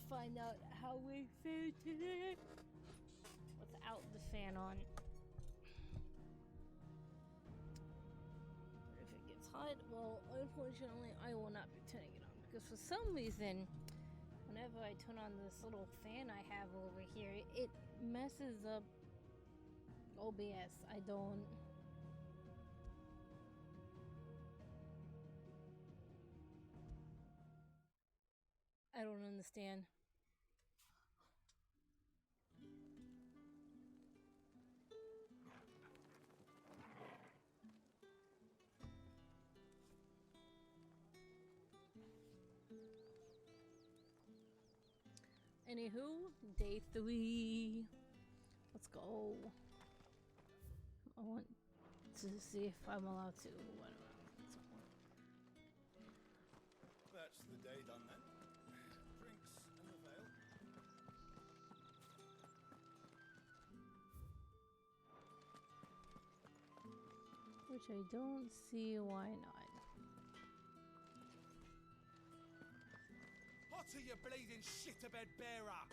find out how we feel today without the fan on. But if it gets hot, well, unfortunately, I will not be turning it on because for some reason, whenever I turn on this little fan I have over here, it messes up OBS. I don't understand. Anywho, day 3. Let's go. I want to see if I'm allowed to. Whatever. That's the day done then. Drinks and a veil. Which I don't see why not. Hotter, you bleeding shit-a-bed bearer!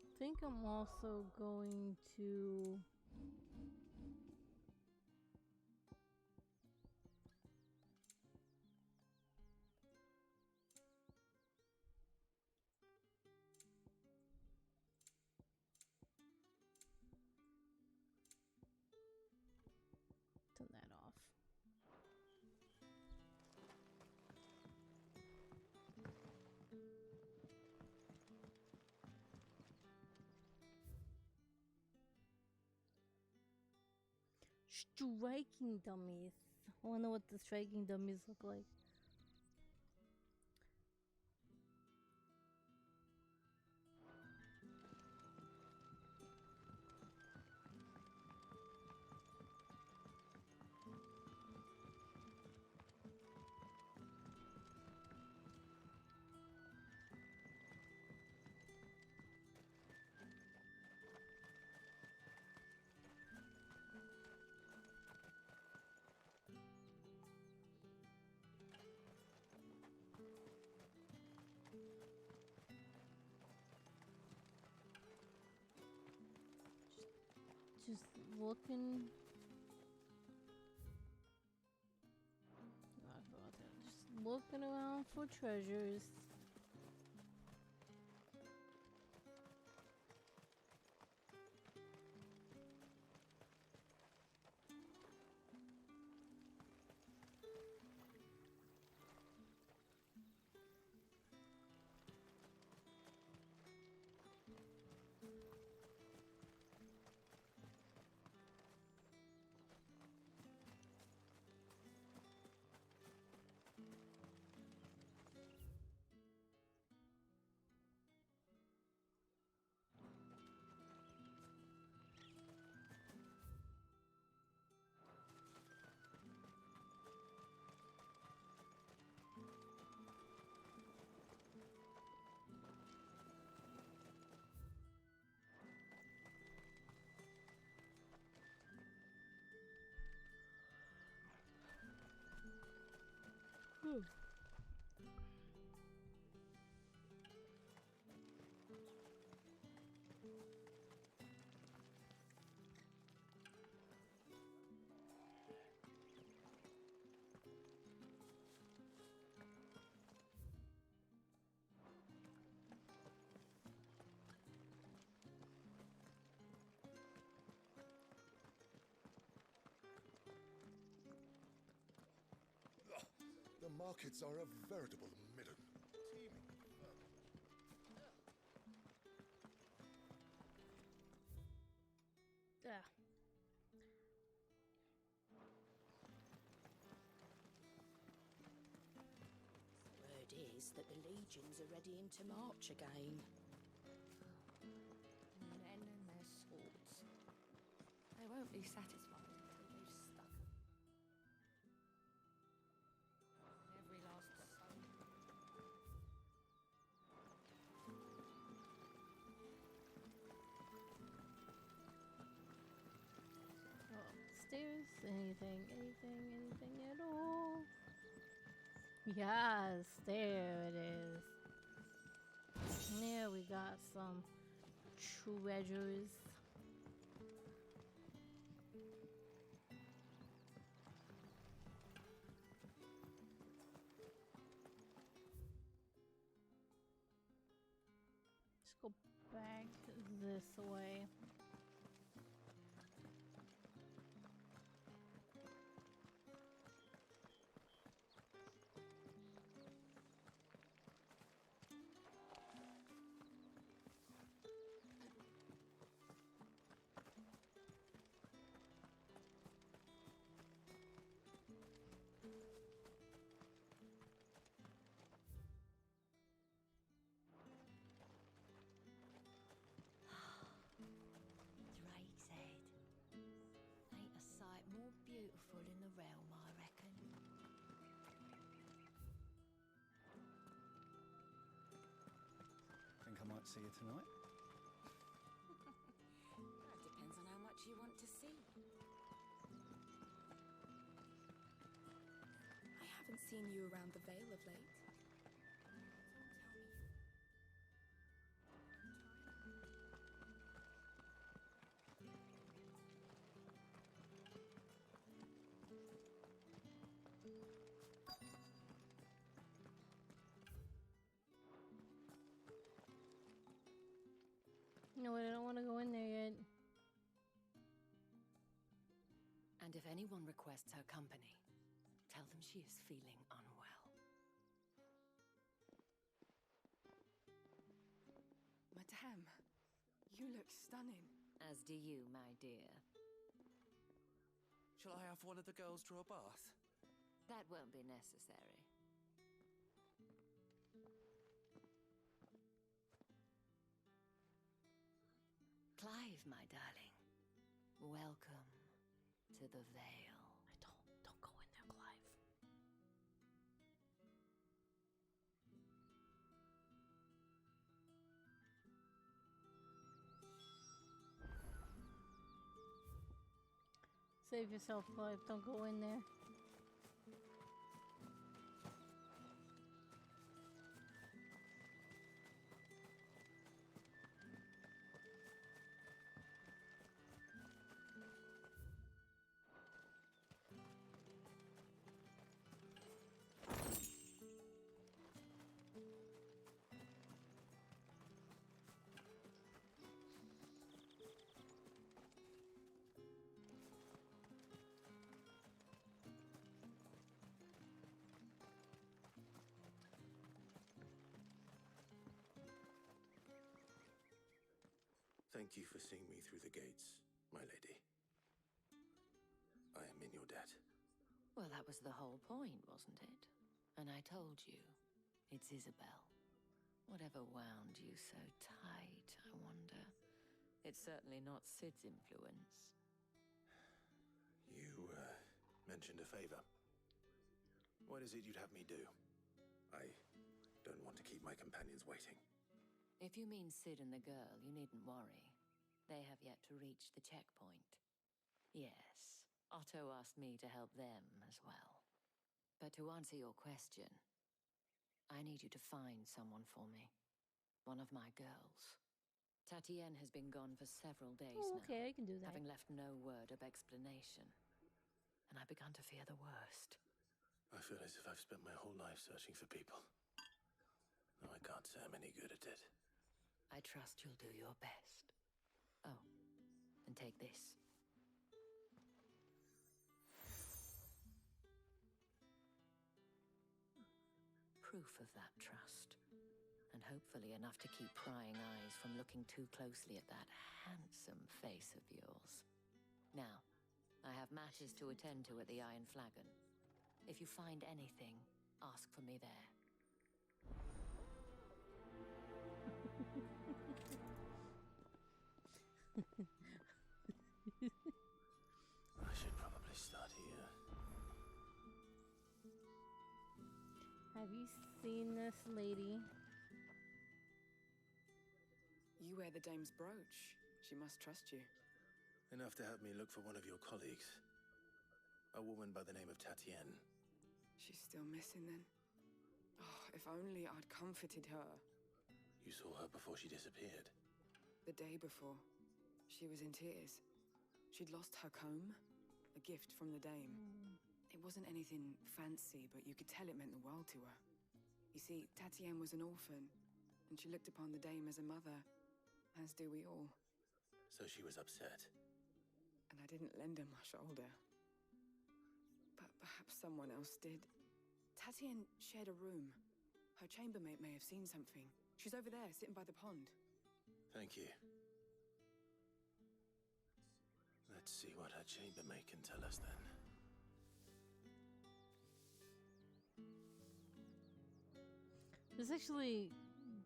I think I'm also going to turn that off. Striking dummies. I wonder what the striking dummies look like. Just looking. Not about that. Just looking around for treasures. The markets are a veritable midden. Teeming. Word is that the legions are readying to march again. Men and their swords. They won't be satisfied until they've stuck 'em. Every last soul. Anything at all. Yes, there it is. There we got some treasures. Let's go back this way. Drake's Head. Ain't a sight more beautiful in the realm, I reckon. Think I might see you tonight? That depends on how much you want to see. I haven't seen you around the Vale of late. No, I don't want to go in there yet. And if anyone requests her company, tell them she is feeling unwell. Madame, you look stunning. As do you, my dear. Shall I have one of the girls draw a bath? That won't be necessary. Clive, my darling. Welcome to the Vale. Don't go in there, Clive. Save yourself, Clive. Don't go in there. Thank you for seeing me through the gates, my lady. I am in your debt. Well, that was the whole point, wasn't it? And I told you, it's Isabel. Whatever wound you so tight, I wonder. It's certainly not Sid's influence. You, mentioned a favor. What is it you'd have me do? I don't want to keep my companions waiting. If you mean Sid and the girl, you needn't worry. They have yet to reach the checkpoint. Yes, Otto asked me to help them as well. But to answer your question, I need you to find someone for me. One of my girls. Tatienne has been gone for several days Oh, now, okay, I can do that. having left no word of explanation. And I've begun to fear the worst. I feel as if I've spent my whole life searching for people. Though I can't say I'm any good at it. I trust you'll do your best. Oh, and take this. Proof of that trust. And hopefully enough to keep prying eyes from looking too closely at that handsome face of yours. Now, I have matters to attend to at the Iron Flagon. If you find anything, ask for me there. I should probably start here. Have you seen this lady? You wear the dame's brooch. She must trust you. Enough to help me look for one of your colleagues. A woman by the name of Tatienne. She's still missing then. Oh, if only I'd comforted her. You saw her before she disappeared. The day before, she was in tears. She'd lost her comb, a gift from the dame. It wasn't anything fancy, but you could tell it meant the world to her. You see, Tatienne was an orphan, and she looked upon the dame as a mother, as do we all. So she was upset. And I didn't lend her my shoulder. But perhaps someone else did. Tatienne shared a room. Her chambermaid may have seen something. She's over there, sitting by the pond. Thank you. Let's see what her chambermaid can tell us then. This actually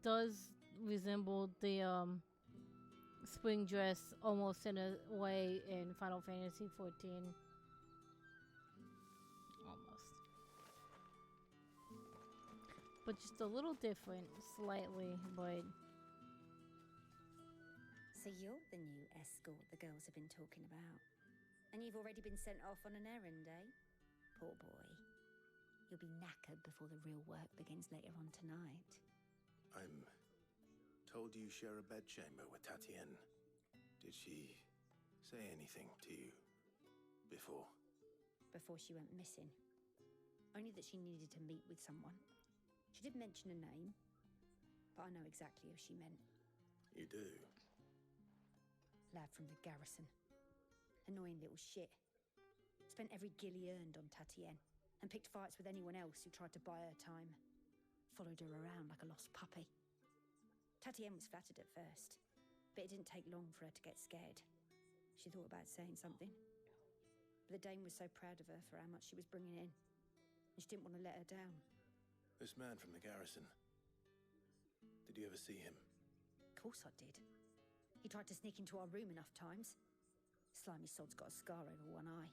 does resemble the spring dress almost in a way in Final Fantasy XIV. Almost. But just a little different, slightly, but... So you're the new escort the girls have been talking about. And you've already been sent off on an errand, eh? Poor boy. You'll be knackered before the real work begins later on tonight. I'm told you share a bedchamber with Tatienne. Did she say anything to you before? Before she went missing. Only that she needed to meet with someone. She did mention a name, but I know exactly who she meant. You do? Lad from the garrison. Annoying little shit. Spent every guil he earned on Tatienne, and picked fights with anyone else who tried to buy her time. Followed her around like a lost puppy. Tatienne was flattered at first, but it didn't take long for her to get scared. She thought about saying something. But the dame was so proud of her for how much she was bringing in, and she didn't want to let her down. This man from the garrison. Did you ever see him? Of course I did. He tried to sneak into our room enough times. Slimy sod's got a scar over one eye.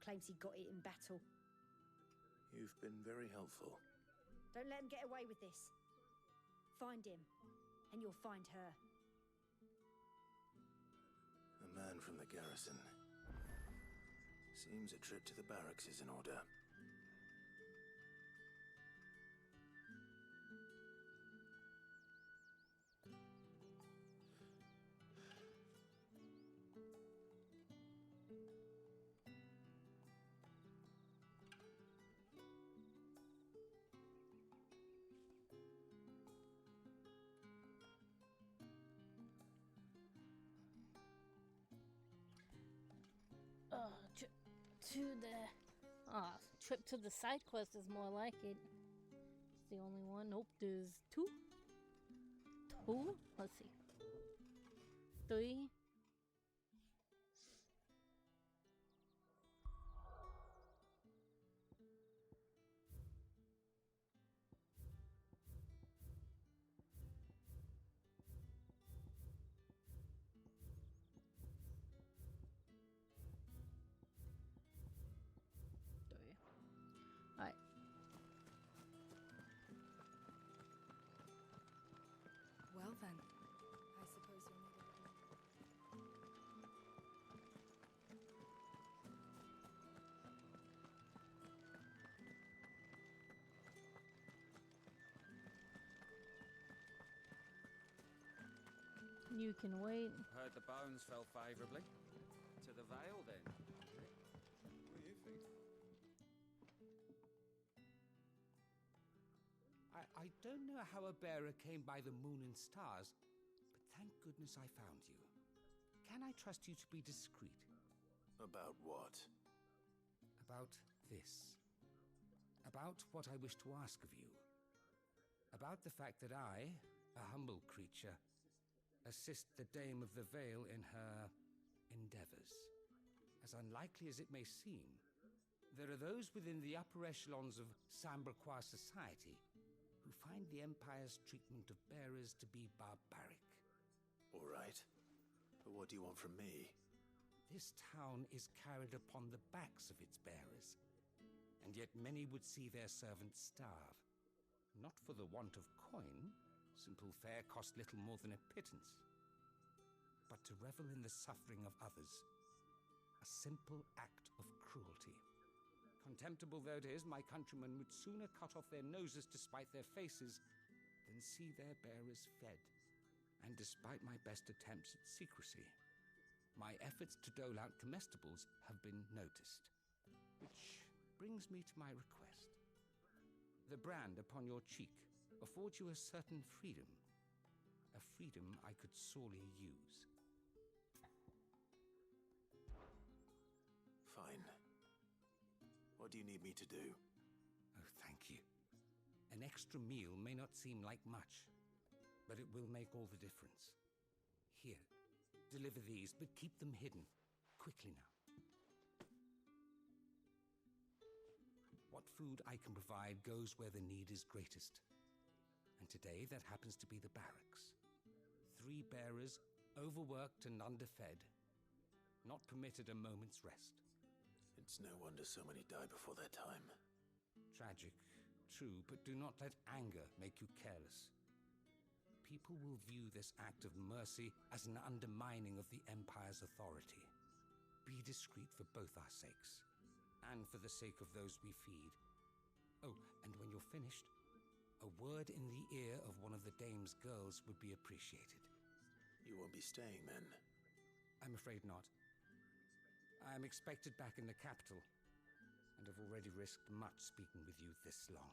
Claims he got it in battle. You've been very helpful. Don't let him get away with this. Find him, and you'll find her. A man from the garrison. Seems a trip to the barracks is in order. Trip to the side quest is more like it. It's the only one. Nope, there's two. Let's see. 3. Alright. Well then, I suppose you'll need a little... You can wait. Heard the bones fell favourably. To the Vale, then. What do you think? I don't know how a bearer came by the moon and stars, but thank goodness I found you. Can I trust you to be discreet? About what? About this. About what I wish to ask of you. About the fact that I, a humble creature, assist the Dame of the Vale in her endeavors. As unlikely as it may seem, there are those within the upper echelons of Samberquois society who find the Empire's treatment of bearers to be barbaric. All right. But what do you want from me? This town is carried upon the backs of its bearers, and yet many would see their servants starve. Not for the want of coin, simple fare cost little more than a pittance, but to revel in the suffering of others, a simple act of cruelty. Contemptible though it is, my countrymen would sooner cut off their noses to spite their faces than see their bearers fed. And despite my best attempts at secrecy, my efforts to dole out comestibles have been noticed. Which brings me to my request. The brand upon your cheek affords you a certain freedom. A freedom I could sorely use. Fine. What do you need me to do? Oh, thank you. An extra meal may not seem like much, but it will make all the difference. Here, deliver these, but keep them hidden. Quickly now. What food I can provide goes where the need is greatest. And today, that happens to be the barracks. 3 bearers, overworked and underfed, not permitted a moment's rest. It's no wonder so many die before their time. Tragic, true, but do not let anger make you careless. People will view this act of mercy as an undermining of the Empire's authority. Be discreet for both our sakes, and for the sake of those we feed. Oh, and when you're finished, a word in the ear of one of the dame's girls would be appreciated. You won't be staying then? I'm afraid not. I'm expected back in the capital, and have already risked much speaking with you this long.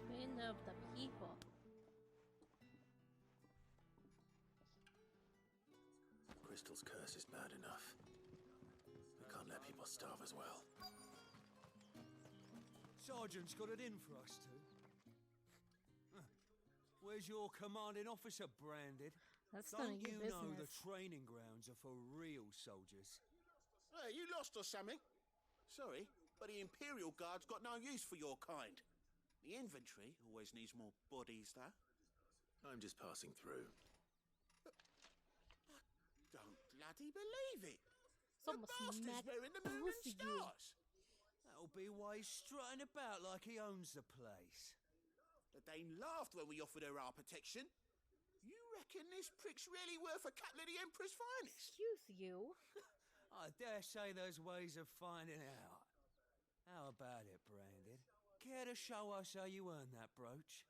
Queen of the people. Crystal's curse is bad enough. We can't let people starve as well. Sergeant's got it in for us two. Where's your commanding officer branded? That's none of Don't your you know the business. training grounds are for real soldiers? Hey, you lost or something? Sorry, but the Imperial Guard's got no use for your kind. The infantry always needs more bodies, though. I'm just passing through. I don't bloody believe it. Someone the bastard's smacked wearing the moon and both of you. stars. That'll be why he's strutting about like he owns the place. The Dane laughed when we offered her our protection. You reckon this prick's really worth a couple of the Emperor's finest? Excuse you. I dare say there's ways of finding out. How about it, Branded? Care to show us how you earned that brooch?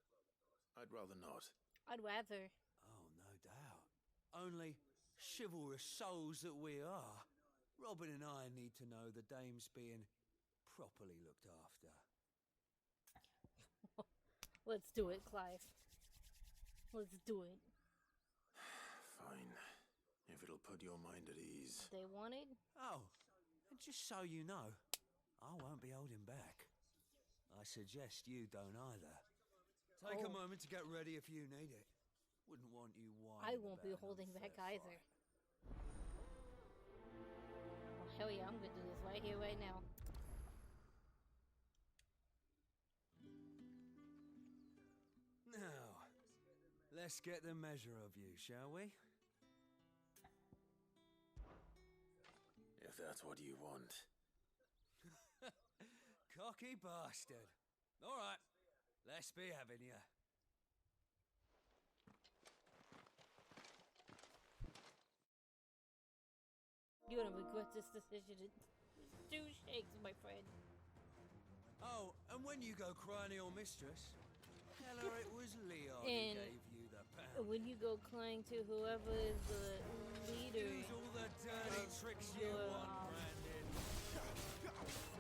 I'd rather not. I'd rather. Oh, no doubt. Only chivalrous souls that we are, Robin and I need to know the dame's being properly looked after. Let's do it, Clive. Let's do it. Fine. If it'll put your mind at ease. They wanted? Oh, and just so you know, I won't be holding back. I suggest you don't either. Take a moment to get ready if you need it. Wouldn't want you whining. I won't be holding back either. Oh, hell yeah, I'm gonna do this right here, right now. Now, let's get the measure of you, shall we? If that's what you want. Cocky bastard. All right, let's be having you. You're gonna regret this decision in 2 shakes, my friend. Oh, and when you go crying to your mistress, tell her it was Leon And who gave you the pound. when you go crying to whoever is the leader Use all the dirty of tricks you your, want, Brandon.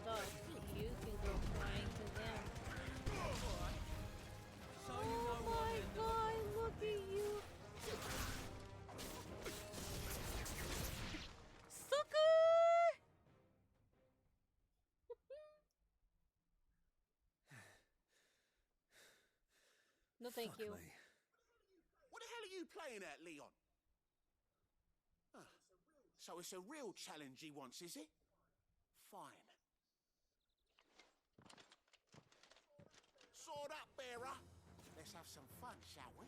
stuff, you can go crying to them. Alright. So you Oh know what my end of the god, look at you! Sucker! No, thank Fuck you. me. What the hell are you playing at, Leon? Ah, so it's a real challenge he wants, is it? Fine. Sword up, bearer. Let's have some fun, shall we?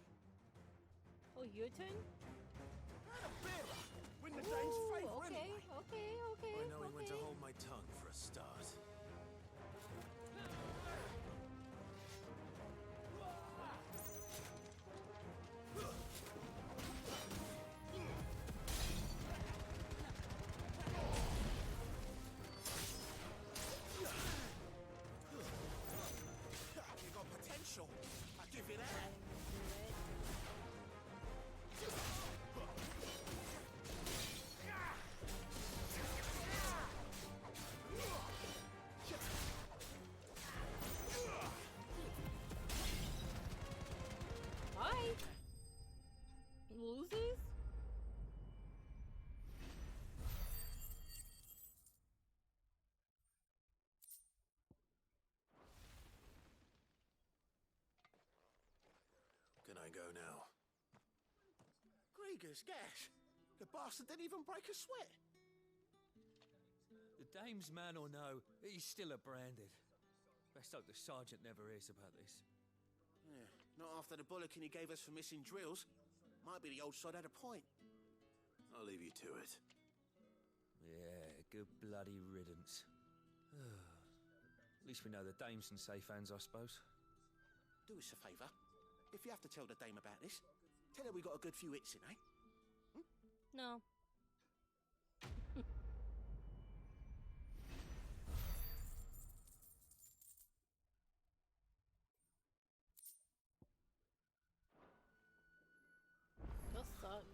Oh, your turn? And a bearer. Win the Dane's Ooh, favour okay, anyway. okay. By knowing when to hold my tongue for a start. loses? Can I go now? Grieger's gas. The bastard didn't even break a sweat. The dame's man or no, he's still a branded. Best hope the sergeant never hears about this. Yeah, not after the bullocking he gave us for missing drills. Might be the old sod had a point. I'll leave you to it. Yeah, good bloody riddance. At least we know the dame's in safe hands, I suppose. Do us a favour. If you have to tell the dame about this, tell her we got a good few hits in, eh? No. You'll suck.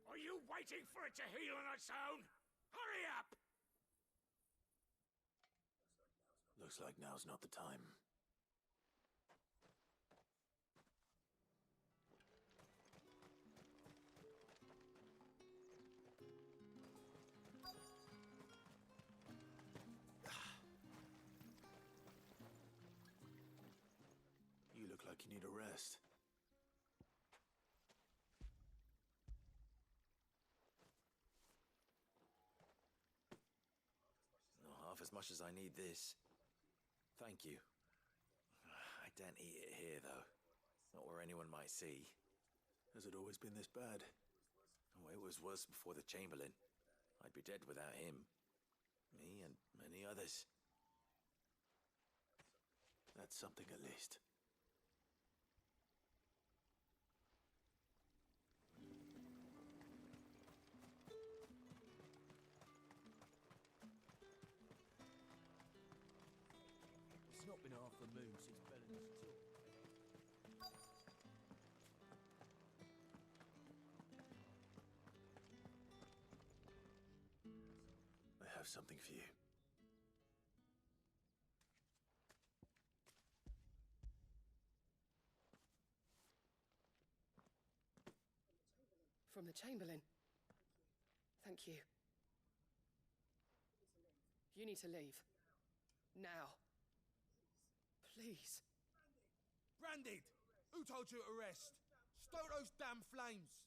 Are you waiting for it to heal on its own? Hurry up! Looks like now's not the time. You look like you need a rest. Not half as much as I need this. Thank you. I daren't eat it here, though. Not where anyone might see. Has it always been this bad? Oh, it was worse before the Chamberlain. I'd be dead without him. Me and many others. That's something at least. It's not been half the moon since Belen's took. I have something for you. From the Chamberlain. Thank you. You need to leave. Now. Please. Branded! Who told you to rest? Stoke those damn flames!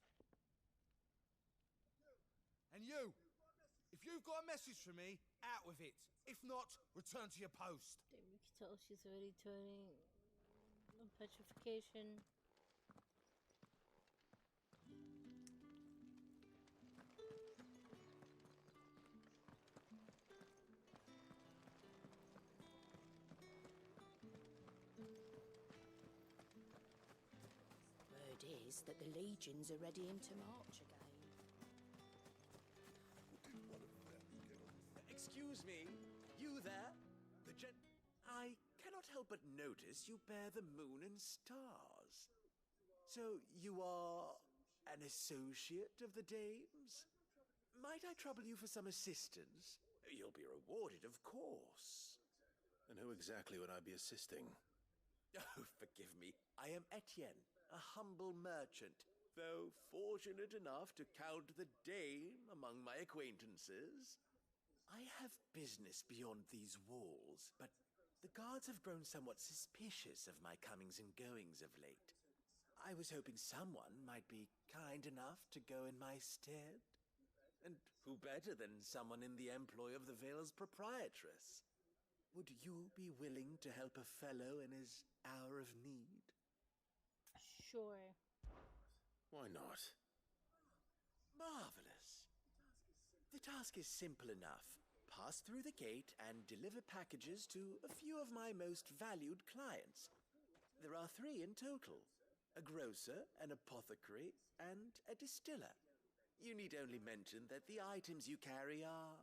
And you! If you've got a message for me, out with it. If not, return to your post. Damn, you can tell she's already turning petrification. Word is that the legions are readying to march again. Excuse me, you there? I cannot help but notice you bear the moon and stars. So you are an associate of the dames? Might I trouble you for some assistance? You'll be rewarded, of course. And who exactly would I be assisting? Oh, forgive me. I am Etienne, a humble merchant, though fortunate enough to count the dame among my acquaintances. I have business beyond these walls, but the guards have grown somewhat suspicious of my comings and goings of late. I was hoping someone might be kind enough to go in my stead. And who better than someone in the employ of the Vale's proprietress? Would you be willing to help a fellow in his hour of need? Sure. Why not? Marvelous. The task is simple enough. Pass through the gate and deliver packages to a few of my most valued clients. There are 3 in total. A grocer, an apothecary, and a distiller. You need only mention that the items you carry are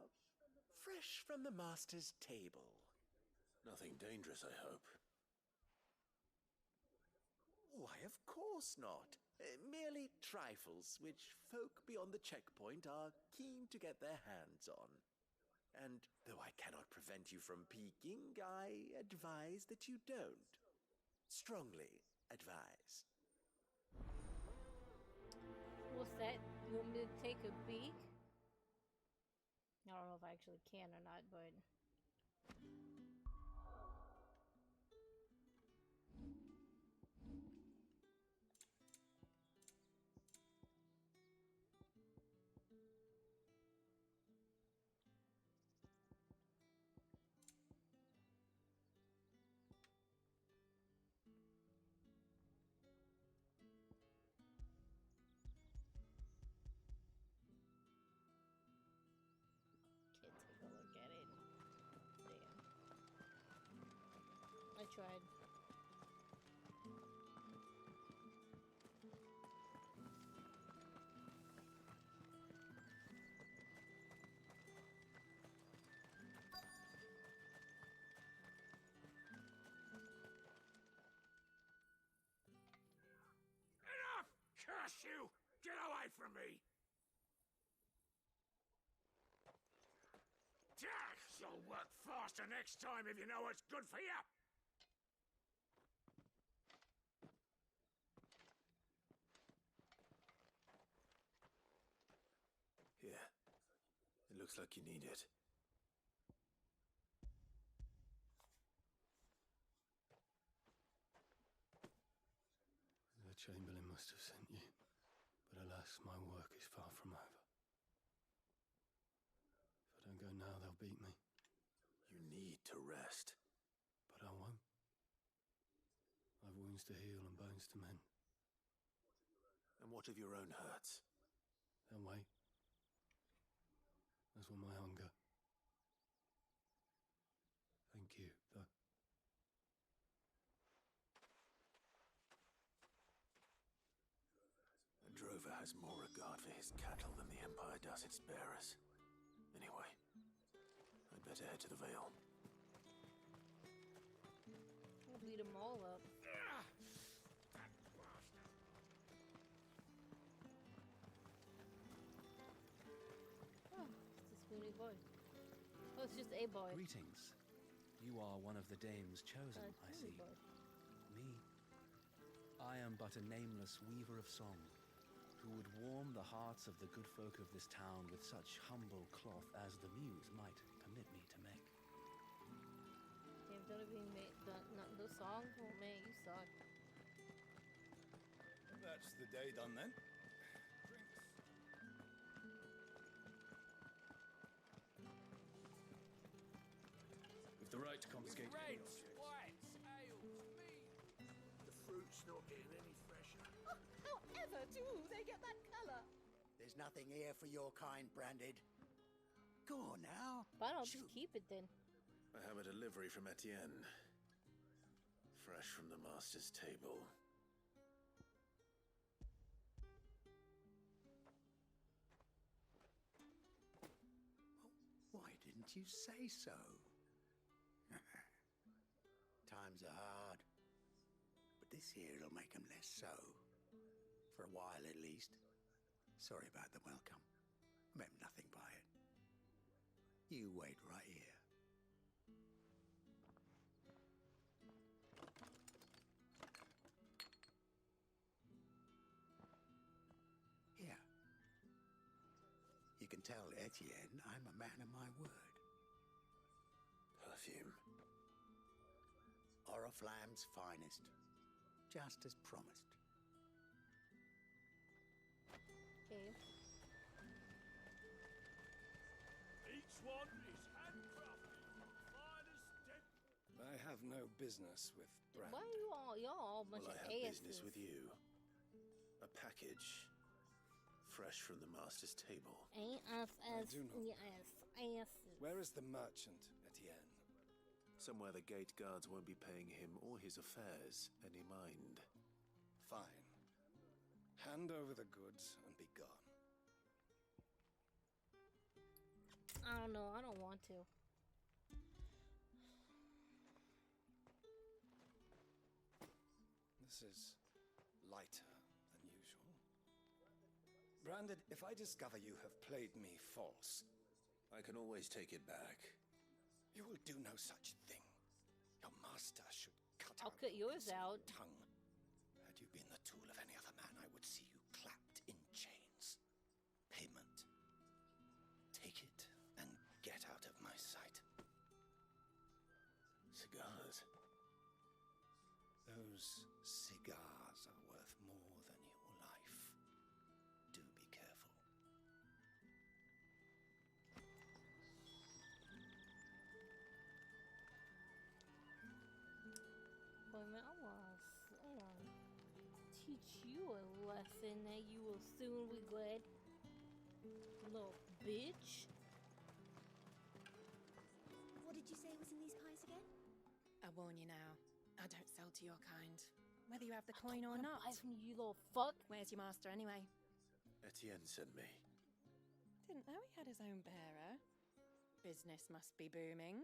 fresh from the master's table. Nothing dangerous, I hope. Why, of course not. Merely trifles which folk beyond the checkpoint are keen to get their hands on. And though I cannot prevent you from peeking, I advise that you don't. strongly advise. What's that? You want me to take a peek? I don't know if I actually can or not, but... Can't take a look at it. Damn. I tried. Enough! Curse you! Get away from me! You'll work faster next time if you know what's good for you! Here. It looks like you need it. The Chamberlain must have sent you, but alas, my work is far from over. If I don't go now, they'll beat me. You need to rest. But I won't. I've wounds to heal and bones to mend. And what of your own hurts? They'll wait. As will my hunger. Thank you, though. A drover has more regard for his cattle than the Empire does its bearers. Anyway, I'd better head to the Vale. I'll beat them all up. Oh, it's a spoony boy. Oh, it's just a boy. Greetings. You are one of the dames chosen, I see. Boy. Me? I am but a nameless weaver of song, who would warm the hearts of the good folk of this town with such humble cloth as the muse might permit me to make. Damn, don't even make the song. Oh man, you suck. That's the day done then. Drinks. With the right to confiscate. Reds, whites, ales, mead. The fruit's not getting any fresher. However do they get that colour? There's nothing here for your kind, Branded. Go on now. Fine, I'll just keep it then. I have a delivery from Etienne. Fresh from the master's table. Why didn't you say so? Times are hard. But this here'll make 'em less so. For a while, at least. Sorry about the welcome. Meant nothing by it. You wait right here. Here. You can tell Etienne I'm a man of my word. Perfume. Oriflamme's finest. Just as promised. Okay. Each one is handcrafted from finest dead. I have no business with Brand. Why are y'all all a bunch Well, of I have asses? business with you. A package. Fresh from the master's table. A-S-S, do not. yes, asses. Where is the merchant, Etienne? Somewhere the gate guards won't be paying him or his affairs any mind. Fine. Hand over the goods and be gone. I don't know, I don't want to. This is lighter than usual. Branded, if I discover you have played me false, I can always take it back. you will do no such thing. Your master should cut I'll cut yours out. Tongue. Had you been the tool of any other man, I would see you clapped in chains. Payment. Take it and get out of my sight. Cigars. Those cigars are worth more than your life. Do be careful. Boy, man, I wanna teach you a lesson that you will soon regret. Little bitch. What did you say was in these pies again? I warn you now, I don't sell to your kind. Whether you have the coin or not. Buy from you, little fuck. Where's your master anyway? Etienne sent me. Didn't know he had his own bearer. Business must be booming.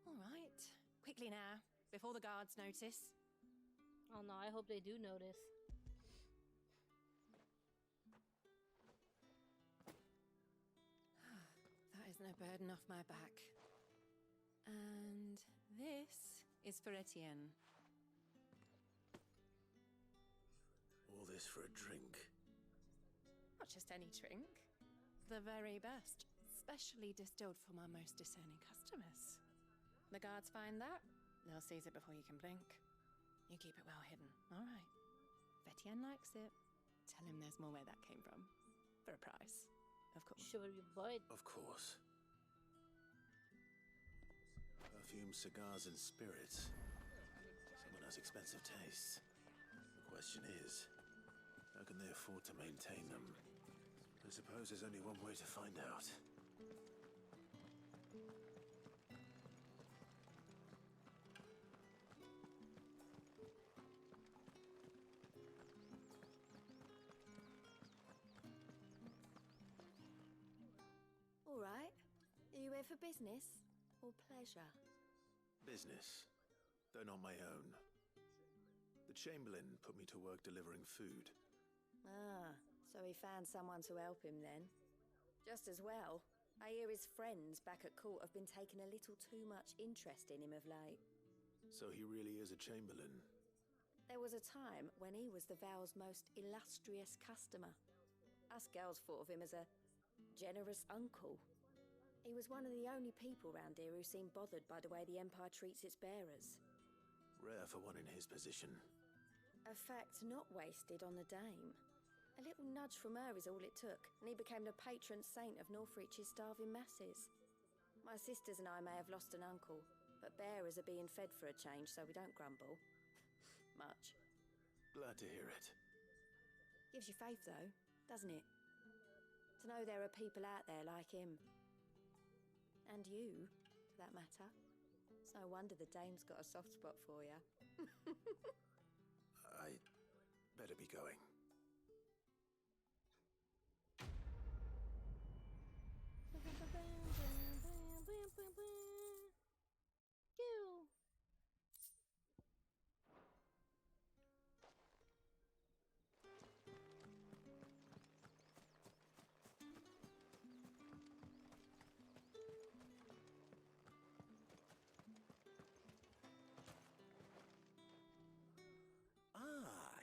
All right, quickly now, before the guards notice. Oh no, I hope they do notice. That isn't a burden off my back. And this is for Etienne. All this for a drink. Not just any drink. The very best. Specially distilled for my most discerning customers. The guards find that, they'll seize it before you can blink. You keep it well hidden, all right? If Etienne likes it, tell him there's more where that came from. For a price, of course. Shove it in your butt. Of course. Perfume, cigars, and spirits. Someone has expensive tastes. The question is, how can they afford to maintain them? I suppose there's only one way to find out. All right. Are you here for business or pleasure? Business, though not my own. The Chamberlain put me to work delivering food. Ah, so he found someone to help him then. Just as well. I hear his friends back at court have been taking a little too much interest in him of late. So he really is a Chamberlain. There was a time when he was the Vale's most illustrious customer. Us girls thought of him as a generous uncle. He was one of the only people round here who seemed bothered by the way the Empire treats its bearers. Rare for one in his position. A fact not wasted on the Dame. A little nudge from her is all it took, and he became the patron saint of Northreach's starving masses. My sisters and I may have lost an uncle, but bearers are being fed for a change, so we don't grumble. Much. Glad to hear it. Gives you faith, though, doesn't it? To know there are people out there like him. And you, for that matter. It's no wonder the Dame's got a soft spot for you. I better be going.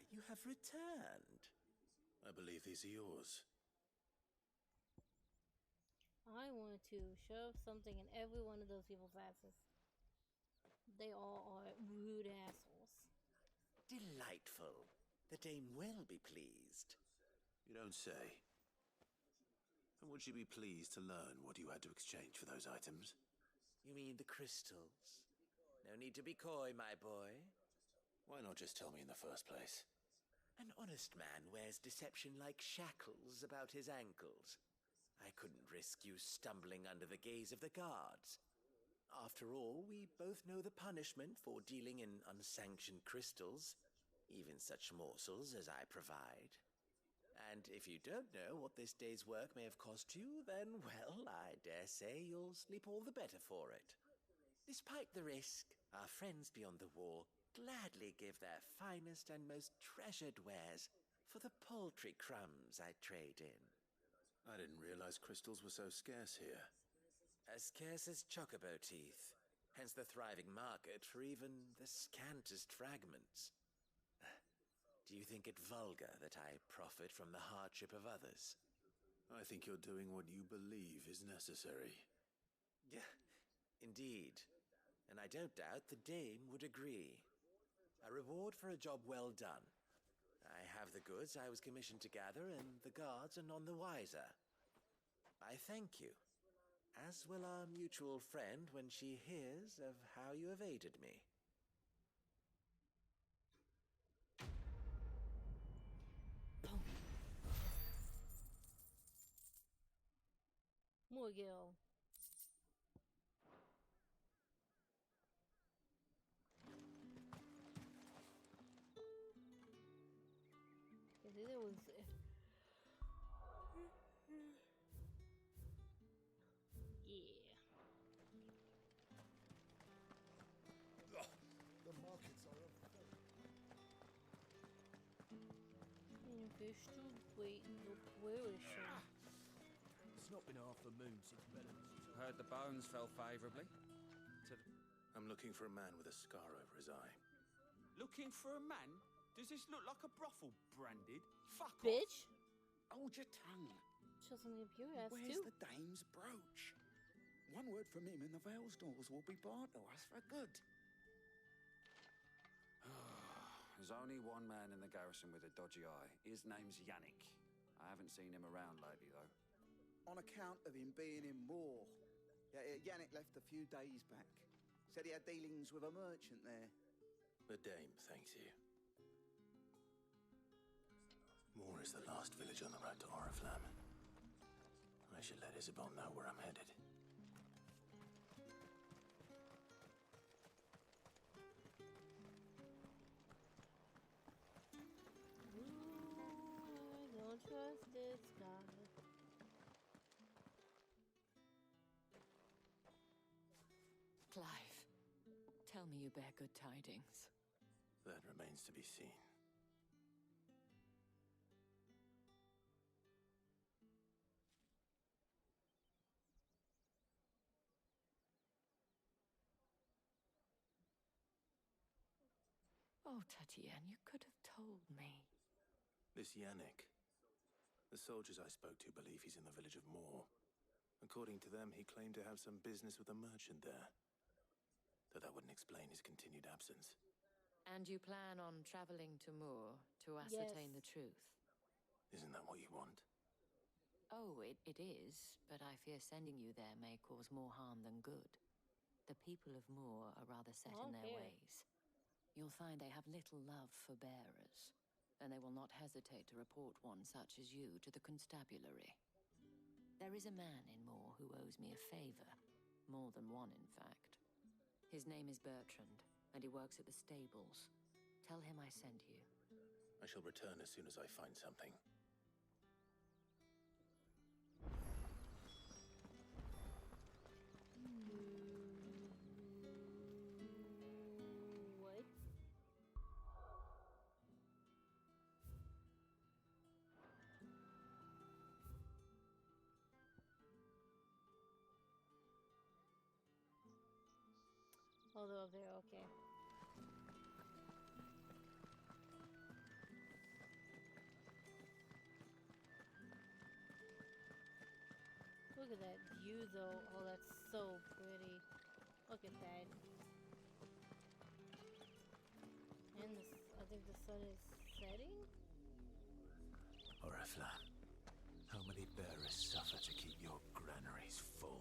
You have returned. I believe these are yours. I want to shove something in every one of those people's asses. They all are rude assholes. Delightful. The Dame will be pleased. You don't say. And would she be pleased to learn what you had to exchange for those items? You mean the crystals? No need to be coy, my boy. Why not just tell me in the first place? An honest man wears deception like shackles about his ankles. I couldn't risk you stumbling under the gaze of the guards. After all, we both know the punishment for dealing in unsanctioned crystals, even such morsels as I provide. And if you don't know what this day's work may have cost you, then, well, I dare say you'll sleep all the better for it. Despite the risk, our friends beyond the wall gladly give their finest and most treasured wares for the paltry crumbs I trade in. I didn't realize crystals were so scarce here. As scarce as chocobo teeth. hence the thriving market for even the scantest fragments. Do you think it vulgar that I profit from the hardship of others? I think you're doing what you believe is necessary. Yeah, indeed. And I don't doubt the dame would agree. A reward for a job well done. I have the goods I was commissioned to gather, and the guards are none the wiser. I thank you, as will our mutual friend when she hears of how you have aided me. Morgil. Because there was. Yeah. The markets are a Fish to wait no puerisha. It's not been half a moon since Bellamy's. Heard the bones fell favourably. I'm looking for a man with a scar over his eye. Looking for a man? Does this look like a brothel branded? Fuck Bitch. Hold your tongue. Something up your ass Where's too. the dame's brooch? One word from him and the Vale's doors will be barred to us for good. There's only one man in the garrison with a dodgy eye. His name's Yannick. I haven't seen him around lately, though. On account of him being in war. Yannick left a few days back. Said he had dealings with a merchant there. The dame thanks you. Moor is the last village on the road to Oriflamme. I should let Isabel know where I'm headed. I don't trust this guy. Clive, tell me you bear good tidings. That remains to be seen. Oh, Tatienne, you could have told me. This Yannick. The soldiers I spoke to believe he's in the village of Moor. According to them, he claimed to have some business with a merchant there. Though that wouldn't explain his continued absence. And you plan on traveling to Moor to ascertain the truth? Isn't that what you want? Oh, it is, but I fear sending you there may cause more harm than good. The people of Moor are rather set in their ways. You'll find they have little love for bearers, and they will not hesitate to report one such as you to the constabulary. There is a man in Moor who owes me a favor. More than one, in fact. His name is Bertrand, and he works at the stables. Tell him I sent you. I shall return as soon as I find something. What? Oh, they're over there, okay. Look at that view, though. Oh, that's so pretty. Look at that. And this, I think the sun is setting? Oriflamme, how many bearers suffer to keep your granaries full?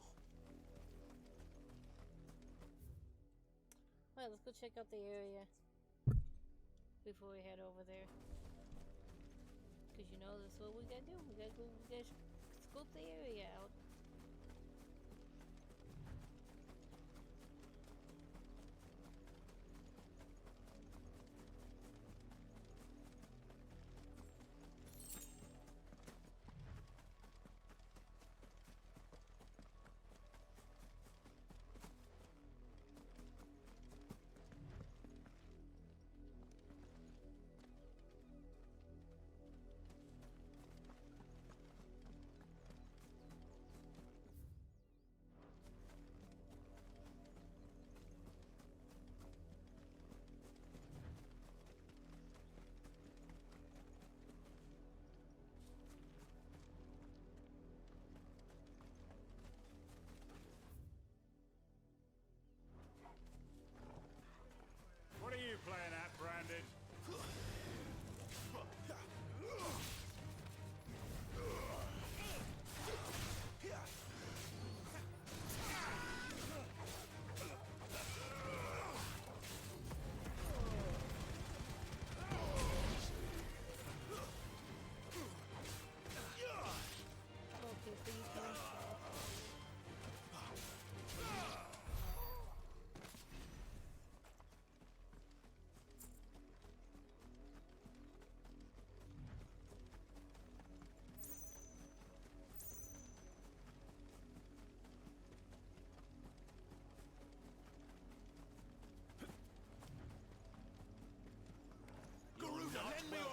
Alright, let's go check out the area before we head over there. Because you know that's what we gotta do. We gotta scope the area out.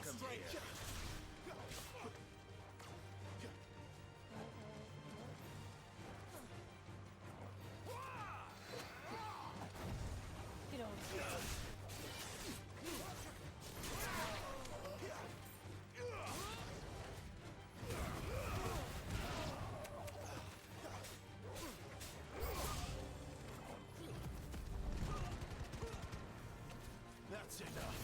welcome here. Get over here. That's enough.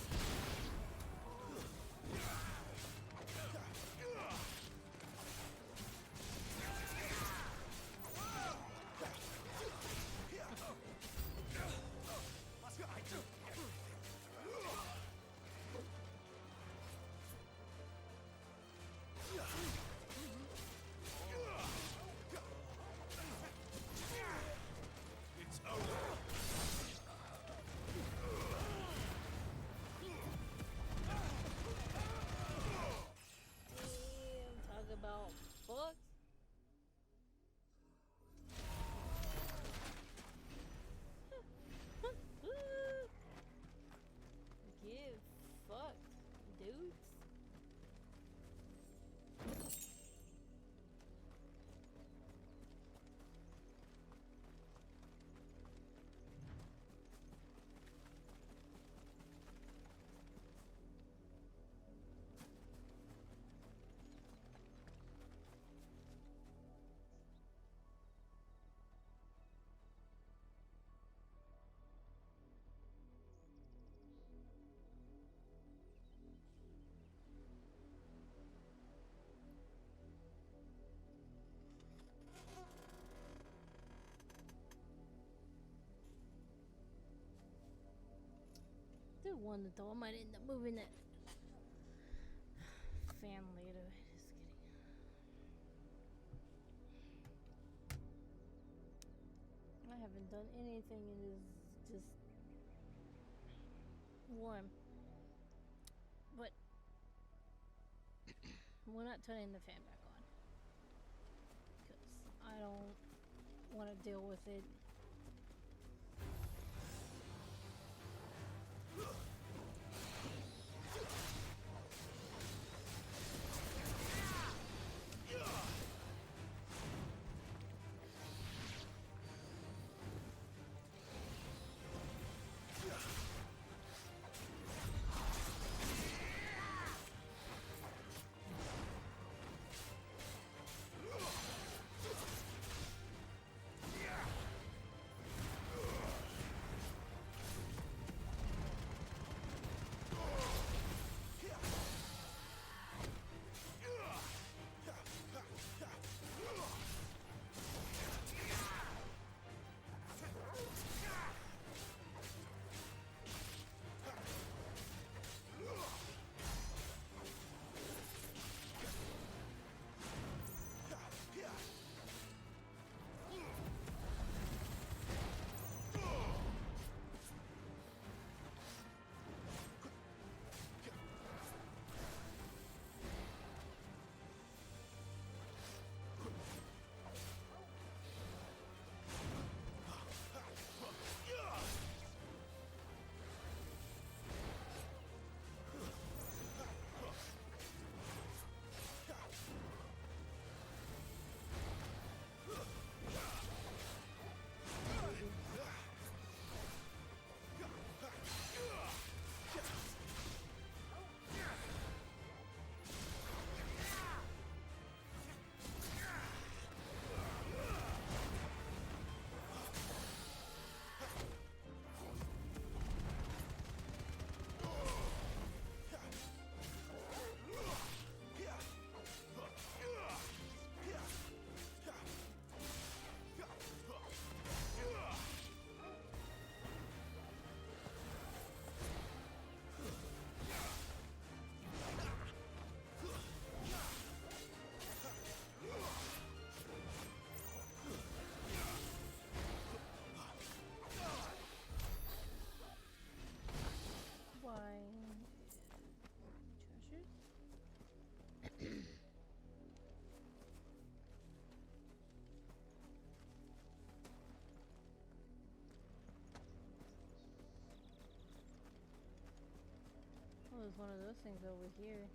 It's over. Damn, talk about fuck. Get fucked, dudes. Did wonder though, I might end up moving that fan later. Just kidding. I haven't done anything and it's just warm. But we're not turning the fan back on. Because I don't want to deal with it. there's one of those things over here.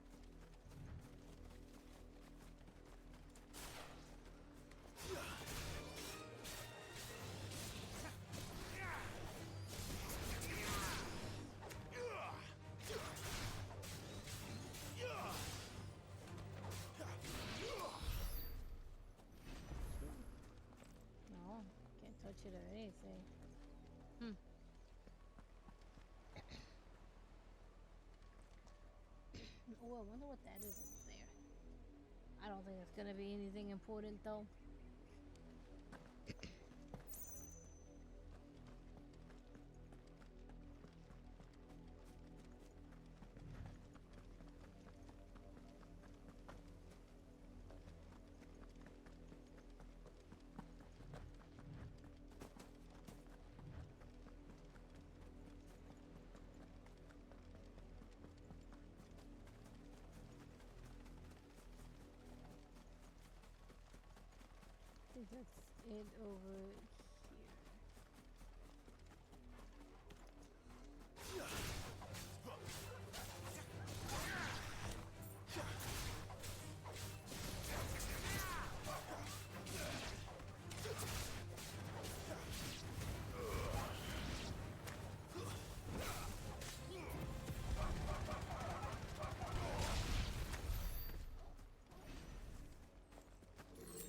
No, can't touch it or anything. Oh, I wonder what that is over there. I don't think it's gonna be anything important though. I think that's it over here.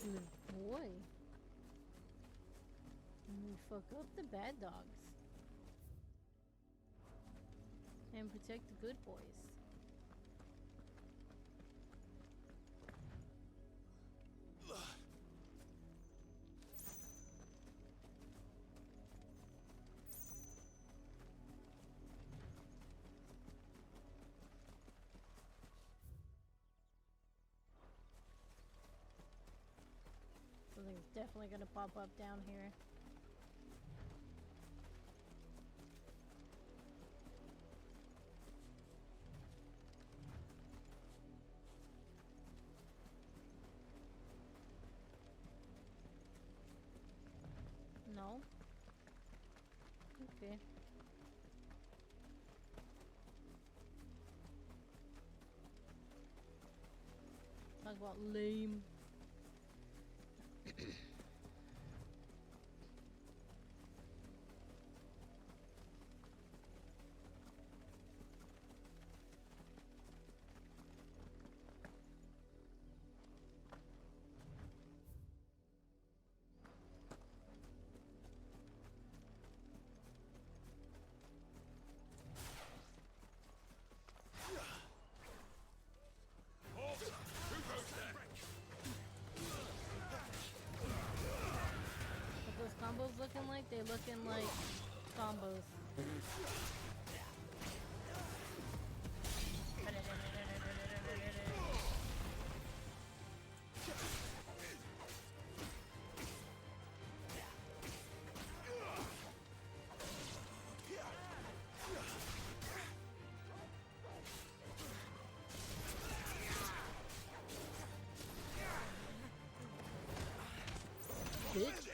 Good boy. And we fuck up the bad dogs. And protect the good boys. Something's definitely gonna pop up down here. No? Okay. Talk about lame. What those combos looking like? They're looking like combos. Bitch.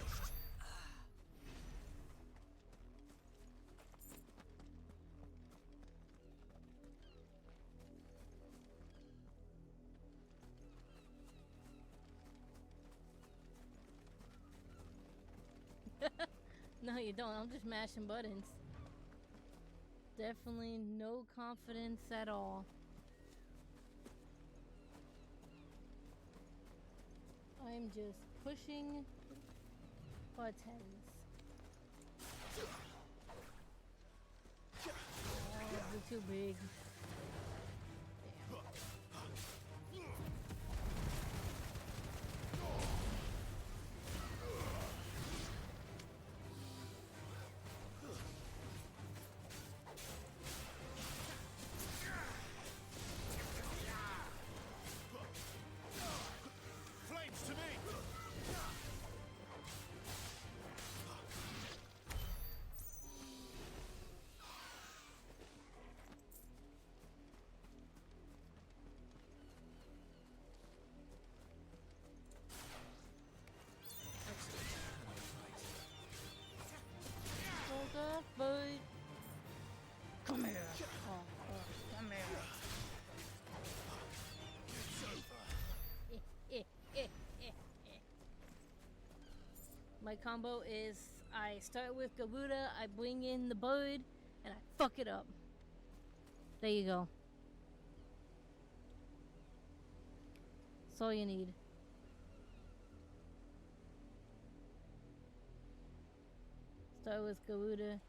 No, you don't. I'm just mashing buttons. Definitely no confidence at all. I'm just pushing buttons. Oh, they're too big. Flames to me! My combo is I start with Garuda, I bring in the bird, and I fuck it up. There you go. That's all you need. Start with Garuda,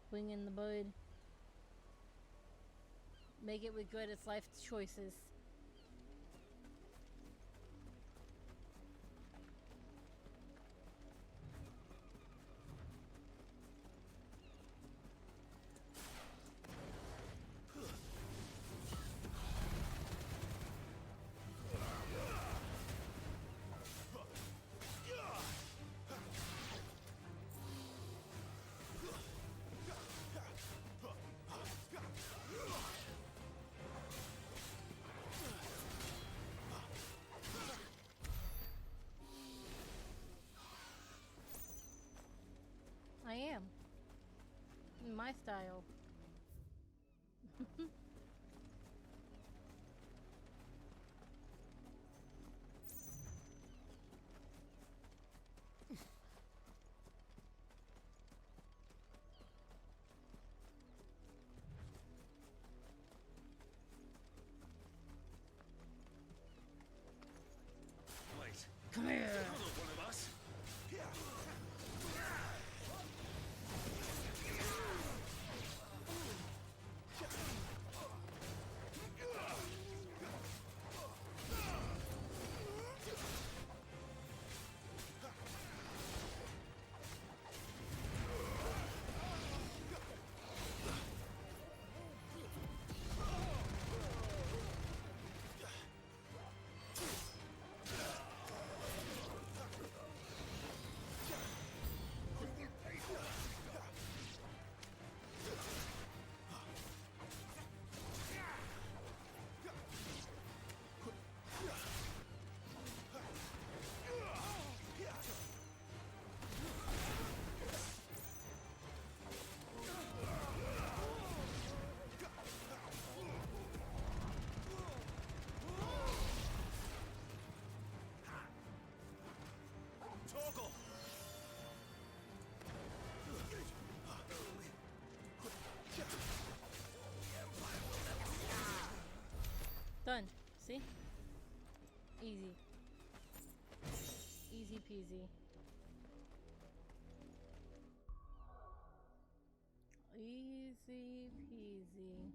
bring in the bird, make it regret its life choices. I am. In my style. Wait. Come here. You're not one of us. Toggle! Done. See? Easy. Easy peasy. Easy peasy.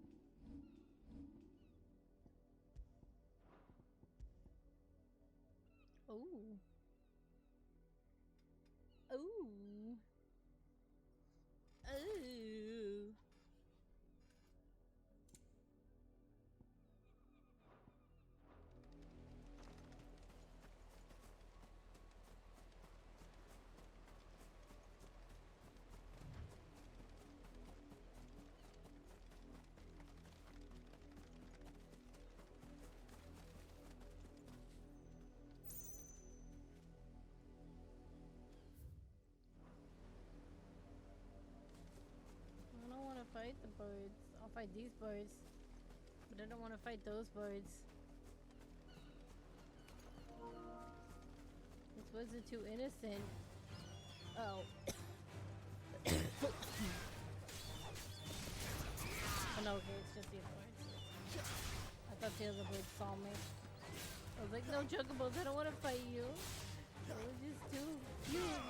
Ooh. Ooh. Ooh. I don't want to fight the birds. I'll fight these birds. But I don't want to fight those birds. These birds are too innocent. Oh. Oh no, okay, it's just these birds. I thought the other birds saw me. I was like, no, Chocobos, I don't want to fight you. It was just too cute.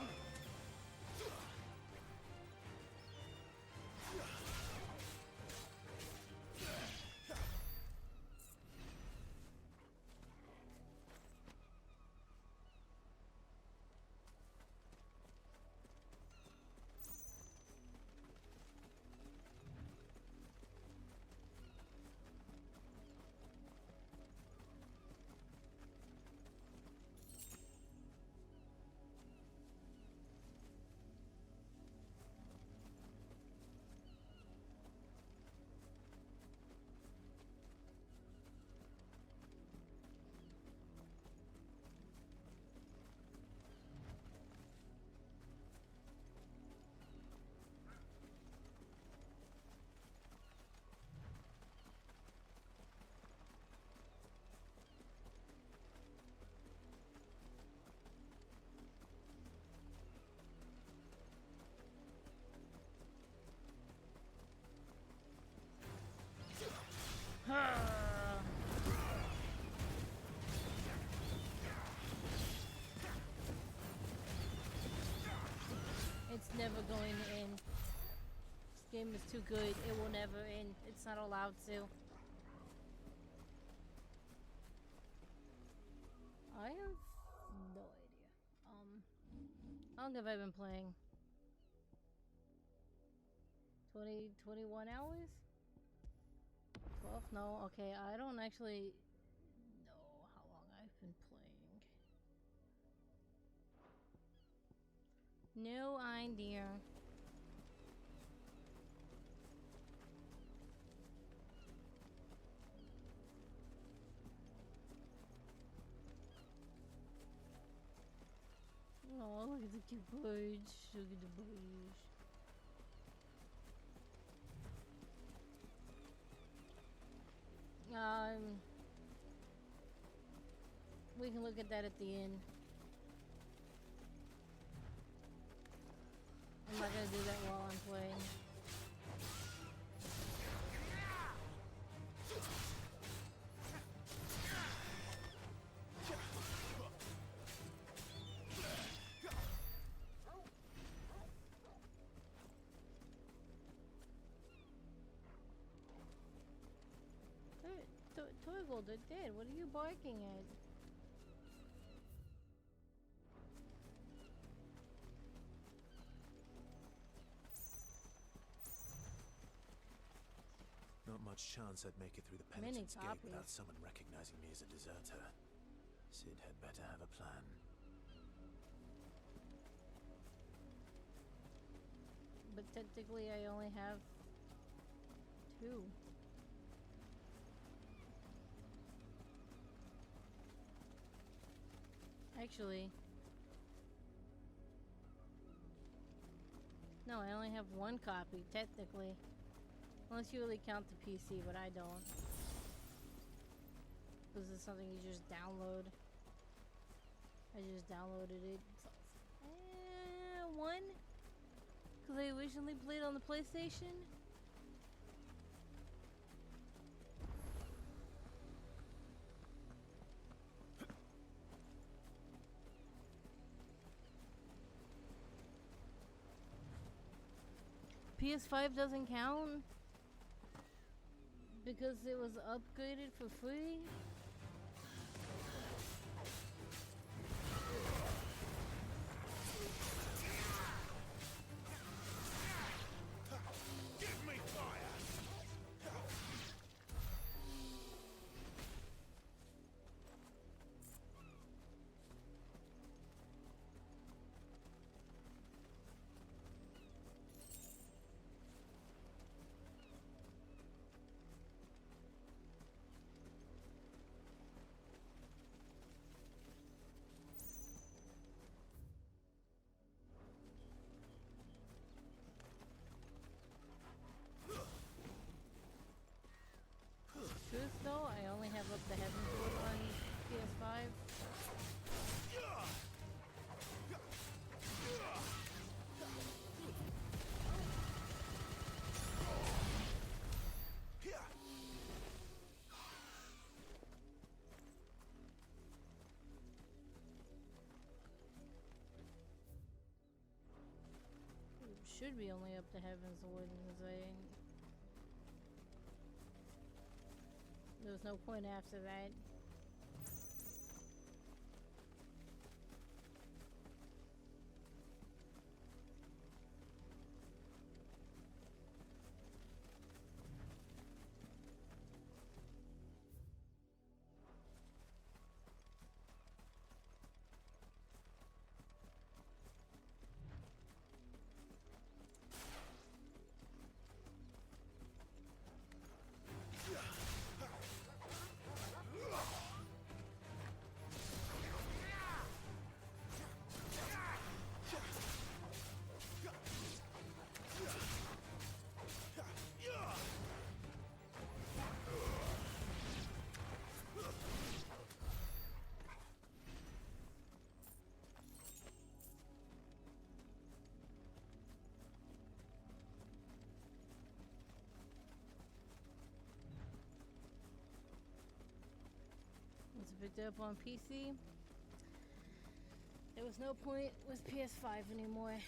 never going to end. This game is too good. It will never end. It's not allowed to. I have no idea. How long have I been playing? 21 hours? 12? No, okay, I don't actually know how long I've been playing. No idea. Oh, look at the cute birds. Look at the birds. We can look at that at the end. I'm not gonna do that while I'm playing. Toggle, they're dead. What are you barking at? Not much chance I'd make it through the penitence gate without someone recognizing me as a deserter. Sid had better have a plan. But technically I only have 2. Actually, no, I only have 1 copy, technically. Unless you really count the PC, but I don't. This is something you just download. I just downloaded it. So, 1? Because I originally played on the PlayStation? PS5 doesn't count because it was upgraded for free. Give me fire! Truth though, I only have up the Heaven's Word on PS5. Should be only up to Heaven's Word because there was no point after that. Once I picked it up on PC, there was no point with PS5 anymore.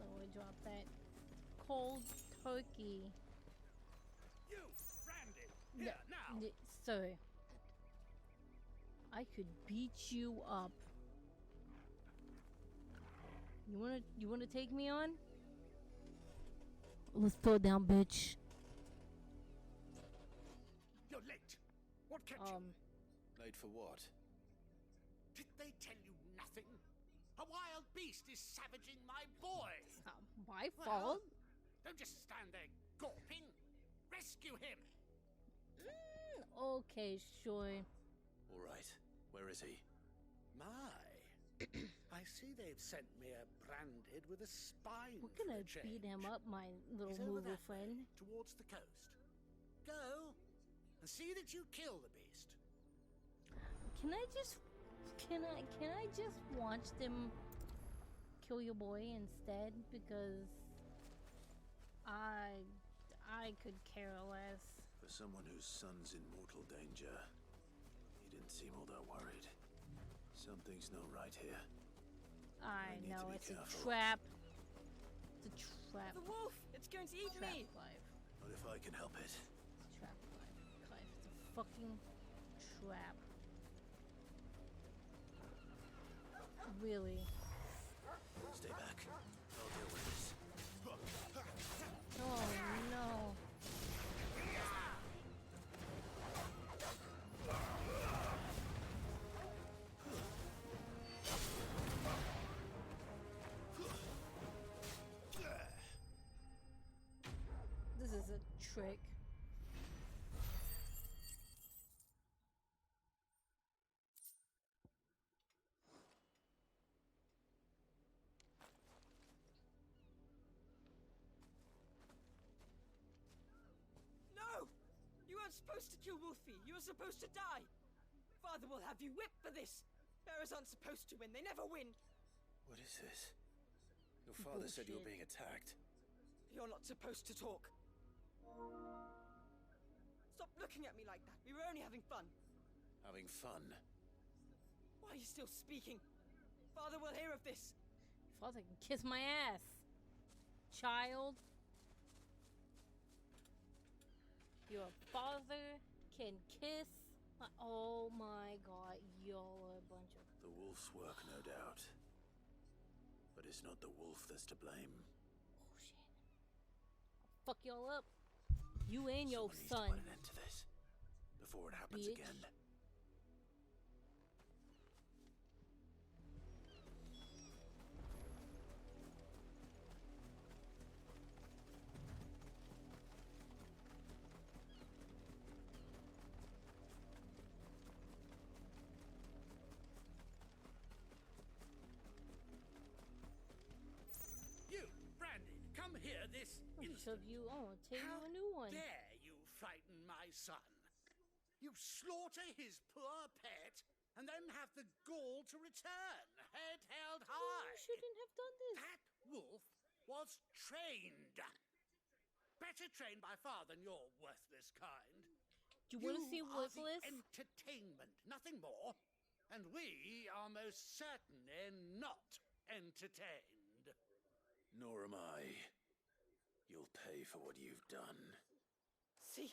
So I drop that cold turkey. You, Brandon! Here, now! Sir, I could beat you up. You wanna take me on? Let's throw down, bitch. You're late. What kept you? Late for what? Did they tell you nothing? A wild beast is savaging my boy. It's not my fault. Don't just stand there gawping. Rescue him. Okay, sure. All right. Where is he? My. I see they've sent me a branded with a spine. We're gonna beat him up, my little He's over mover that friend. way, towards the coast. Go and see that you kill the beast. Can I just watch them kill your boy instead? Because I could care less. For someone whose son's in mortal danger, he didn't seem all that worried. Something's not right here. I need know, to be it's careful. a trap. It's a trap. The wolf! It's going to eat me! Clive. What if I can help it? Trap, Clive. It's a fucking trap. Really? Stay back. I'll deal with this. Oh no. This is a trick. No! You weren't supposed to kill Wolfie. You were supposed to die. Father will have you whipped for this. Bearers aren't supposed to win. They never win. What is this? Your father said you were being attacked. You're not supposed to talk. Stop looking at me like that. We were only having fun. Having fun? Why are you still speaking? Father will hear of this. Father can kiss my ass. Child. Your father can kiss my... Oh my god. Y'all are a bunch of... The wolf's work, no doubt. But it's not the wolf that's to blame. Oh shit. I'll fuck y'all up. You and your Someone needs son. to put an end to this before it happens Bitch. again. You, Brandon, come here this instant. You on, take you a new one. Dare you frighten my son? You slaughter his poor pet and then have the gall to return, head held high. You shouldn't have done this. That wolf was trained. Better trained by far than your worthless kind. Do you want to see are worthless? the entertainment, nothing more. And we are most certainly not entertained. Nor am I. You'll pay for what you've done. See?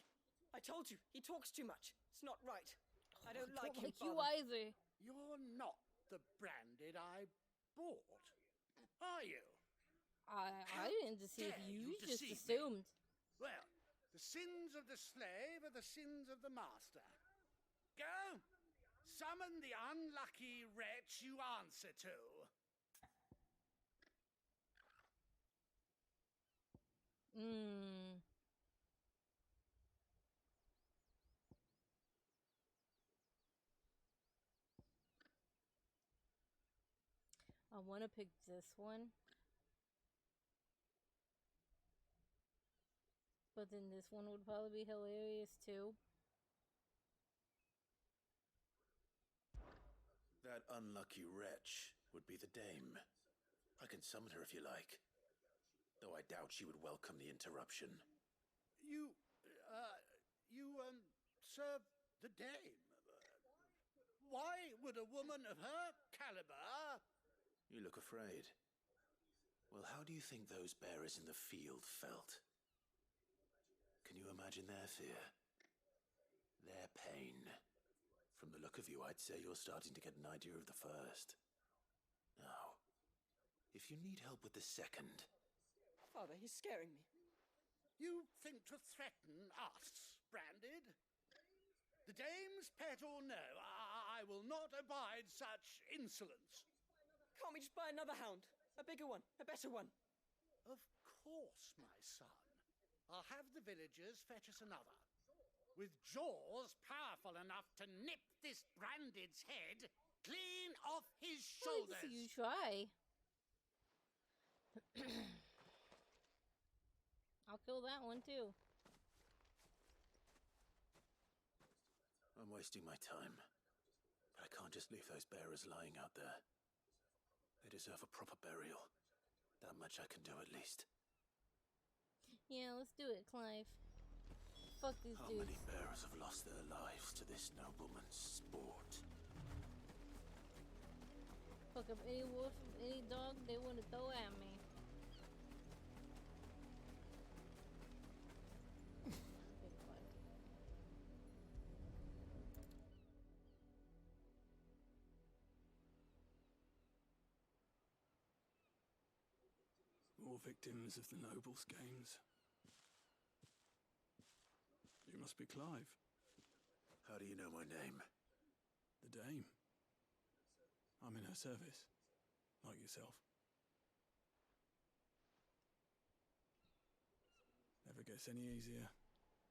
I told you. He talks too much. It's not right. I don't like him, you Father. either. You're not the Branded I bought, are you? I didn't deceive dare you. you You just deceive me? assumed. Well, the sins of the slave are the sins of the master. Go! Summon the unlucky wretch you answer to. I want to pick this one. But then this one would probably be hilarious too. That unlucky wretch would be the dame. I can summon her if you like. Though I doubt she would welcome the interruption. You serve the dame. Why would a woman of her caliber... You look afraid. Well, how do you think those bearers in the field felt? Can you imagine their fear? Their pain? From the look of you, I'd say you're starting to get an idea of the first. Now, if you need help with the second... Father, he's scaring me. You think to threaten us, Branded? The dame's pet or no, I will not abide such insolence. Can't we just buy another hound? A bigger one, a better one. Of course, my son. I'll have the villagers fetch us another. With jaws powerful enough to nip this Branded's head clean off his shoulders. You try. I'll kill that one too. I'm wasting my time. But I can't just leave those bearers lying out there. They deserve a proper burial. That much I can do at least. Yeah, let's do it, Clive. Fuck these How dudes. many bearers have lost their lives to this nobleman's sport? Fuck up any wolf, any dog they want to throw at me. Big fuck. More victims of the nobles' games. You must be Clive. How do you know my name? The Dame. I'm in her service, like yourself. Never gets any easier,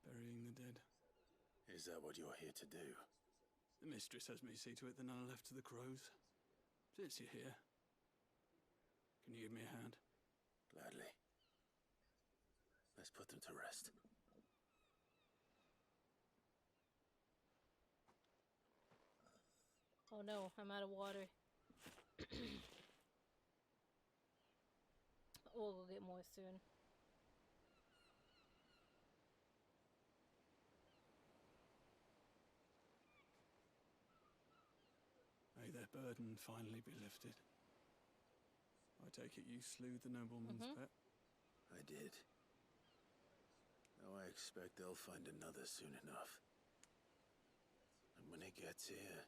burying the dead. Is that what you're here to do? The mistress has me see to it that none are left to the crows. Since you're here, can you give me a hand? Gladly. Let's put them to rest. Oh no, I'm out of water. We'll go get more soon. May their burden finally be lifted. I take it you slew the nobleman's pet? I did. Now I expect they'll find another soon enough. And when it gets here,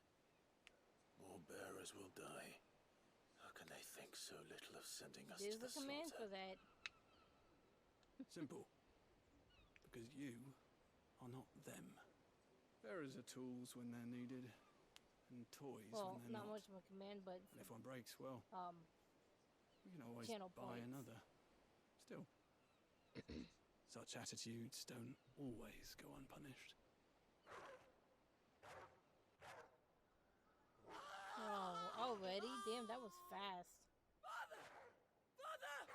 more bearers will die. How can they think so little of sending us There's to a the command slaughter? for that. Simple. Because you are not them. Bearers are tools when they're needed, and toys Well, when they're not not. much of a command, but And if one breaks, well, you can always channel buy points. another. Still, such attitudes don't always go unpunished. Oh, already? Damn, that was fast. Father! Father!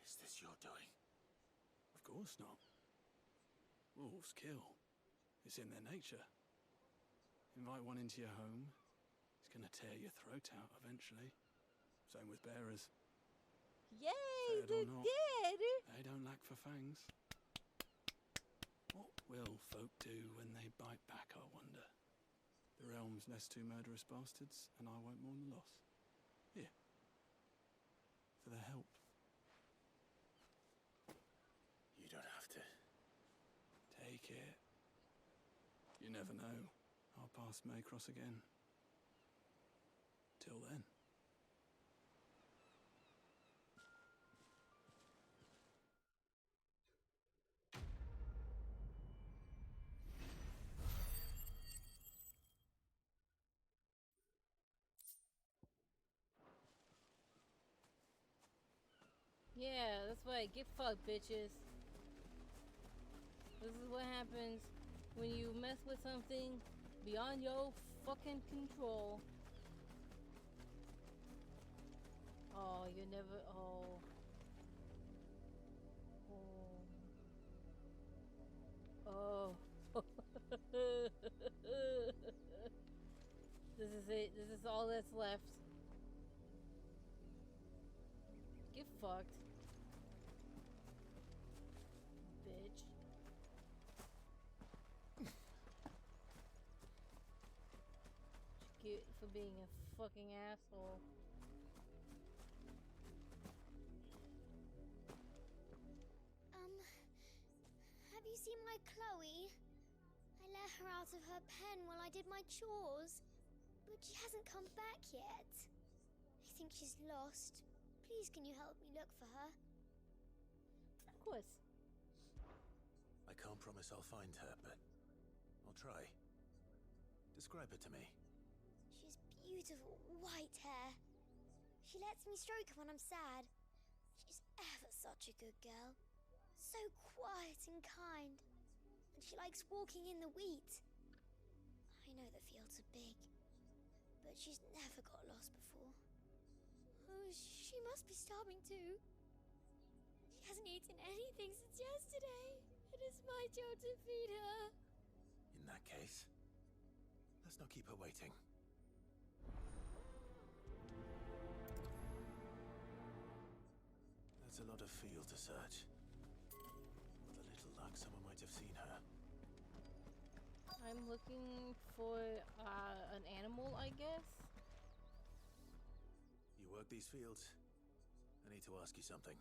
Is this your doing? Of course not. Wolves kill. It's in their nature. Invite one into your home, it's gonna tear your throat out eventually. Same with bearers. Yay, Fed or they're not, dead! They don't lack for fangs. What will folk do when they bite back, I wonder? The realm's nest two murderous bastards, and I won't mourn the loss. Here. For their help. You don't have to. Take it. You never know. Our paths may cross again. Till then. Yeah, that's right. Get fucked, bitches. This is what happens when you mess with something beyond your fucking control. Oh, you never. Oh. Oh. Oh. This is it. This is all that's left. Get fucked. Bitch. Get for being a fucking asshole. Have you seen my Chloe? I let her out of her pen while I did my chores, but she hasn't come back yet. I think she's lost. Please, can you help me look for her? Of course. I can't promise I'll find her, but I'll try. Describe her to me. She's beautiful white hair. She lets me stroke her when I'm sad. She's ever such a good girl. So quiet and kind. And she likes walking in the wheat. I know the fields are big, but she's never got lost before. Oh, she must be starving too. She hasn't eaten anything since yesterday. It is my job to feed her. In that case, let's not keep her waiting. That's a lot of field to search. With a little luck, someone might have seen her. I'm looking for an animal, I guess. You work these fields? I need to ask you something.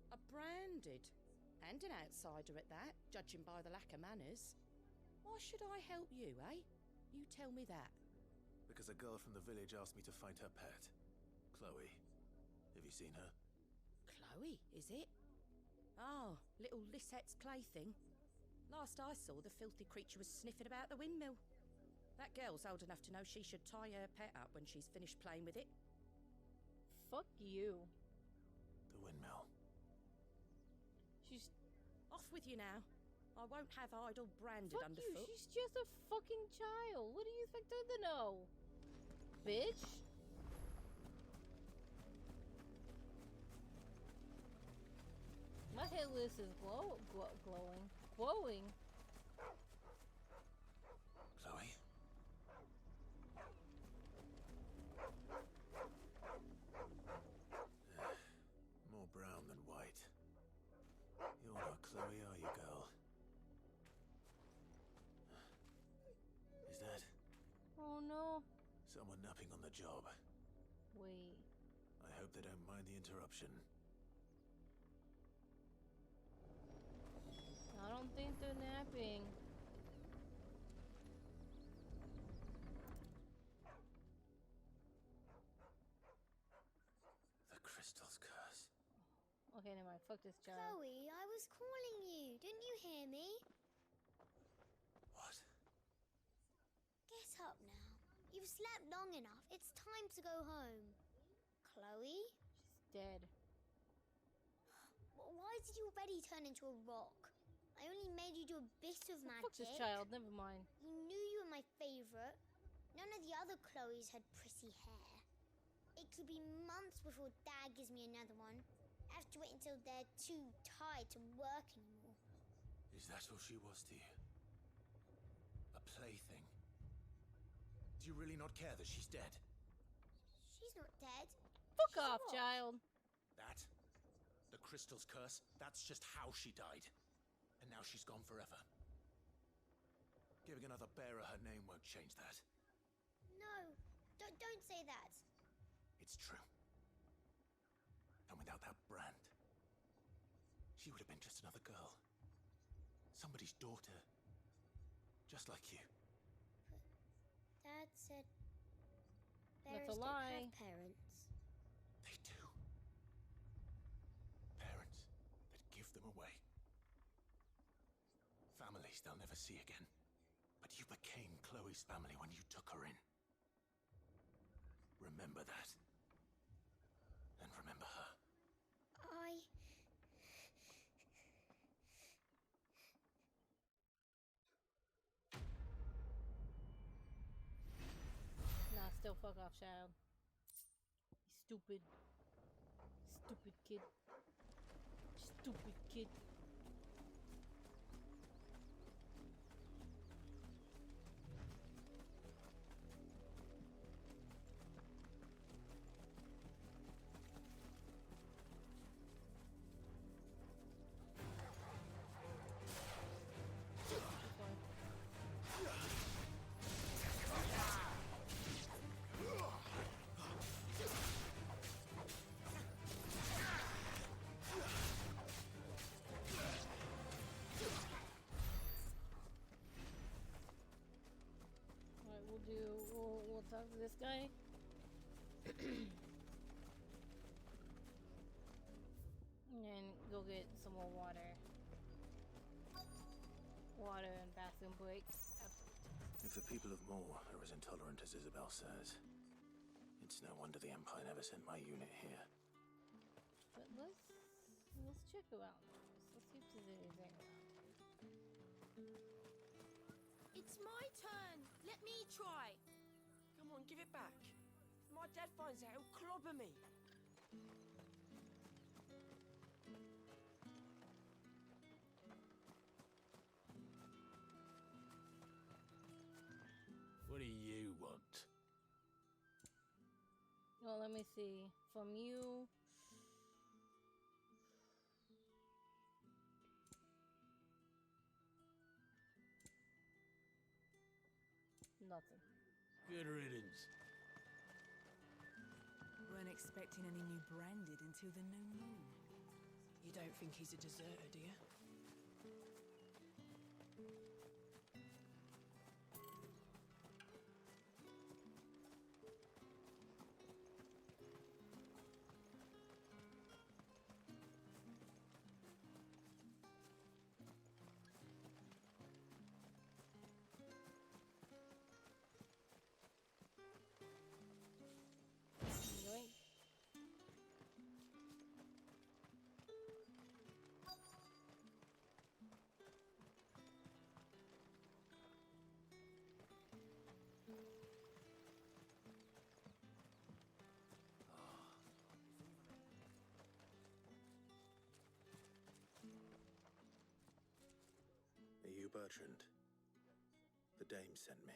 A branded. And an outsider at that, judging by the lack of manners. Why should I help you, eh? You tell me that. Because a girl from the village asked me to find her pet, Chloe. Have you seen her? Chloe, is it? Oh, little Lisette's plaything. Last I saw, the filthy creature was sniffing about the windmill. That girl's old enough to know she should tie her pet up when she's finished playing with it. Fuck you. The windmill. She's... Off with you now. I won't have idle branded Fuck underfoot. you, she's just a fucking child. What do you expect her to know? Bitch. My headless is glowing. Glowing. Chloe? More brown than white. You're not Chloe, are you, girl? Is that Oh no. someone napping on the job? Wait. I hope they don't mind the interruption. I don't think they're napping. The crystal's curse. Okay, never mind. Fuck this child. Chloe, I was calling you. Didn't you hear me? What? Get up now. You've slept long enough. It's time to go home. Chloe? She's dead. Why did you already turn into a rock? I only made you do a bit of magic. Fuck this child. Never mind. You knew you were my favorite. None of the other Chloes had pretty hair. It could be months before Dad gives me another one. I have to wait until they're too tired to work anymore. Is that all she was to you? A plaything? Do you really not care that she's dead? She's not dead. Fuck She's off, what? child. That? The crystal's curse? That's just how she died. And now she's gone forever. Giving another bearer her name won't change that. No, don't say that. It's true. And without that brand, she would have been just another girl. Somebody's daughter. Just like you. Dad said That's bearers a don't lie. have parents. They do. Parents that give them away. Families they'll never see again. But you became Chloe's family when you took her in. Remember that. And remember her. Nah, still fuck off, child. You stupid. Stupid kid. Stupid kid. water and bathroom break. If the people of Moor are as intolerant as Isabel says, it's no wonder the Empire never sent my unit here. But let's check around first. Let's see if there's anything around here. It's my turn. Let me try. Come on, give it back. If my dad finds out, he'll clobber me. What do you want? Well, let me see. From you. Nothing. Good riddance. Weren't expecting any new branded until the new moon. You don't think he's a deserter, do you? Yoink. Are you Bertrand? The dame sent me.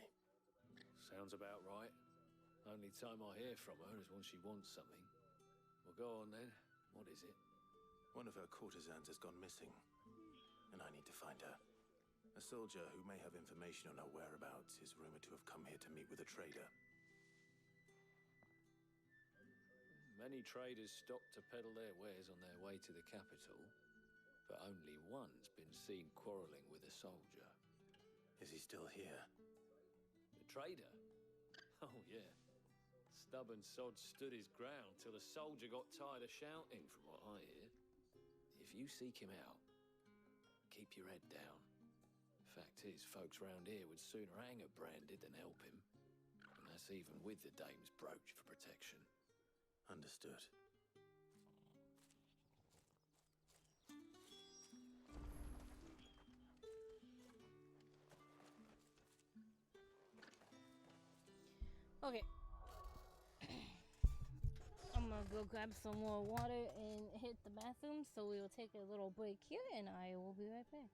Sounds about right. Only time I hear from her is when she wants something. Well, go on then. What is it? One of her courtesans has gone missing, and I need to find her. A soldier who may have information on her whereabouts is rumored to have come here to meet with a trader. Many traders stop to peddle their wares on their way to the capital, but only one's been seen quarrelling with a soldier. Is he still here? The trader? Oh, yeah. Stubborn sod stood his ground till the soldier got tired of shouting, from what I hear. If you seek him out, keep your head down. Fact is, folks round here would sooner hang a branded than help him. And that's even with the dame's brooch for protection. Understood. Okay. I'm gonna go grab some more water and hit the bathroom, so we will take a little break here, and I will be right back.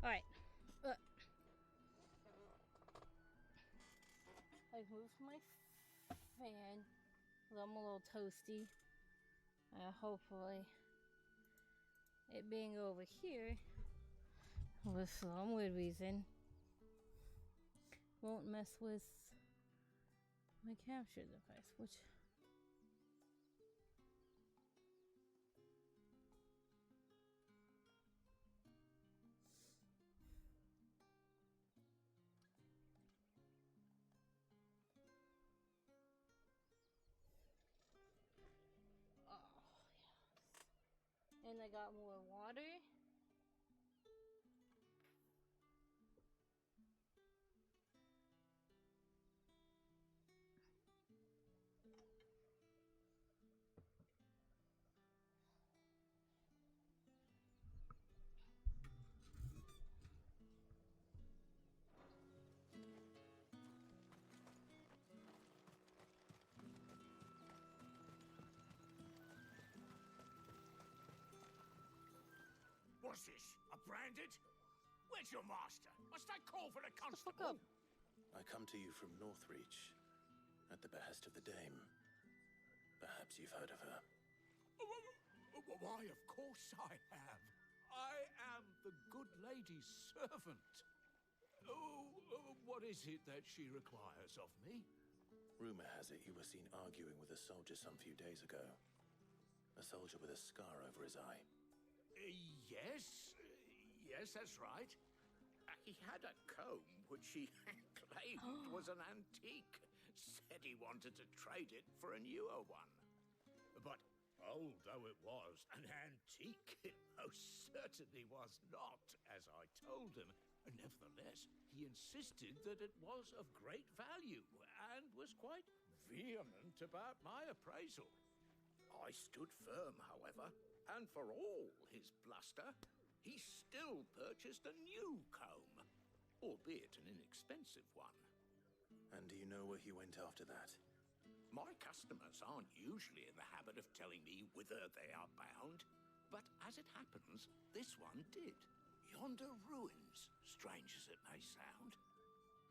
Alright. I moved my fan. I'm a little toasty. Hopefully, it being over here, for some weird reason, won't mess with my capture device, which... And I got more water. What's this? A branded? Where's your master? Must I call for the constable? I come to you from Northreach, at the behest of the Dame. Perhaps you've heard of her. Why, of course I have. I am the good lady's servant. What is it that she requires of me? Rumor has it you were seen arguing with a soldier some few days ago. A soldier with a scar over his eye. Yes, that's right. He had a comb which he claimed was an antique. Said he wanted to trade it for a newer one. But old though it was, an antique it most certainly was not, as I told him. Nevertheless, he insisted that it was of great value and was quite vehement about my appraisal. I stood firm, however, and for all his bluster, he still purchased a new comb, albeit an inexpensive one. And do you know where he went after that? My customers aren't usually in the habit of telling me whither they are bound, but as it happens, this one did. Yonder ruins, strange as it may sound.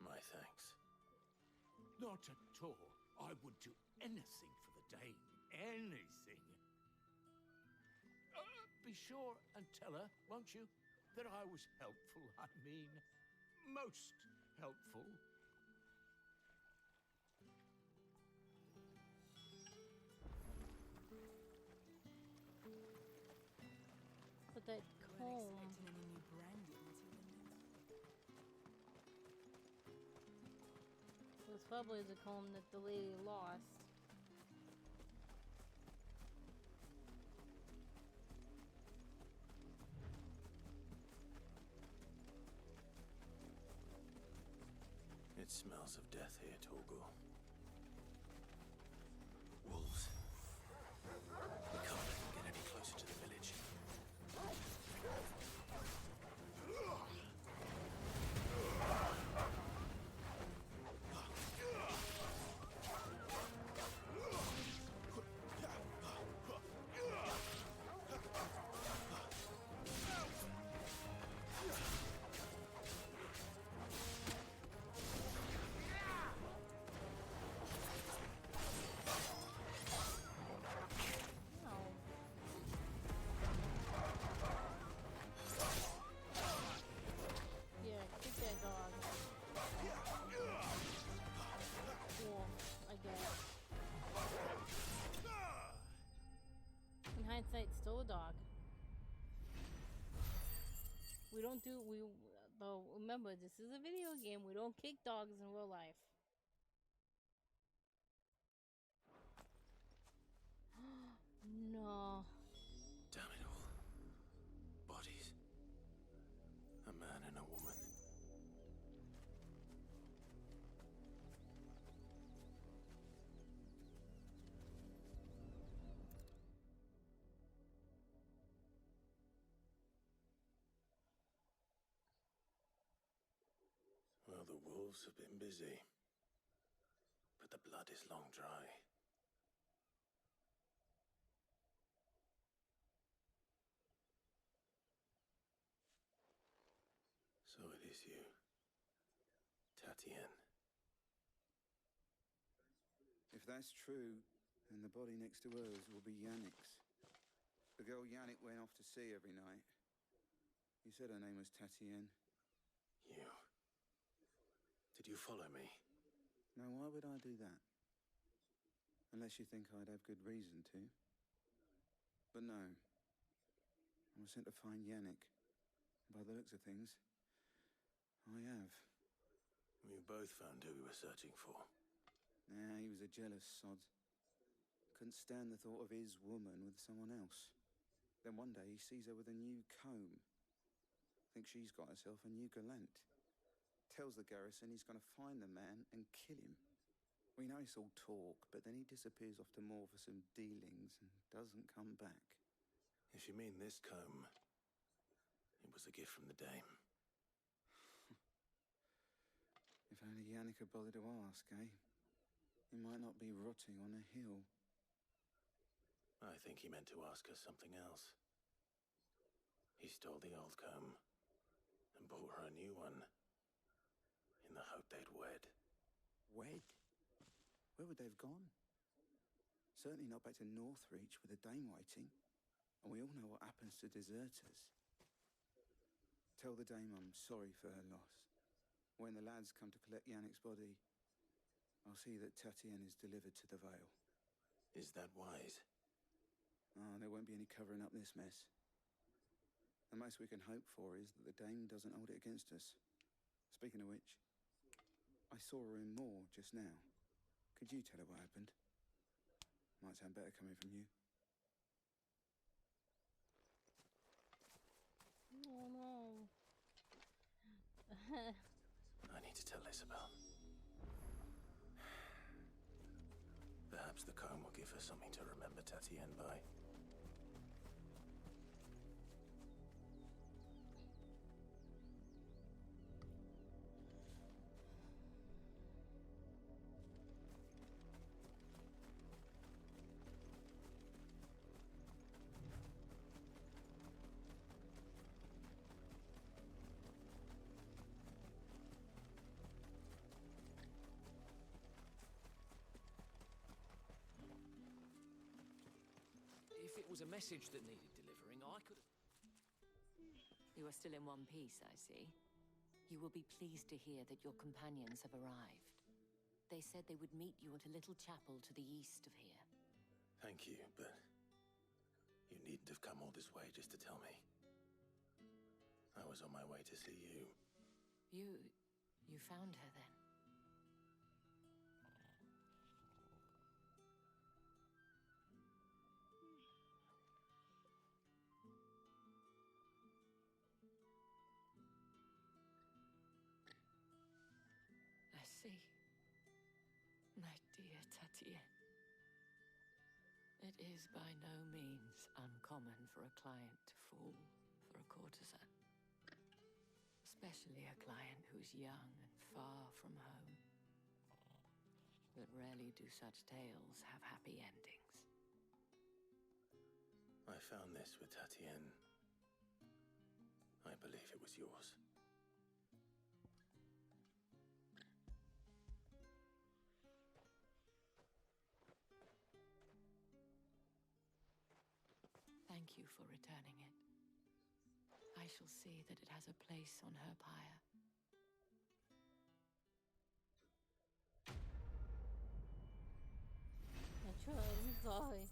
My thanks. Not at all. I would do anything for the Dame. Anything. Be sure and tell her, won't you, that I was helpful. I mean, most helpful. But that comb... It was probably the comb that the lady lost. It smells of death here, Torgal. Wolves. We can't let them get any closer to the village. Hindsight, still a dog. We don't do, though, remember, this is a video game. We don't kick dogs in real life. No. Damn it all. Bodies. A man and a woman. Well, the wolves have been busy, but the blood is long dry. So it is you, Tatienne. If that's true, then the body next to hers will be Yannick's. The girl Yannick went off to see every night. You said her name was Tatienne. You... Did you follow me? No, why would I do that? Unless you think I'd have good reason to. But no. I was sent to find Yannick. By the looks of things, I have. We both found who we were searching for. Nah, he was a jealous sod. Couldn't stand the thought of his woman with someone else. Then one day he sees her with a new comb. Thinks she's got herself a new gallant. Tells the garrison he's gonna find the man and kill him. We know it's all talk, but then he disappears off to Moor for some dealings and doesn't come back. If you mean this comb, it was a gift from the dame. If only Yannick had bothered to ask, eh? He might not be rotting on a hill. I think he meant to ask her something else. He stole the old comb and bought her a new one in the hope they'd wed. Wed? Where would they have gone? Certainly not back to Northreach with a dame waiting. And we all know what happens to deserters. Tell the dame I'm sorry for her loss. When the lads come to collect Yannick's body, I'll see that Tatienne is delivered to the Vale. Is that wise? Oh, there won't be any covering up this mess. The most we can hope for is that the dame doesn't hold it against us. Speaking of which, I saw her in Moor just now. Could you tell her what happened? Might sound better coming from you. Oh no. I need to tell Isabel. Perhaps the comb will give her something to remember Tatienne by. If it was a message that needed delivering, I could have... You are still in one piece, I see. You will be pleased to hear that your companions have arrived. They said they would meet you at a little chapel to the east of here. Thank you, but you needn't have come all this way just to tell me. I was on my way to see you. You found her then? I see. My dear Tatienne. It is by no means uncommon for a client to fall for a courtesan. Especially a client who's young and far from home. But rarely do such tales have happy endings. I found this with Tatienne. I believe it was yours. Thank you for returning it. I shall see that it has a place on her pyre. I'm sorry.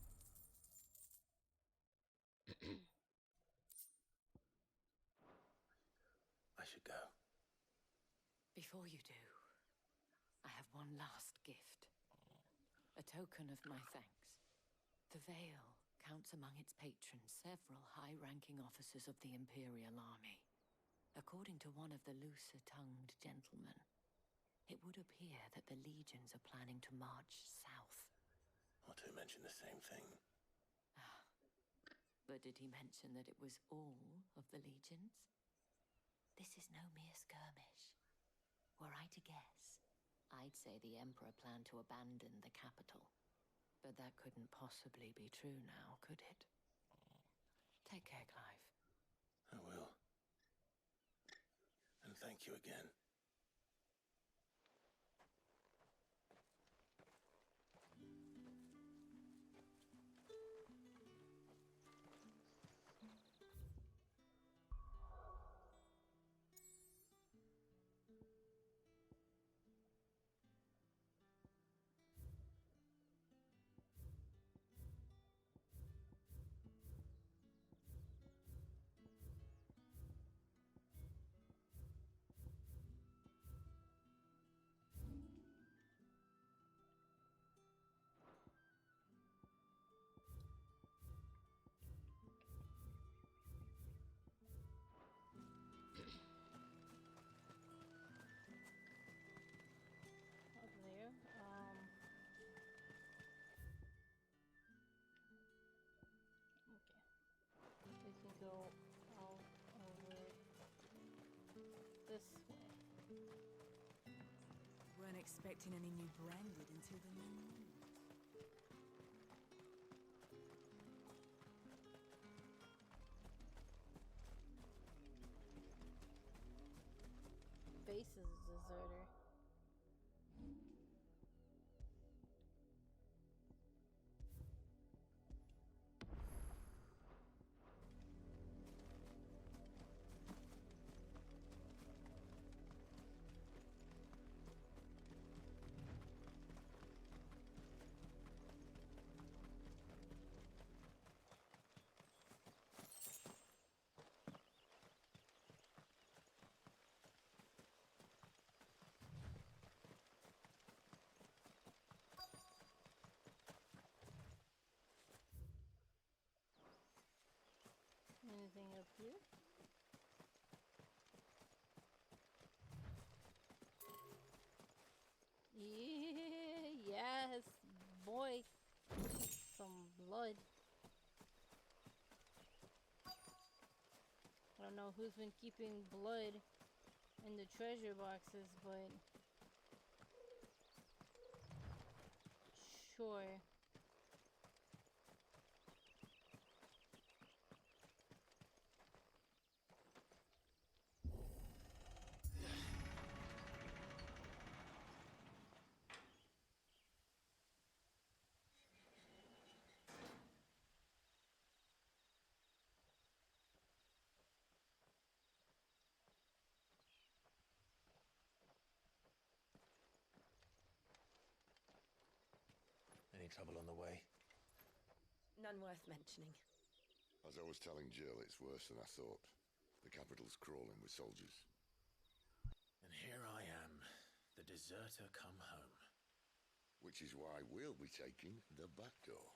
I should go. Before you do, I have one last gift. A token of my thanks. The Vale counts among its patrons several high-ranking officers of the Imperial Army. According to one of the looser-tongued gentlemen, it would appear that the legions are planning to march south. Otto mentioned the same thing. But did he mention that it was all of the legions? This is no mere skirmish. Were I to guess, I'd say the Emperor planned to abandon the capital. But that couldn't possibly be true now, could it? Take care, Clive. I will. And thank you again. Up there. Okay. We can go out over this way. Weren't expecting any new branded until the new moon. Base is a deserter. Anything up here? Yeah, yes, boy. Some blood. I don't know who's been keeping blood in the treasure boxes, but sure. Any trouble on the way? None worth mentioning. As I was telling Jill, it's worse than I thought. The capital's crawling with soldiers. And here I am, the deserter come home. Which is why we'll be taking the back door.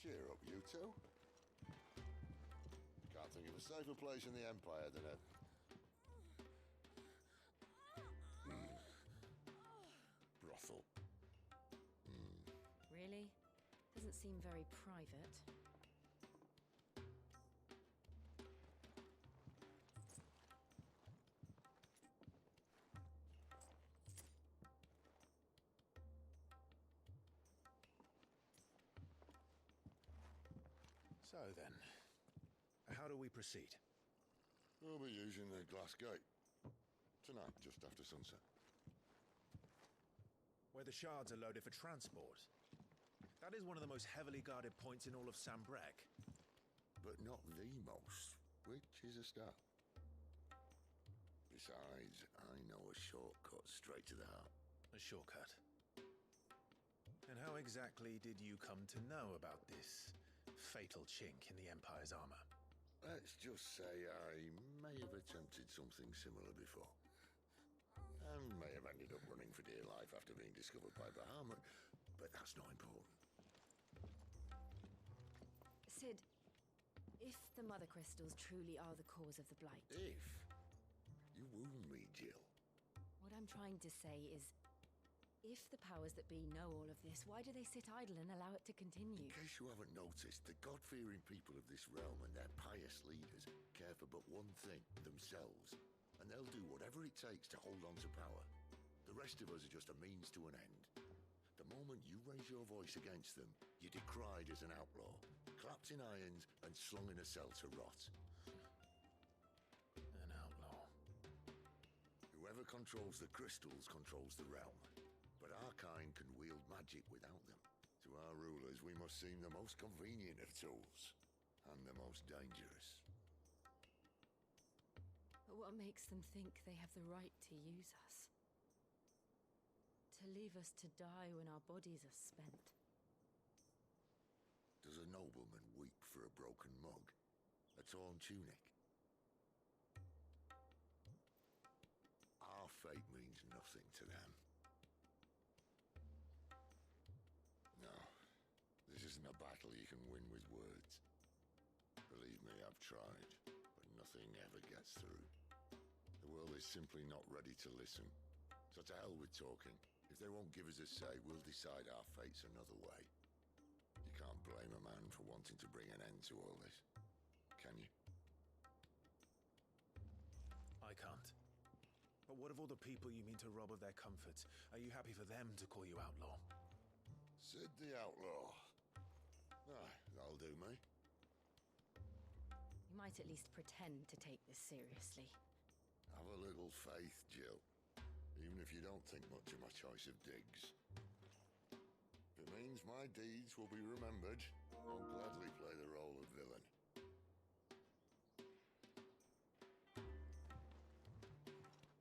Cheer up, you two. Can't think of a safer place in the Empire than a... brothel. Really? Doesn't seem very private. So then, how do we proceed? We'll be using the glass gate. Tonight, just after sunset. Where the shards are loaded for transport. That is one of the most heavily guarded points in all of Sambrek. But not the most. which is a start. Besides, I know a shortcut straight to the heart. A shortcut? And how exactly did you come to know about this fatal chink in the Empire's armor? Let's just say I may have attempted something similar before. And may have ended up running for dear life after being discovered by Bahamut, but that's not important. Sid, if the Mother Crystals truly are the cause of the Blight... If? You wound me, Jill. What I'm trying to say is, if the powers that be know all of this, why do they sit idle and allow it to continue? In case you haven't noticed, the God-fearing people of this realm and their pious leaders care for but one thing, themselves. And they'll do whatever it takes to hold on to power. The rest of us are just a means to an end. The moment you raise your voice against them, you're decried as an outlaw, clapped in irons and slung in a cell to rot. An outlaw. Whoever controls the crystals controls the realm. But our kind can wield magic without them. To our rulers, we must seem the most convenient of tools, and the most dangerous. But what makes them think they have the right to use us? To leave us to die when our bodies are spent? Does a nobleman weep for a broken mug? A torn tunic? Our fate means nothing to them. No, this isn't a battle you can win with words. Believe me, I've tried, but nothing ever gets through. The world is simply not ready to listen. So to hell with talking. If they won't give us a say, we'll decide our fates another way. You can't blame a man for wanting to bring an end to all this, can you? I can't. But what of all the people you mean to rob of their comforts? Are you happy for them to call you outlaw? Sid the outlaw. Ah, that'll do me. You might at least pretend to take this seriously. Have a little faith, Jill. Even if you don't think much of my choice of digs. If it means my deeds will be remembered, I'll gladly play the role of villain.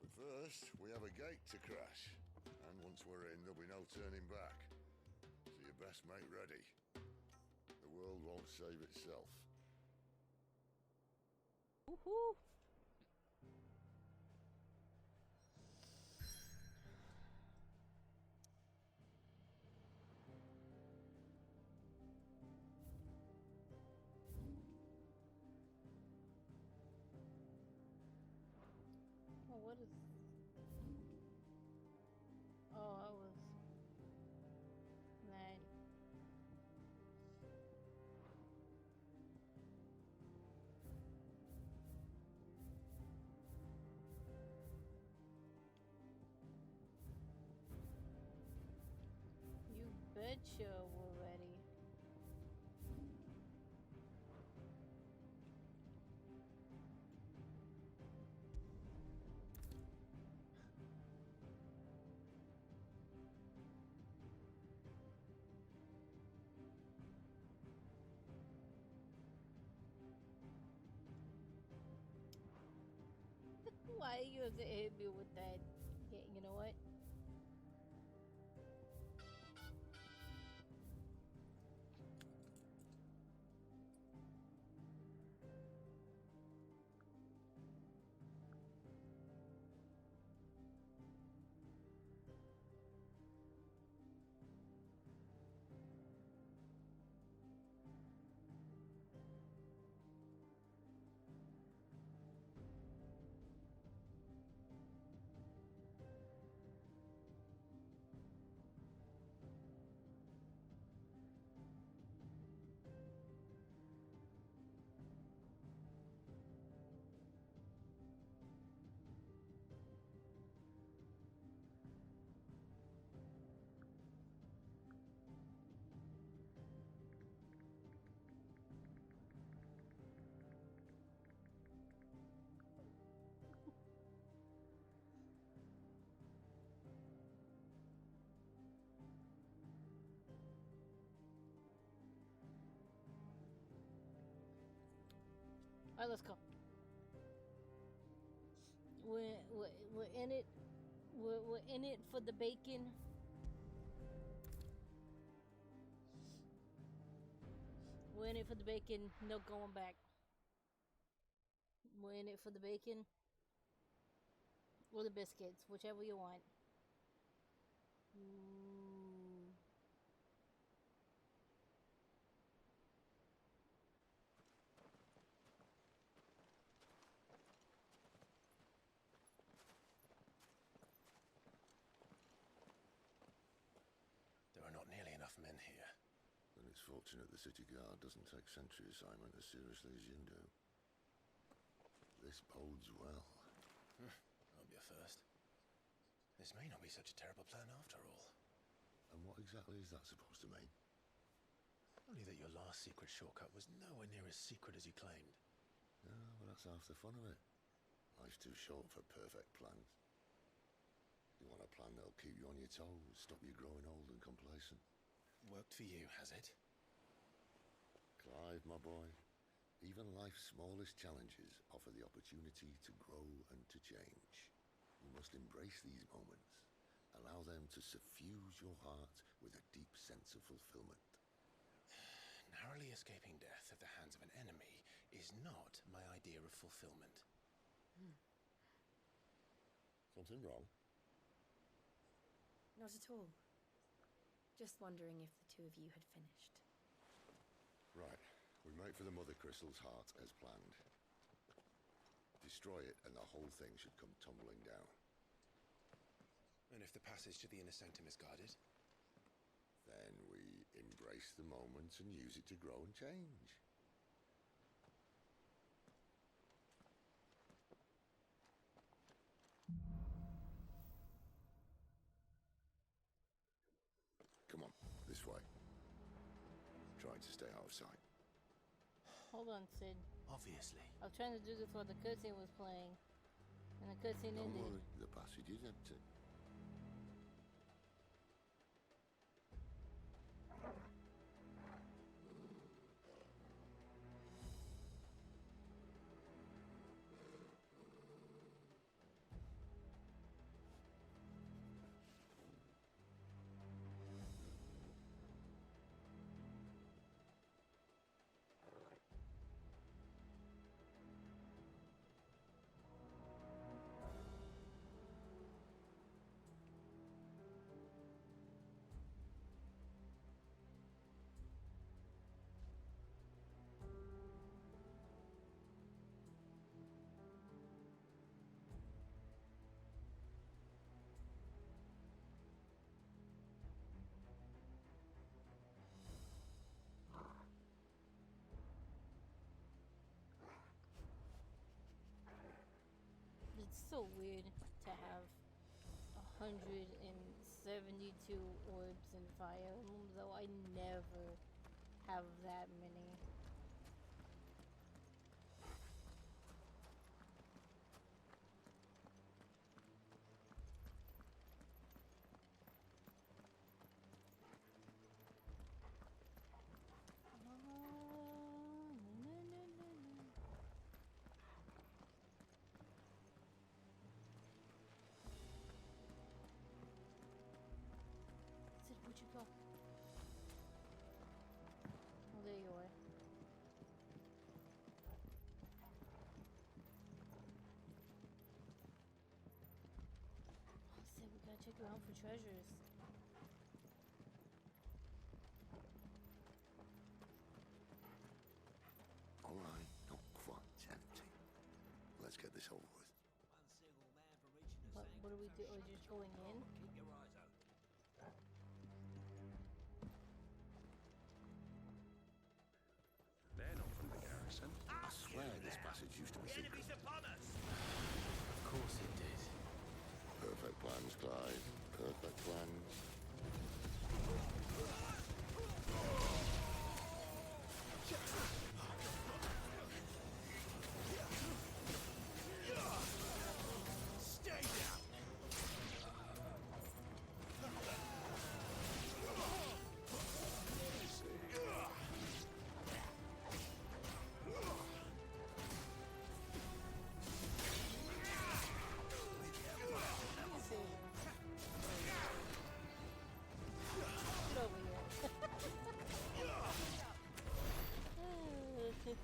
But first, we have a gate to crash. And once we're in, there'll be no turning back. So you best make ready. The world won't save itself. Woohoo! Oh, what is... Oh, I was... mad. You betcha we're ready. Why you have to hit me with that? Yeah, you know what? Alright, let's go. We're in it. We're in it for the bacon. We're in it for the bacon. No going back. We're in it for the bacon or the biscuits, whichever you want. There are not nearly enough men here. Then it's fortunate the city guard doesn't take sentry assignment as seriously as you do. This bodes well. Won't be a first. This may not be such a terrible plan after all. And what exactly is that supposed to mean? Only that your last secret shortcut was nowhere near as secret as you claimed. Yeah, well, that's half the fun of it. Life's too short for perfect plans. You want a plan that'll keep you on your toes, stop you growing old and complacent. Worked for you, has it? Clive, my boy, even life's smallest challenges offer the opportunity to grow and to change. You must embrace these moments. Allow them to suffuse your heart with a deep sense of fulfillment. Narrowly escaping death at the hands of an enemy is not my idea of fulfillment. Something wrong? Not at all. Just wondering if the two of you had finished. Right. We make for the Mother Crystal's heart as planned. Destroy it and the whole thing should come tumbling down. And if the passage to the inner sanctum is guarded? Then we embrace the moment and use it to grow and change. Come on, this way. Trying to stay out of sight. Hold on, Sid. Obviously. I was trying to do this while the cutscene was playing. And the cutscene Don't ended. worry, the passage is empty. It's so weird to have 172 orbs in Fire Emblem, though I never have that many. Sid, where'd you go? Oh, there you are. Oh, Sid, we gotta check around for treasures. All right, not quite empty. Let's get this over with. What do we do? Are we just going in? They're not from the garrison. I swear this passage used to be secret. Of course it did. Perfect plans, Clive. Perfect plans. Stay down!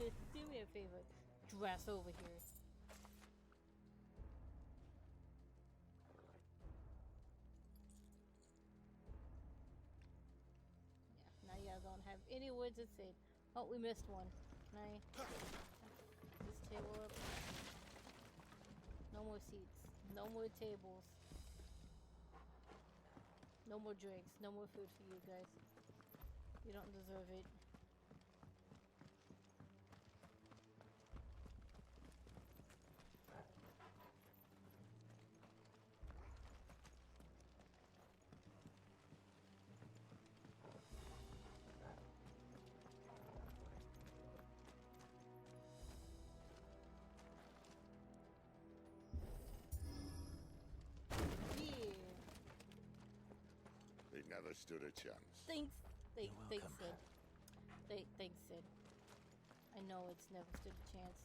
Do me a favor. Dress over here. Yeah, now y'all don't have any words to say. Oh, we missed one. Nice. This table up. No more seats. No more tables. No more drinks. No more food for you guys. You don't deserve it. He never stood a chance. Thanks, Sid. Thanks, Sid. I know it's never stood a chance.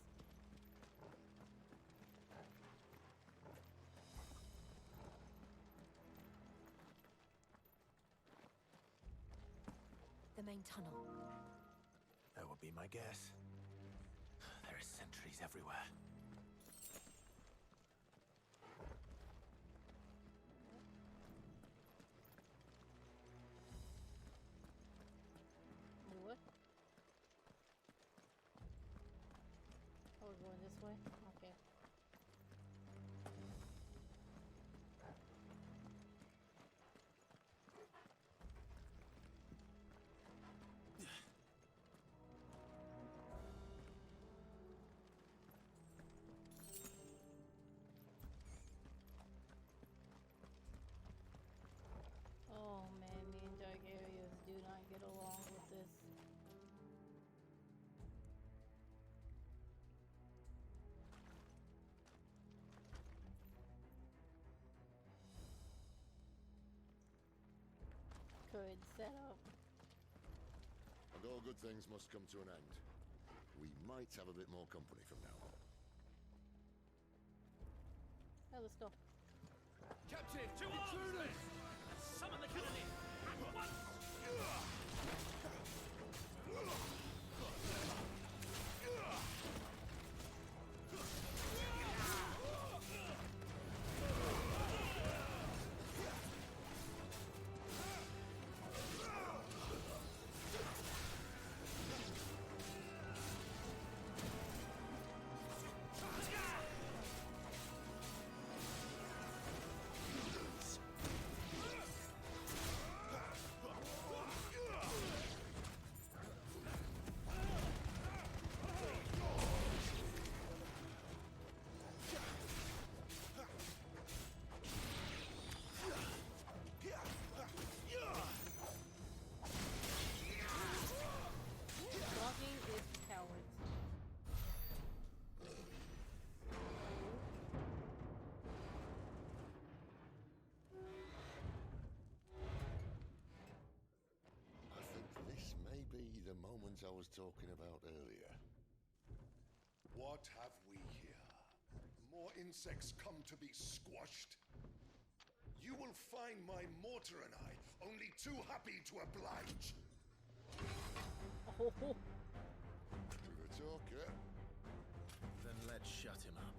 The main tunnel. That would be my guess. There are sentries everywhere. What? Oh, we're going this way? Okay. Oh man, me and dark areas do not get along with this. Good setup. And all good things must come to an end. We might have a bit more company from now on. Oh, let's go. Captain, to intruders! Summon the cannoneer! At once! Blocking is cowards. I think this may be the moment I was talking about earlier. What have we here? More insects come to be squashed? You will find my mortar and I only too happy to oblige. Oh. To the talker. Then let's shut him up.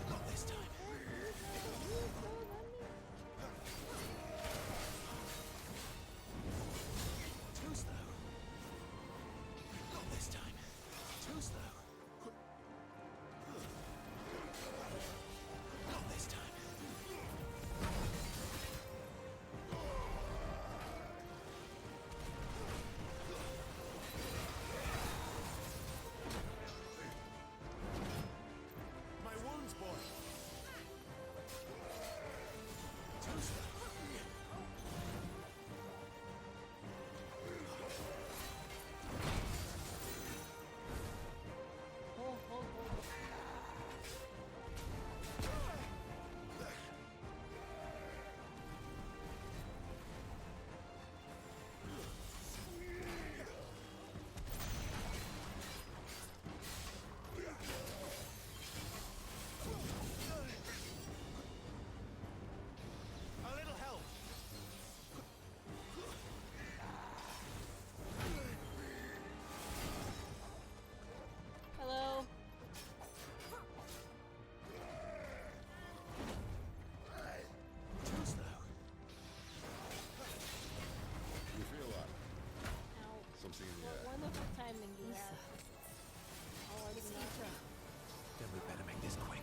Not this time. Ethan. Then we better make this quick.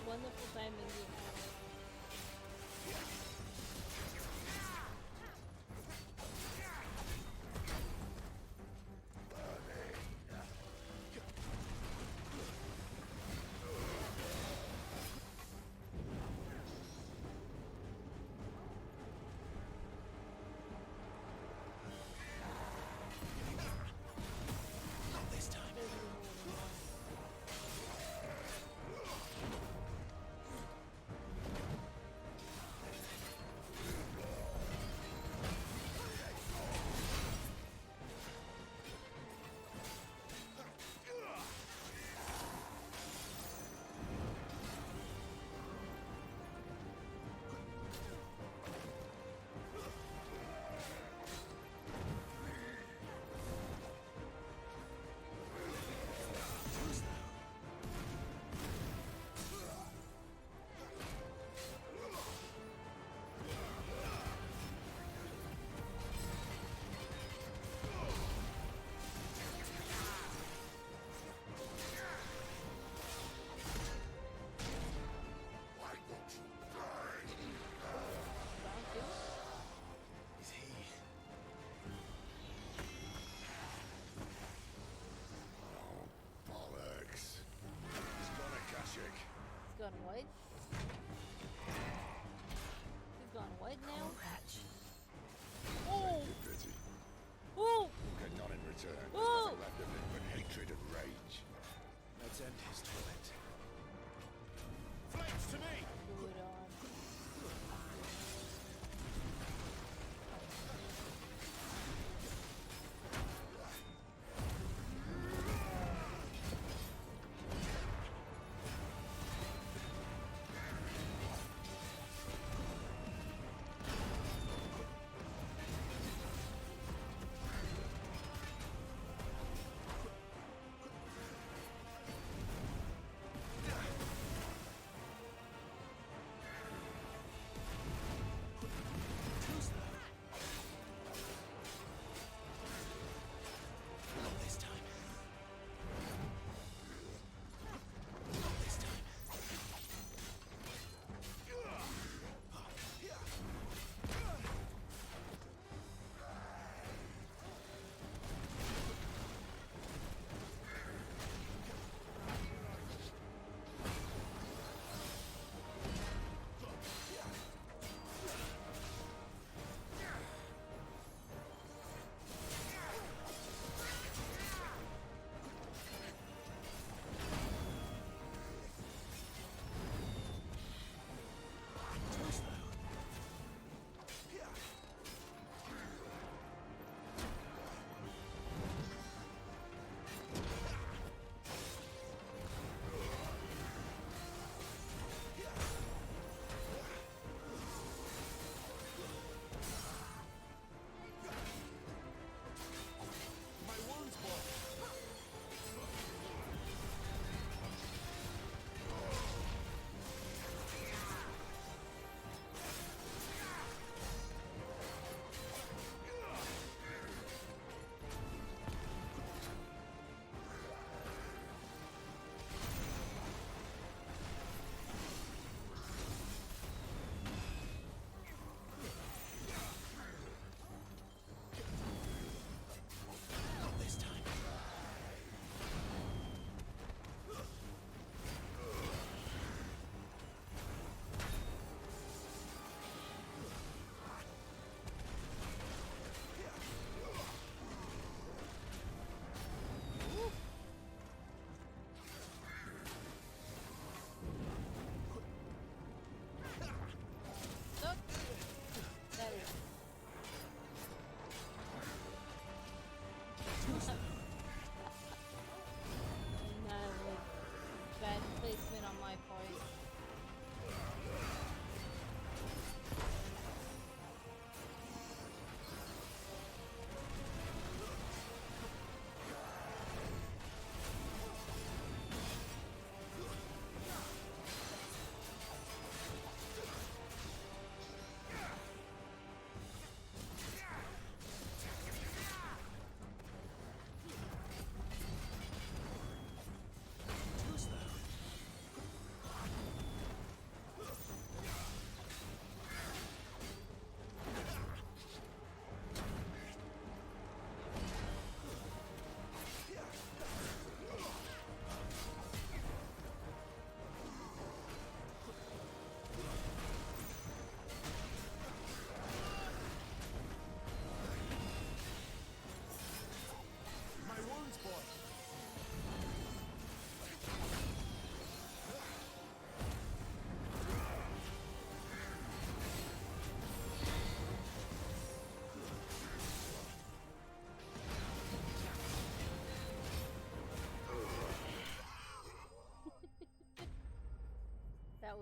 Wonderful timing you have. Not this time. Is he? Bollocks. He's gone Akashic. He's gone white. He's gone white now. Oh! Pity. Oh! Okay, not in return. There's Oh! nothing left of him but hatred and rage. Let's end his torment. Flames to me! Good on.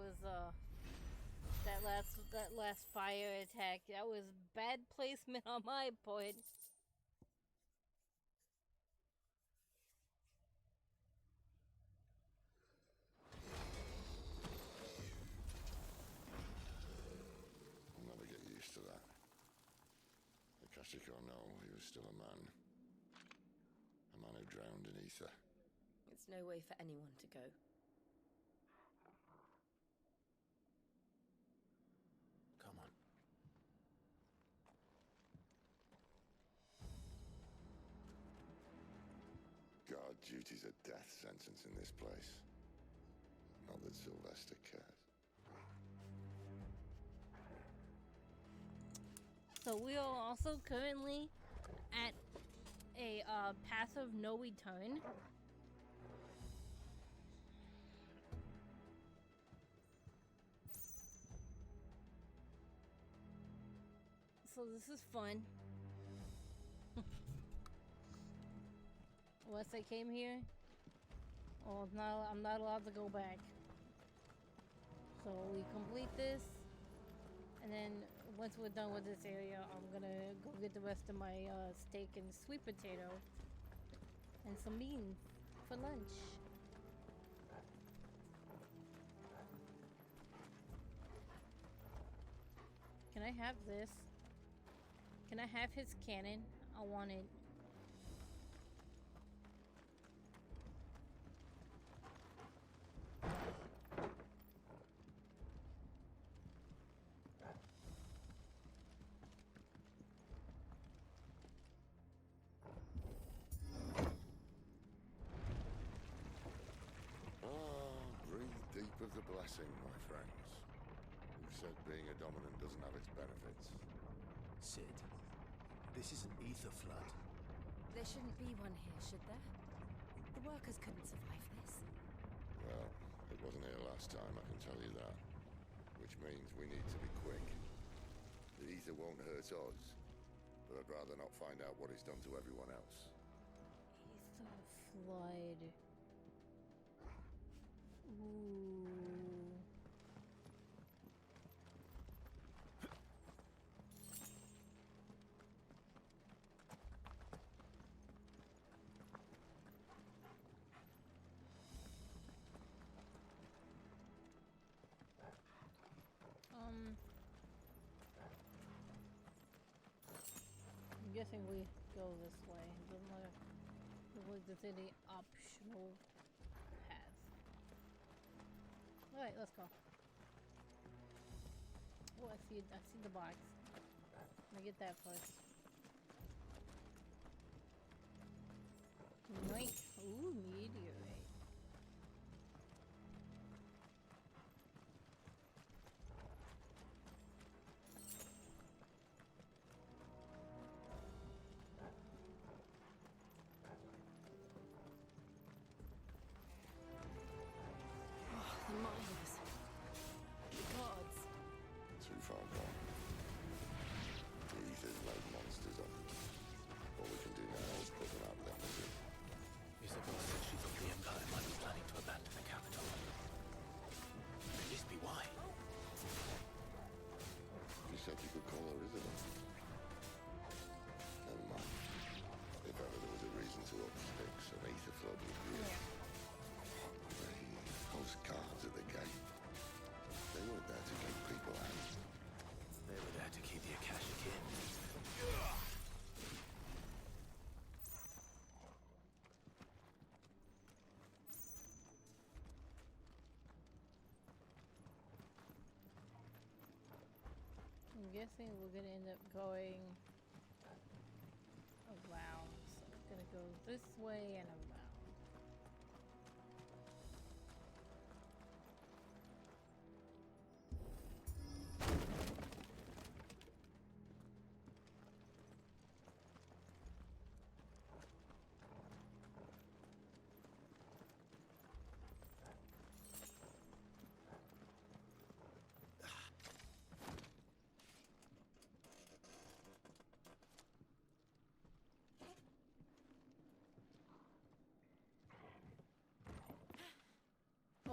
was that last fire attack. That was bad placement on my part. I'll never get used to that. Akashic or no, he was still a man. A man who drowned in ether. It's no way for anyone to go. Come on. Guard duty's a death sentence in this place. Not that Sylvester cares. So we are also currently at a path of no return. So this is fun. Once I came here, oh, I'm not allowed to go back. So we complete this, and then once we're done with this area, I'm gonna go get the rest of my steak and sweet potato and some beans for lunch. Can I have this? Can I have his cannon? I want it. Breathe deep of the blessing, my friends. Who said being a dominant doesn't have its benefits? Sid, this is an ether flood. There shouldn't be one here, should there? The workers couldn't survive this. Well, it wasn't here last time, I can tell you that. Which means we need to be quick. The ether won't hurt us, but I'd rather not find out what it's done to everyone else. Ether flood. Ooh. I'm guessing we go this way. Doesn't look like there's any optional path. Alright, let's go. Oh, I see the box. Let me get that first. Yoink. Ooh, meteorite. The mines. The gods. Too far gone. The ether's laid monsters up. All we can do now is put them out of their misery. Isabel said she thought the Empire might be planning to abandon the capital. Could this be why? You said you could call her Isabel. Never mind. If ever there was a reason to up sticks, an ether flood would be it. Those guards at the gate. They weren't there to keep people out. They were there to keep the Akashic in. I'm guessing we're gonna end up going around. So we're gonna go this way and around.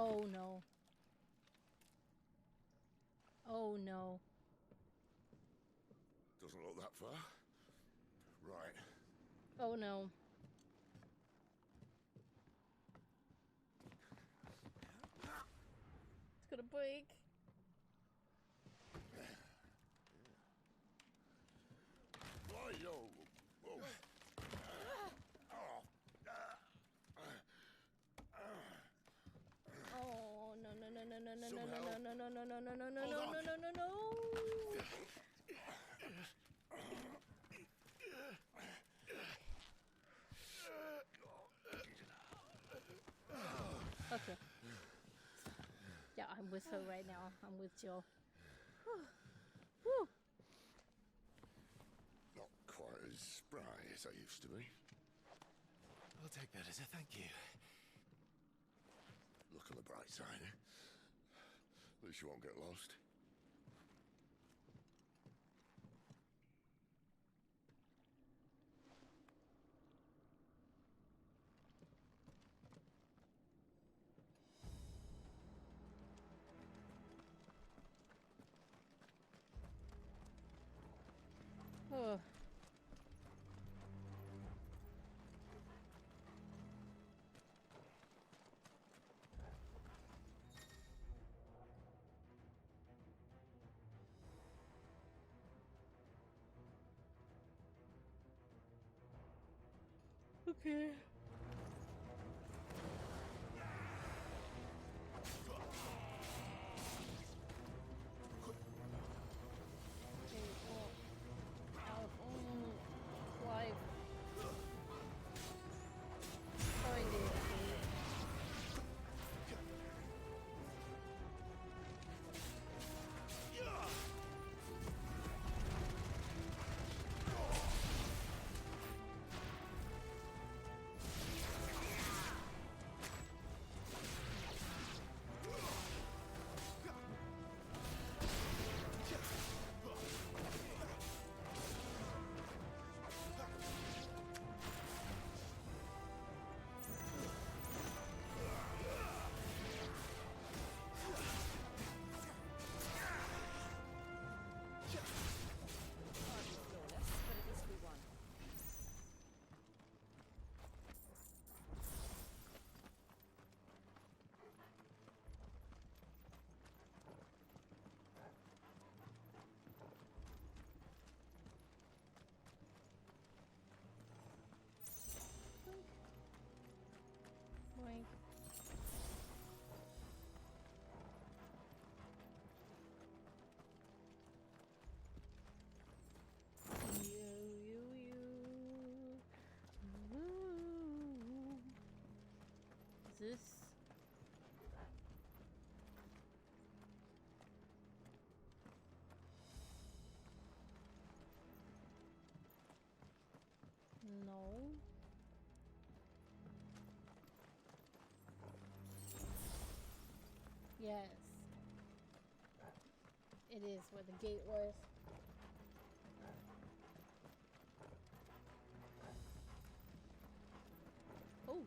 Oh no. Oh no. Doesn't look that far. Right. Oh no. It's gonna break. Yo. Oh no no no no no no no Some no help. no no no no no no no no Hold no on. no no no. Okay. Yeah, I'm with her right now. I'm with Jill. Whew. Not quite as spry as I used to be. I'll take that as a thank you. Look on the bright side, eh? At least you won't get lost. Oh. Okay. Boink. Is this? No. Yes. It is where the gate was. Oh.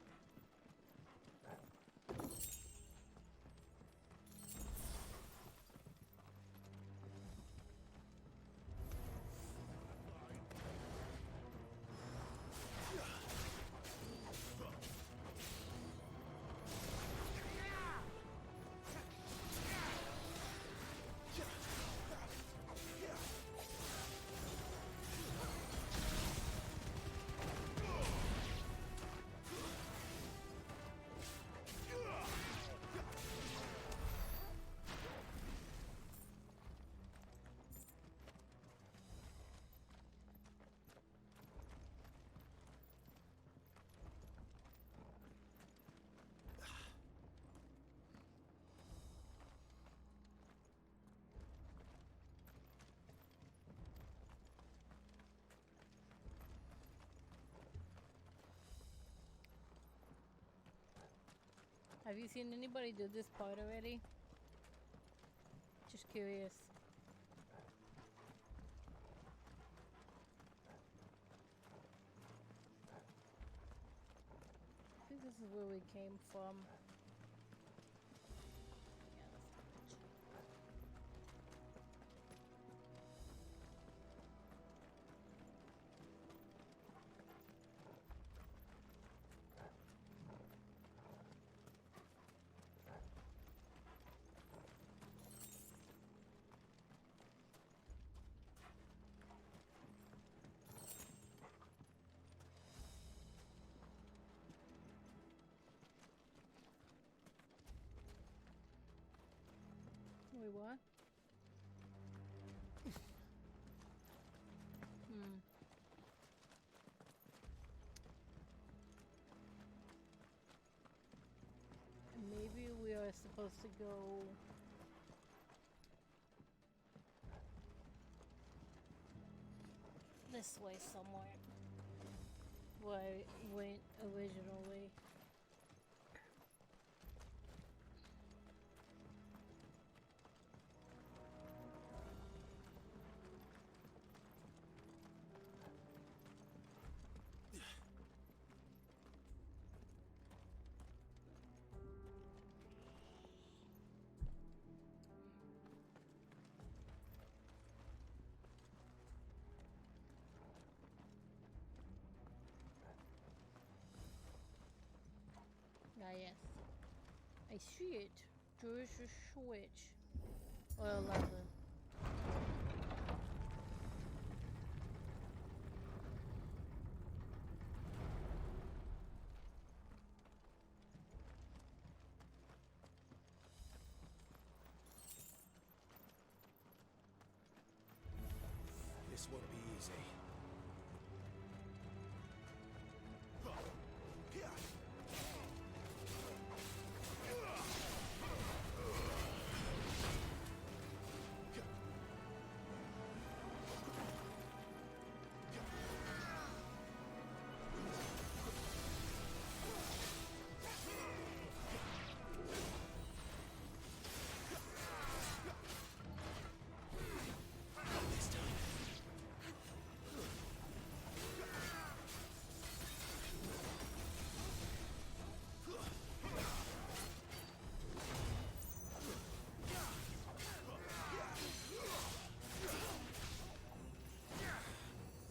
Have you seen anybody do this part already? Just curious. I think this is where we came from. Wait, what? Maybe we are supposed to go this way somewhere. Where I went originally. Ah, yes. I see it. There's a switch. Or a lever. This won't be easy.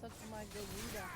Such my good leader.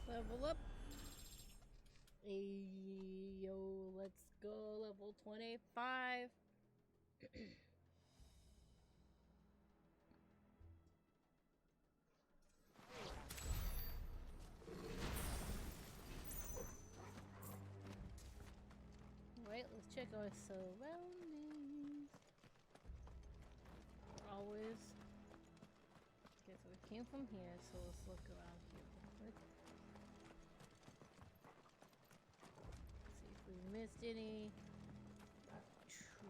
Level up. Hey, yo, let's go. Level 25. Right, let's check our surroundings. Always. Okay, so we came from here, so let's look around here real quick. See if we missed any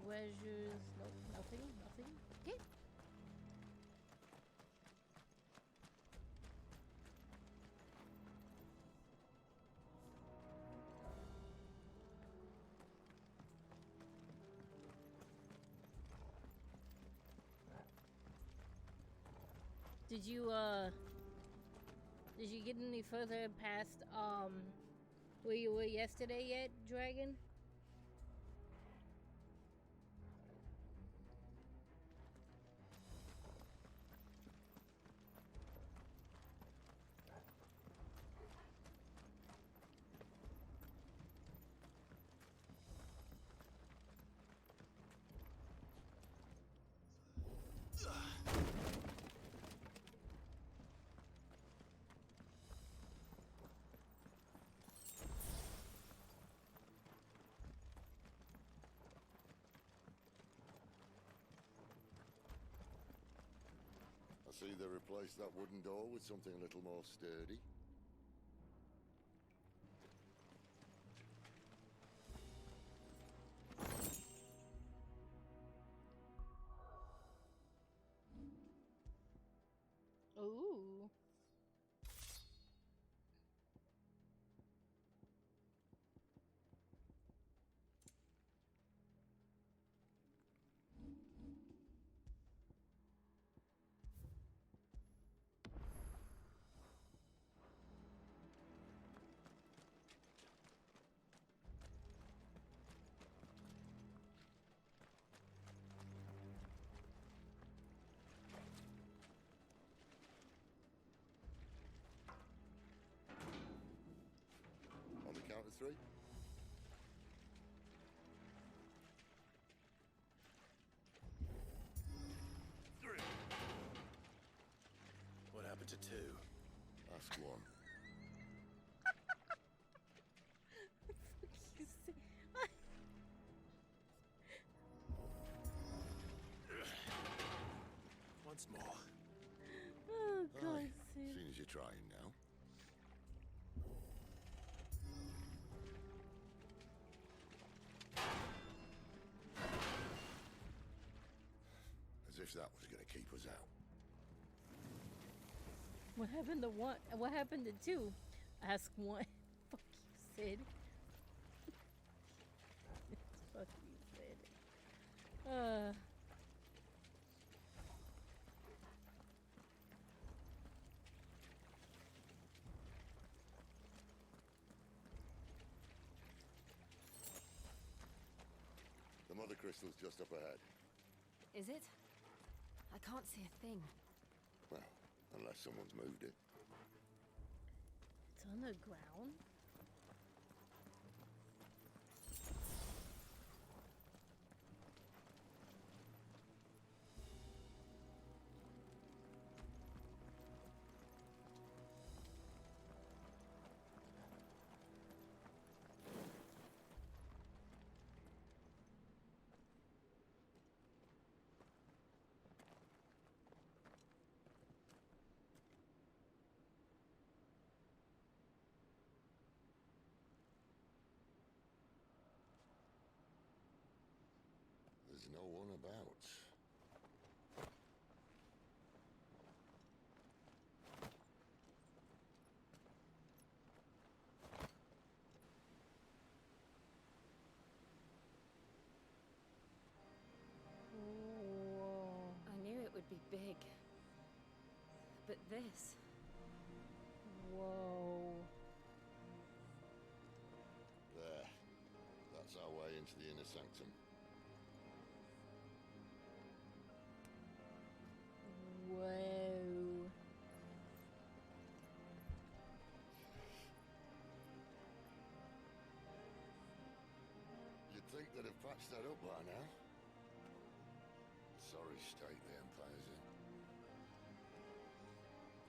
treasures. Nope, nothing, nothing. Okay. Did you get any further past, where you were yesterday yet, Dragon? see they replaced that wooden door with something a little more sturdy. Ooh. On the count of 3. What happened to 2? Ask 1. You say- Once more. Oh, God. Aye, seeing as you're trying now. As if that was going to keep us out. What happened to 1? What happened to 2? Ask 1. Fuck you, Sid. Fuck you, Sid. The mother crystal's just up ahead. Is it? I can't see a thing. Well, unless someone's moved it. It's on the ground? There's no one about. Whoa. I knew it would be big. But this... Whoa. There. That's our way into the inner sanctum. Whoa. You'd think they'd have patched that up by now. Sorry state the Empire's in.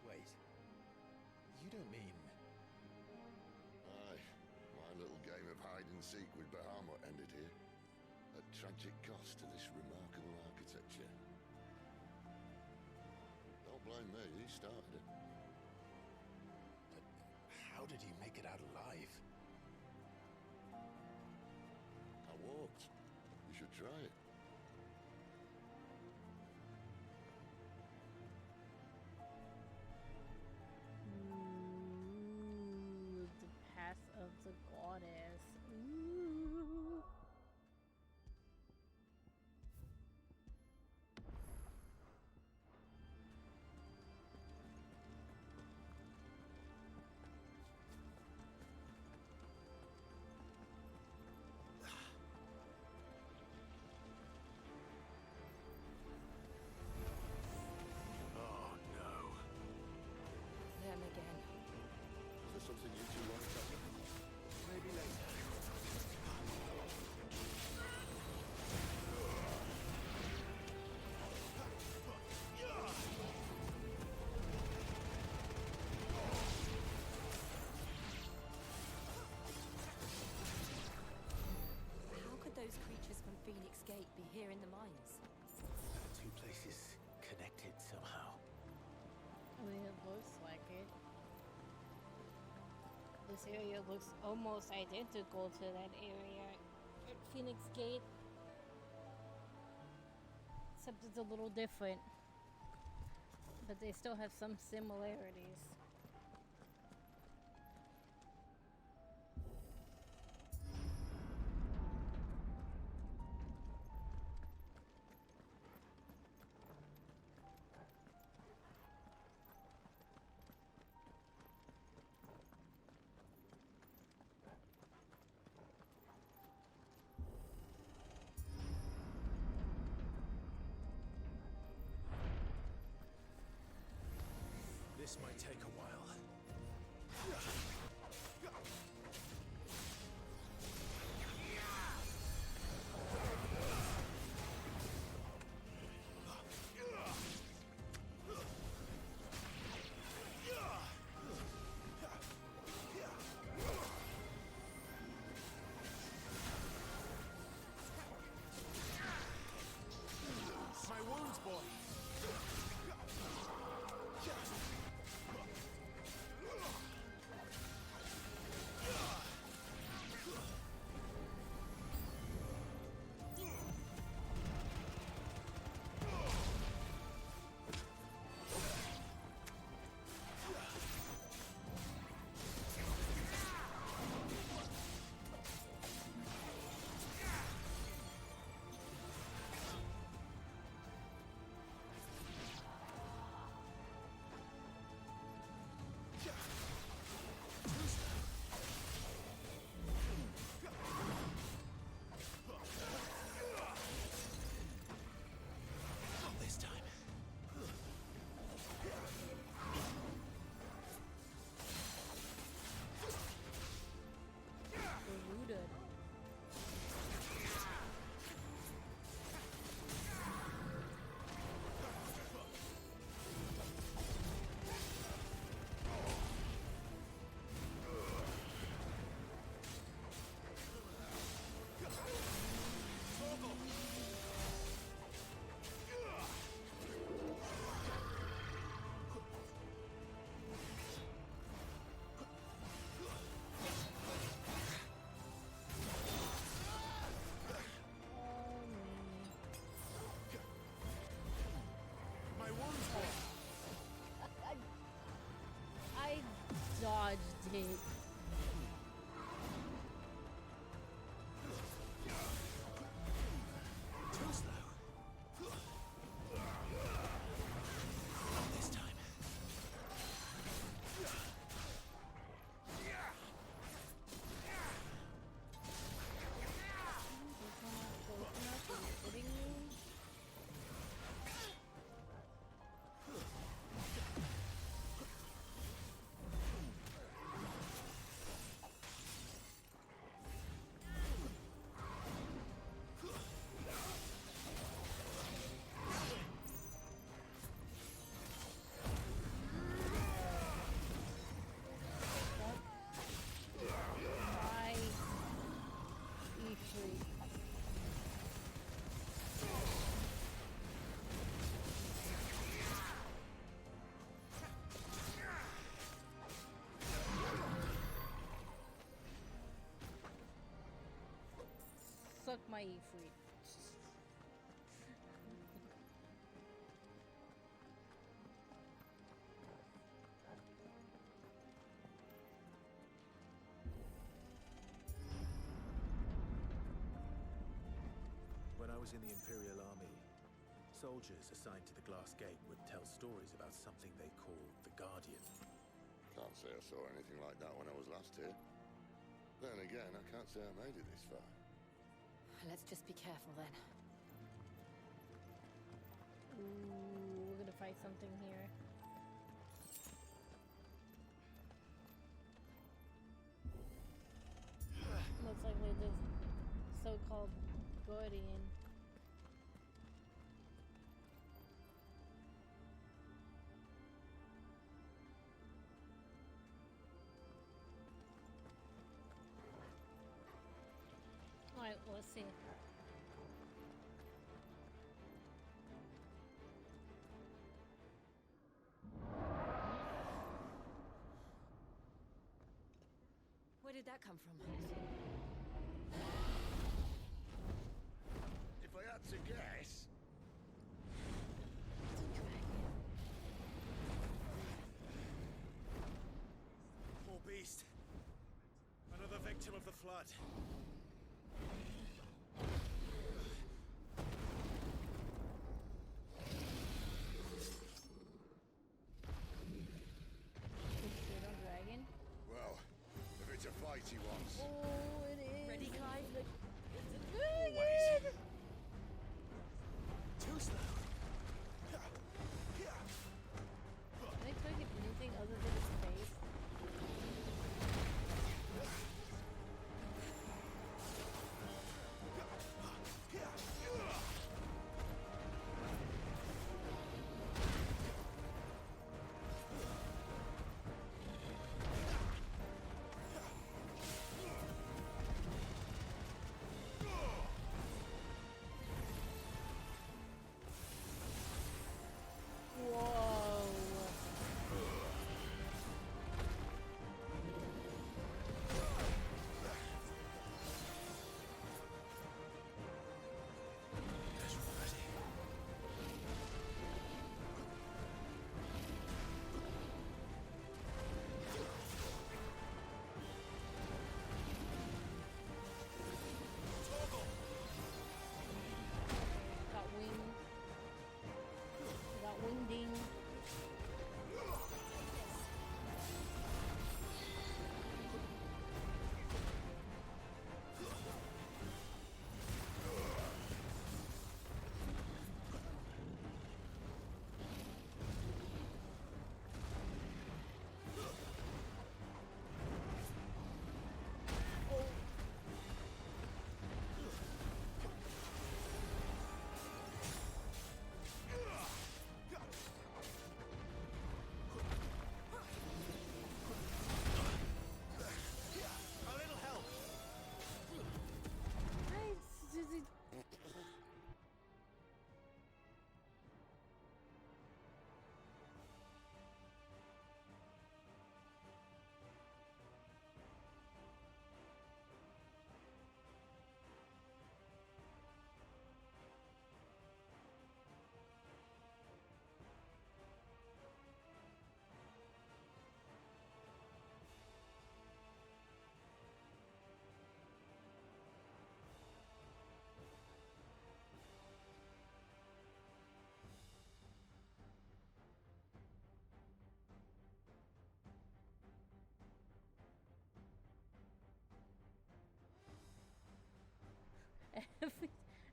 Wait. You don't mean... Aye. My little game of hide and seek with Bahamut ended here. At tragic cost to this remarkable architecture. Don't blame me, he started it. But how did he make it out alive? I walked. You should try it. Ooh, the path of the goddess. Ooh. Oh, no. Them again. Is there something you two want to tell me? Maybe later. How could those creatures from Phoenix Gate be here in the mines? The two places connected somehow. I mean, it looks like it. This area looks almost identical to that area at Phoenix Gate. Except it's a little different. But they still have some similarities. This might take a while. My wounds, boy. I dodged it. Too slow. This time. Suck my Ifrit. When I was in the Imperial Army, soldiers assigned to the Glass Gate would tell stories about something they called the Guardian. Can't say I saw anything like that when I was last here. Then again, I can't say I made it this far. Let's just be careful then. Ooh, we're gonna fight something here. Looks like we're this so-called Guardian. Alright, let's see. did that come from? If I had to guess... Poor beast. Another victim of the flood. Dragon. Well, if it's a fight he wants. Oh, it is. Ready, Clive? It's a dragon. Too slow. Can I click anything other than its face? Winding.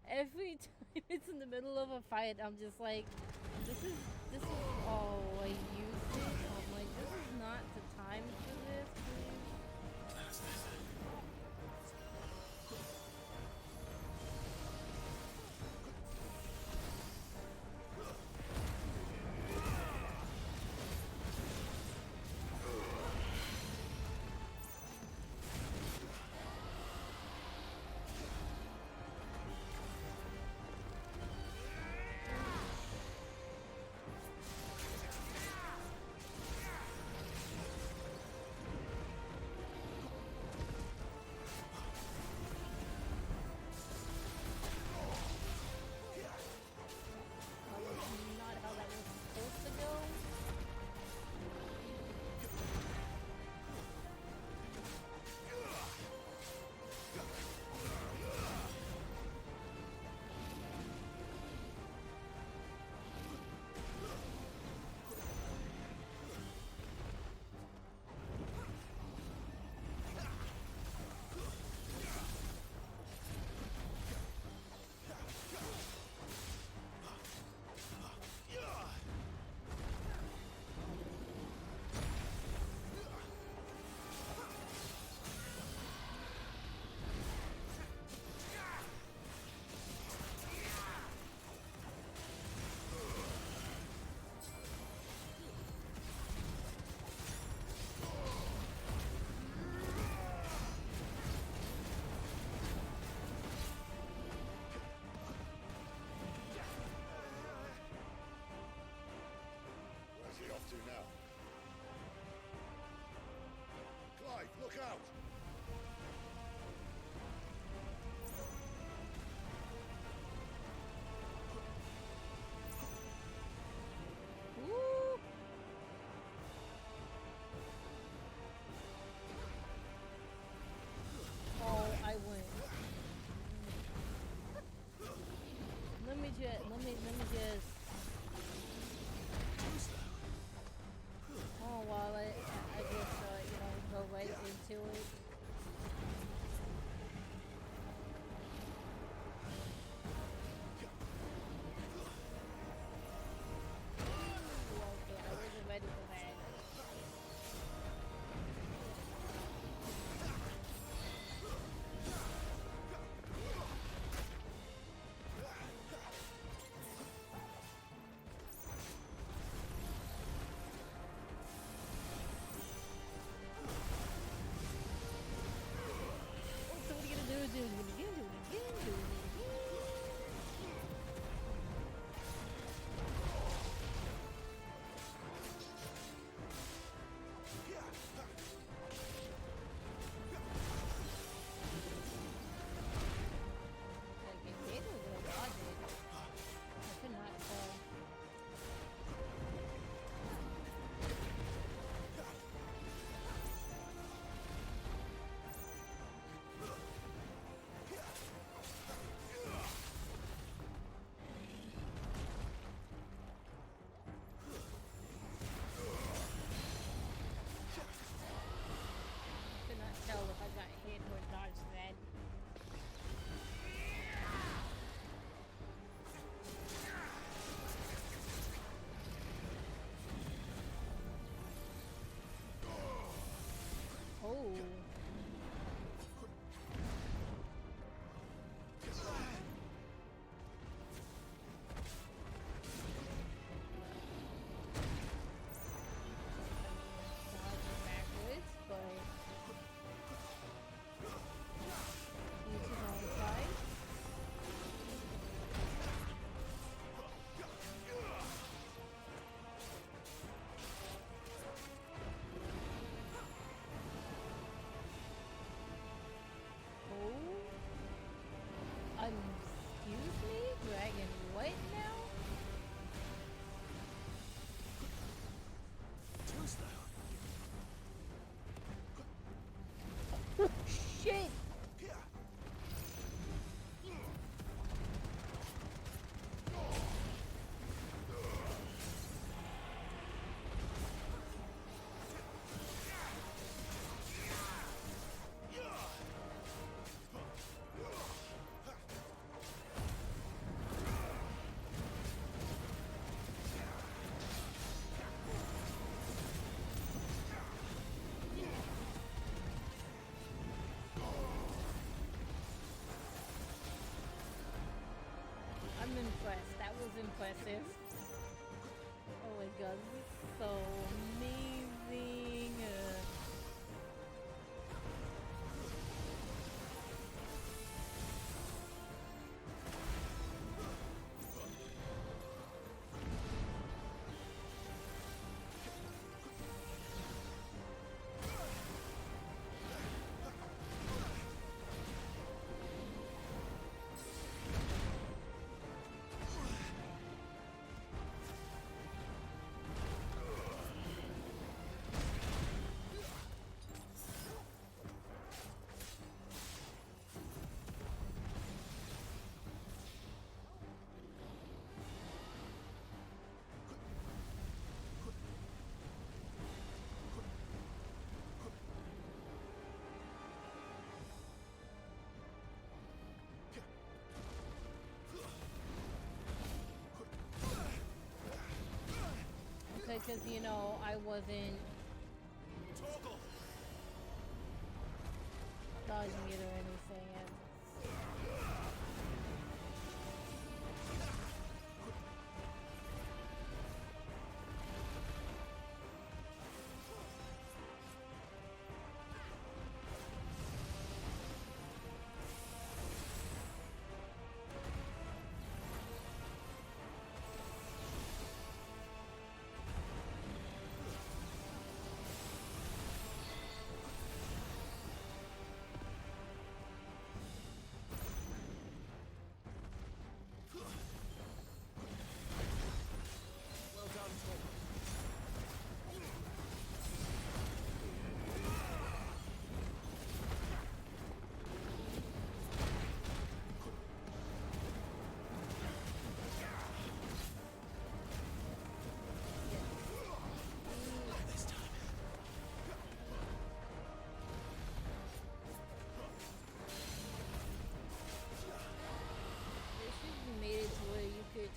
Every time it's in the middle of a fight, I'm just like, this is, oh, I used it. I'm like, this is not the time for this, please. impressive. Oh my god, this is so amazing. Okay, because you know, I wasn't dodging it or anything.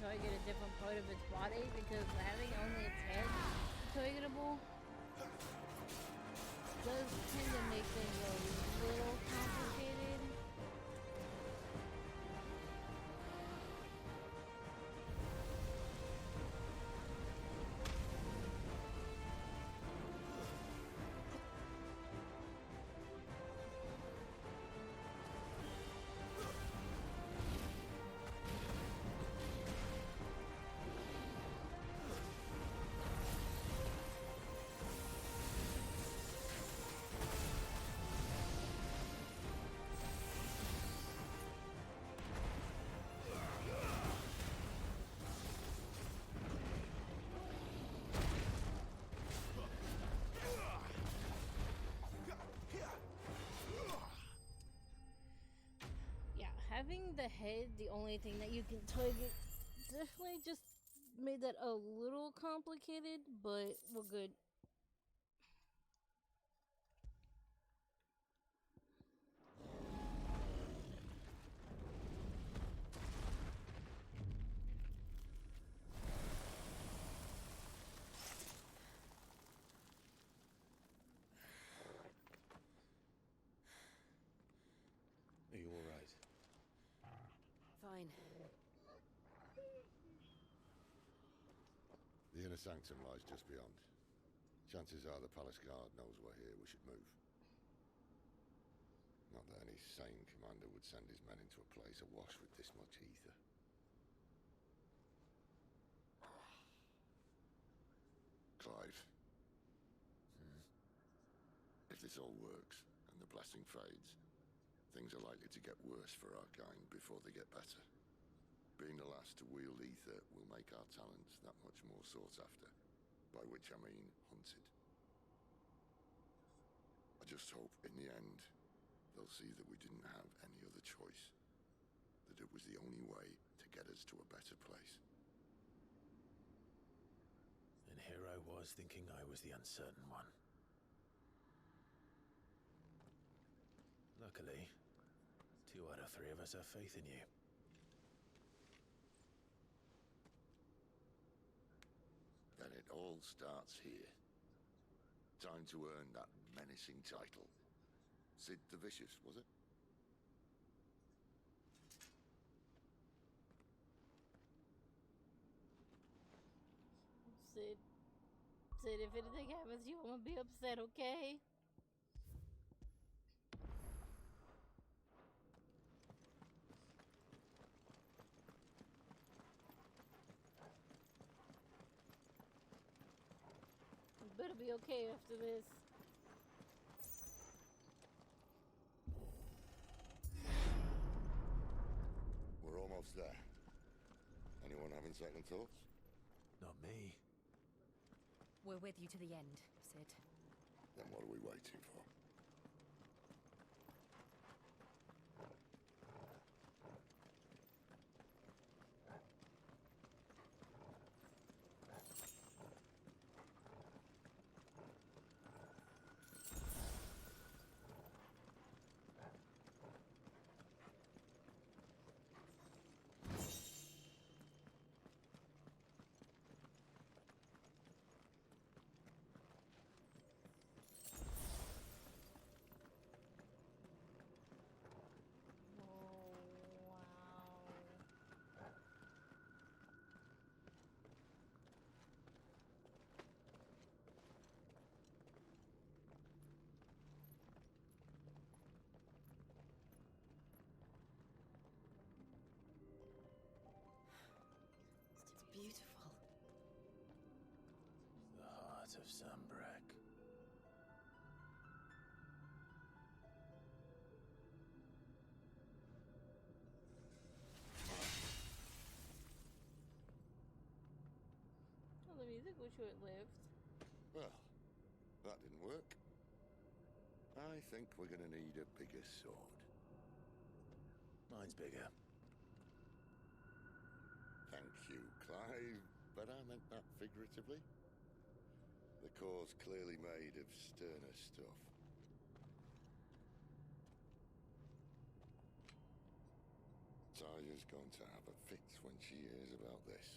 Target a different part of its body, because having only its head targetable does tend to make things a little complicated. Having the head, the only thing that you can target, definitely just made that a little complicated, but we're good. Are you all right? Fine. The inner sanctum lies just beyond. Chances are the palace guard knows we're here. We should move. Not that any sane commander would send his men into a place awash with this much ether. Clive. If this all works, and the blessing fades, things are likely to get worse for our kind before they get better. Being the last to wield ether will make our talents that much more sought after, by which I mean hunted. I just hope, in the end, they'll see that we didn't have any other choice, that it was the only way to get us to a better place. And here I was thinking I was the uncertain one. Luckily, 2 out of 3 of us have faith in you. Then it all starts here. Time to earn that menacing title. Sid the Vicious, was it? Sid. Sid, if anything happens, you won't be upset, okay? You better be okay after this. We're almost there. Anyone having second thoughts? Not me. We're with you to the end, Sid. Then what are we waiting for? It's beautiful. The heart of Sunbreak. Well, the music was short-lived. Well, that didn't work. I think we're gonna need a bigger sword. Mine's bigger. Thank you, Clive, but I meant that figuratively. The core's clearly made of sterner stuff. Taya's going to have a fit when she hears about this.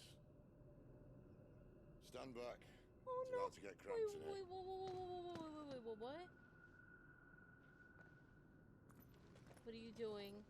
Stand back. Oh It's no! about to get cramped in here. What? What are you doing?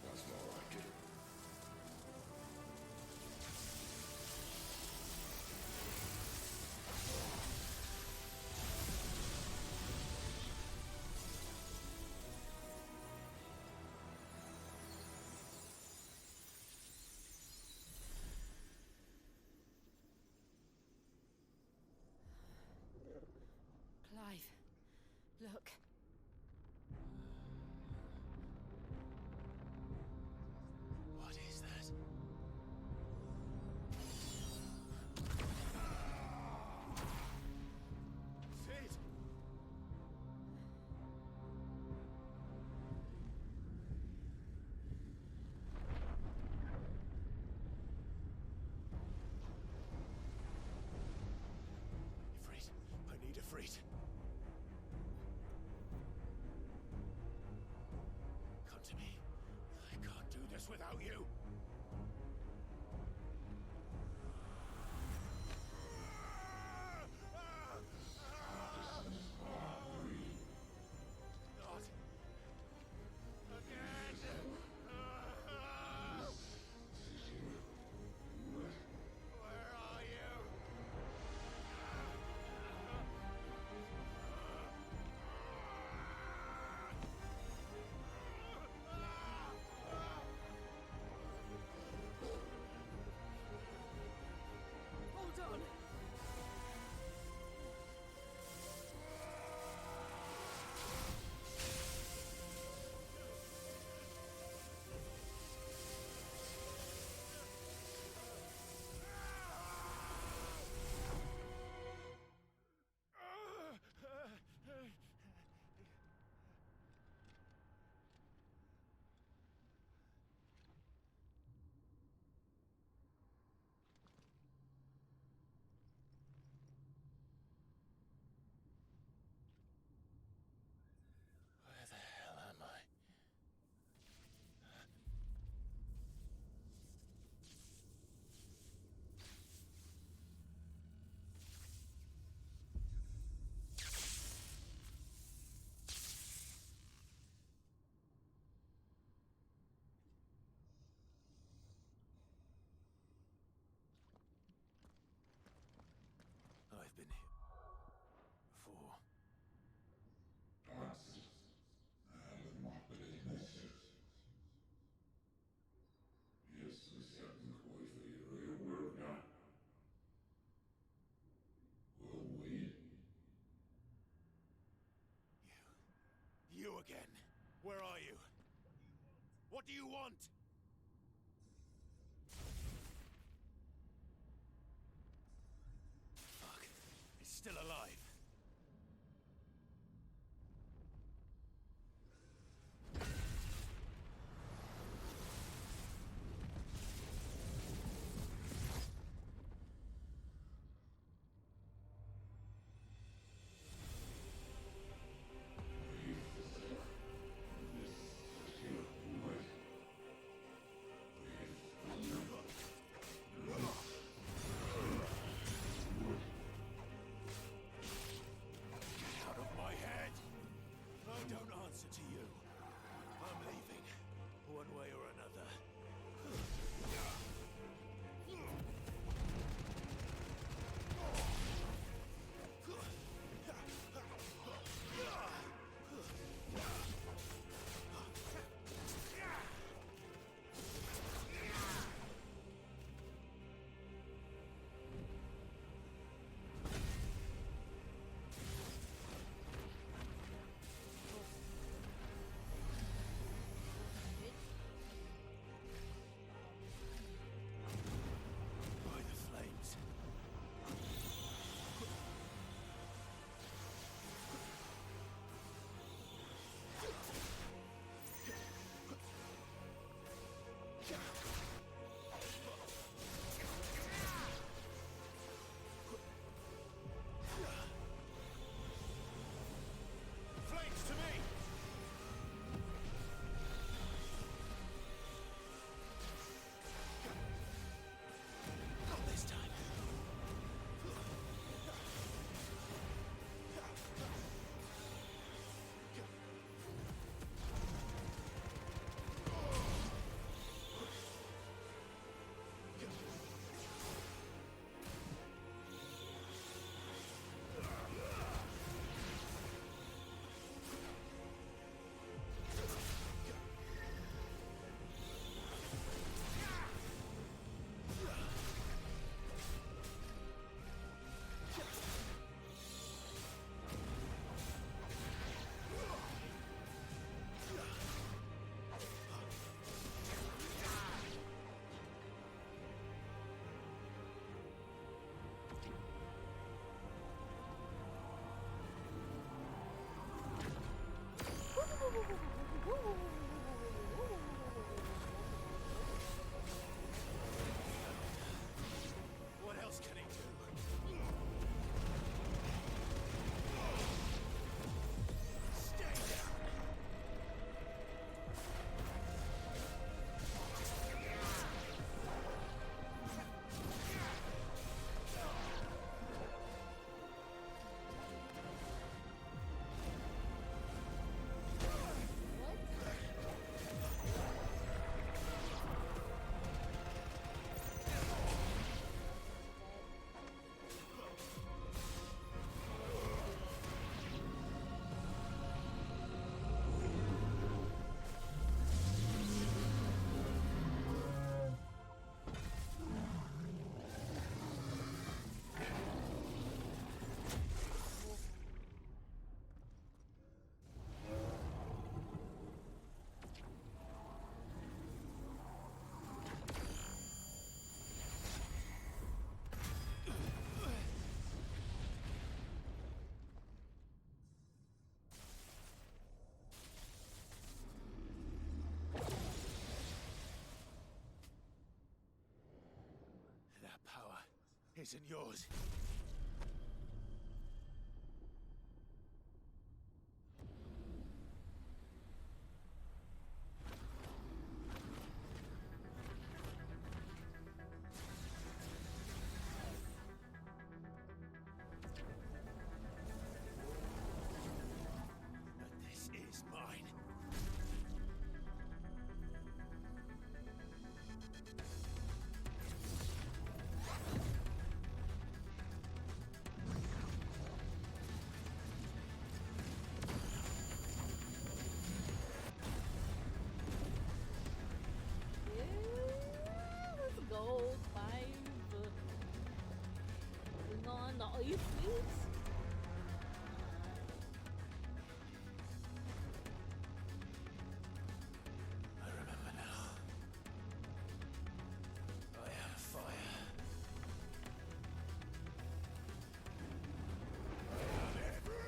That's more like it. Clive, look. What is that? Sid! Ifrit. I need Ifrit. Come to me. I can't do this without you. Not again. Where are you? I've been here before. You again. Where are you? What do you want? Fuck. It's still alive. Out of my head! I don't answer to you. I'm leaving, one way or another. By the flames. Flames to me! Not this time. What else can he do? Stay down! That power isn't yours. But this is mine. you please? I remember now. I am fire. I am everything.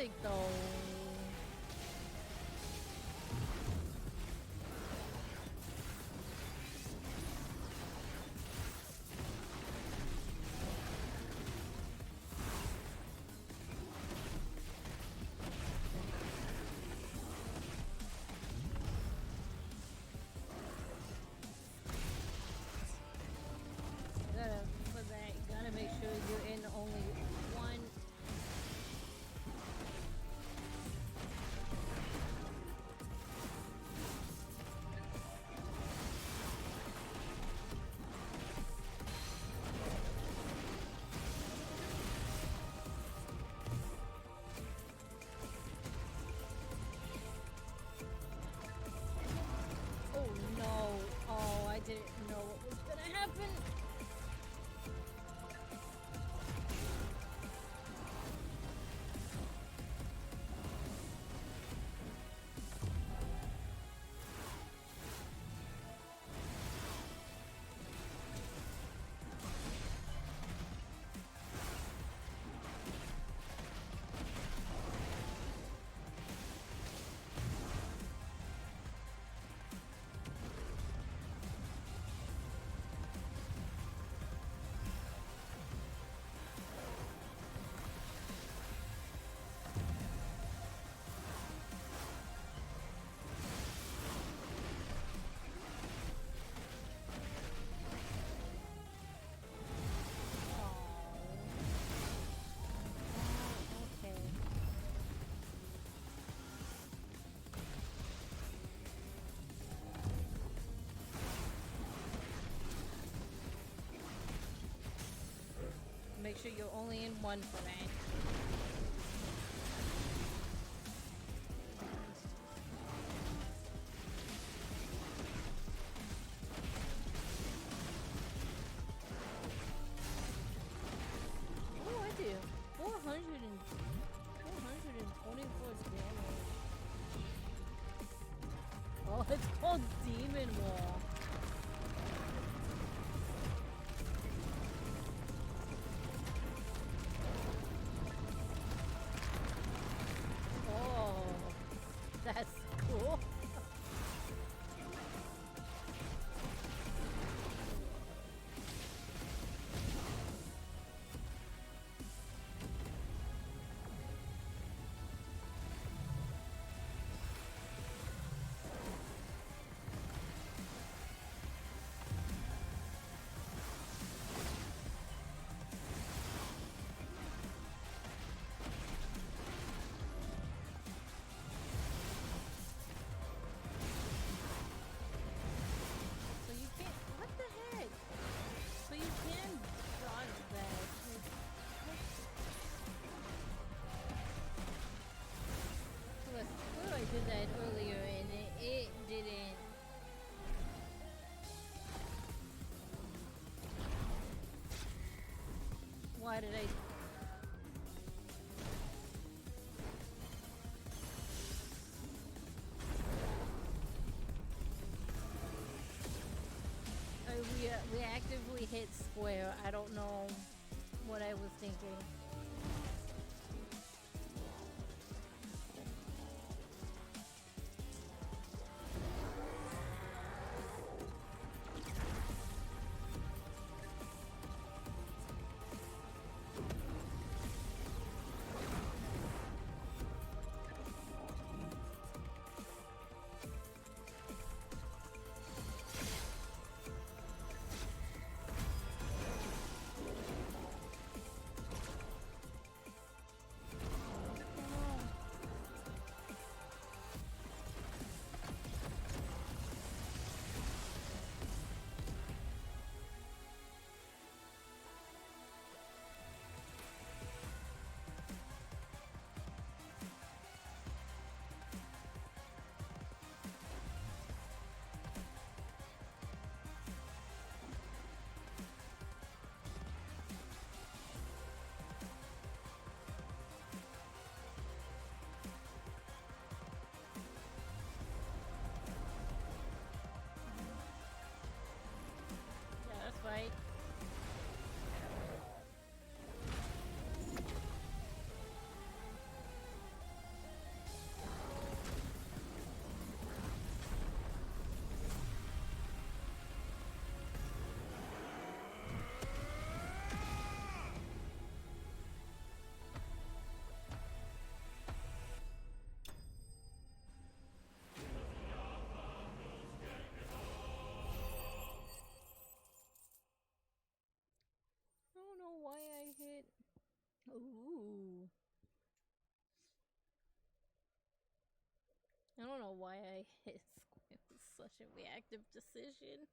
music though. For that, you gotta make sure you're in only one. Oh no. Oh, I didn't know what was gonna happen. Okay. Make sure you're only in one for that. Oh, I do. 424 damage. Oh, it's called Demon Wall. Oh, that's cool. So you can't. What the heck? So you can dodge that. So I swear I did that earlier and it didn't. Why did I? We actively hit square. I don't know what I was thinking. Ooh. I don't know why I hit square. It was such a reactive decision.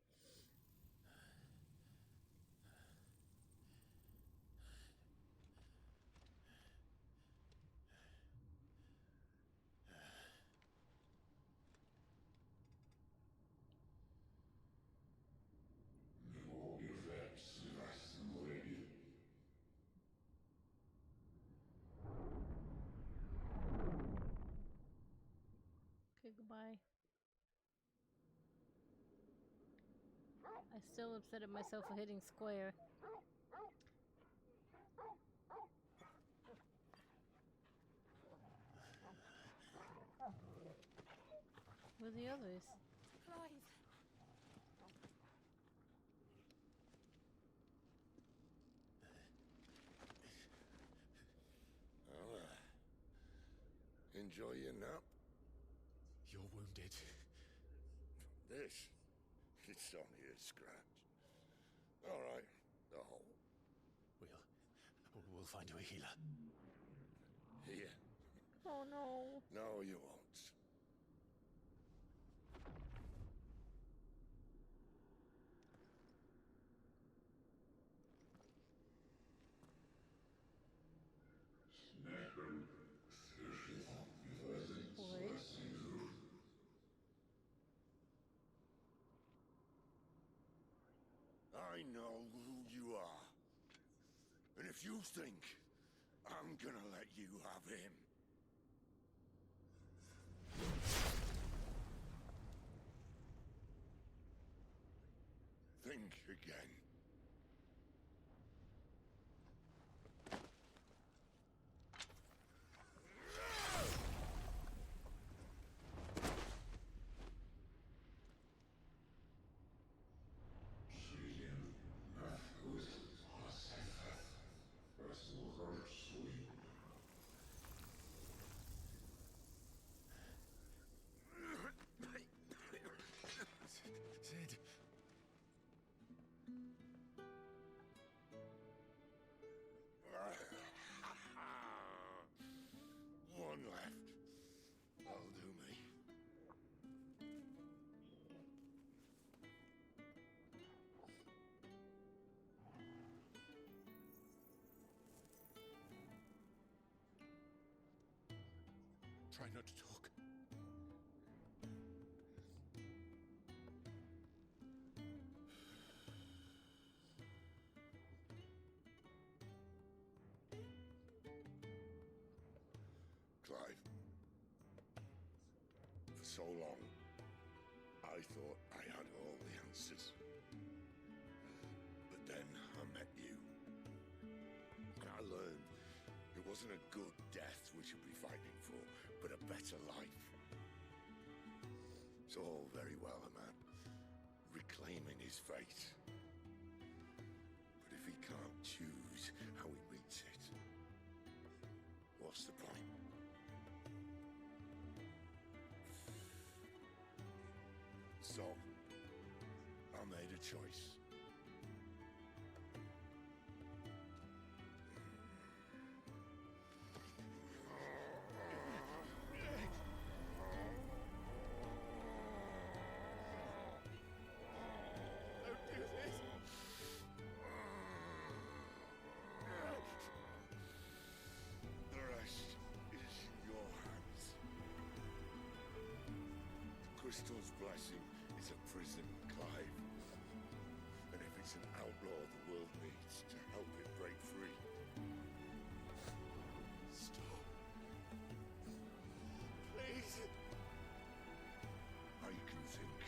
Okay, goodbye. I'm still upset at myself for hitting square. Where are the others? Clive. Well, enjoy your nap. You're wounded. This, it's only a scratch. All right, the hole. We'll find you a healer. Here. Oh no. No, you won't. I know who you are. And if you think I'm gonna let you have him... think again. Sid. One left. That'll do me. Try not to talk. Clive. For so long, I thought I had all the answers. But then I met you. And I learned it wasn't a good death we should be fighting for, but a better life. It's all very well, a man reclaiming his fate. But if he can't choose how he meets it, what's the point? So, I made a choice. The rest is in your hands. The crystal's blessing is a prison, Clive. And if it's an outlaw the world needs to help it break free. Stop. Please. I can think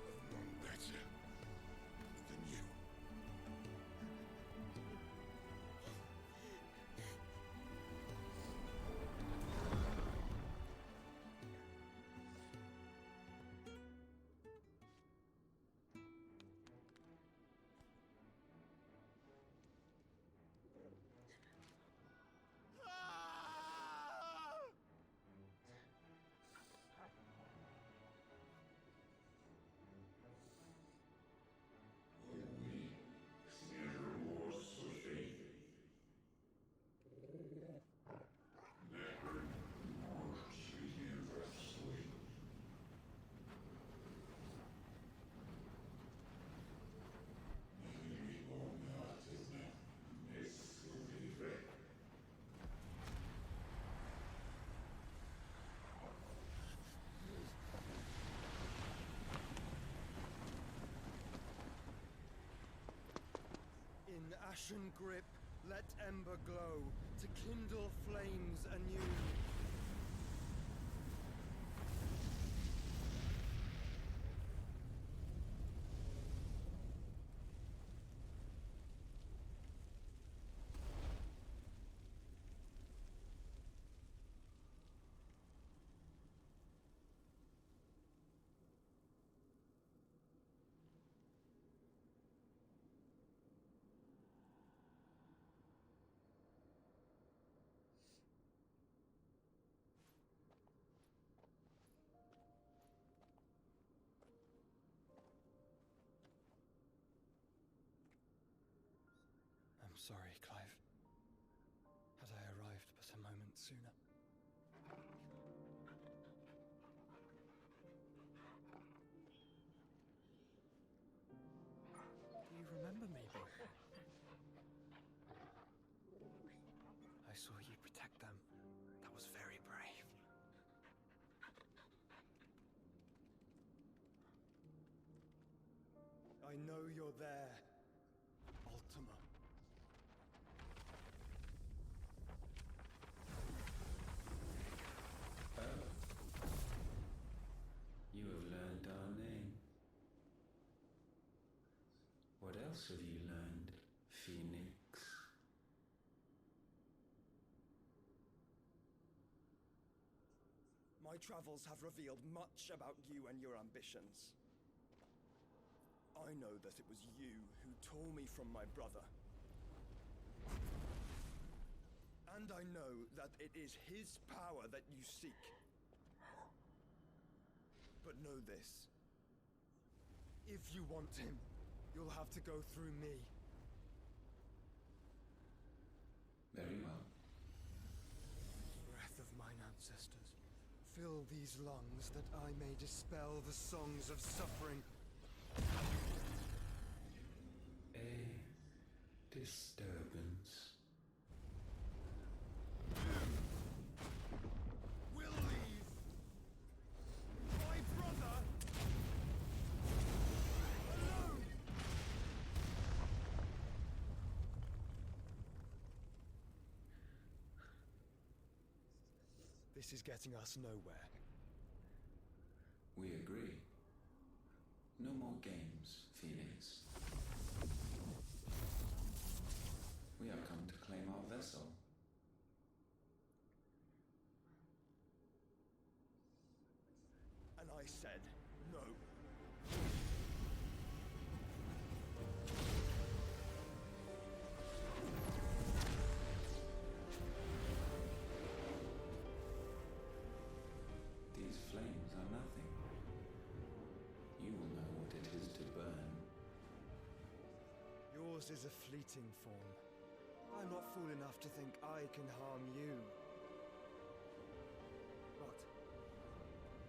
of none better than you. Ashen grip, let ember glow, to kindle flames anew. I'm sorry, Clive. Had I arrived but a moment sooner. Do you remember me, boy? I saw you protect them. That was very brave. I know you're there, Ultima. You have learned our name. What else have you learned, Phoenix? My travels have revealed much about you and your ambitions. I know that it was you who tore me from my brother. And I know that it is his power that you seek. But know this. If you want him, you'll have to go through me. Very well. Breath of mine ancestors, fill these lungs that I may dispel the songs of suffering. A disturbance. We'll leave. My brother alone. This is getting us nowhere. We agree. No more games, Phoenix. We have come to claim our vessel. And I said no. These flames are nothing. You will know what it is to burn. Yours is a fleeting form. I'm not fool enough to think I can harm you. But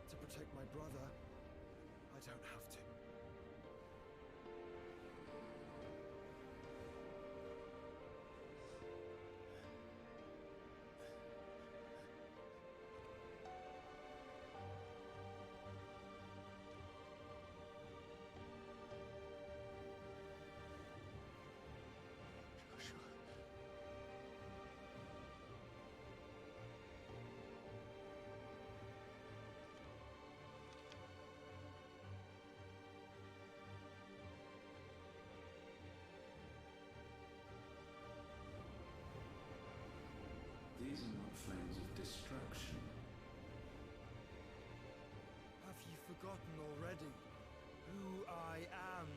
to protect my brother, I don't have to. These are not flames of destruction. Have you forgotten already who I am?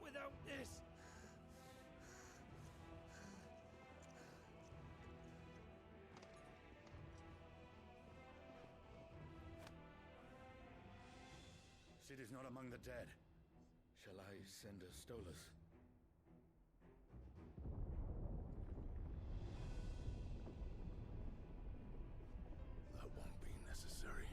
without this! Sid is not among the dead. Shall I send a Stolas? That won't be necessary.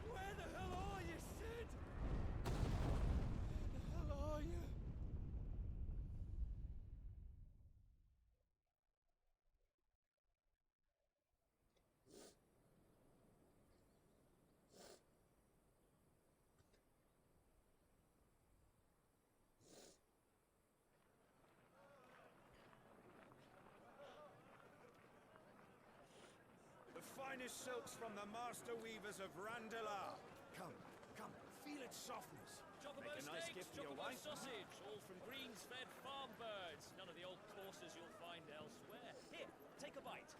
Where the hell are you, Sid? The hell are you? The finest silks from the master weavers of Randalar. Come, come, feel its softness. Chocobo Make a nice steaks, gift for your chocobo wife. sausage, all from greens-fed farm birds. None of the old courses you'll find elsewhere. Here, take a bite.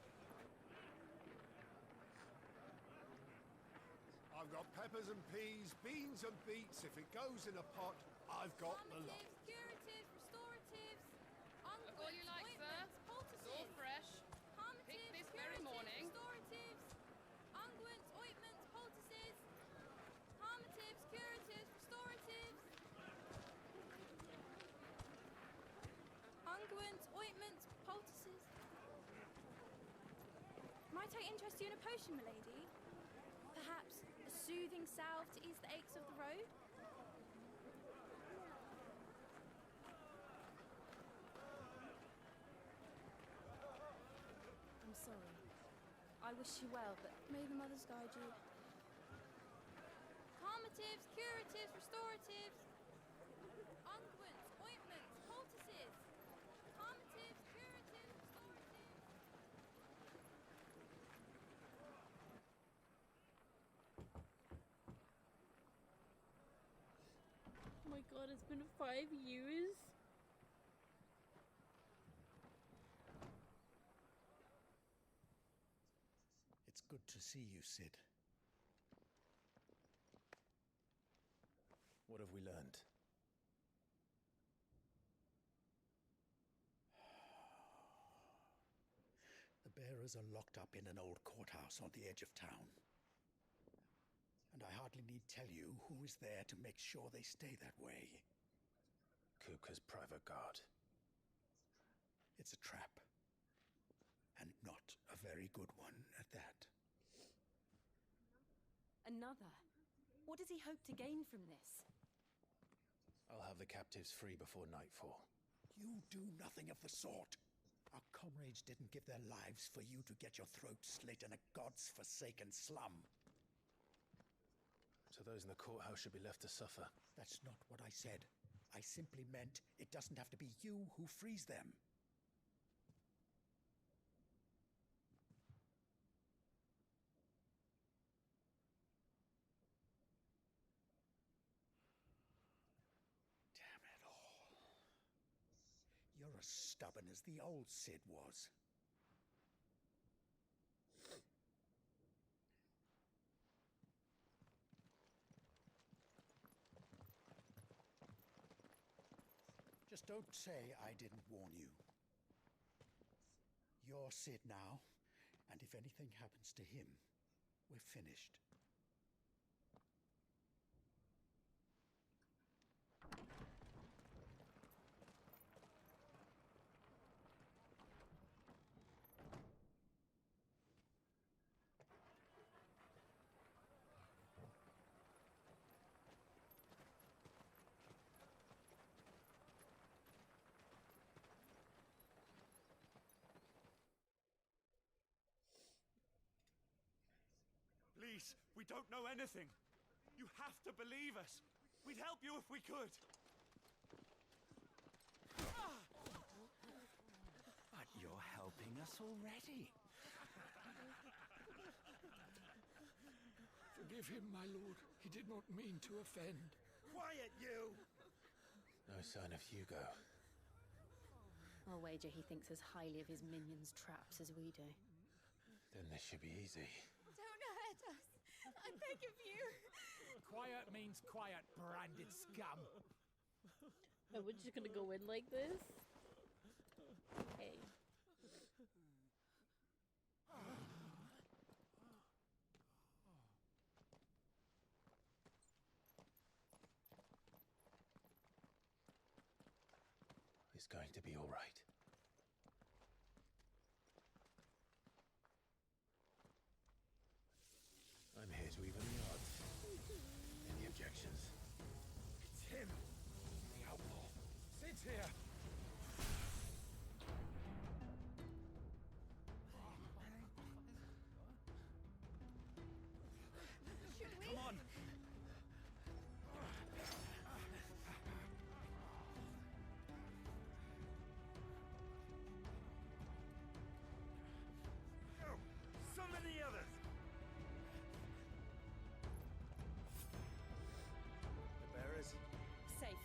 I've got peppers and peas, beans and beets. If it goes in a pot, I've got the lot. Curatives, restoratives, Look all you like, sir. It's all fresh. Picked this very morning. restoratives, unguents, ointments, poultices, harmatives, curatives, restoratives, unguents, ointments, poultices. Might I interest you in a potion, milady? Perhaps a soothing salve to ease the aches of the road? I'm sorry. I wish you well, but may the mothers guide you. Calmatives, curatives, restoratives, unguents, ointments, poultices. Calmatives, curatives, restoratives. Oh my god, it's been 5 years. It's good to see you, Sid. What have we learned? The bearers are locked up in an old courthouse on the edge of town. And I hardly need tell you who is there to make sure they stay that way. Kupka's private guard. It's a trap. And not a very good one at that. Another? What does he hope to gain from this? I'll have the captives free before nightfall. You do nothing of the sort. Our comrades didn't give their lives for you to get your throat slit in a god's forsaken slum. So those in the courthouse should be left to suffer. That's not what I said. I simply meant it doesn't have to be you who frees them. Damn it all. You're as stubborn as the old Sid was. Just don't say I didn't warn you. You're Sid now, and if anything happens to him, we're finished. Please, we don't know anything. You have to believe us. We'd help you if we could. But you're helping us already. Forgive him, my lord. He did not mean to offend. Quiet, you! No sign of Hugo. I'll wager he thinks as highly of his minions' traps as we do. Then this should be easy. Don't hurt us. I beg of you. Quiet means quiet, branded scum. And we're just gonna go in like this? Hey. It's going to be all right. I'm here to even the odds. Any objections? It's him, the outlaw. Sit here. Should we? Come on. Summon the others! The bearers? Safe.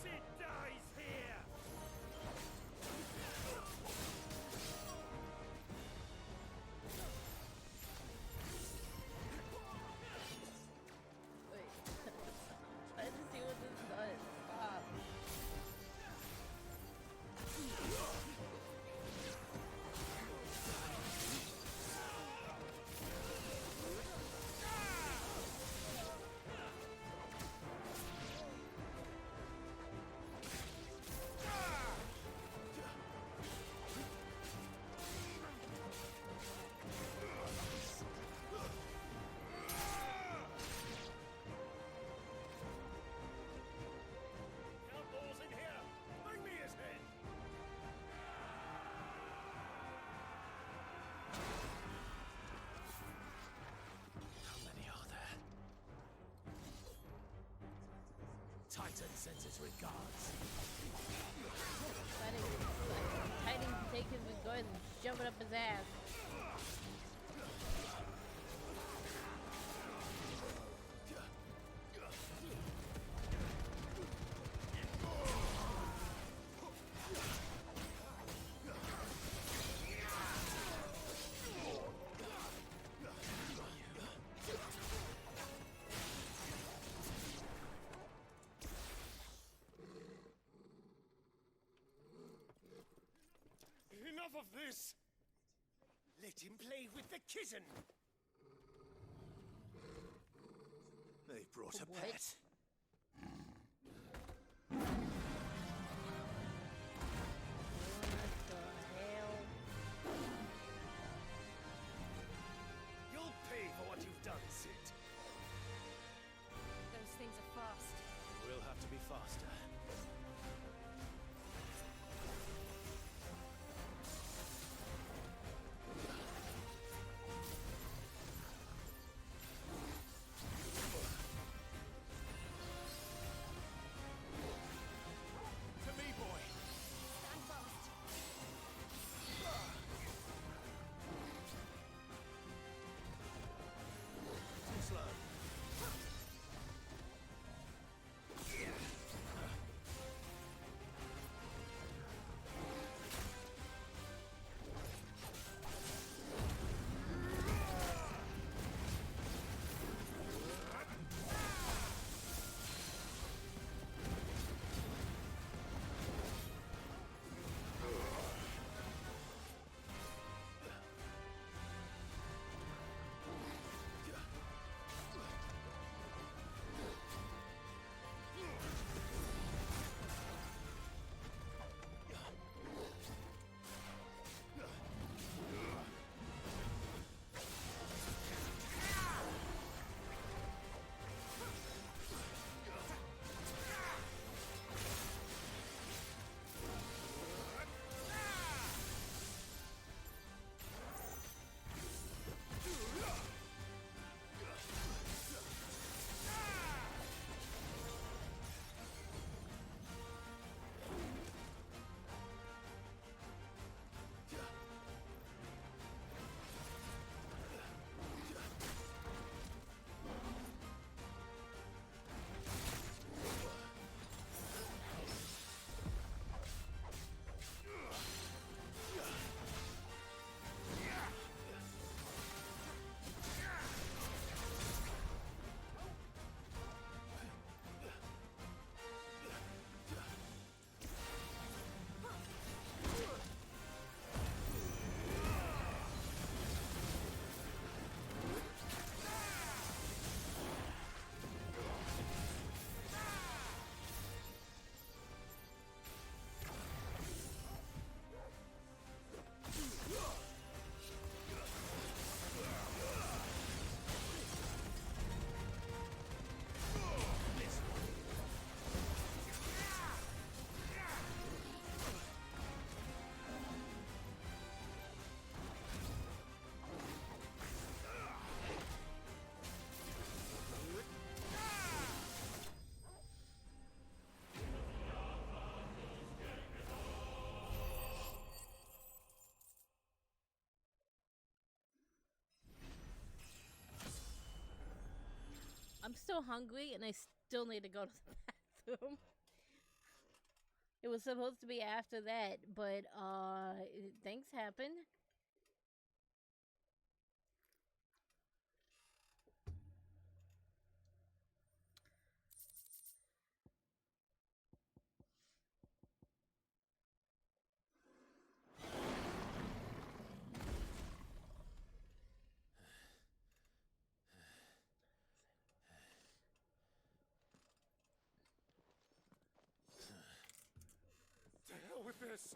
Sid dies here! Wait. Trying to see what this does. Stop. Outlaws in here! Bring me his head! How many are there? Titan sends his regards. Fighting to take his gun and shove it up his ass. Enough of this! Let him play with the kitten! They've brought a What? pet. What the hell? You'll pay for what you've done, Sid. Those things are fast. We'll have to be faster. To me, boy! Stand fast. Too slow. still hungry and I still need to go to the bathroom. It was supposed to be after that, but things happen. To hell with this!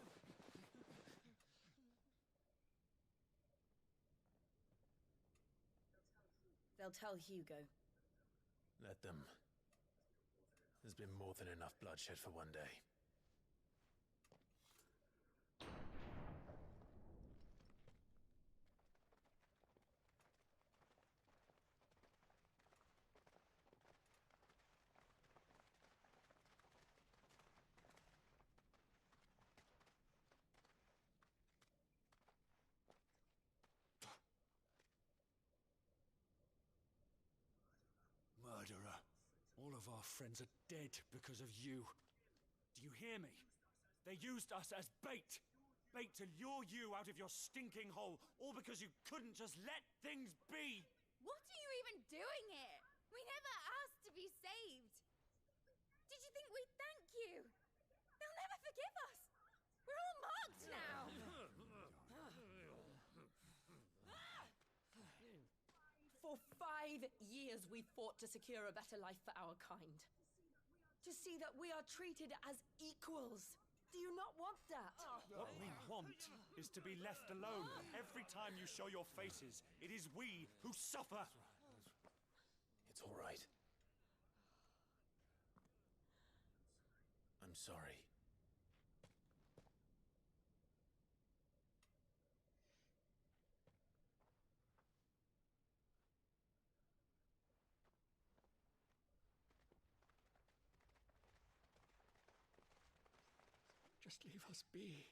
They'll tell Hugo. Let them. There's been more than enough bloodshed for one day. Murderer. All of our friends are dead because of you. Do you hear me? They used us as bait. Bait to lure you out of your stinking hole, all because you couldn't just let things be. What are you even doing here? We never asked to be saved. Did you think we'd thank you? They'll never forgive us. We're all marked now. For 5 years we fought to secure a better life for our kind. To see that we are treated as equals. Do you not want that? What we want is to be left alone. Every time you show your faces, it is we who suffer. It's all right. I'm sorry. Just leave us be.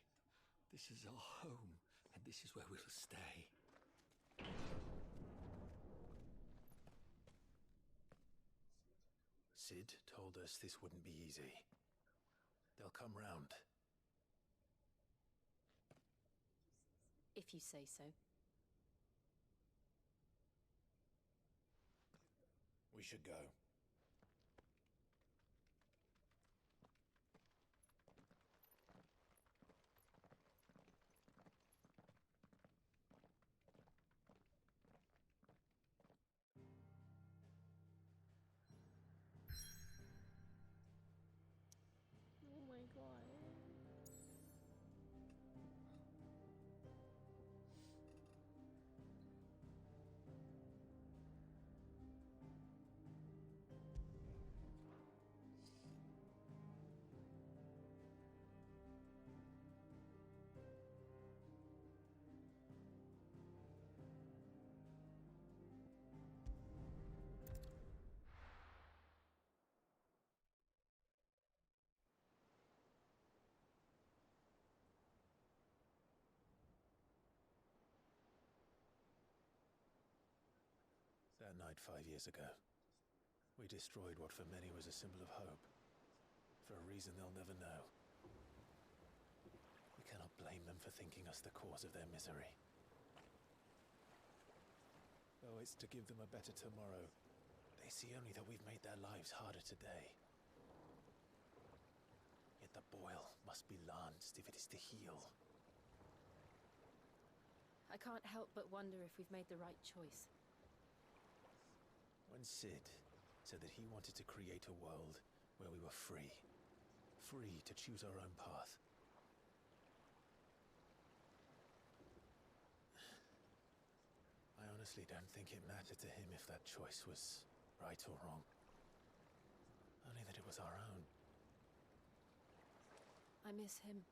This is our home, and this is where we'll stay. Sid told us this wouldn't be easy. They'll come round. If you say so. We should go. Oh my god. That night 5 years ago, we destroyed what for many was a symbol of hope. For a reason they'll never know. We cannot blame them for thinking us the cause of their misery. Though it's to give them a better tomorrow, they see only that we've made their lives harder today. Yet the boil must be lanced if it is to heal. I can't help but wonder if we've made the right choice. When Sid said that he wanted to create a world where we were free. Free to choose our own path. I honestly don't think it mattered to him if that choice was right or wrong. Only that it was our own. I miss him.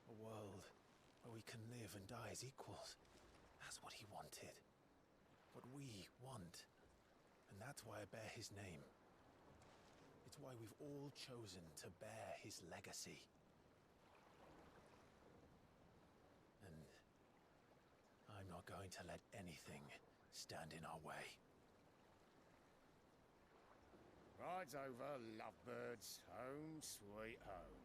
A world where we can live and die as equals. That's what he wanted. What we want. And that's why I bear his name. It's why we've all chosen to bear his legacy. And I'm not going to let anything stand in our way. Rides over, lovebirds. Home, sweet home.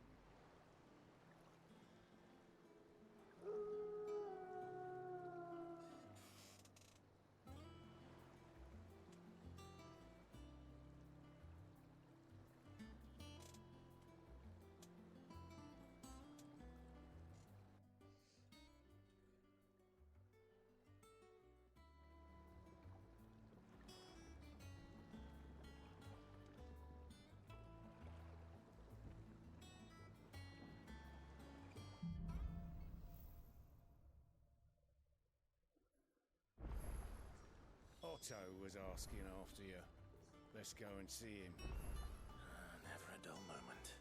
Otto was asking after you. Let's go and see him. Never a dull moment.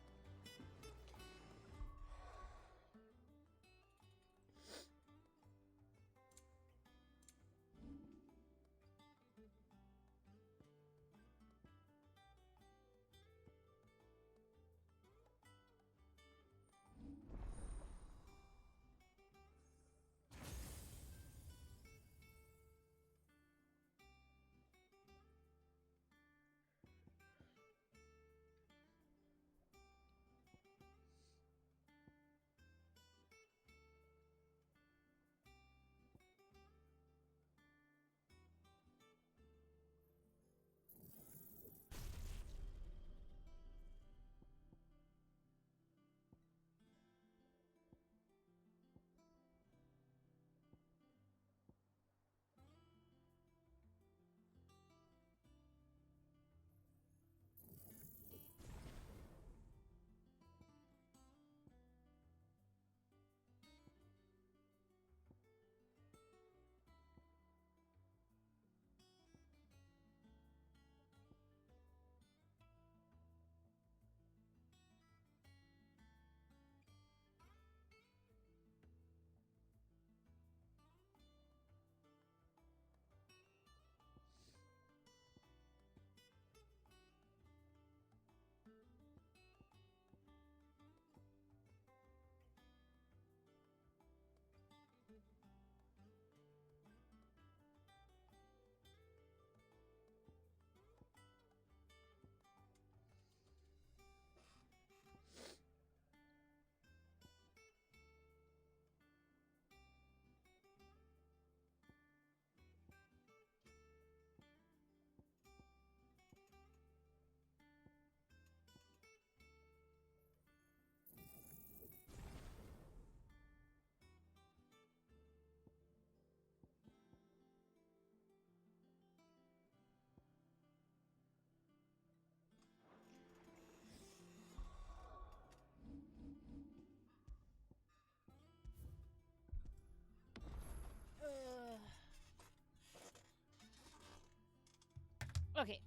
Okay.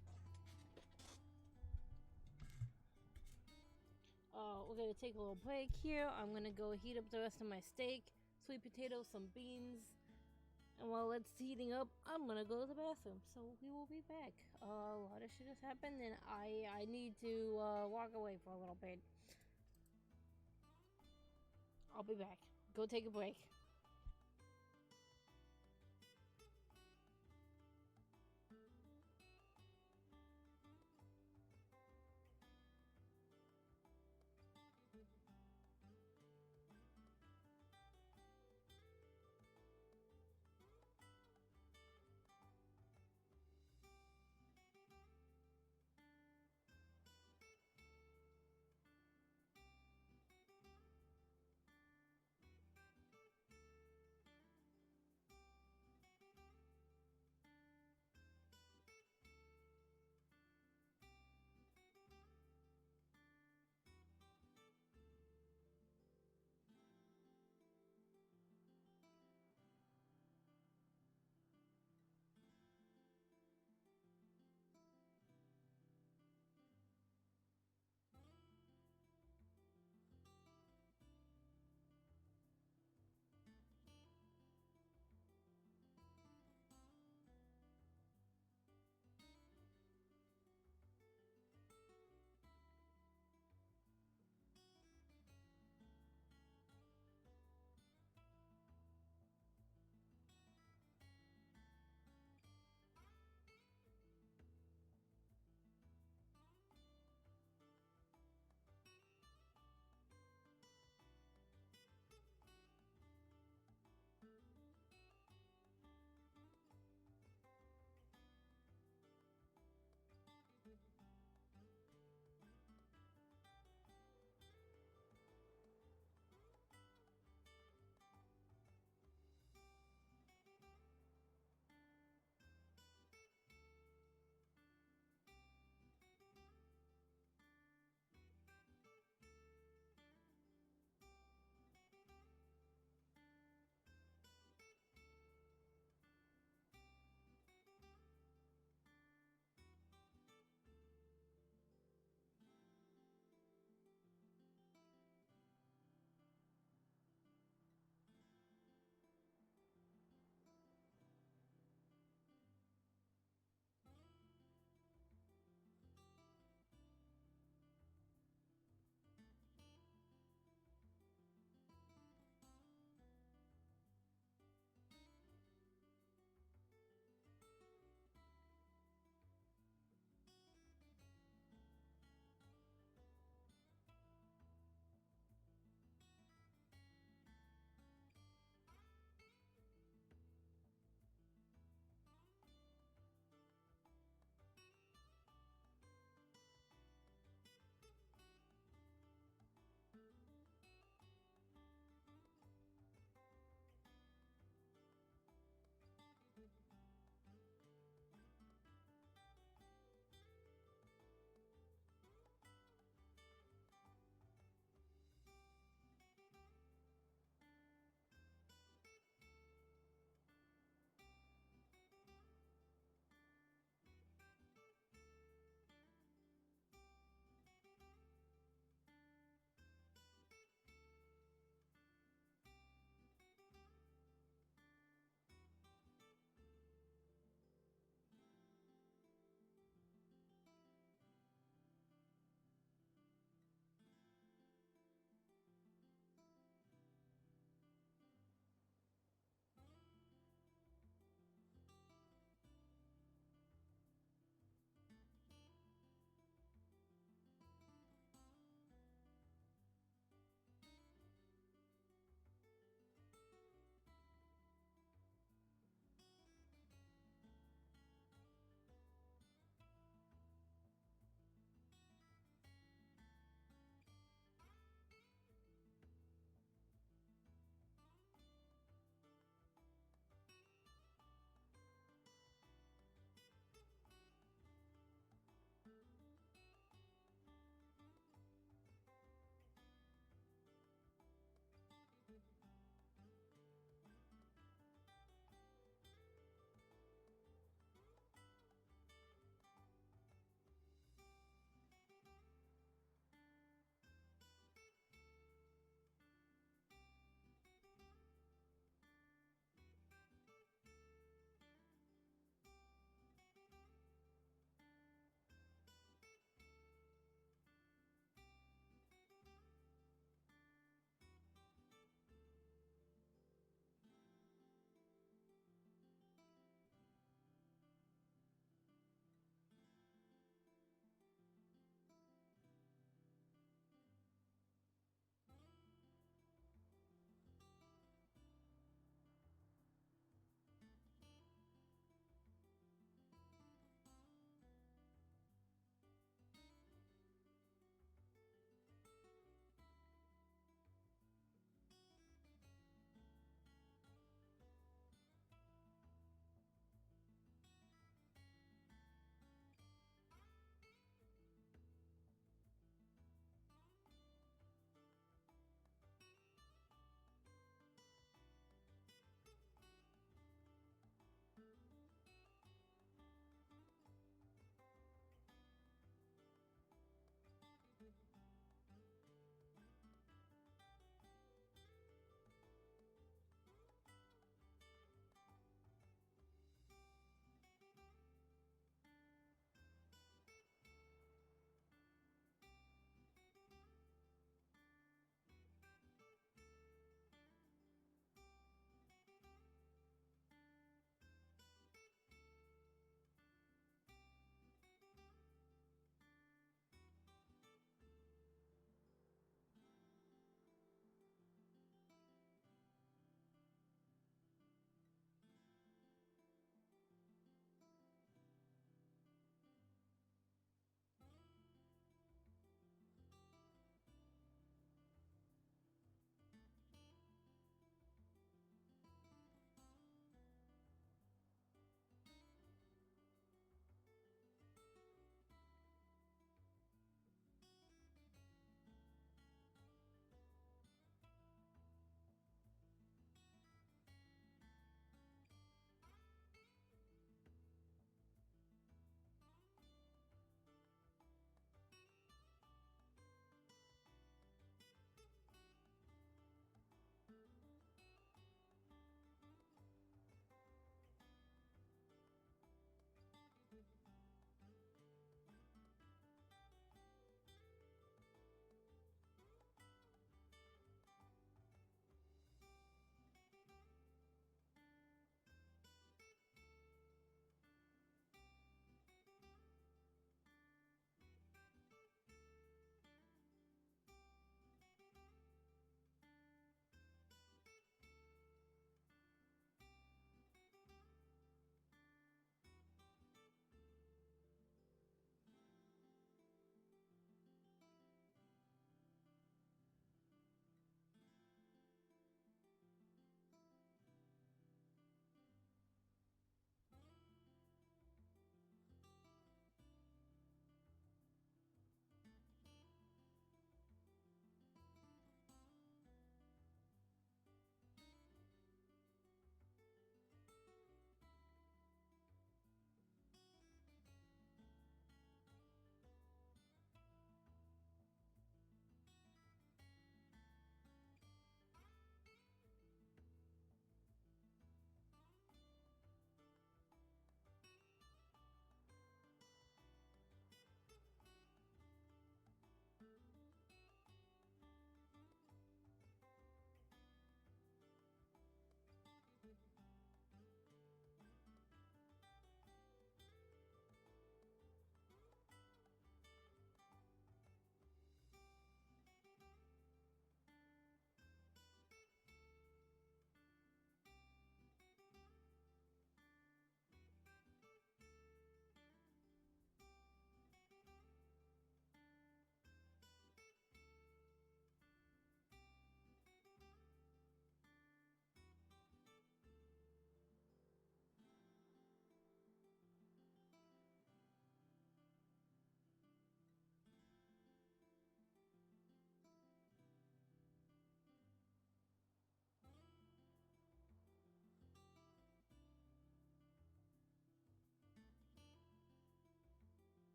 We're gonna take a little break here. I'm gonna go heat up the rest of my steak, sweet potatoes, some beans, and while it's heating up, I'm gonna go to the bathroom. So we will be back. A lot of shit has happened, and I need to walk away for a little bit. I'll be back. Go take a break.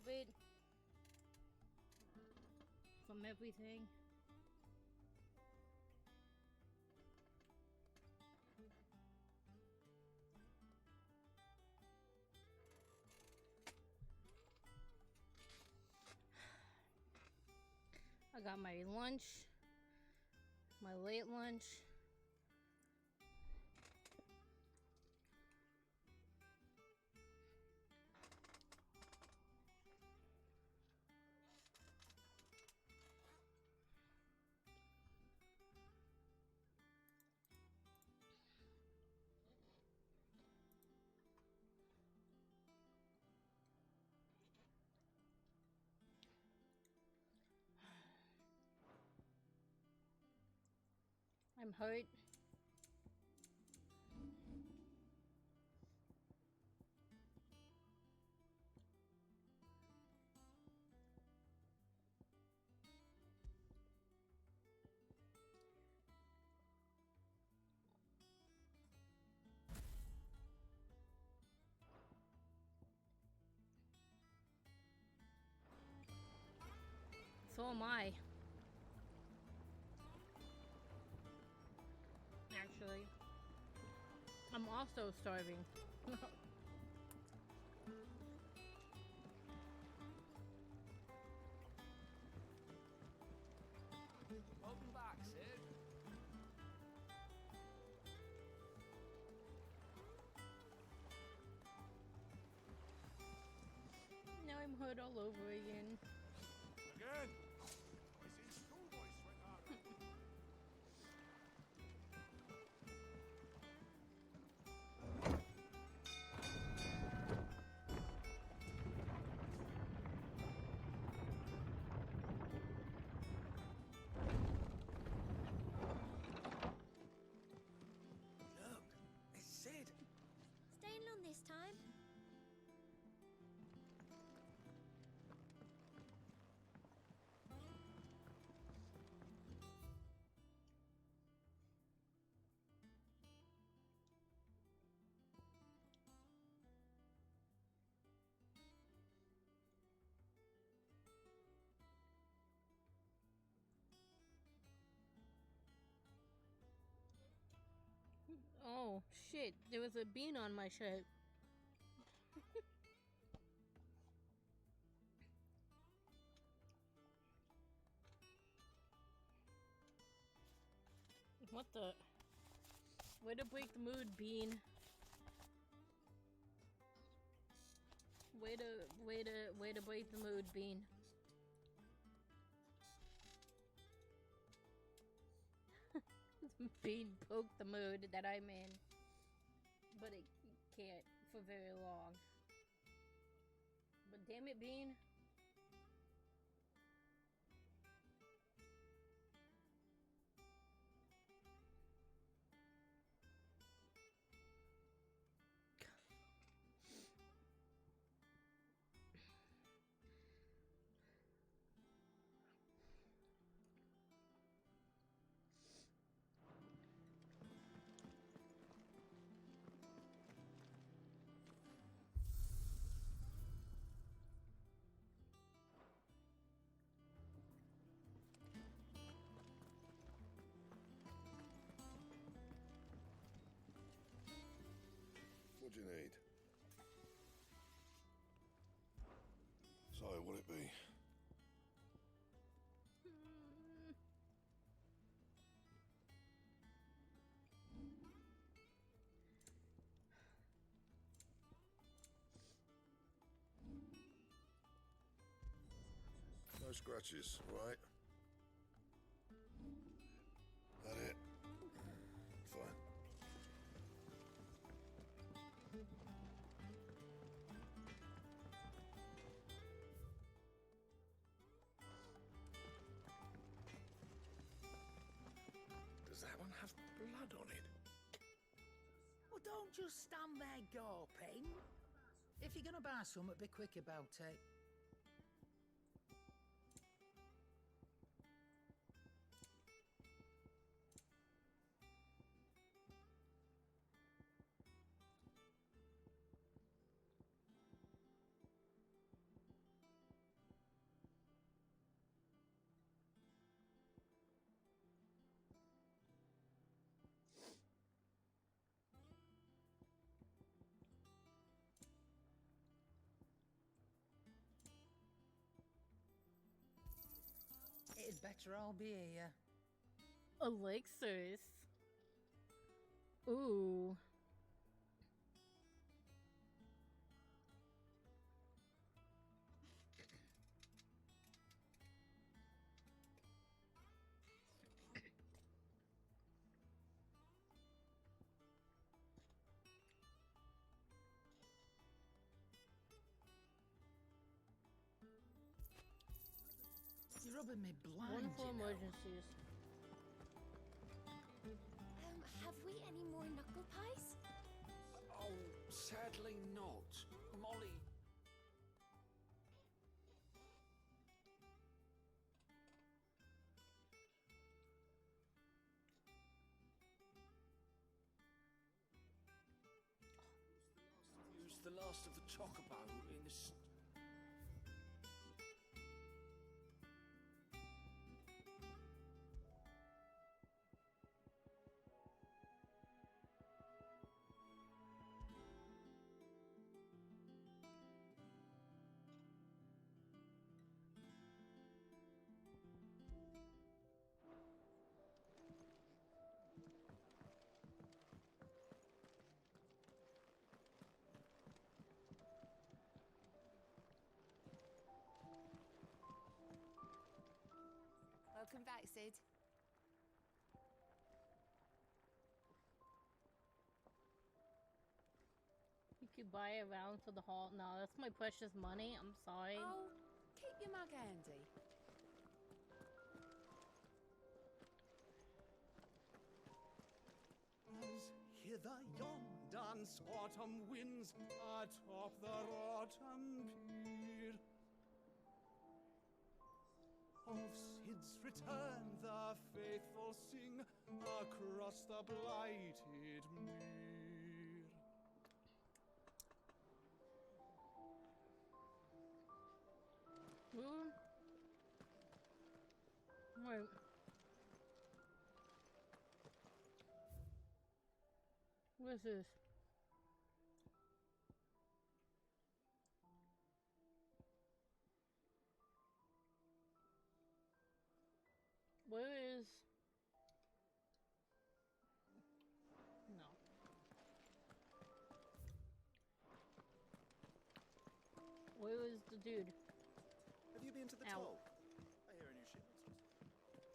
bit from everything. I got my lunch, my late lunch. I'm hurt. So am I. Actually, I'm also starving. Welcome back, Sid. Now I'm hurt all over again. Again? I see schoolboy sweatheart. Look, it's Sid. Staying long this time? Oh shit, there was a bean on my shirt. What the? Way to break the mood, Bean. Way to break the mood, Bean. Bean poked the mood that I'm in. But it can't for very long. But damn it, Bean. What do you need? Sorry, what'll it be? No scratches, right? That it? Fine. Does that one have blood on it? Well, don't just stand there gawping. If you're gonna buy something, be quick about it. better I'll be here. Elixirs. Ooh. You're rubbing me blind, Wonderful you know. emergencies. Have we any more knuckle pies? Oh, sadly not. Molly. Used the last of the chocobo in this. Welcome back, Sid. You could buy a round for the hall. No, that's my precious money. I'm sorry. Oh, keep your mug handy. As hither yon dance autumn winds atop the rotten pier. Of Sid's return the faithful sing across the blighted mere. Wait. What is this? Where is... No. Where is the dude? Have you been to the Ow. toll? I hear a new shipment's just...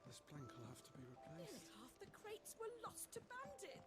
This plank will have to be replaced. Nearly half the crates were lost to bandits.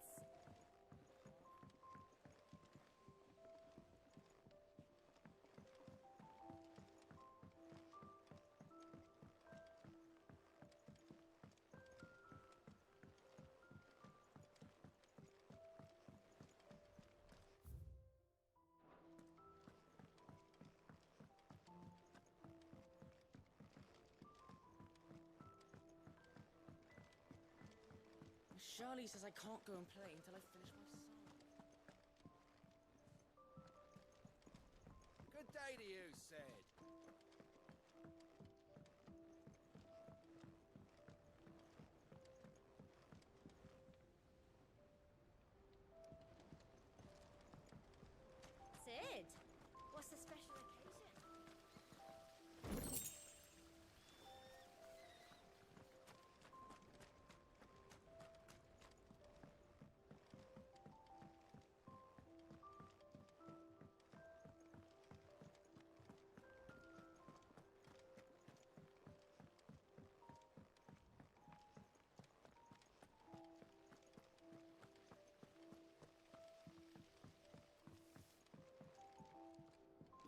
Charlie says I can't go and play until I finish my song. Good day to you, Sid. Sid, what's the special occasion?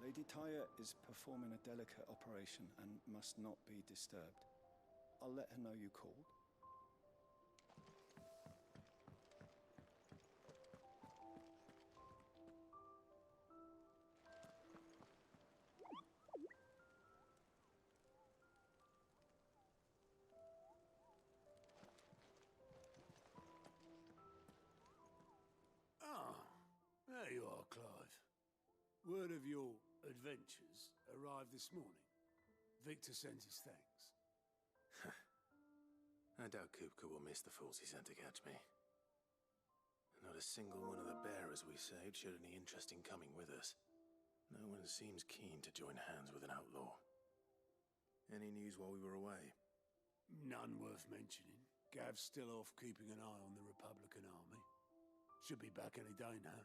Lady Tyre is performing a delicate operation and must not be disturbed. I'll let her know you called. Ah, there you are, Clive. Word of your adventures arrived this morning. Victor sends his thanks. I doubt Kupka will miss the fools he sent to catch me. Not a single one of the bearers we saved showed any interest in coming with us. No one seems keen to join hands with an outlaw. Any news while we were away? None worth mentioning. Gav's still off keeping an eye on the Republican army. Should be back any day now.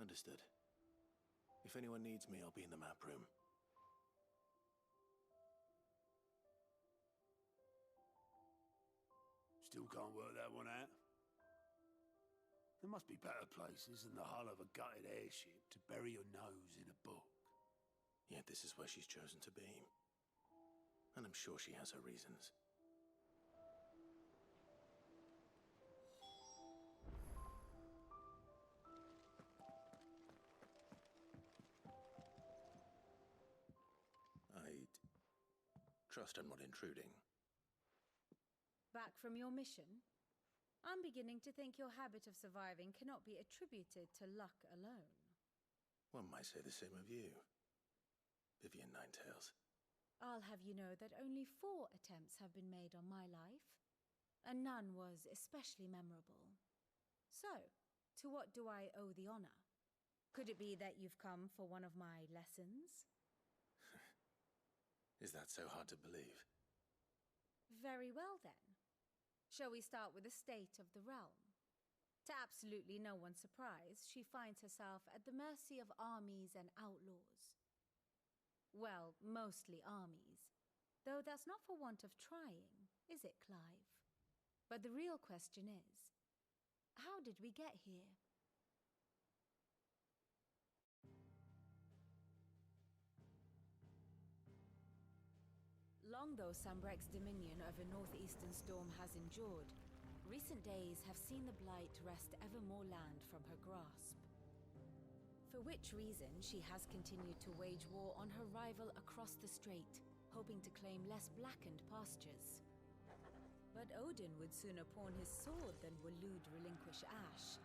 Understood. If anyone needs me, I'll be in the map room. Still can't work that one out. There must be better places than the hull of a gutted airship to bury your nose in a book. Yet this is where she's chosen to be. And I'm sure she has her reasons. I'd trust I'm not intruding. Back from your mission? I'm beginning to think your habit of surviving cannot be attributed to luck alone. One might say the same of you, Vivian Ninetails. I'll have you know that only 4 attempts have been made on my life, and none was especially memorable. So, to what do I owe the honor? Could it be that you've come for one of my lessons? Is that so hard to believe? Very well, then. Shall we start with the state of the realm? To absolutely no one's surprise, she finds herself at the mercy of armies and outlaws. Well, mostly armies. Though that's not for want of trying, is it, Clive? But the real question is, how did we get here? Long though Sambrek's dominion over northeastern Storm has endured, recent days have seen the Blight wrest ever more land from her grasp. For which reason she has continued to wage war on her rival across the strait, hoping to claim less blackened pastures. But Odin would sooner pawn his sword than Waloed relinquish Ash.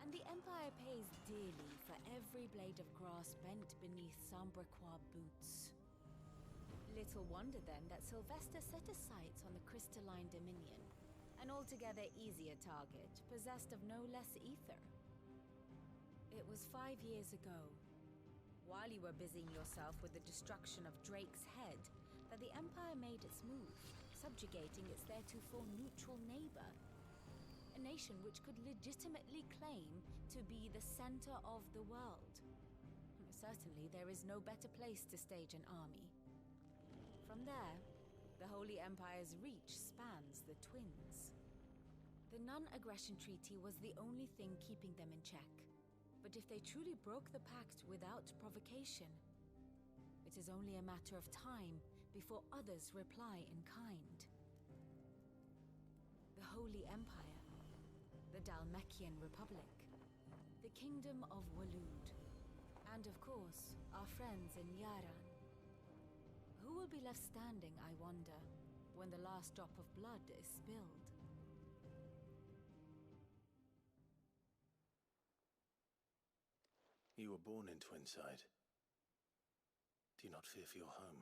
And the Empire pays dearly for every blade of grass bent beneath Sambrequois boots. Little wonder then that Sylvester set his sights on the crystalline dominion, an altogether easier target, possessed of no less ether. It was 5 years ago, while you were busying yourself with the destruction of Drake's head, that the Empire made its move, subjugating its theretofore neutral neighbor. A nation which could legitimately claim to be the center of the world. Certainly there is no better place to stage an army. From there, the Holy Empire's reach spans the Twins. The non-aggression treaty was the only thing keeping them in check. But if they truly broke the pact without provocation, it is only a matter of time before others reply in kind. The Holy Empire, the Dhalmekian Republic, the Kingdom of Waloed, and of course, our friends in Yaran. Who will be left standing, I wonder, when the last drop of blood is spilled? You were born in Twinside. Do you not fear for your home?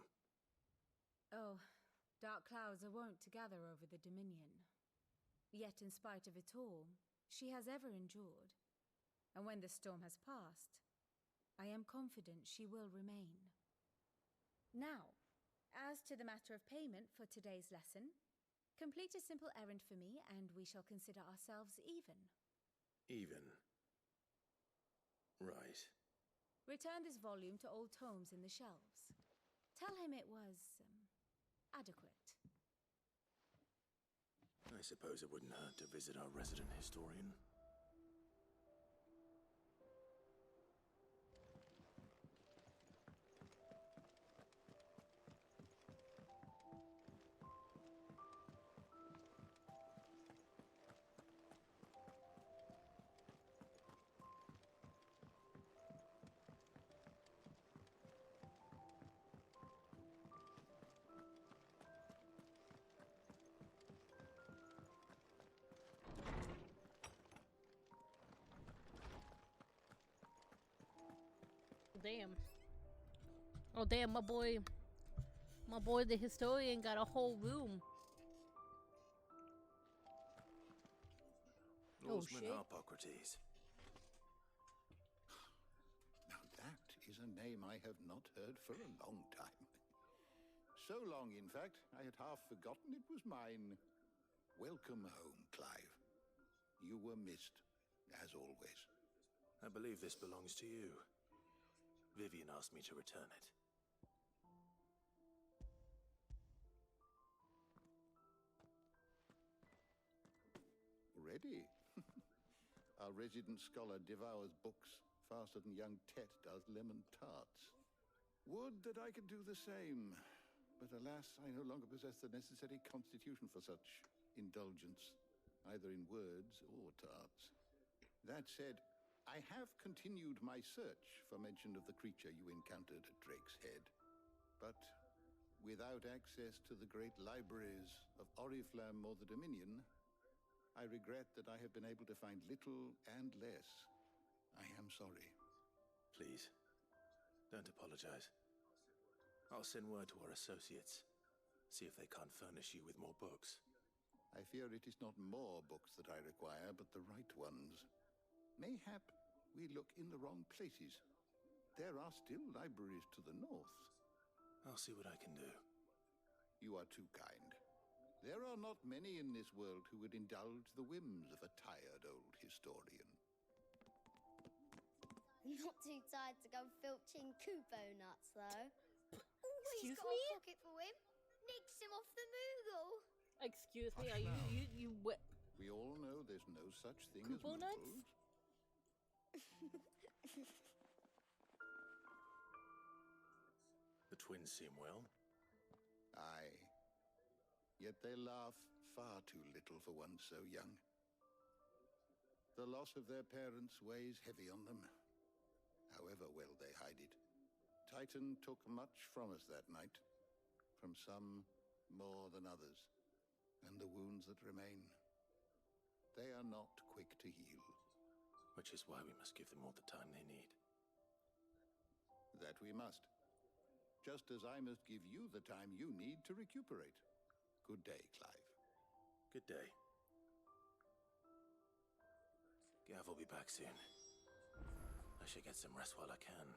Oh, dark clouds are wont to gather over the Dominion. Yet in spite of it all, she has ever endured. And when the storm has passed, I am confident she will remain. Now, as to the matter of payment for today's lesson, complete a simple errand for me and we shall consider ourselves even. Even? Right. Return this volume to old tomes in the shelves. Tell him it was, adequate. I suppose it wouldn't hurt to visit our resident historian. Damn. Oh damn, my boy the historian got a whole room. Norseman shit. Harpocrates. Now that is a name I have not heard for a long time. So long, in fact, I had half forgotten it was mine. Welcome home, Clive. You were missed, as always. I believe this belongs to you. Vivian asked me to return it. Ready? Our resident scholar devours books faster than young Tet does lemon tarts. Would that I could do the same. But alas, I no longer possess the necessary constitution for such indulgence, either in words or tarts. That said, I have continued my search for mention of the creature you encountered at Drake's Head. But without access to the great libraries of Oriflamme or the Dominion, I regret that I have been able to find little and less. I am sorry. Please, don't apologize. I'll send word to our associates. See if they can't furnish you with more books. I fear it is not more books that I require, but the right ones. Mayhap we look in the wrong places. There are still libraries to the north. I'll see what I can do. You are too kind. There are not many in this world who would indulge the whims of a tired old historian. Not too tired to go filching Kupo nuts, though. Excuse Always got me? a pocket for him. Nicks him off the Moogle. Excuse me, are you what? We all know there's no such thing Kupo as nuts? Moogles. The twins seem well. Aye. Yet they laugh far too little for one so young. The loss of their parents weighs heavy on them, however well they hide it. Titan took much from us that night, from some more than others, and the wounds that remain, they are not quick to heal. Which is why we must give them all the time they need. That we must. Just as I must give you the time you need to recuperate. Good day, Clive. Good day. Gav will be back soon. I should get some rest while I can.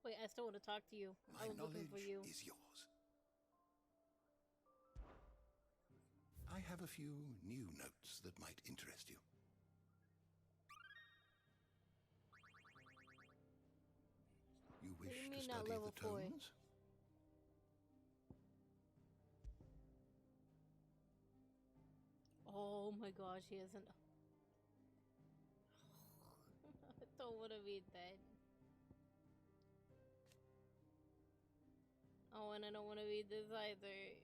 Wait, I still want to talk to you. I My was looking for you. knowledge is yours. I have a few new notes that might interest you. You to mean not study level the 4? tomes? Oh my gosh, he hasn't. I don't want to read that. Oh, and I don't want to read this either.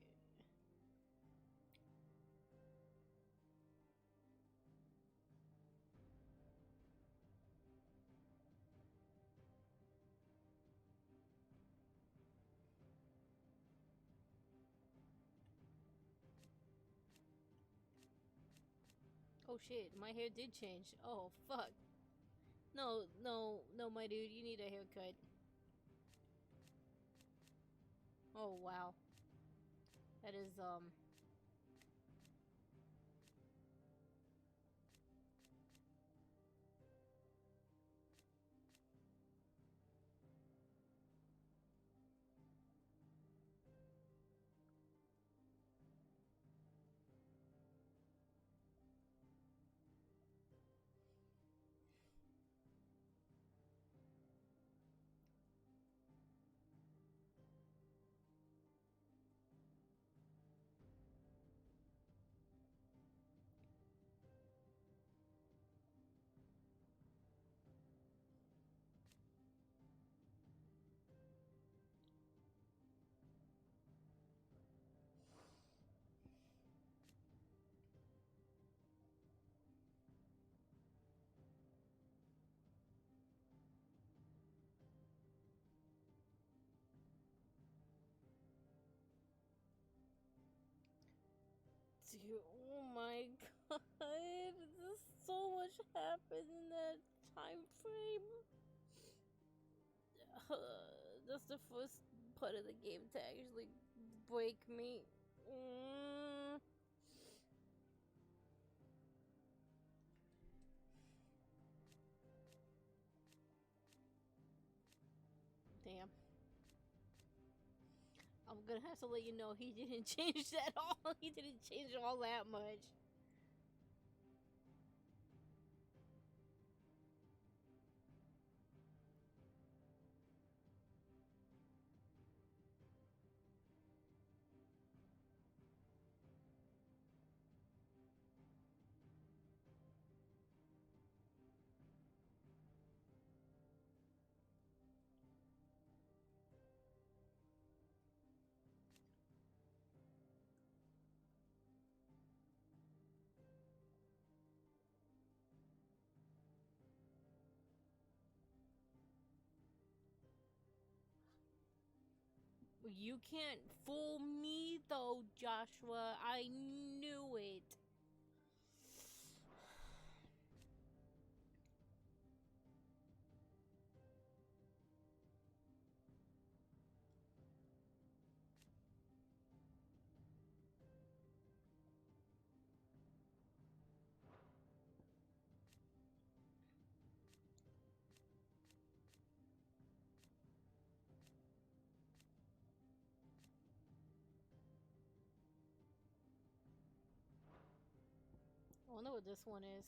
Oh shit, my hair did change. Oh fuck. No, no, no, my dude, you need a haircut. Oh wow. That is, dude, oh my god. There's so much happened in that time frame. That's the first part of the game to actually break me. Damn. I'm gonna have to let you know he didn't change that all. He didn't change all that much. You can't fool me though, Joshua. I knew it. I wonder what this one is.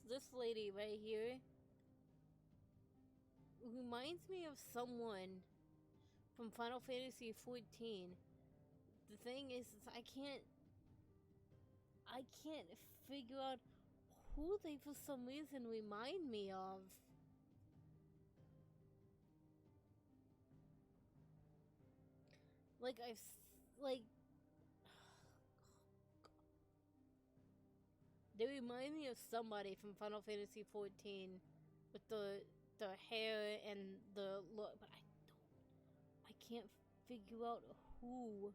this lady right here reminds me of someone from Final Fantasy 14. The thing is I can't figure out who they for some reason remind me of. Like they remind me of somebody from Final Fantasy 14 with the hair and the look, but I can't figure out who.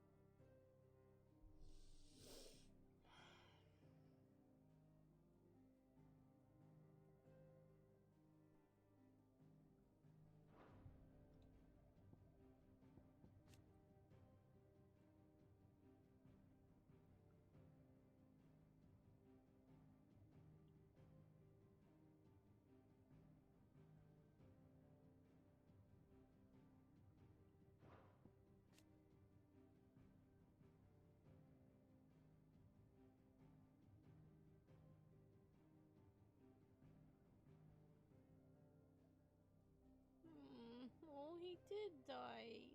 Oh, he did die.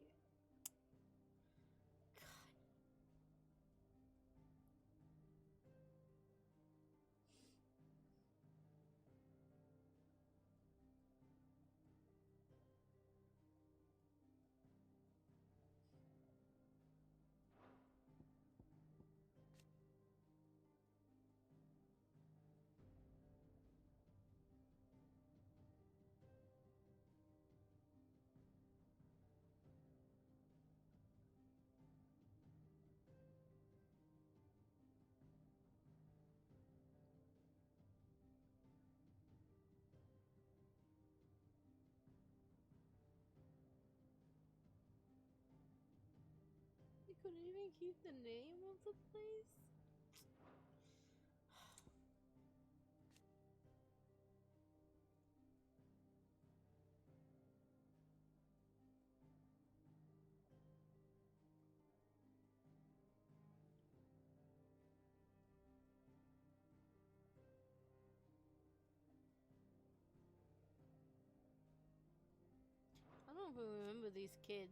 You couldn't even keep the name of the place? I don't even remember these kids.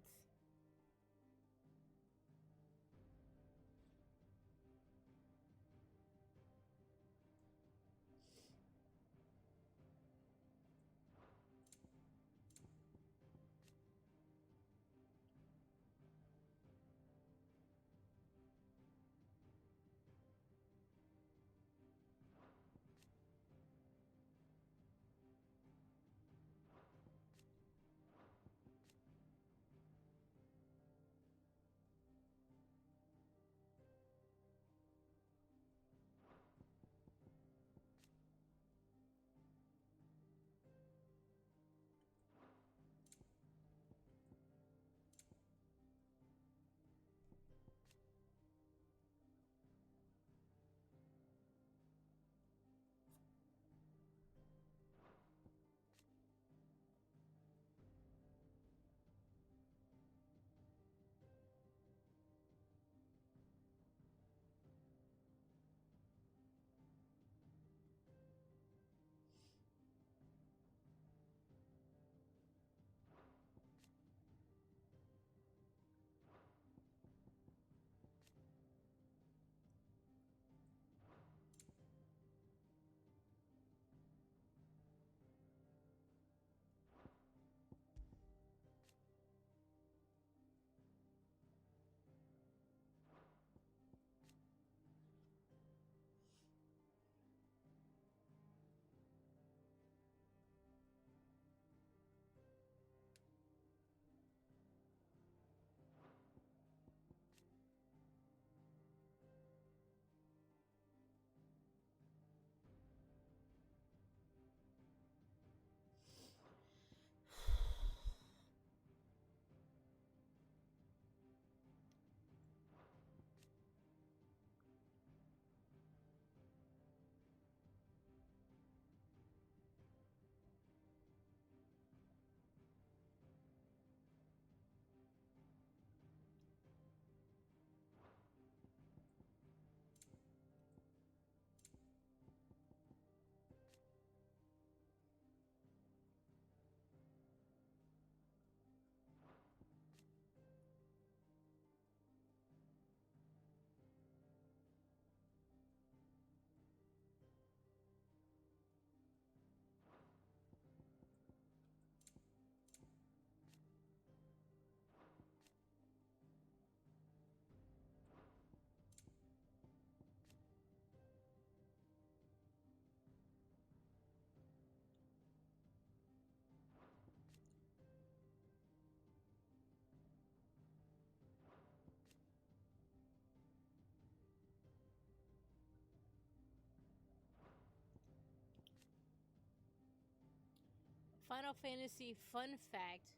Final Fantasy fun fact,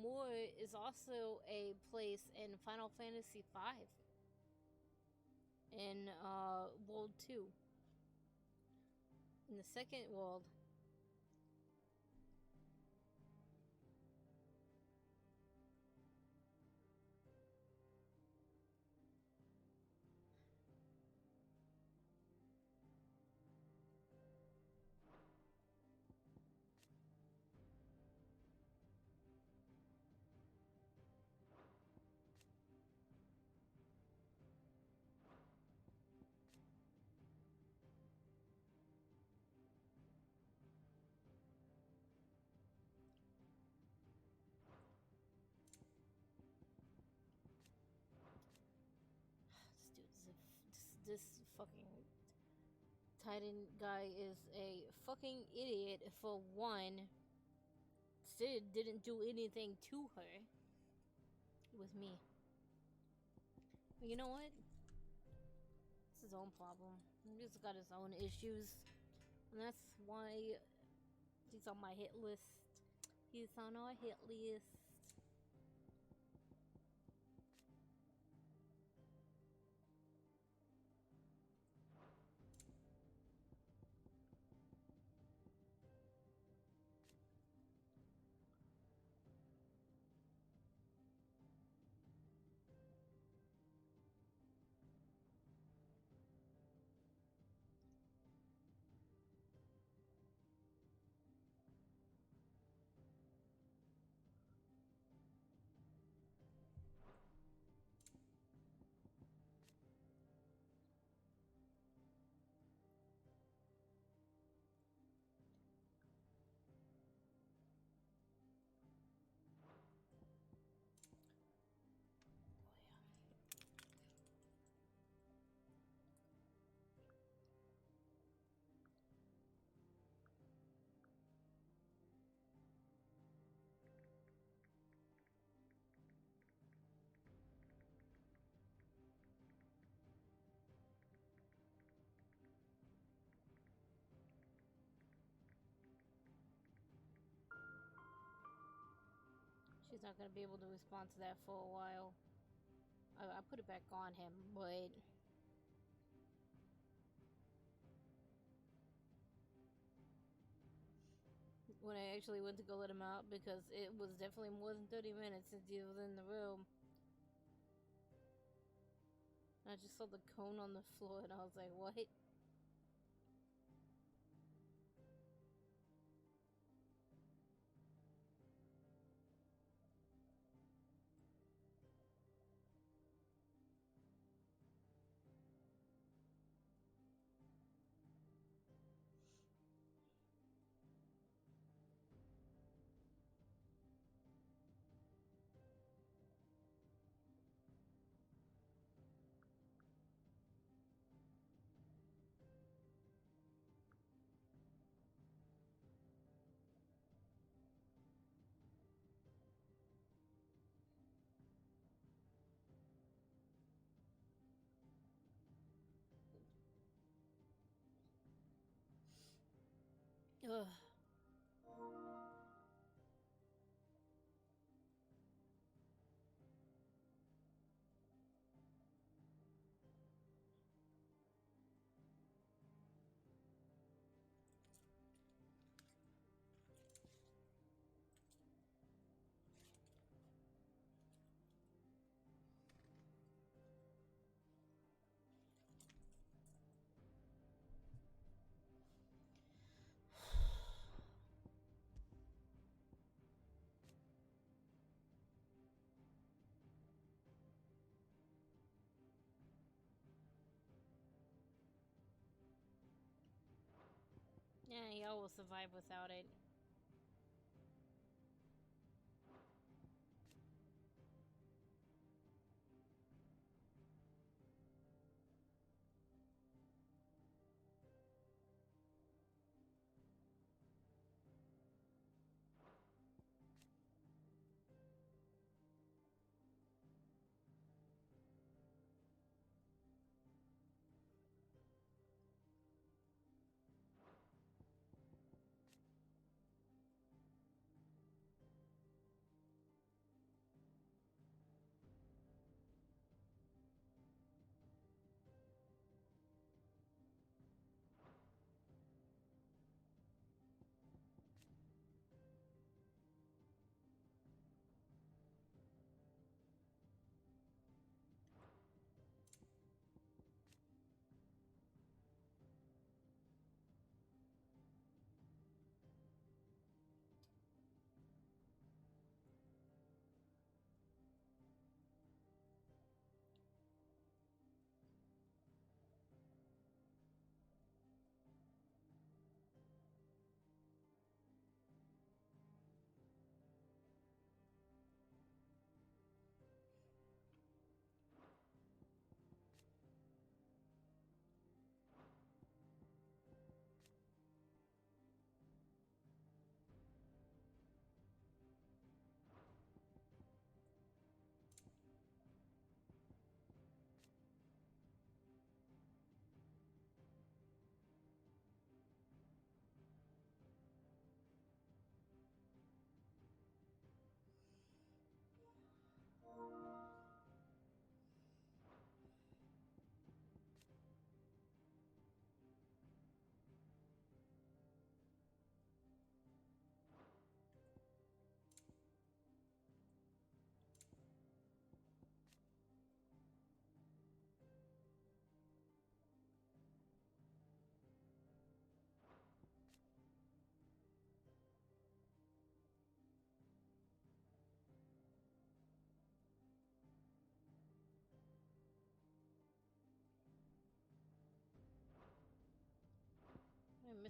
Moore is also a place in Final Fantasy V in World 2. In the second world. This fucking Titan guy is a fucking idiot for one. Sid didn't do anything to her. It was me. But you know what? It's his own problem. He's got his own issues. And that's why he's on my hit list. He's on our hit list. She's not gonna be able to respond to that for a while. I put it back on him, but when I actually went to go let him out, because it was definitely more than 30 minutes since he was in the room, I just saw the cone on the floor and I was like, what? Ugh. Yeah, y'all will survive without it.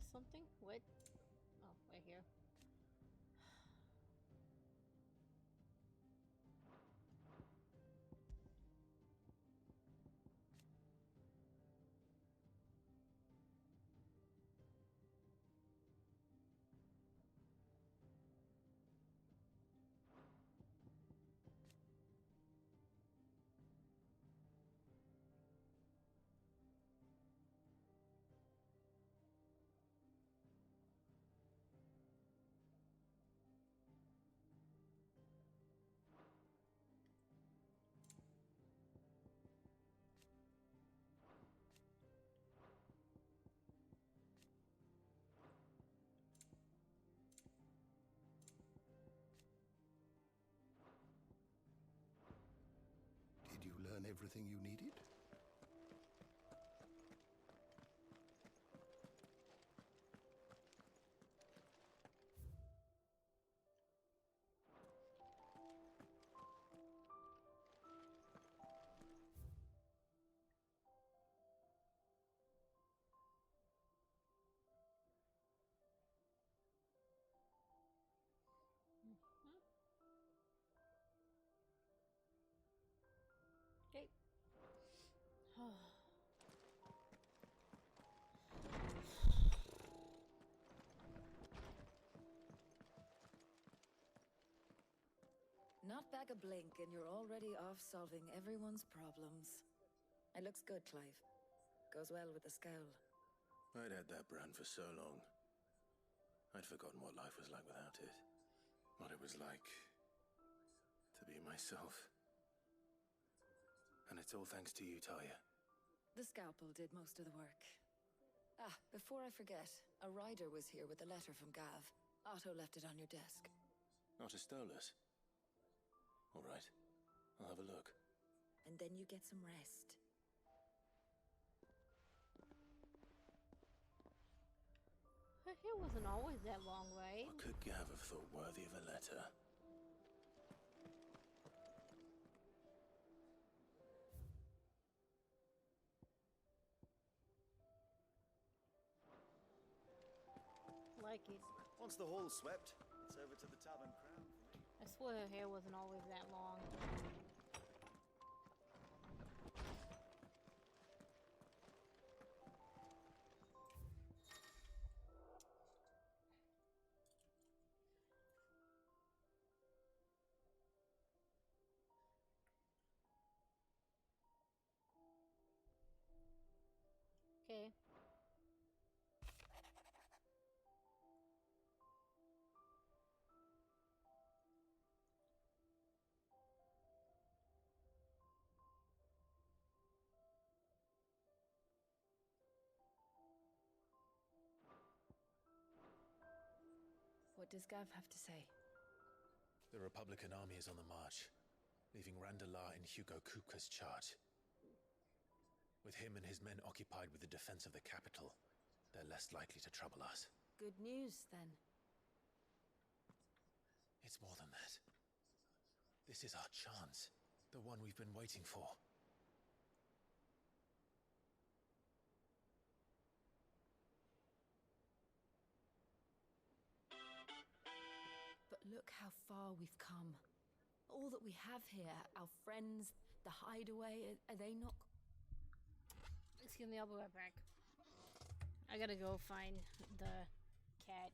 miss something? What? Oh, right here. Did you learn everything you needed? Okay. Not back a blink, and you're already off solving everyone's problems. It looks good, Clive. Goes well with the scowl. I'd had that brand for so long. I'd forgotten what life was like without it. What it was like to be myself. And it's all thanks to you, Talia. The scalpel did most of the work. Ah, before I forget, a rider was here with a letter from Gav. Otto left it on your desk. Not a Stolas. All right, I'll have a look. And then you get some rest. Her hair wasn't always that long, right? What could Gav have thought worthy of a letter? Like it. Once the hall's swept, it's over to the tub and crown. I swear her hair wasn't always that long. Okay. What does Gav have to say? The Republican army is on the march, leaving Randalar in Hugo Kupka's charge. With him and his men occupied with the defense of the capital, they're less likely to trouble us. Good news, then. It's more than that. This is our chance, the one we've been waiting for. But look how far we've come. All that we have here, our friends, the hideaway, are they not... Excuse me, I'll be right back. I gotta go find the cat.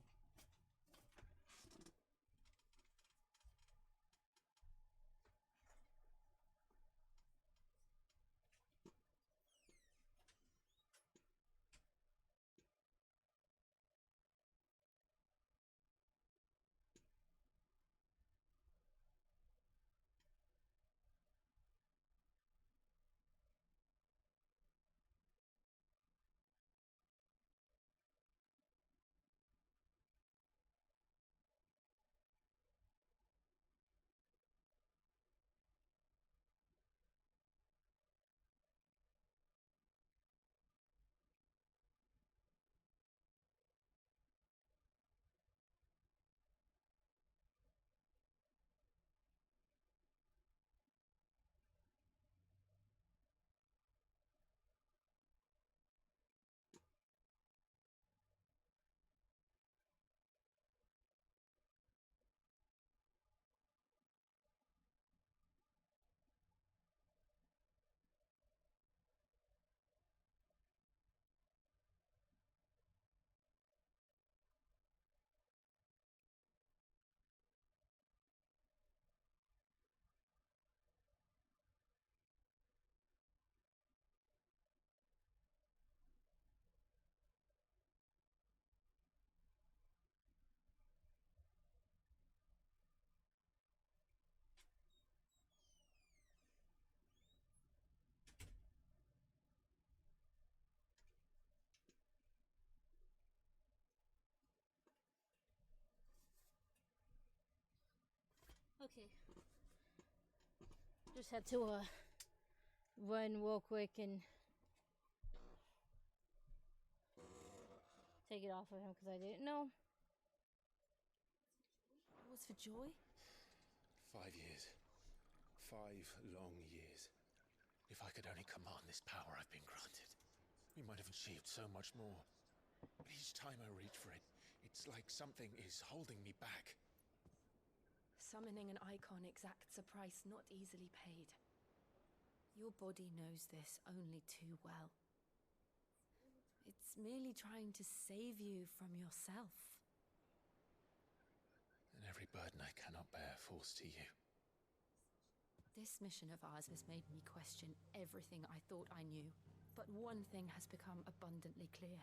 Okay. Just had to run real quick and take it off of him because I didn't know. Pause for joy? 5 years. 5 long years. If I could only command this power I've been granted, we might have achieved so much more. But each time I reach for it, it's like something is holding me back. Summoning an icon exacts a price not easily paid. Your body knows this only too well. It's merely trying to save you from yourself. And every burden I cannot bear falls to you. This mission of ours has made me question everything I thought I knew. But one thing has become abundantly clear.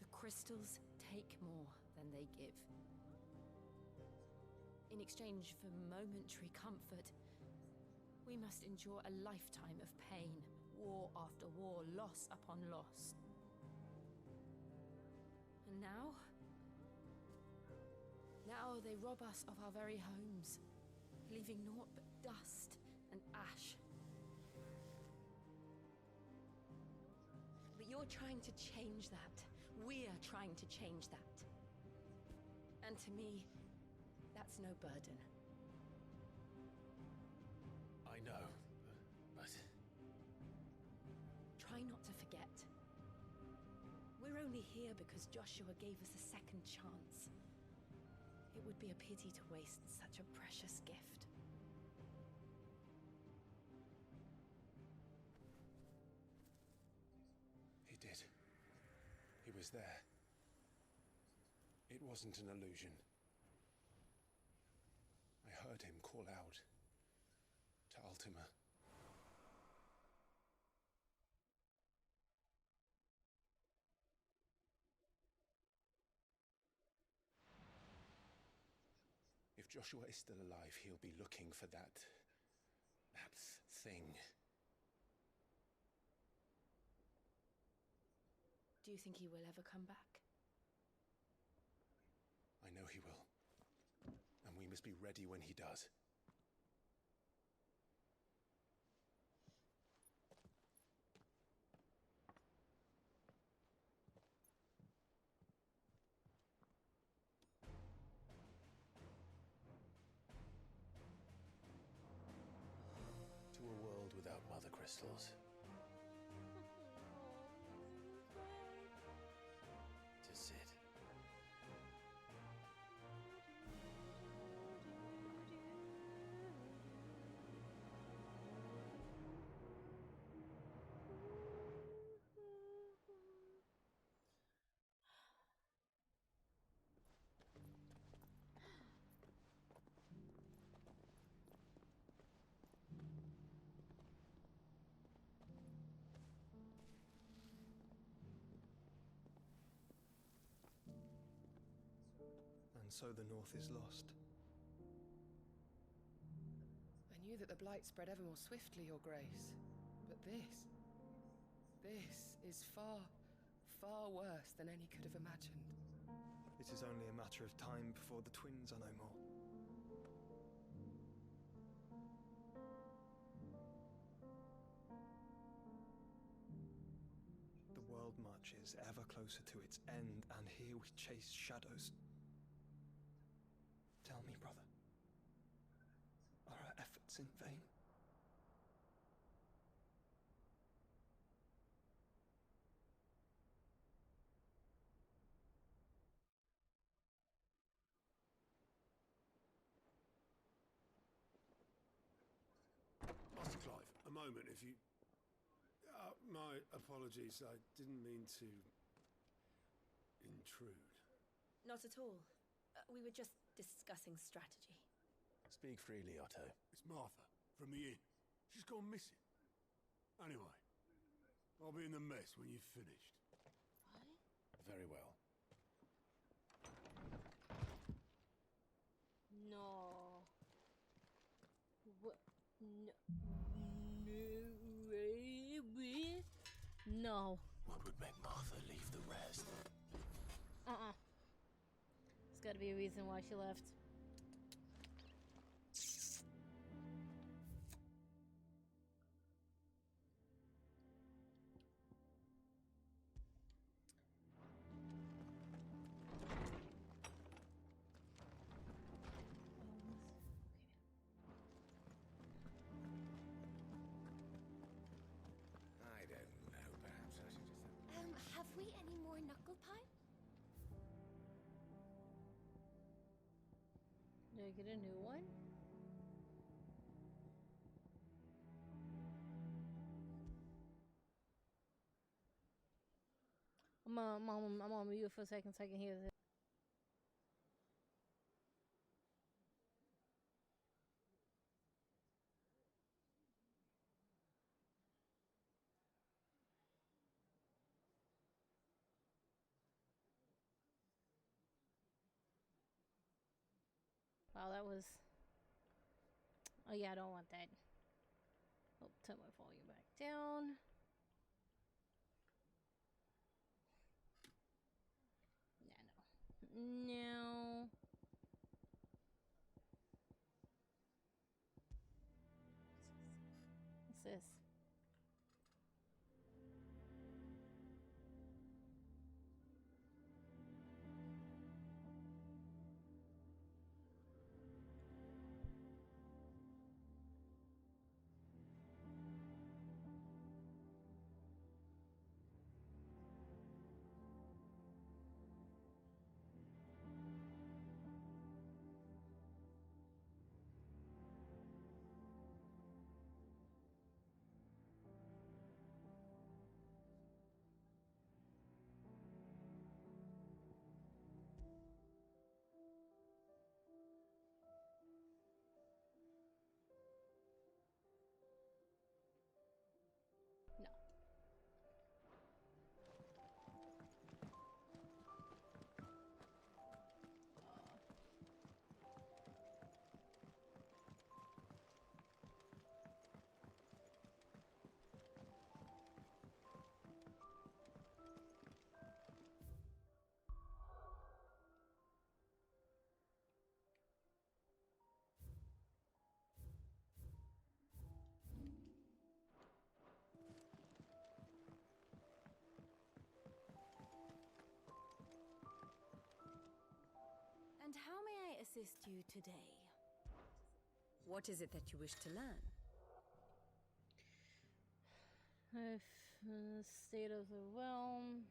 The crystals take more than they give. In exchange for momentary comfort, we must endure a lifetime of pain, war after war, loss upon loss. And now they rob us of our very homes, leaving naught but dust and ash. But you're trying to change that. We're trying to change that. And to me, that's no burden. I know, but... Try not to forget. We're only here because Joshua gave us a second chance. It would be a pity to waste such a precious gift. He did. He was there. It wasn't an illusion. I heard him call out to Ultima. If Joshua is still alive, he'll be looking for that thing. Do you think he will ever come back? I know he will. And we must be ready when he does. To a world without mother crystals. To Sid. And so the North is lost. I knew that the Blight spread ever more swiftly, Your Grace. But this is far, far worse than any could have imagined. It is only a matter of time before the twins are no more. The world marches ever closer to its end, and here we chase shadows. Tell me, brother, are our efforts in vain? Master Clive, a moment, if you... my apologies, I didn't mean to... intrude. Not at all. We were just discussing strategy. Speak freely, Otto. It's Martha, from the inn. She's gone missing. Anyway, I'll be in the mess when you've finished. Very well. No. What? No. No. What would make Martha leave the rest? There's gotta be a reason why she left. we any more knuckle pie? Did I get a new one? I'm on mute for a second so I can hear this. Wow, that was... Oh yeah, I don't want that. Oh, turn my volume back down. Yeah, no. What's this? And how may I assist you today? What is it that you wish to learn? State of the realm.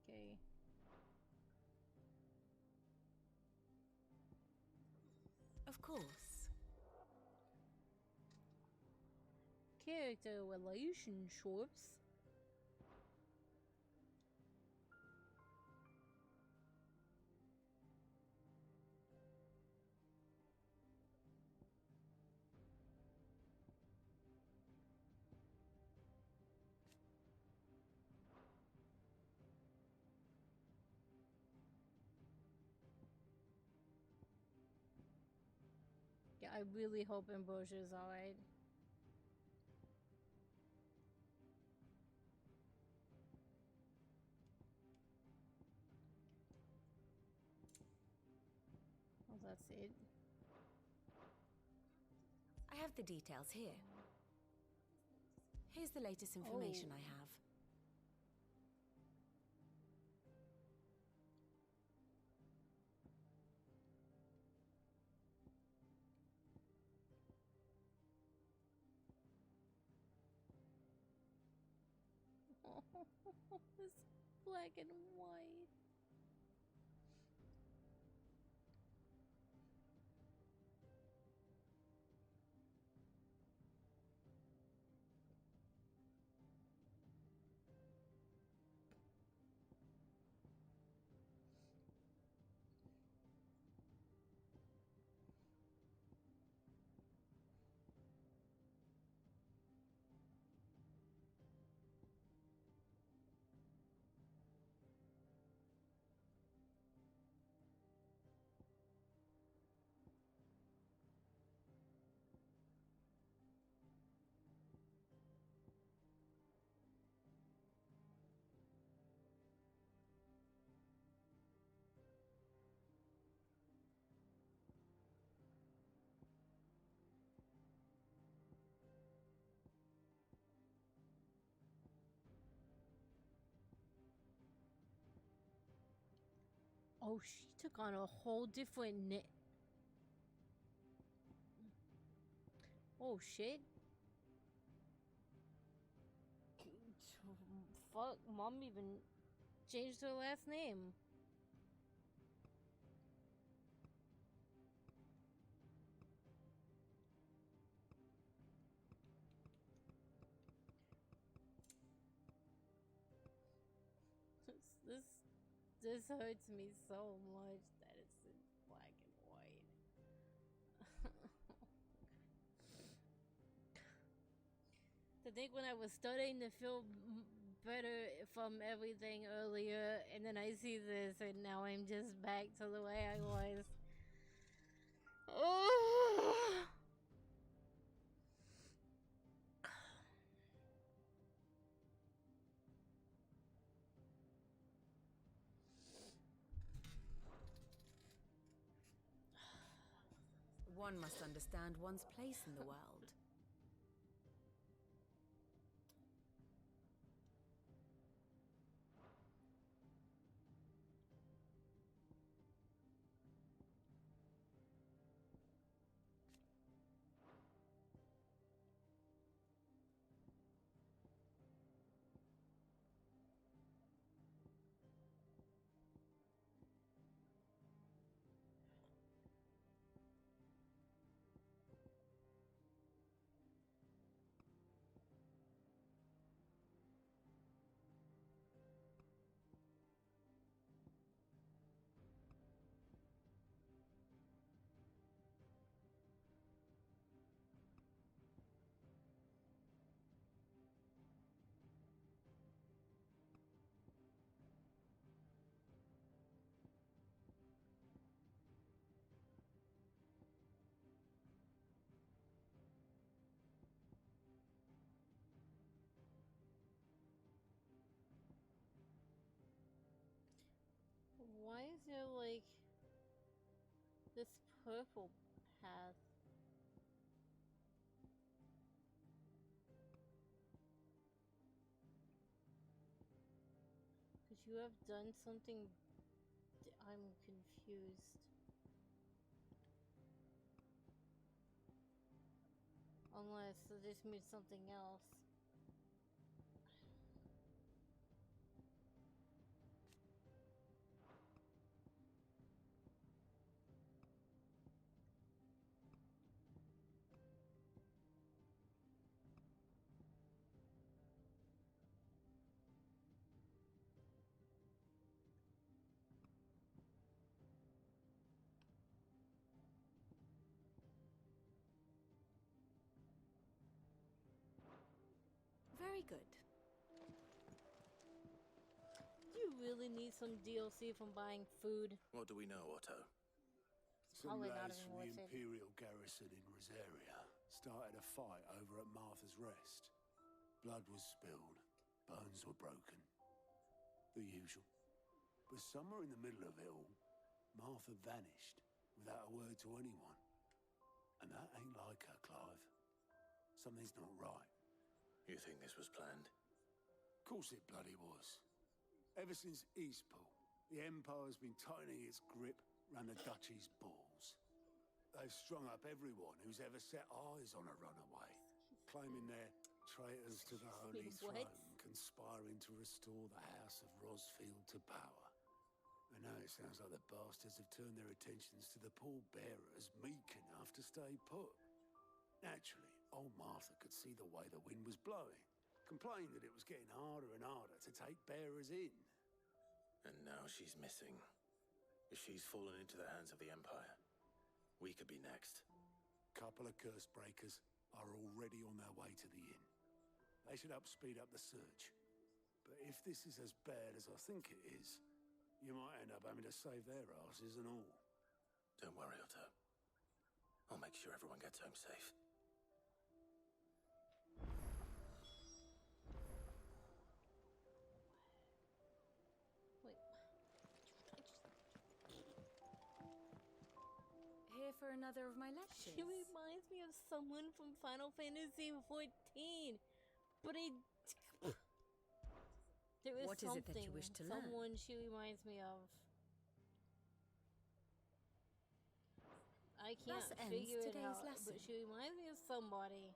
Okay. Of course. Character relationships. Yeah, I really hope Ambrosia's alright. Well, that's it. I have the details here. Here's the latest information I have. It's black and white. Oh, she took on a whole different Oh shit. fuck? Mom even changed her last name. This this hurts me so much that it's in black and white. To think when I was starting to feel better from everything earlier, and then I see this, and now I'm just back to the way I was. Oh! One must understand one's place in the world. Why is there like this purple path? Could you have done something? I'm confused. Unless this means something else. Very good. Do you really need some DLC from buying food? What do we know, Otto? Some Probably not lads even from the worth it. Imperial garrison in Rosaria started a fight over at Martha's Rest. Blood was spilled, bones were broken. The usual. But somewhere in the middle of it all, Martha vanished without a word to anyone. And that ain't like her, Clive. Something's not right. You think this was planned? Of course it bloody was. Ever since Eastpool, the Empire's been tightening its grip round the Duchy's balls. They've strung up everyone who's ever set eyes on a runaway, claiming they're traitors to the Holy Throne, conspiring to restore the House of Rosfield to power. And now it sounds like the bastards have turned their attentions to the pallbearers meek enough to stay put. Naturally, old Martha could see the way the wind was blowing, complained that it was getting harder and harder to take bearers in. And now she's missing. If she's fallen into the hands of the Empire, we could be next. Couple of curse breakers are already on their way to the inn. They should help speed up the search. But if this is as bad as I think it is, you might end up having to save their asses and all. Don't worry, Otto. I'll make sure everyone gets home safe. Here for another of my lectures. She reminds me of someone from Final Fantasy XIV. But there is What is it that you wish to learn? Someone she reminds me of. I can't Thus ends figure it today's out, lesson. but she reminds me of somebody.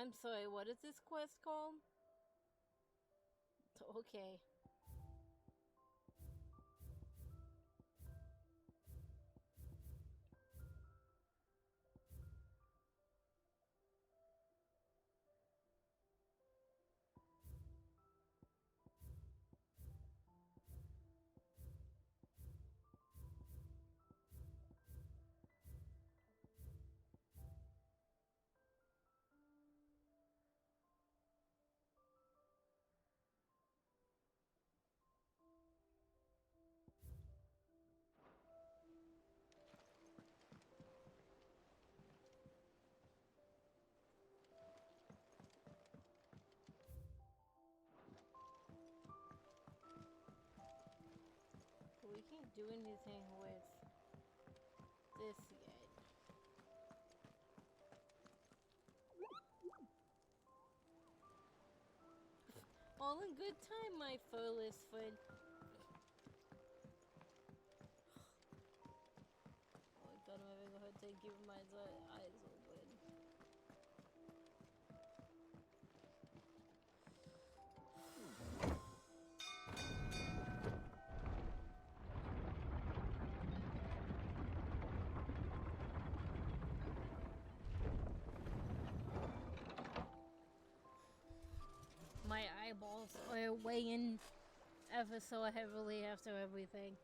I'm sorry, what is this quest called? Okay. We can't do anything with this yet. All in good time, my furless friend. Oh my god, I'm having a hard time keeping my eyes open. My eyeballs are weighing ever so heavily after everything.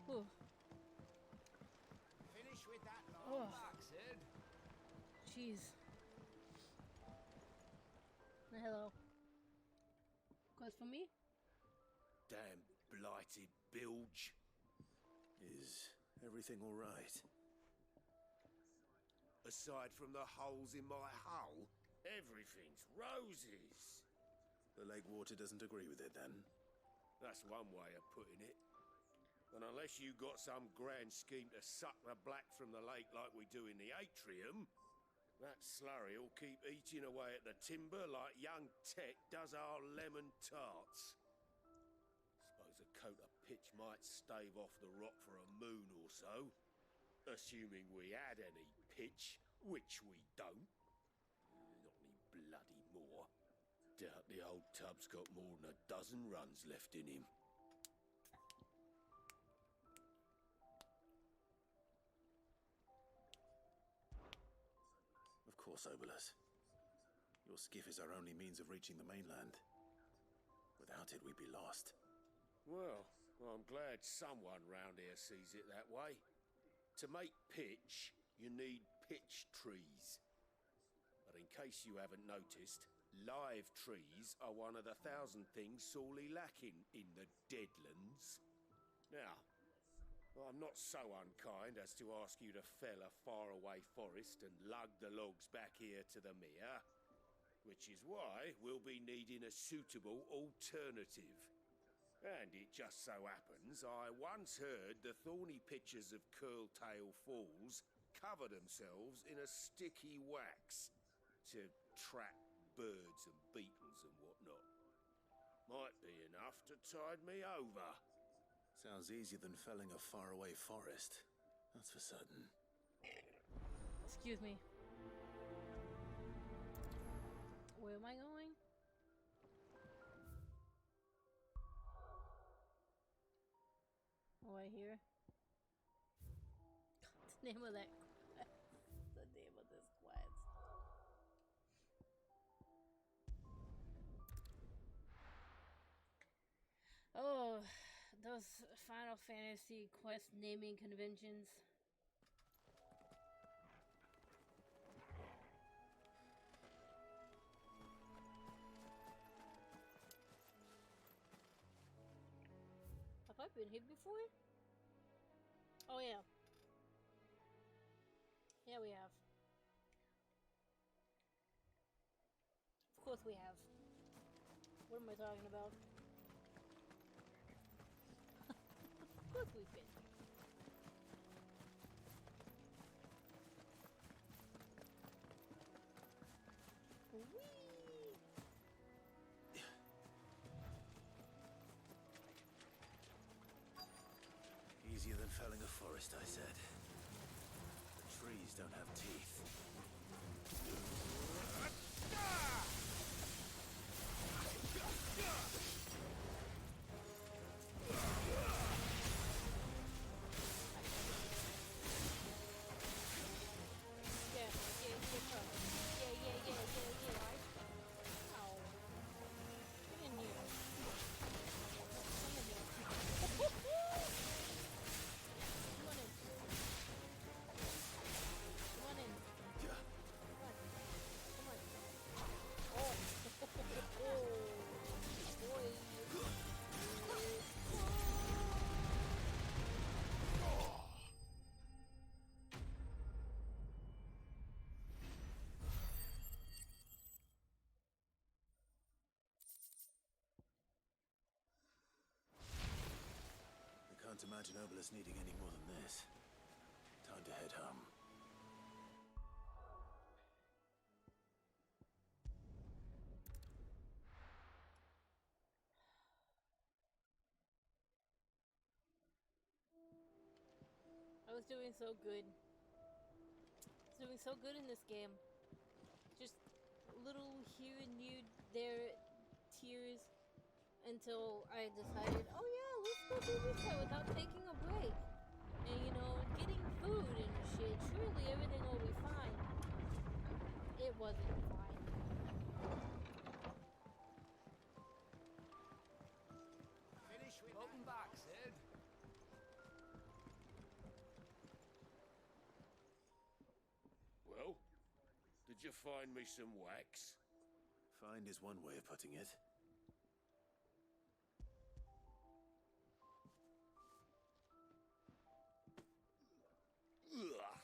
Ooh. Finish with that long box, Ed. Jeez. Hello. Quest for me? Damn blighted bilge. Is everything all right? Aside from the holes in my hull, everything's roses. The lake water doesn't agree with it, then? That's one way of putting it. And unless you got some grand scheme to suck the black from the lake like we do in the atrium, that slurry will keep eating away at the timber like young Tet does our lemon tarts. Suppose a coat of pitch might stave off the rot for a moon or so, assuming we had any pitch, which we don't. Not any bloody more. Doubt the old tub's got more than a dozen runs left in him. Of course, Obolus. Your skiff is our only means of reaching the mainland. Without it, we'd be lost. Well, I'm glad someone round here sees it that way. To make pitch, you need pitch trees. But in case you haven't noticed, live trees are one of the 1,000 things sorely lacking in the Deadlands. Now, I'm not so unkind as to ask you to fell a faraway forest and lug the logs back here to the mere, which is why we'll be needing a suitable alternative. And it just so happens I once heard the thorny pitchers of Curltail Falls cover themselves in a sticky wax to trap birds and beetles and whatnot. Might be enough to tide me over. Sounds easier than felling a faraway forest. That's for certain. Excuse me. Where am I going? Oh, right here. The name of that quest. The name of this quest. Oh, those Final Fantasy quest naming conventions. Have I been here before? Oh yeah. Yeah, we have. Of course we have. What am I talking about? Of course we've been here. Whee! just don't have teeth. I can't imagine Obelus needing any more than this. Time to head home. I was doing so good. I was doing so good in this game. Just little here and there tears until I decided, oh yeah, let's go do this guy without taking a break. And you know, getting food and shit, surely everything will be fine. It wasn't fine. Finish with welcome back, Sid. Well, did you find me some wax? Find is one way of putting it. Ugh.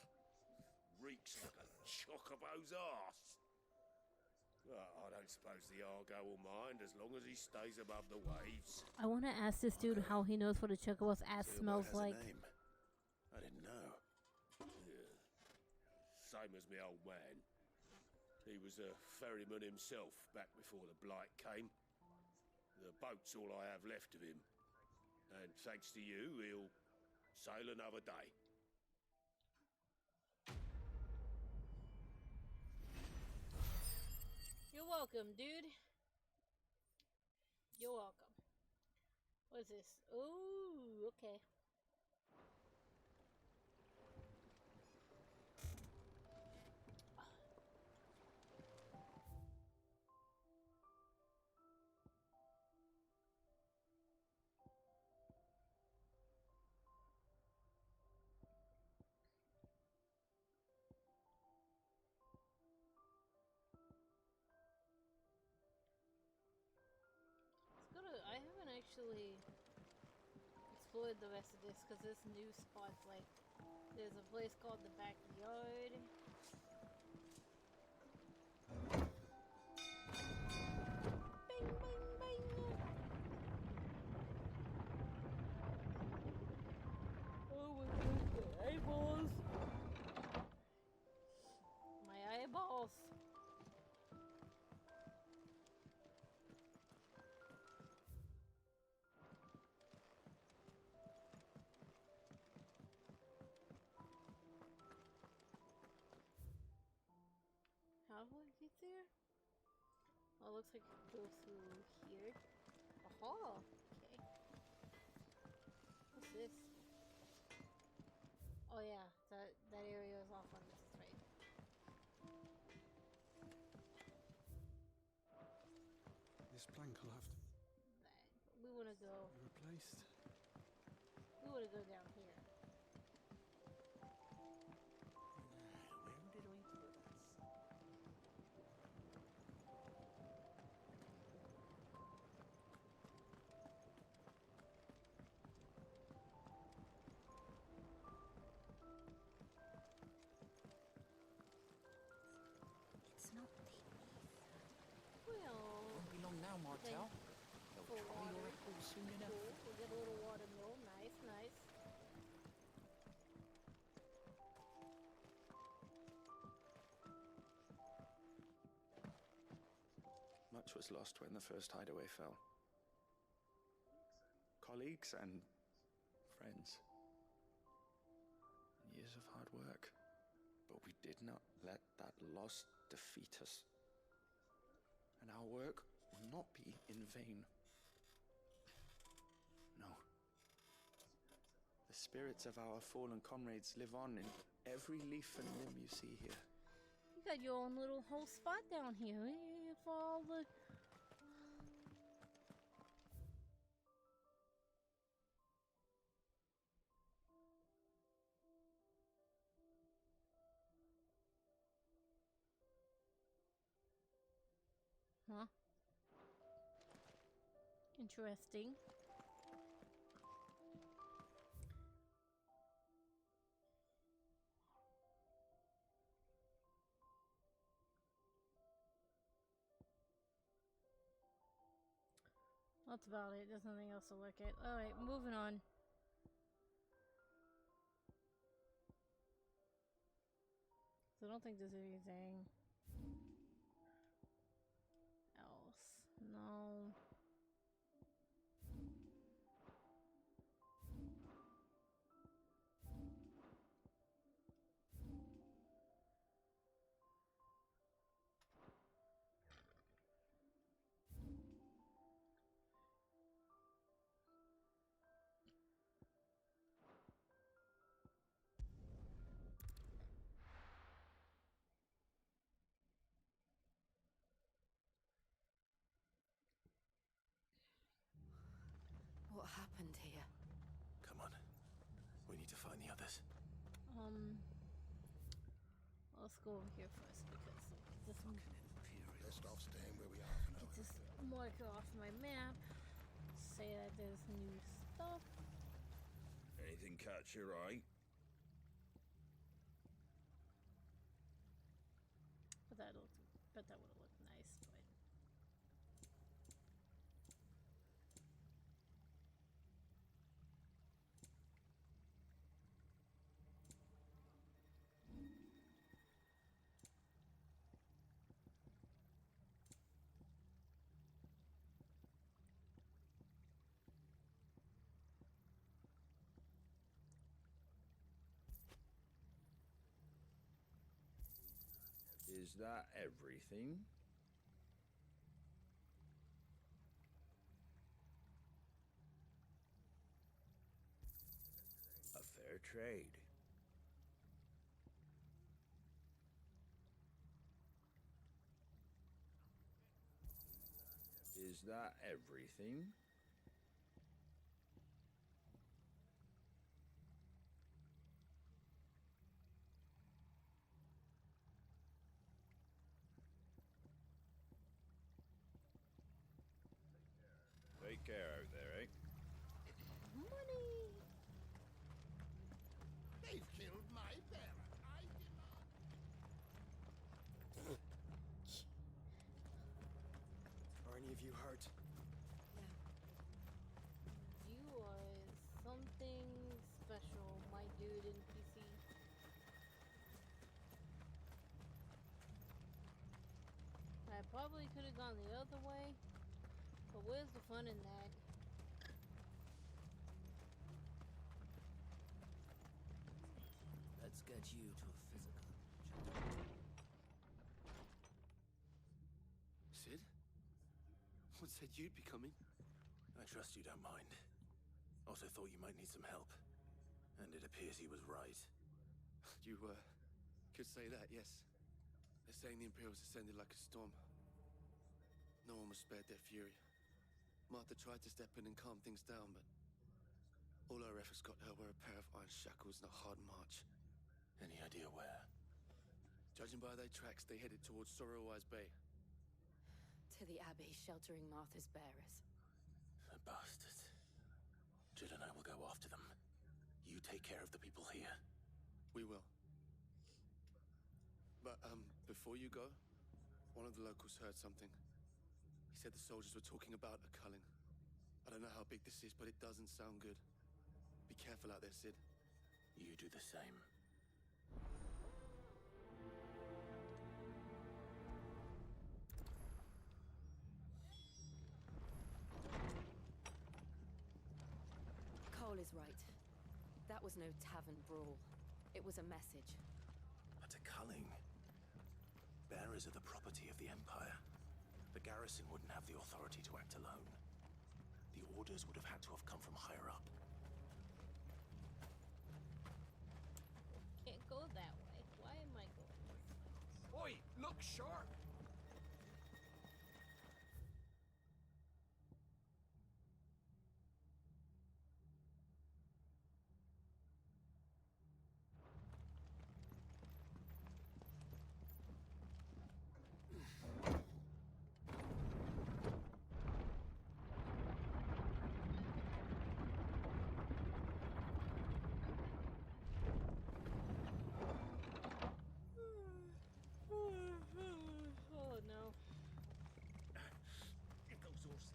Reeks like a chocobo's arse. I don't suppose the Argo will mind as long as he stays above the waves. I want to ask this dude how he knows what a chocobo's ass smells like. I didn't know. Yeah. Same as my old man. He was a ferryman himself back before the Blight came. The boat's all I have left of him. And thanks to you, he'll sail another day. You're welcome, dude. You're welcome. What's this? Ooh, okay. I haven't actually explored the rest of this because this new spot's like, there's a place called the Backyard. Bing, bing, bing. Oh my goodness, my eyeballs. My eyeballs. How do I get there? Oh, it looks like I can go through here. Aha! Okay. What's this? Oh yeah, that area is off limits, that's right. This plank will have to We wanna go. be replaced. We wanna go down here. Where did I put this? It's not deep. Well, Won't be long now, Martel. They'll for try your water. apple soon enough. Cool. We'll get a little watermill. Nice, nice. Much was lost when the first hideaway fell. Colleagues and friends. Years of hard work. But we did not let that loss defeat us. And our work will not be in vain. No. The spirits of our fallen comrades live on in every leaf and limb you see here. You got your own little whole spot down here for all the... Huh? Interesting. That's about it. There's nothing else to look at. Alright, moving on. So I don't think there's anything else. No. What happened here? Come on. We need to find the others. Let's go over here first because this Best off staying where we are for now. get this marker off my map. Say that there's new stuff. Anything catch your eye? But that would have looked nice, but Is that everything? A fair trade. Is that everything? Take care out there, eh? money. They've killed my parent. I demand. Are any of you hurt? You are something special, my dude in PC. I probably could have gone the other way, but where's the fun in that? Let's get you to a physical. Sid? What said you'd be coming? I trust you don't mind. Also thought you might need some help. And it appears he was right. You, could say that, yes. They're saying the Imperials ascended like a storm. No one was spared their fury. Martha tried to step in and calm things down, but all our efforts got her were a pair of iron shackles and a hard march. Any idea where? Judging by their tracks, they headed towards Sorrowwise Bay. To the Abbey, sheltering Martha's bearers. The bastards. Jill and I will go after them. You take care of the people here. We will. But, before you go, one of the locals heard something. He said the soldiers were talking about a culling. I don't know how big this is, but it doesn't sound good. Be careful out there, Sid. You do the same. Cole is right. That was no tavern brawl. It was a message. But a culling? culling. Bearers are the property of the Empire. The garrison wouldn't have the authority to act alone. The orders would have had to have come from higher up. Can't go that way. Why am I going this way? Oi, look sharp! Oh no. If those horses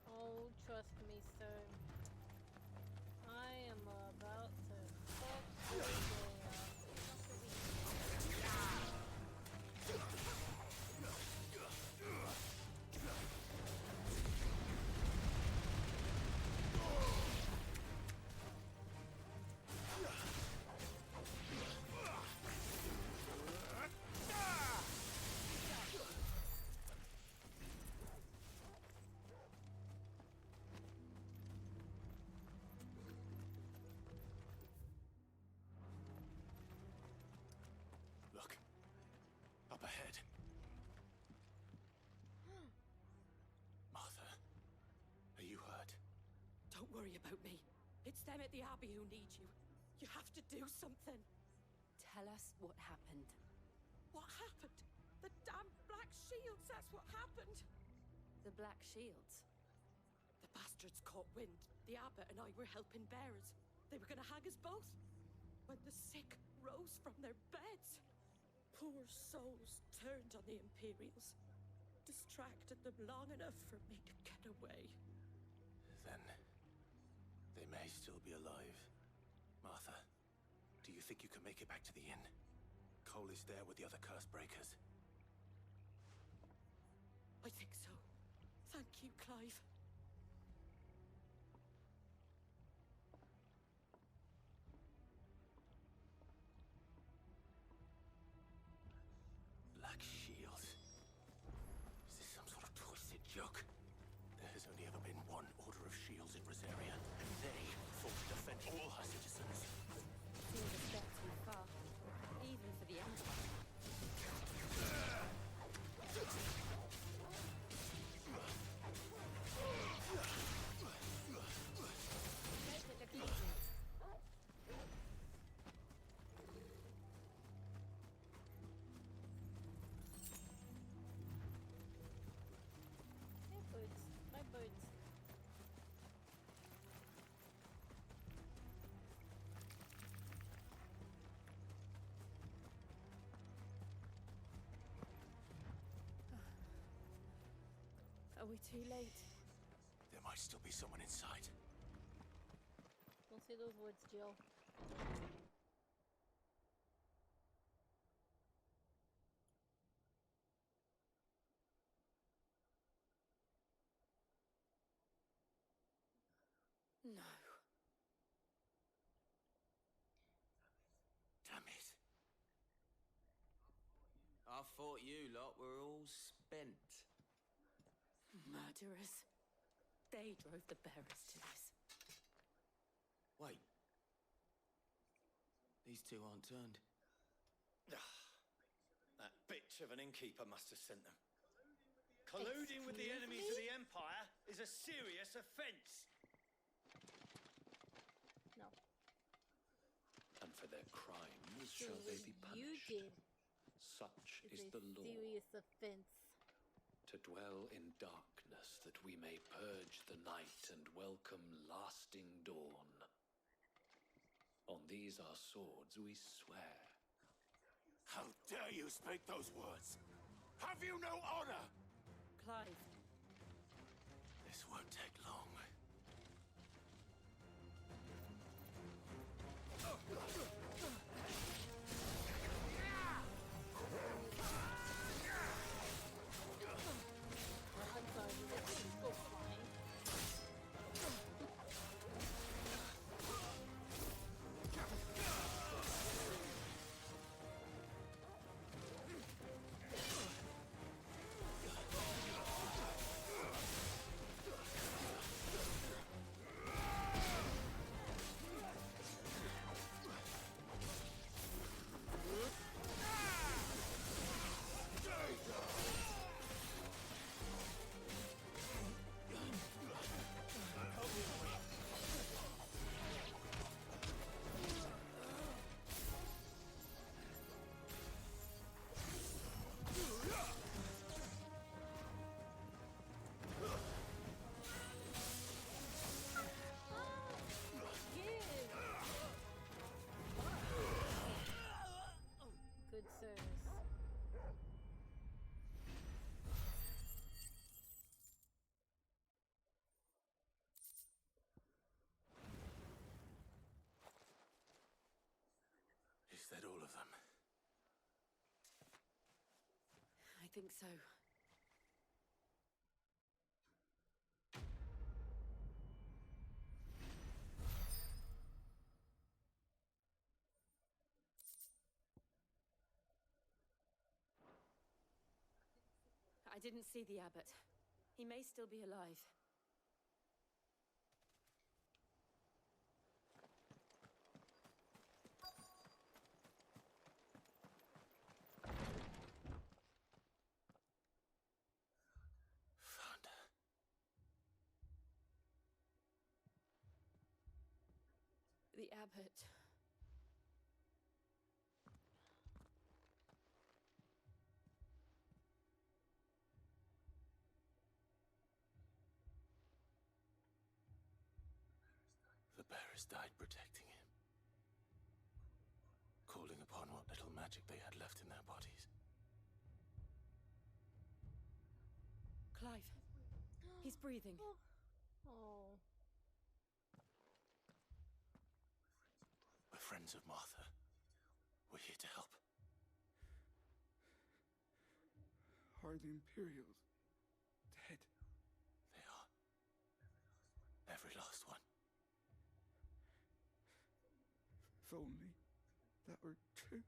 Oh, trust me, sir. I am about to fuck your day up. Look. Up ahead. Martha, are you hurt? Don't worry about me. It's them at the Abbey who need you. You have to do something. Tell us what happened. What happened? The damn Black Shields, that's what happened. The Black Shields? The bastards caught wind. The abbot and I were helping bearers. They were going to hang us both. When the sick rose from their beds, poor souls turned on the Imperials. Distracted them long enough for me to get away. Then they may still be alive. Martha, do you think you can make it back to the inn? Cole is there with the other curse breakers. I think so. Thank you, Clive. Black Shields. Is this some sort of twisted joke? There has only ever been one Order of Shields in Rosaria, and they fought to defend all her citizens. Seems a step too far, even for the Empire. Hey, birds. My birds. Are we too late? There might still be someone inside. Don't say those words, Jill. No. Damn it. I thought you lot were all spent. Murderers. They drove the bearers to this. Wait. These two aren't turned. That bitch of an innkeeper must have sent them. Colluding with the enemies of the Empire is a serious offence. No. And for their crimes So shall they be you punished. did. Such It's is a the law. serious offense. To dwell in darkness, that we may purge the night and welcome lasting dawn. On these our swords we swear. How dare you speak those words? Have you no honor? Clive. This won't take long. I'm sorry, but let's just go flying. think so. I didn't see the abbot. He may still be alive. Found her. The abbot. The bearers died protecting him, calling upon what little magic they had left in their bodies. Clive. He's breathing. Oh. We're friends of Martha. We're here to help. Are the Imperials dead? They are. Every last one. If only that were true.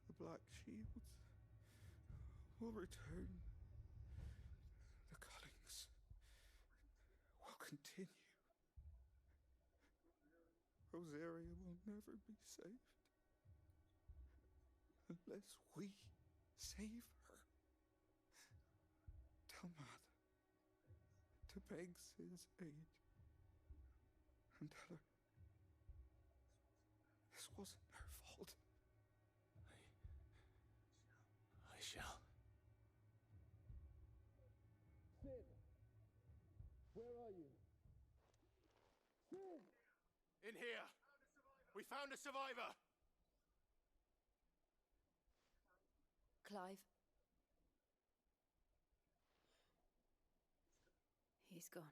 The Black Shields will return. The cullings will continue. Rosaria will never be saved unless we save her. Tell Mother to beg Sid's aid and tell her this wasn't her fault. I shall. Sid! Where are you? Sid! In here! We found a survivor! Clive. He's gone.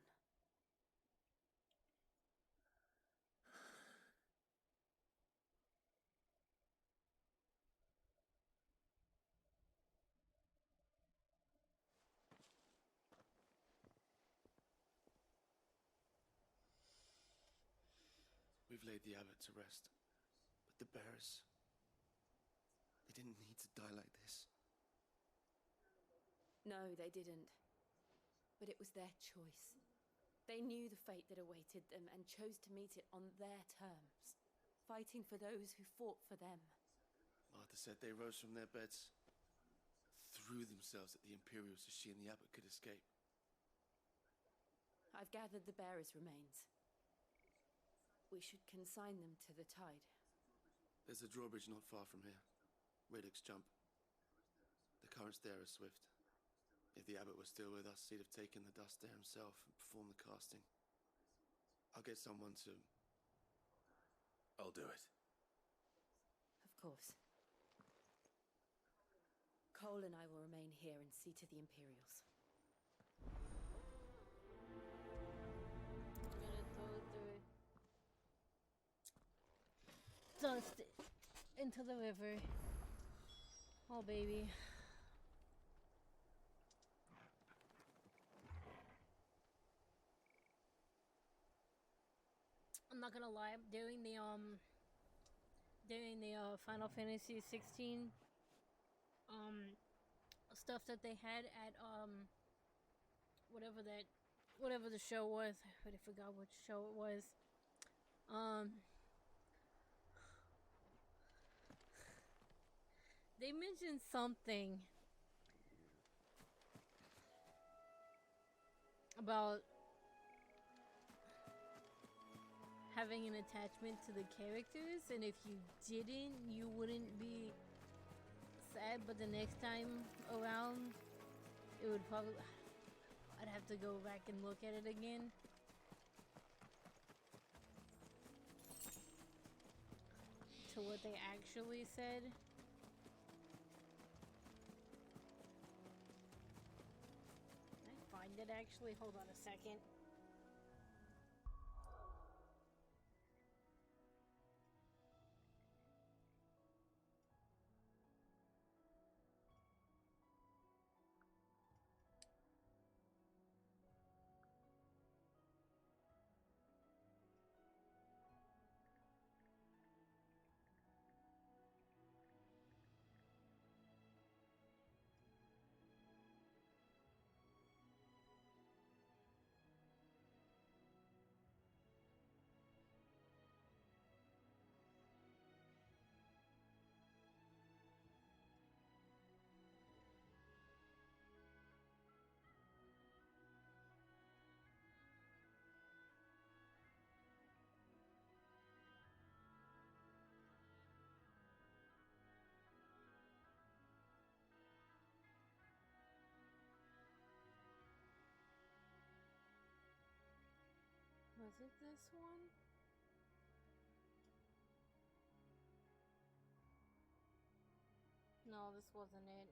We've laid the abbot to rest. But the bearers... they didn't need to die like this. No, they didn't. But it was their choice. They knew the fate that awaited them and chose to meet it on their terms, fighting for those who fought for them. Martha said they rose from their beds, threw themselves at the Imperials so she and the abbot could escape. I've gathered the bearers' remains. We should consign them to the tide. There's a drawbridge not far from here. Radix Jump. The currents there are swift. If the abbot was still with us, he'd have taken the dust there himself and performed the casting. I'll get someone to... I'll do it. Of course. Cole and I will remain here and see to the Imperials. I'm gonna throw the dust into the river. Oh, baby. I'm not gonna lie, during the Final Fantasy 16 stuff that they had at whatever the show was, I already forgot which show it was. They mentioned something about having an attachment to the characters, and if you didn't, you wouldn't be sad, but the next time around, it would probably... I'd have to go back and look at it again. To what they actually said. Can I find it actually? Hold on a second. Was it this one? No, this wasn't it.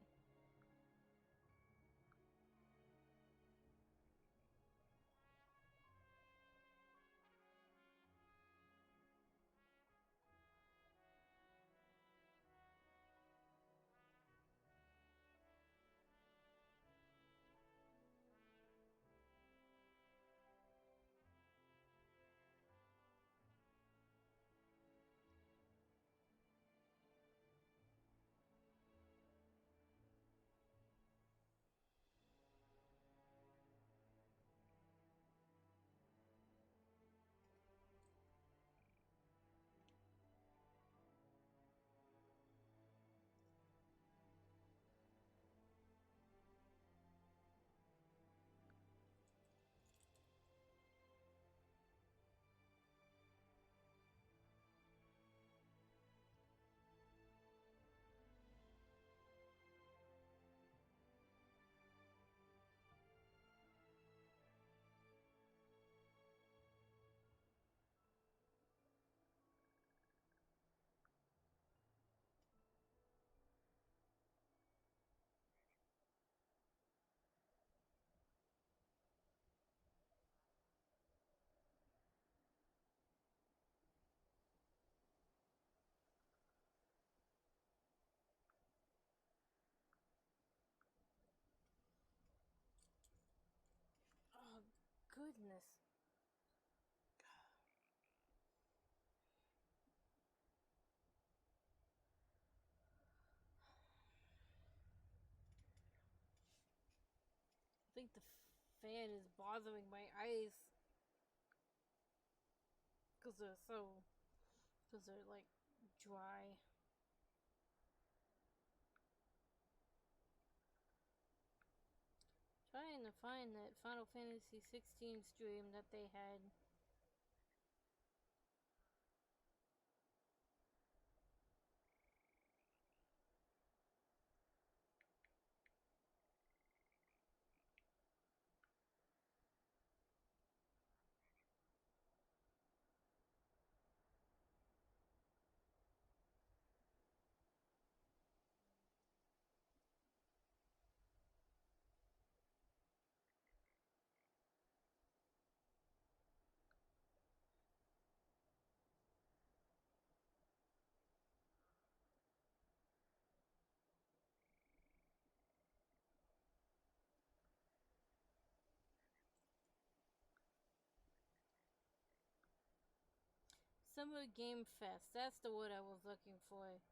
Oh, goodness. I think the fan is bothering my eyes. Because they're like dry. Trying to find that Final Fantasy 16 stream that they had. Summer Game Fest. That's the word I was looking for.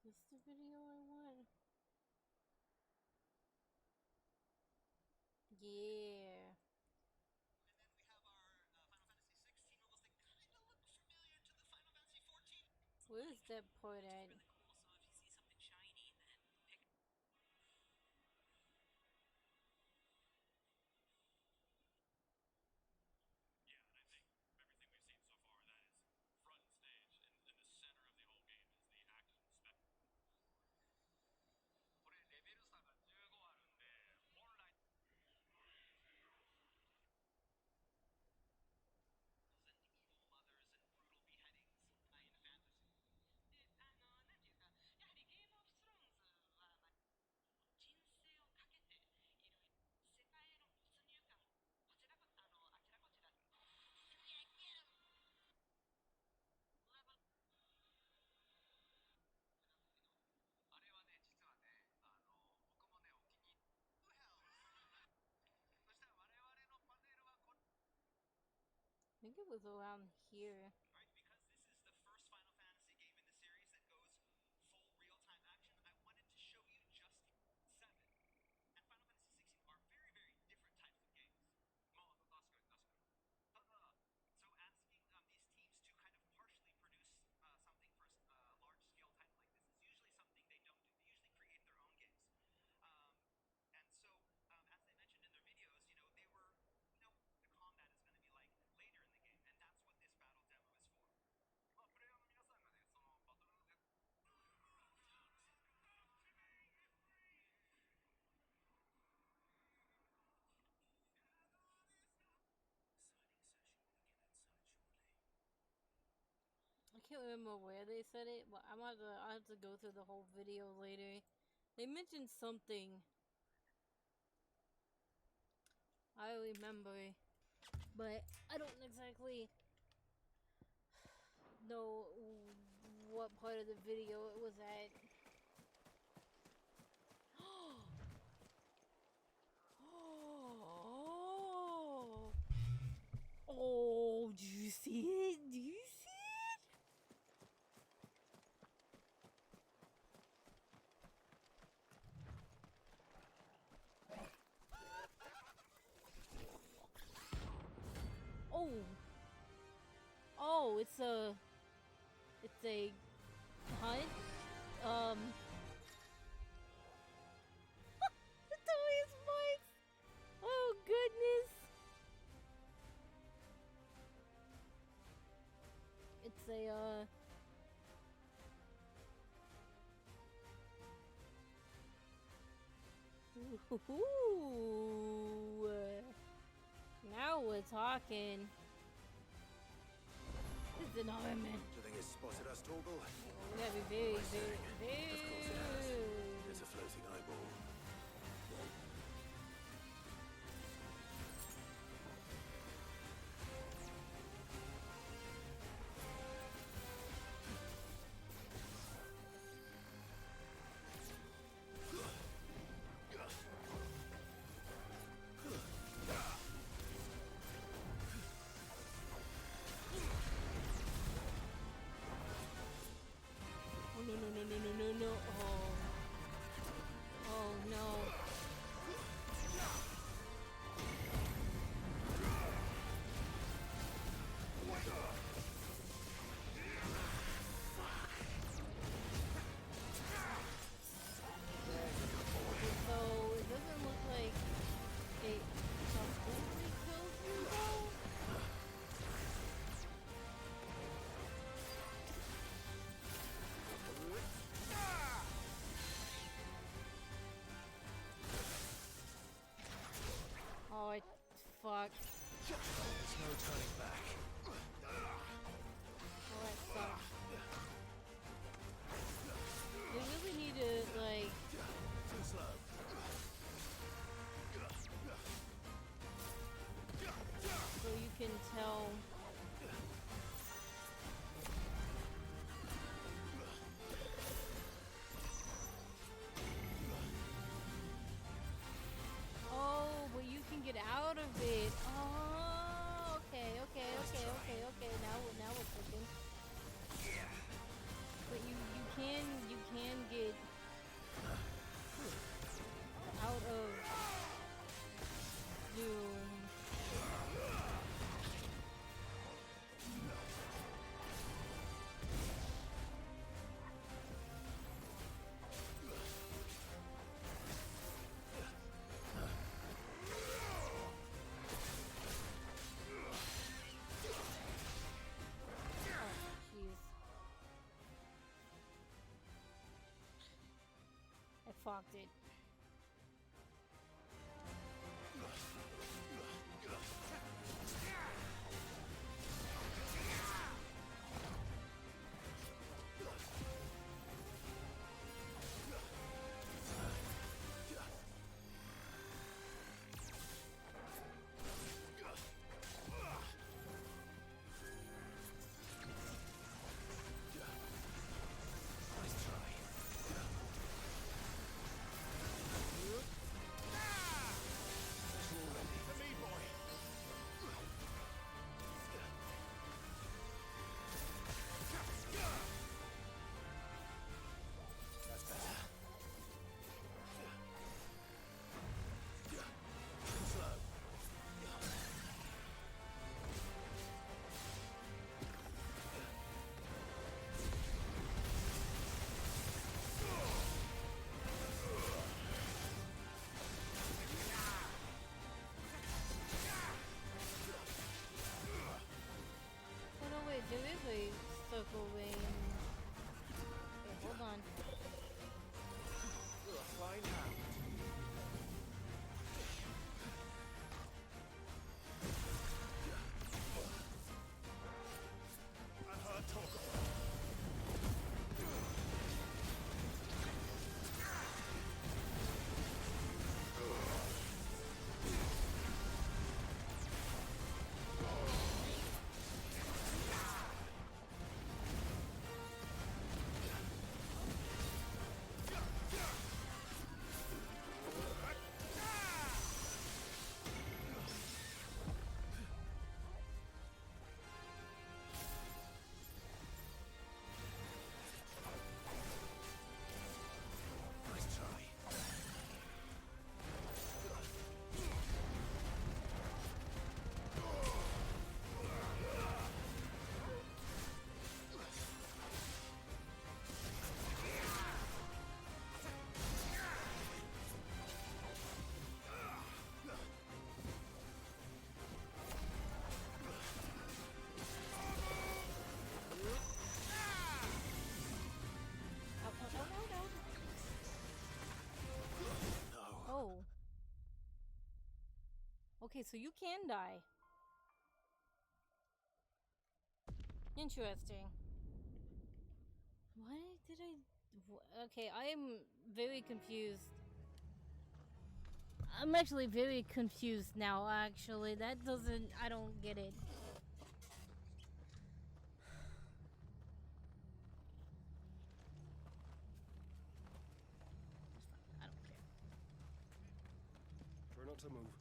This is the video I want. that part at? I think it was around here. I can't remember where they said it, but I'll have to go through the whole video later. They mentioned something. I remember, but I don't exactly know what part of the video it was at. Oh, do you see it? Do you see it? Oh. Oh, it's a hunt. The Toys Mike's. Oh goodness. It's a Ooh. Now we're talking. It's an armament. Do you think it's spotted us, Torgal? We gotta be very, very, very. Of course it has. It's a floating eyeball. No. Oh no. So it doesn't look like it completely kills you though. Oh, fuck. There's no turning back. Oh, that sucks. They really need to, like... Too slow. So you can tell... Oh, but you can get out of it. Oh, okay. Now we're cooking. But you can get. fucked it. There is a circle way. Okay, hold on. Flying out. I've heard talk of Oh. Okay, so you can die. Interesting. Why did I... Okay, I am very confused. I'm actually very confused now, actually. That doesn't... I don't get it. I don't care. Try not to move.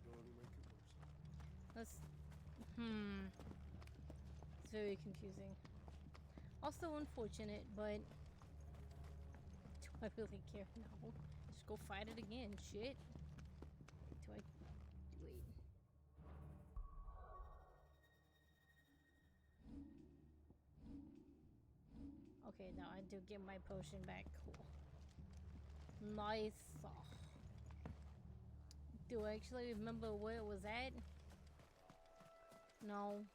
You'll only make it worse. That's... It's very confusing. Also unfortunate, but... Do I really care now? Just go fight it again, shit. Do I... Wait. Okay, now I do get my potion back. Cool. Nice. Do I actually remember where it was at? No.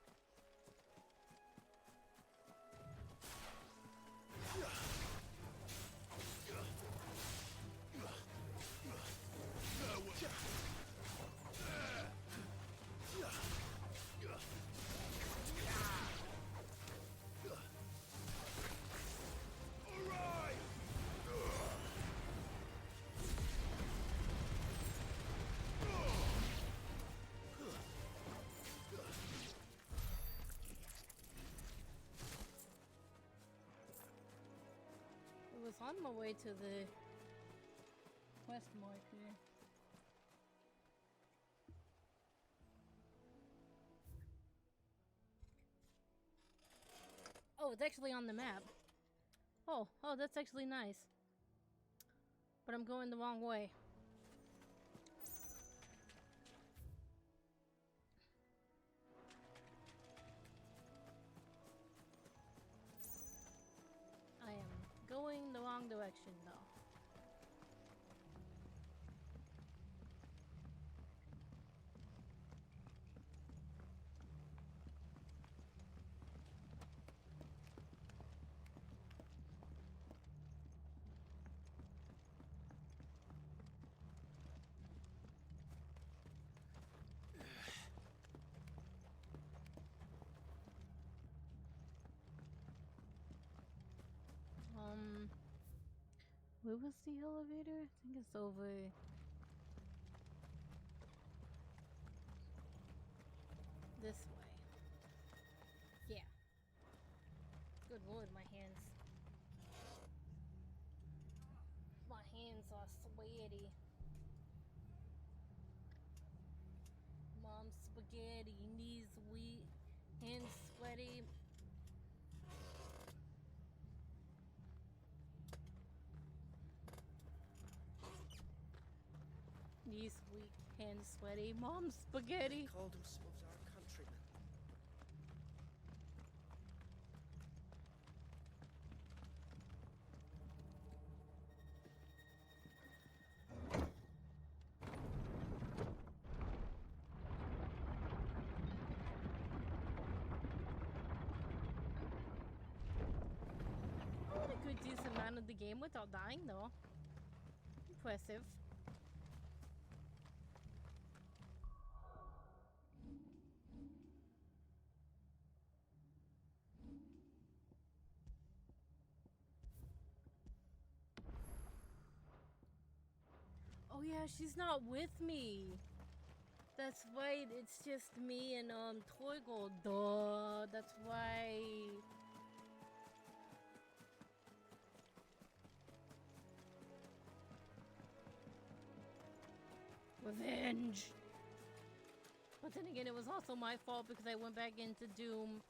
On my way to the quest marker. Oh, it's actually on the map. Oh, that's actually nice. But I'm going the wrong way. Going the wrong direction though. Where was the elevator? I think it's over. This way. Yeah. Good lord, my hands. My hands are sweaty. Mom's spaghetti, knees weak, hands sweaty. Knees weak, hands sweaty, mom's spaghetti. They called themselves our countrymen. I had a good decent amount of the game without dying though. Impressive. Oh yeah, she's not with me. That's right, it's just me and Torgal. Duh, that's right. Revenge. But then again, it was also my fault because I went back into Doom.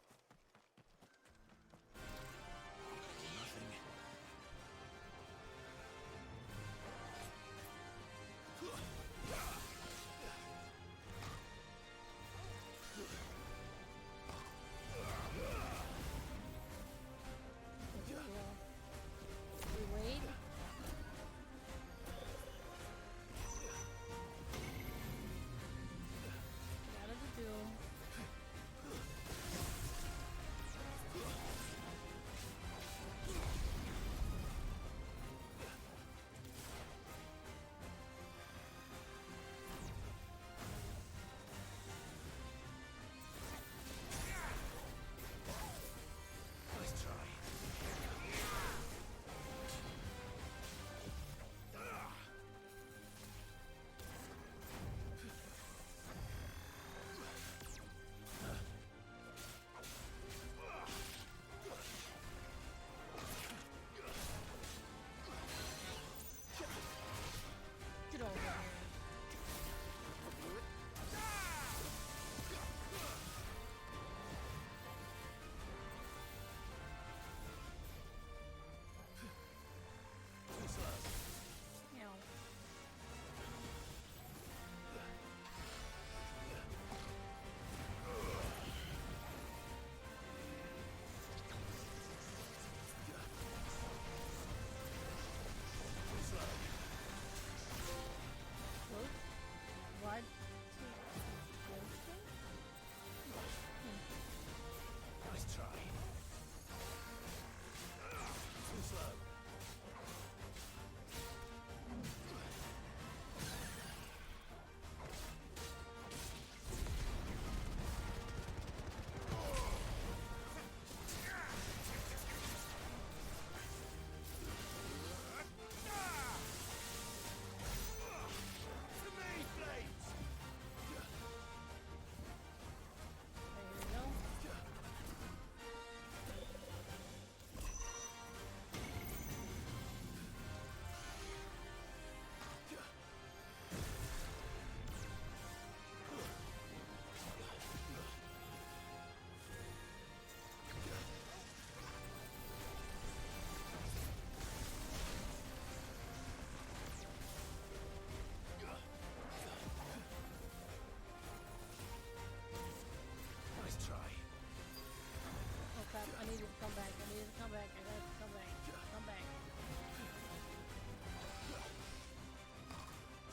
I need to come back. I need to come back. I gotta come back. Come back.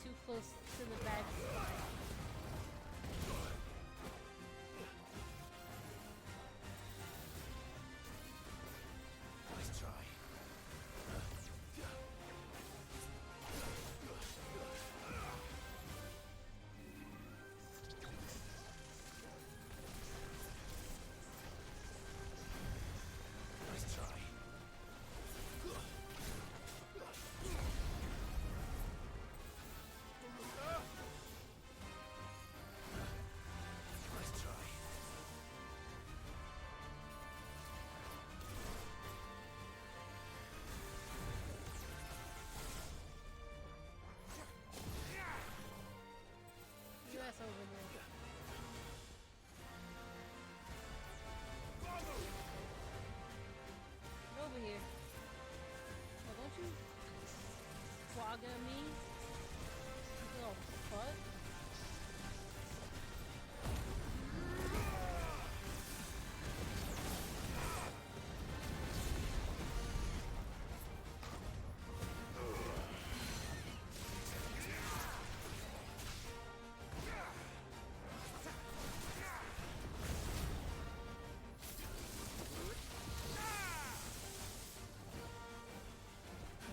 Too close to the bad spot. Nice try. Nice try. ass over there. Get over here. Oh, don't you frog at me? You little butt.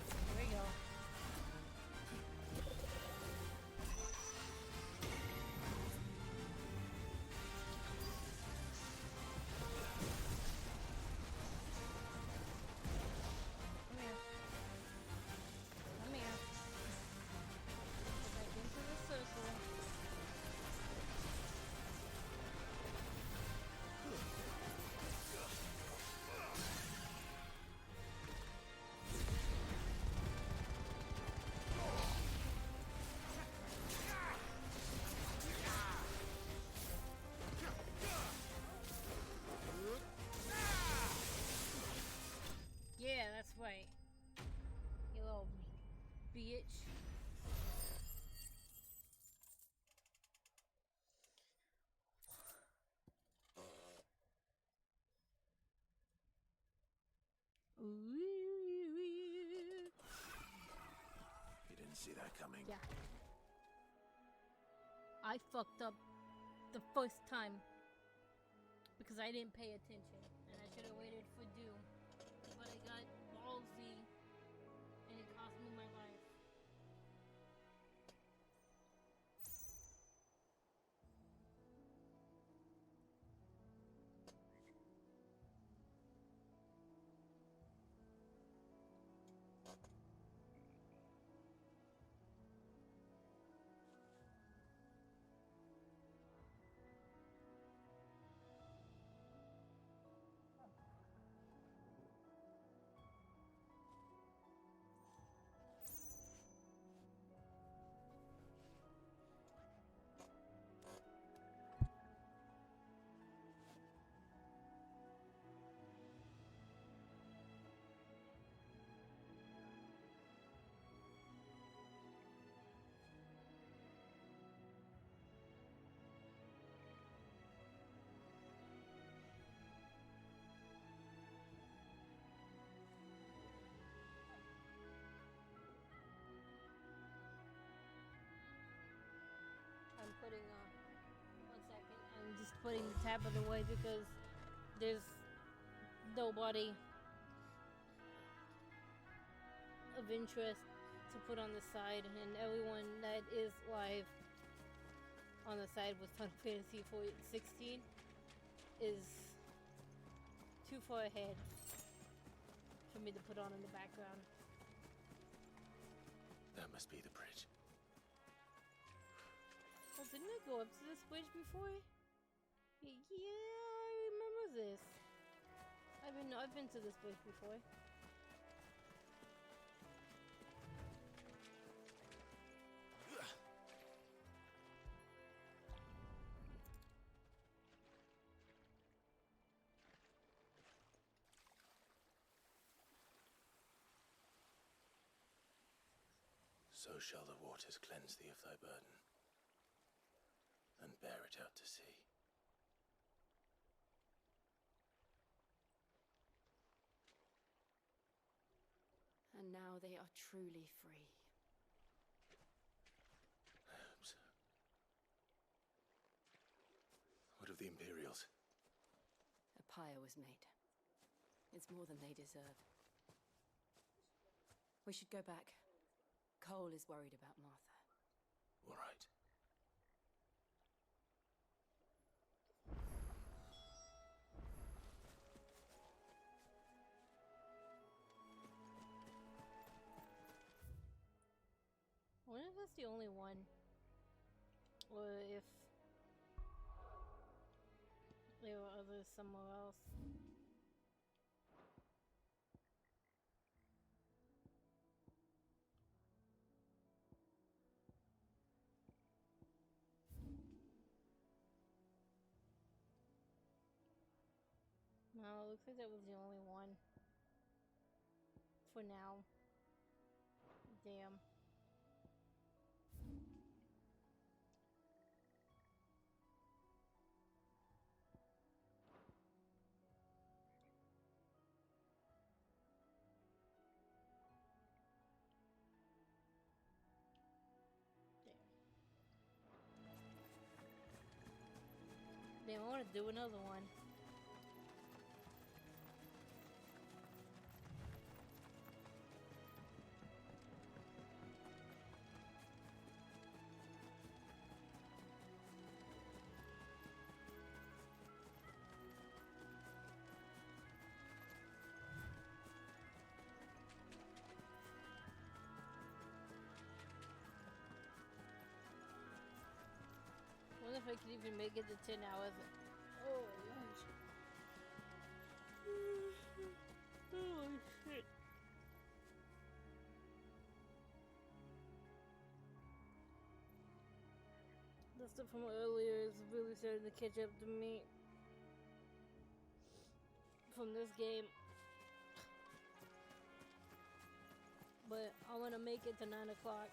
There we go. Come here. Come here. Go back into the circle. Yeah, that's right. You little bitch. You didn't see that coming. Yeah. I fucked up the first time because I didn't pay attention and I should have waited for Doom. But I got ballsy and it cost me my life. I'm putting 1 second. I'm just putting the tab of the way because there's nobody of interest to put on the side, and everyone that is live on the side with Final Fantasy 16 is too far ahead for me to put on in the background. That must be the bridge. Oh, didn't I go up to this bridge before? Yeah, I remember this. I've been to this bridge before. So shall the waters cleanse thee of thy burden, and bear it out to sea. And now they are truly free. I hope so. What of the Imperials? A pyre was made. It's more than they deserve. We should go back. Cole is worried about Martha. All right. I wonder if that's the only one, or if there were others somewhere else. looks like that was the only one. For now. Damn. Damn, I want to do another one. I wonder if I could even make it to 10 hours. Oh, gosh. Oh, shit. The stuff from earlier is really starting to catch up to me from this game. But I want to make it to 9 o'clock.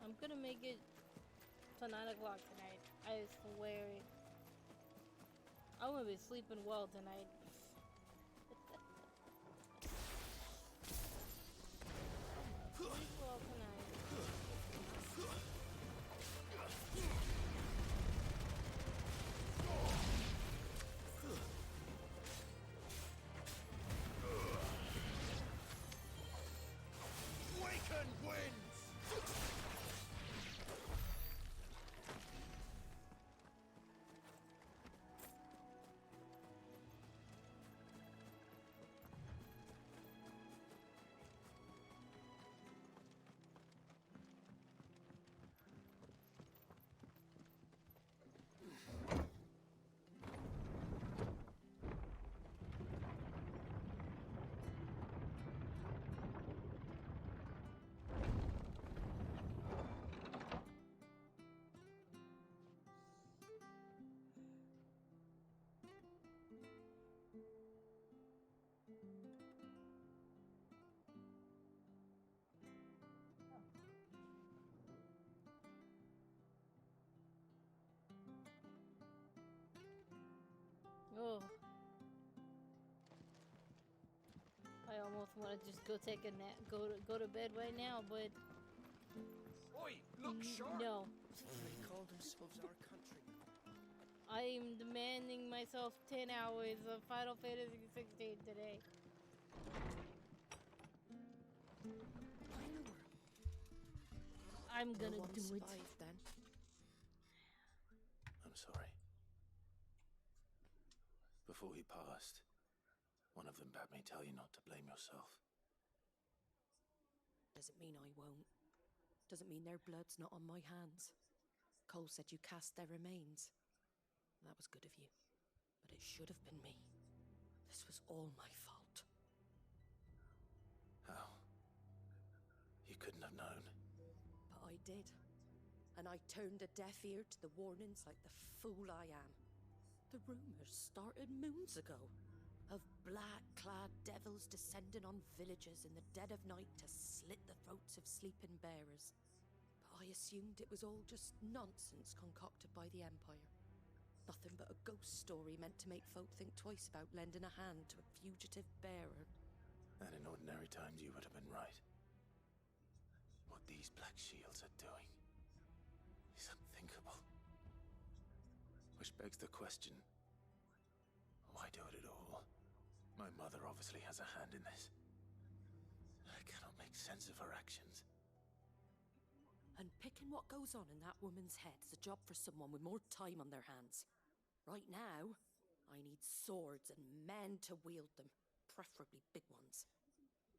I'm gonna make it to 9 o'clock tonight. I swear it. I'm gonna be sleeping well tonight. Sleep well tonight. Waken winds! Oh. I almost want to just go take a nap, go to bed right now, but Oi, look sharp! no. They call themselves our countrymen. I am demanding myself 10 hours of Final Fantasy 16 today. I'm gonna do it. Then. I'm sorry. Before he passed, one of them bade me tell you not to blame yourself. Doesn't mean I won't. Doesn't mean their blood's not on my hands. Cole said you cast their remains. That was good of you. But it should have been me. This was all my fault. How? You couldn't have known. But I did. And I turned a deaf ear to the warnings like the fool I am. The rumours started moons ago. Of black-clad devils descending on villages in the dead of night to slit the throats of sleeping bearers. But I assumed it was all just nonsense concocted by the Empire. Nothing but a ghost story meant to make folk think twice about lending a hand to a fugitive bearer. And in ordinary times you would have been right. What these Black Shields are doing is unthinkable. Which begs the question, why do it at all? My mother obviously has a hand in this. I cannot make sense of her actions. Unpicking what goes on in that woman's head is a job for someone with more time on their hands. Right now, I need swords and men to wield them, preferably big ones.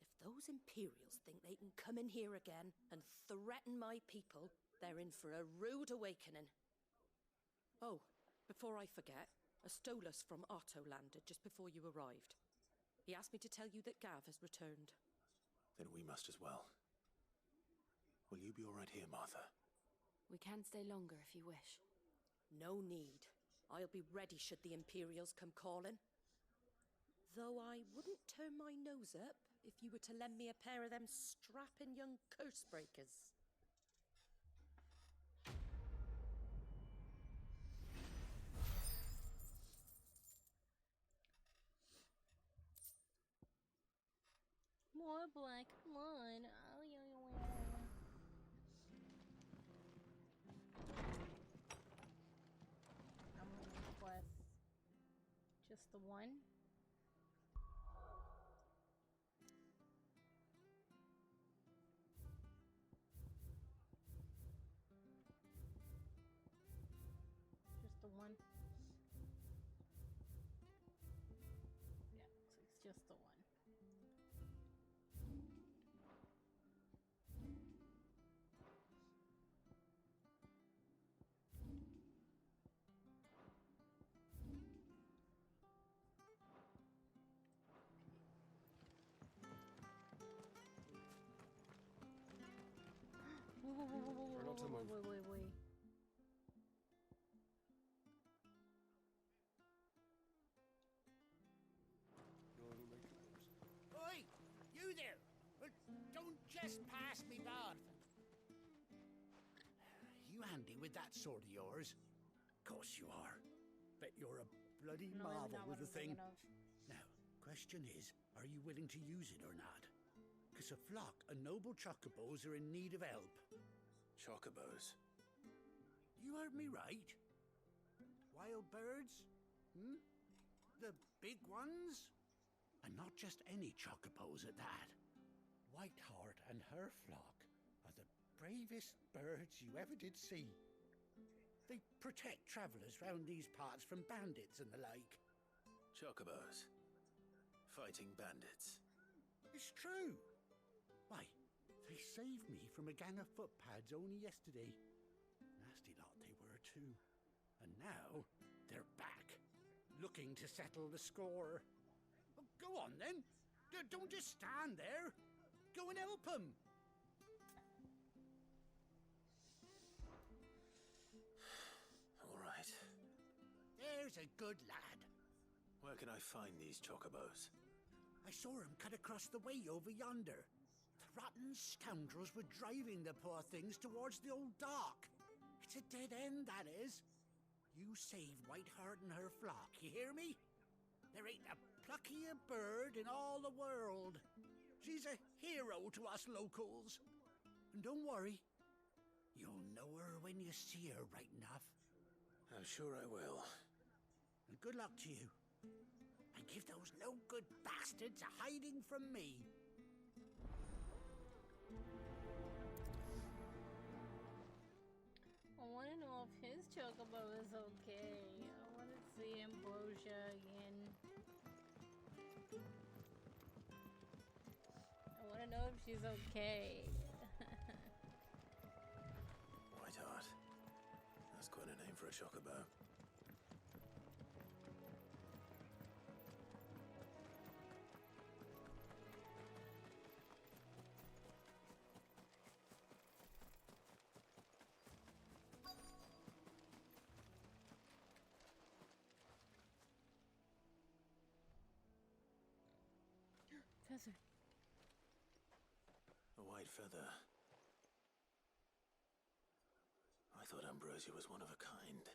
If those Imperials think they can come in here again and threaten my people, they're in for a rude awakening. Oh, before I forget, a Stolas from Otto landed just before you arrived. He asked me to tell you that Gav has returned. Then we must as well. Will you be all right here, Martha? We can stay longer if you wish. No need. I'll be ready should the Imperials come calling. Though I wouldn't turn my nose up if you were to lend me a pair of them strapping young curse breakers. More black blood. Oh, yeah. I'm gonna request just the one. Just the one. Yeah, it's just the one. Wait. Oi! You there! Don't just pass me, Garth. you handy with that sword of yours? Course you are. Bet you're a bloody No, maybe marvel not with what the I'm thing. thinking of. Now, question is, are you willing to use it or not? Because a flock of noble chocobos are in need of help. Chocobos? You heard me right. Wild birds? Hmm? The big ones? And not just any chocobos at that. Whiteheart and her flock are the bravest birds you ever did see. They protect travellers round these parts from bandits and the like. Chocobos? Fighting bandits? It's true. Why, they saved me from a gang of footpads only yesterday. Nasty lot they were too. And now they're back, looking to settle the score. Oh, go on then. Don't just stand there. Go and help them. All right. There's a good lad. Where can I find these chocobos? I saw him cut across the way over yonder. The rotten scoundrels were driving the poor things towards the old dock. It's a dead end, that is. You save Whiteheart and her flock, you hear me? There ain't a pluckier bird in all the world. She's a hero to us locals. And don't worry, you'll know her when you see her right enough. I'm sure I will. And good luck to you. And give those no-good bastards a hiding from me. I want to know if his chocobo is okay. I want to see Ambrosia again. I want to know if she's okay. Whiteheart. That's quite a name for a chocobo. Feather. A white feather. I thought Ambrosia was one of a kind.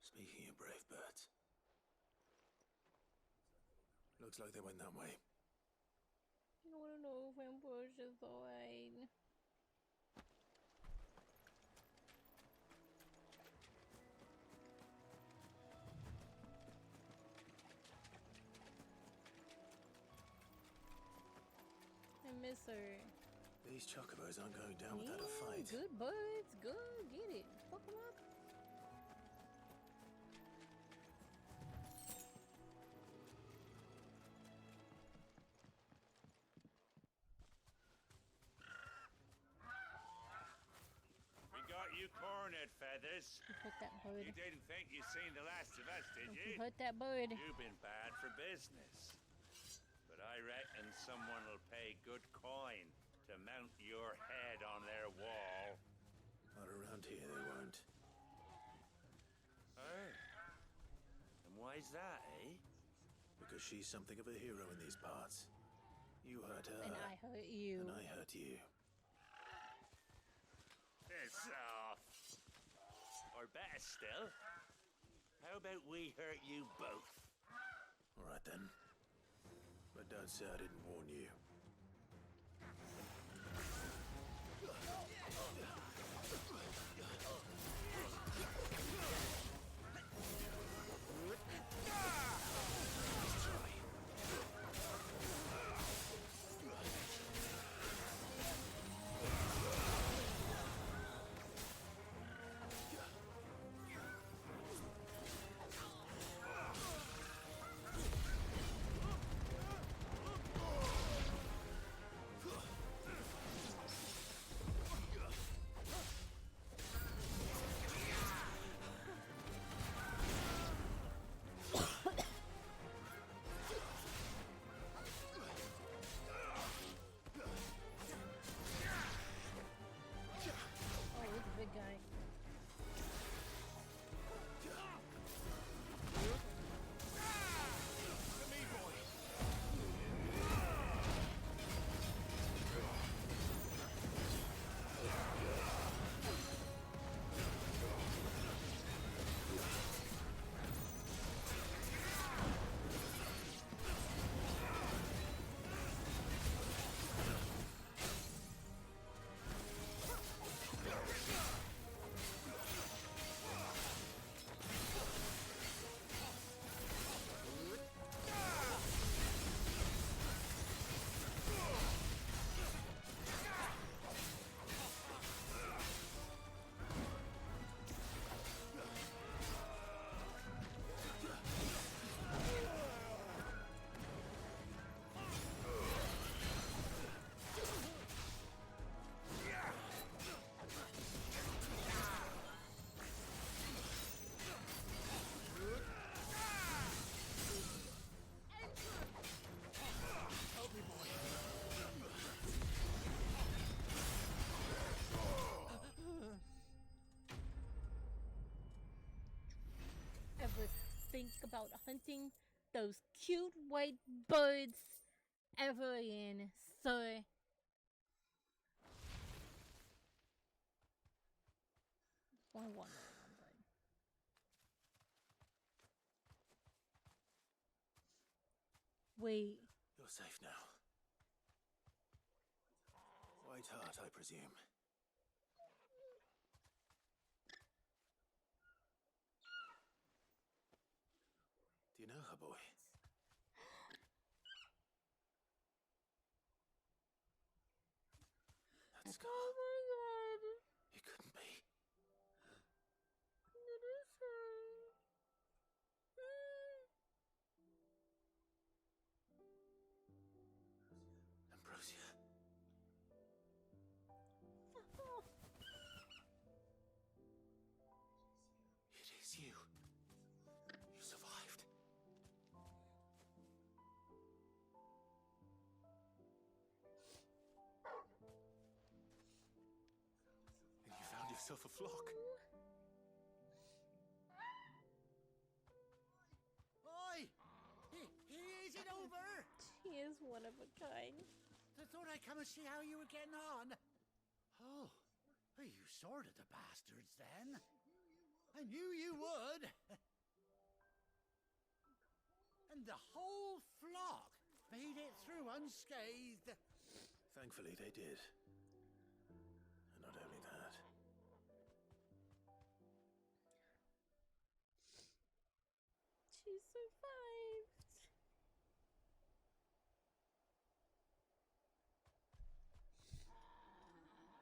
Speaking of brave birds. Looks like they went that way. I want to know if Ambrosia's alright. I miss her. These chocobos aren't going down without a fight. Good birds, good. Get it. Fuck them up. We got you cornered, Feathers. You hurt that bird. You didn't think you'd seen the last of us, did You you? hurt that bird. You've been bad for business. But I reckon someone will pay good coin to mount your head on their wall. Not around here, they won't. Oh. And why's that, eh? Because she's something of a hero in these parts. You hurt her. And I hurt you. And I hurt you. Piss off. Or better still, how about we hurt you both? All right then. But don't say I didn't warn you. about hunting those cute white birds ever again, sir. One bird. Wait. You're safe now. White Hart, I presume. Do you know her, boy? That scar. Oh my god. It couldn't be. It is her. Ambrosia. Oh. It is you. You survived. And you found yourself a flock. Oi! Is it over? She is one of a kind. I thought I'd come and see how you were getting on. Oh, you sorted the bastards then. I knew you would. And the whole flock made it through unscathed. Thankfully, they did. And not only that. She survived.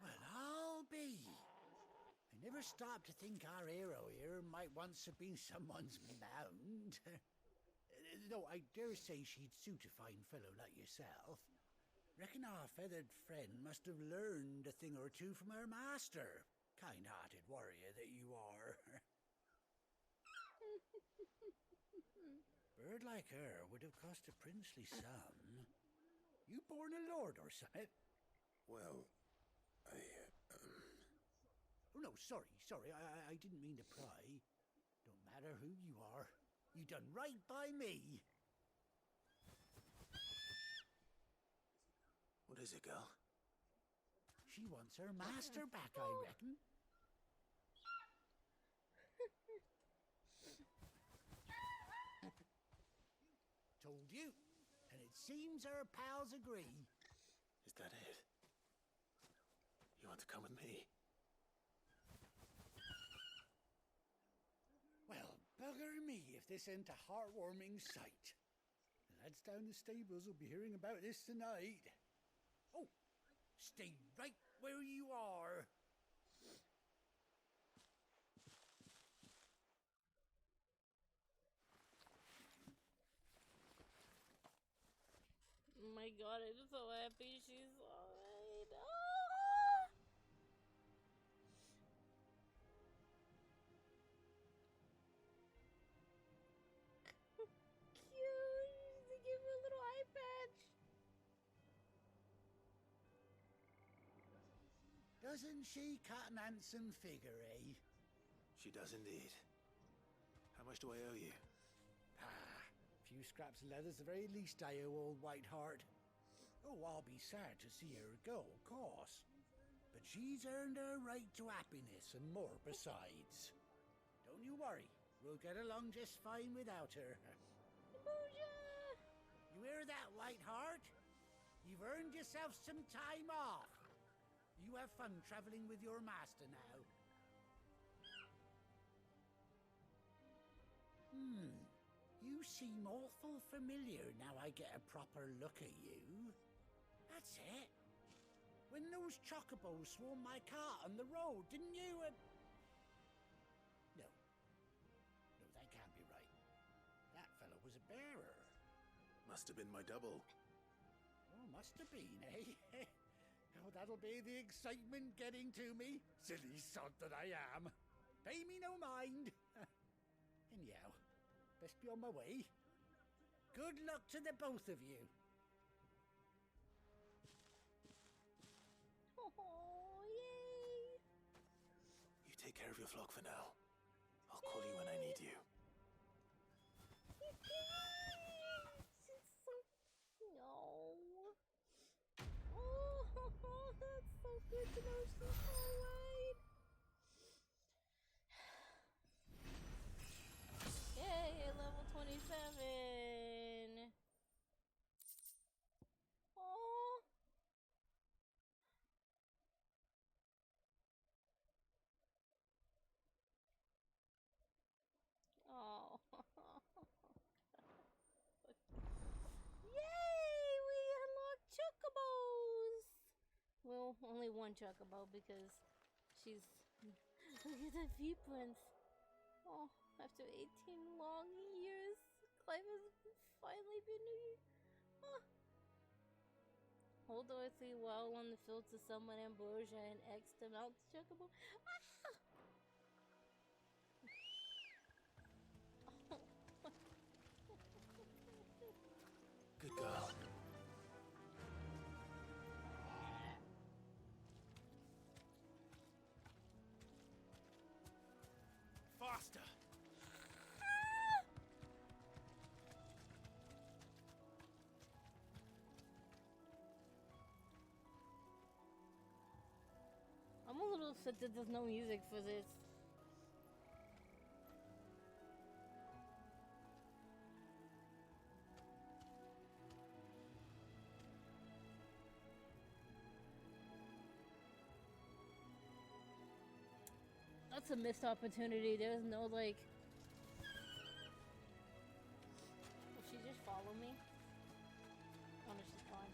Well, I'll be. I never stopped to think our hero here might once have been someone's mound. Though I dare say she'd suit a fine fellow like yourself. Reckon our feathered friend must have learned a thing or two from her master. Kind-hearted warrior that you are. Bird like her would have cost a princely sum. You born a lord or something? Well, Oh, no, sorry. I didn't mean to pry. Don't matter who you are. You done right by me. What is it, girl? She wants her master back, I reckon. Told you. And it seems her pals agree. Is that it? You want to come with me? Well, bugger me if this ain't a heartwarming sight. The lads down the stables will be hearing about this tonight. Oh, stay right where you are. Oh my god, I'm so happy she's alright. Ah! Cute. They give her a little eye patch. Doesn't she cut an handsome figure, eh? She does indeed. How much do I owe you? Few scraps of leather's the very least I owe old White Hart. Oh, I'll be sad to see her go, of course. But she's earned her right to happiness and more besides. Don't you worry, we'll get along just fine without her. Booyah! You hear that, White Hart? You've earned yourself some time off. You have fun traveling with your master now. You seem awful familiar now I get a proper look at you. That's it. When those chocobos swarmed my cart on the road, didn't you? No, that can't be right. That fellow was a bearer. Must have been my double. Oh, must have been, eh? Oh, that'll be the excitement getting to me. Silly sod that I am. Pay me no mind. Anyhow, best be on my way. Good luck to the both of you. Oh, yay! You take care of your flock for now. I'll call you when I need you. Well, only one chocobo because she's. Look at the footprints. Oh, after 18 long years, Clive has finally been here. Oh. Hold Dorothy while on the field to summon Ambrosia and X to mount the chocobo. Ah! Good girl. Faster! I'm a little upset that there's no music for this. That's a missed opportunity. There's no like. Will she just follow me? Oh no, she's gone.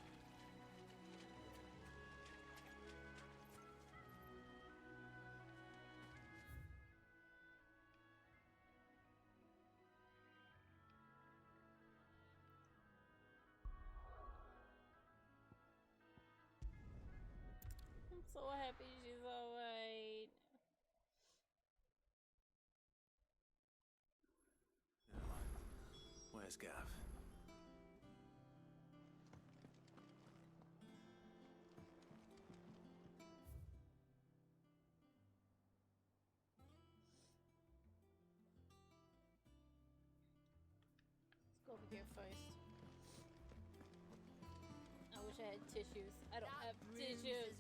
I'm so happy she's alright. Where's Gav? Let's go over here first. I wish I had tissues. I don't have tissues.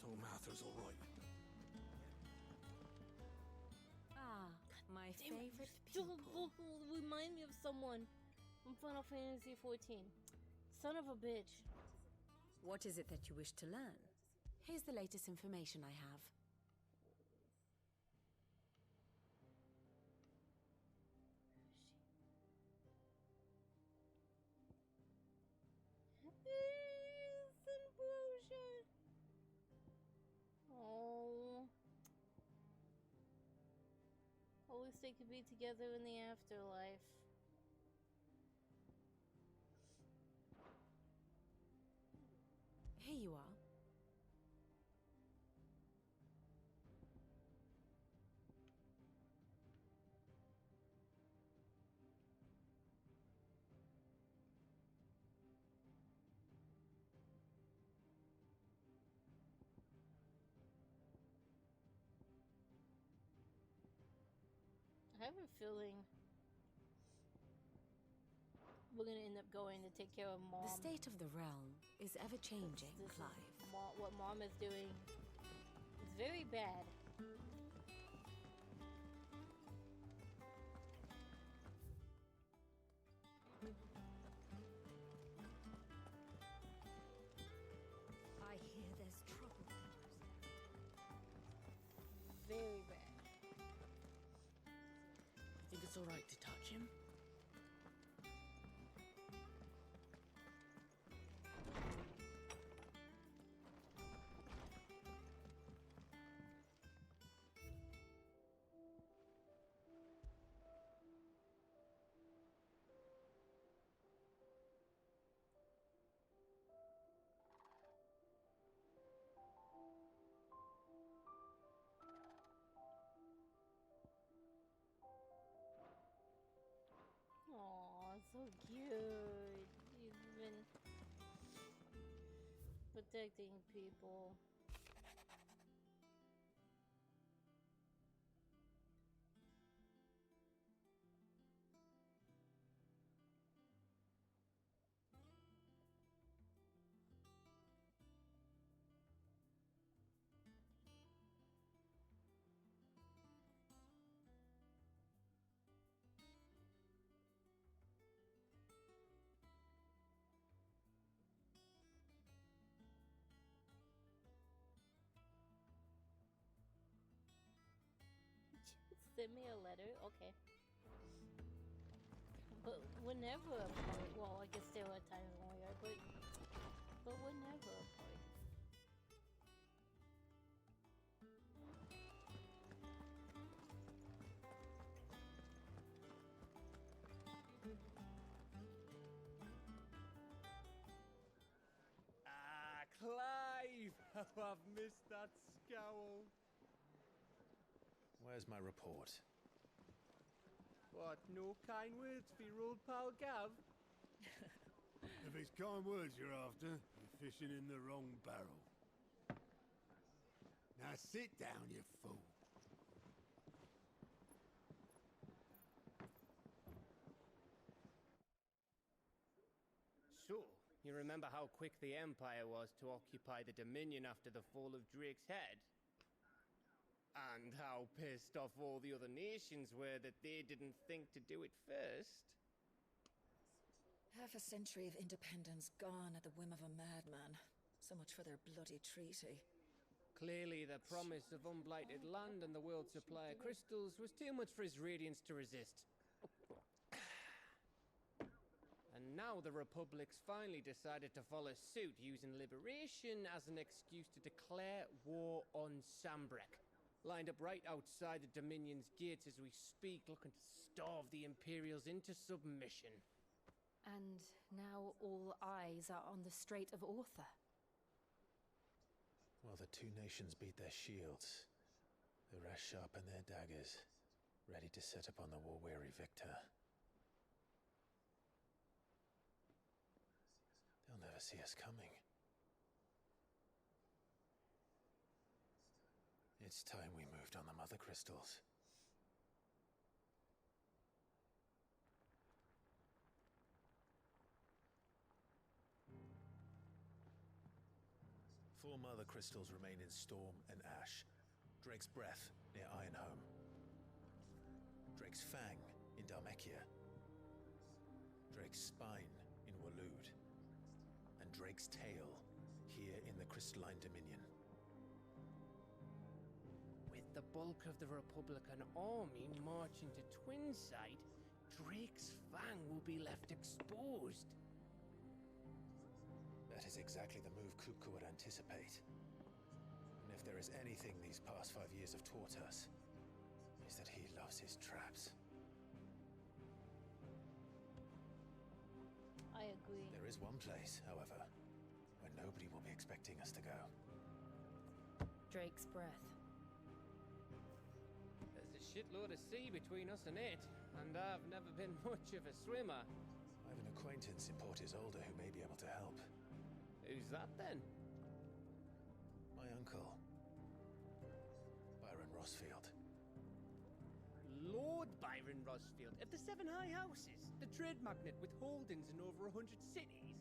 So Martha's all right. Ah, my Damn it. favorite pupil. Remind me of someone from Final Fantasy 14. Son of a bitch. What is it that you wish to learn? Here's the latest information I have. Oh. At least they could be together in the afterlife. Here you are. I have a feeling we're gonna end up going to take care of Mom. The state of the realm is ever changing, Clive. What Mom is doing is very bad. I hear there's trouble. Very bad. Think it's all right to touch him? Aw, so cute. He's been protecting people. Send me a letter, okay. but we're never apart. Well, I guess there are times when we are, but we're never apart. Ah, Clive! How I've missed that scowl. Where's my report? What, no kind words for your old pal Gav? If it's kind words you're after, you're fishing in the wrong barrel. Now sit down, you fool. So, you remember how quick the Empire was to occupy the Dominion after the fall of Drake's head? And how pissed off all the other nations were that they didn't think to do it first? Half a century of independence gone at the whim of a madman. So much for their bloody treaty. Clearly, the promise of unblighted land and the world's supply of crystals was too much for his radiance to resist. And now the Republic's finally decided to follow suit, using liberation as an excuse to declare war on Sambrek. Lined up right outside the Dominion's gates as we speak, looking to starve the Imperials into submission. And now all eyes are on the Strait of Author. While the two nations beat their shields, the rest sharpen their daggers, ready to set upon the war-weary victor. They'll never see us coming. It's time we moved on the Mother Crystals. Four Mother Crystals remain in Storm and Ash. Drake's Breath near Ironhome. Drake's Fang in Dhalmekia. Drake's Spine in Waloed. And Drake's Tail here in the Crystalline Dominion. With the bulk of the Republican army marching to Twinside, Drake's Fang will be left exposed. That is exactly the move Kupka would anticipate. And if there is anything these past 5 years have taught us, is that he loves his traps. I agree. There is one place, however, where nobody will be expecting us to go. Drake's Breath. There's a shitload of sea between us and it, and I've never been much of a swimmer. I have an acquaintance in Port Isolde who may be able to help. Who's that then? My uncle, Byron Rosfield. Lord Byron Rosfield of the Seven High Houses, the trade magnate with holdings in over 100 cities.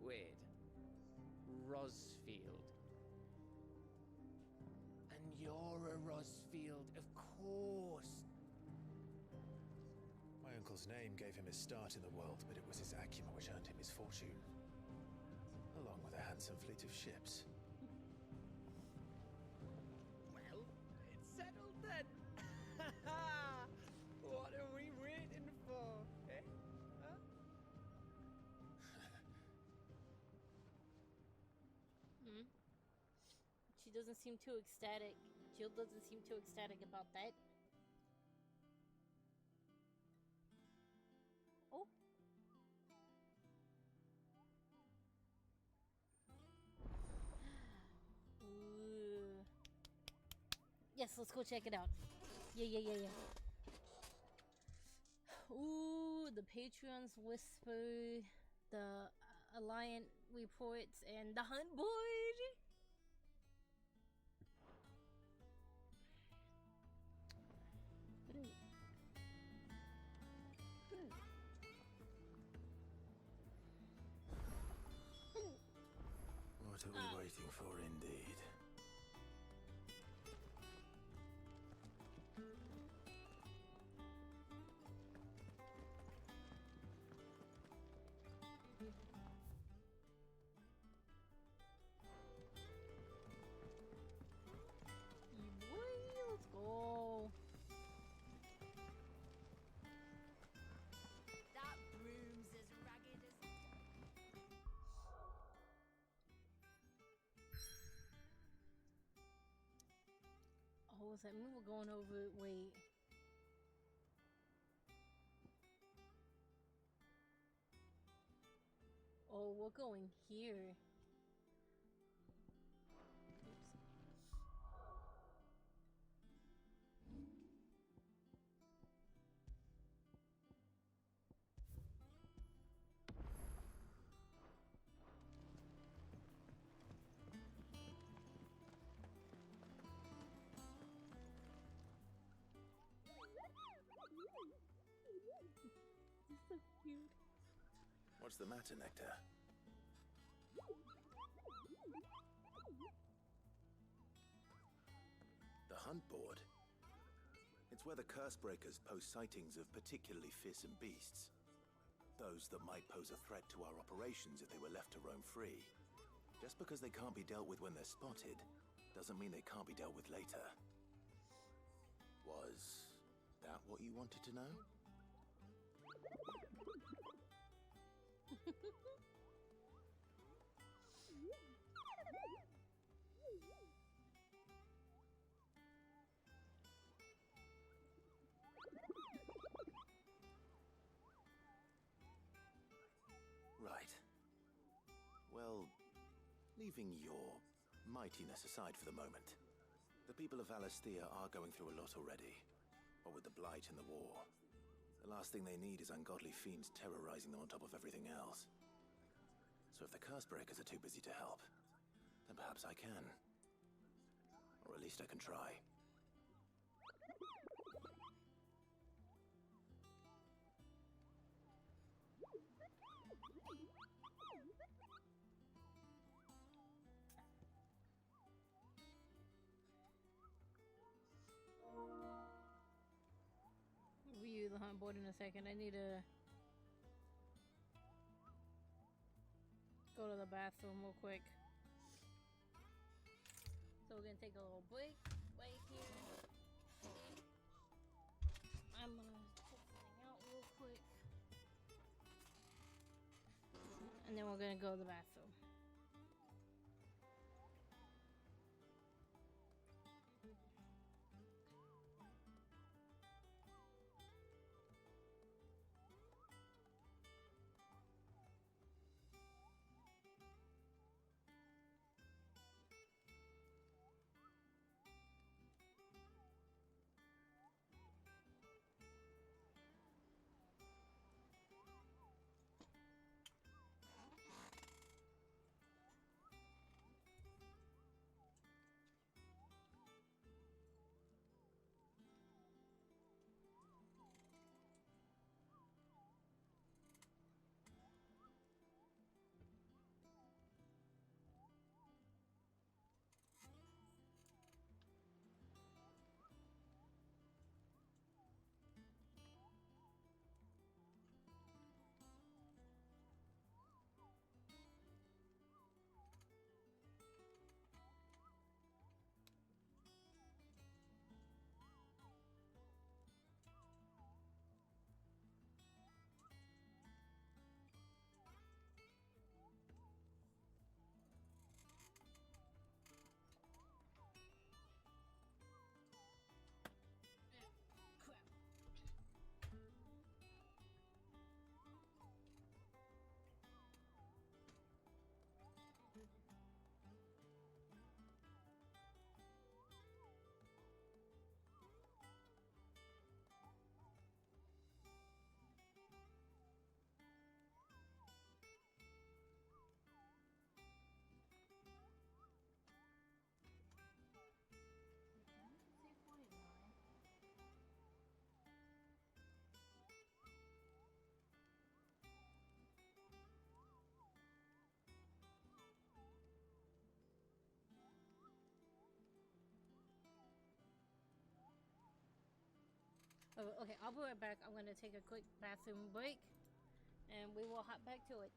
Wait, Rosfield. And you're a Rosfield, of course. My uncle's name gave him his start in the world, but it was his acumen which earned him his fortune. Along with a handsome fleet of ships. Well, it's settled then. What are we waiting for, eh? Huh? She doesn't seem too ecstatic. Jill doesn't seem too ecstatic about that. Oh. Ooh. Yes, let's go check it out. Yeah. Ooh, the Patreons whisper, the Alliant reports, and the hunt board. What are we waiting for, indeed? Let's go. was that? We were going over. Wait. Oh, we're going here. So cute. What's the matter, Nectar? The hunt board. It's where the curse breakers post sightings of particularly fearsome beasts. Those that might pose a threat to our operations if they were left to roam free. Just because they can't be dealt with when they're spotted, doesn't mean they can't be dealt with later. Was that what you wanted to know? Right. Well, leaving your mightiness aside for the moment, the people of Valisthea are going through a lot already. What with the Blight and the war, the last thing they need is ungodly fiends terrorizing them on top of everything else. So if the curse breakers are too busy to help, then perhaps I can. Or at least I can try. Review the hunt board in a second. I need to go to the bathroom real quick. So we're gonna take a little break right here. I'm gonna check something out real quick. And then we're gonna go to the bathroom. Oh, okay, I'll be right back. I'm gonna take a quick bathroom break, and we will hop back to it.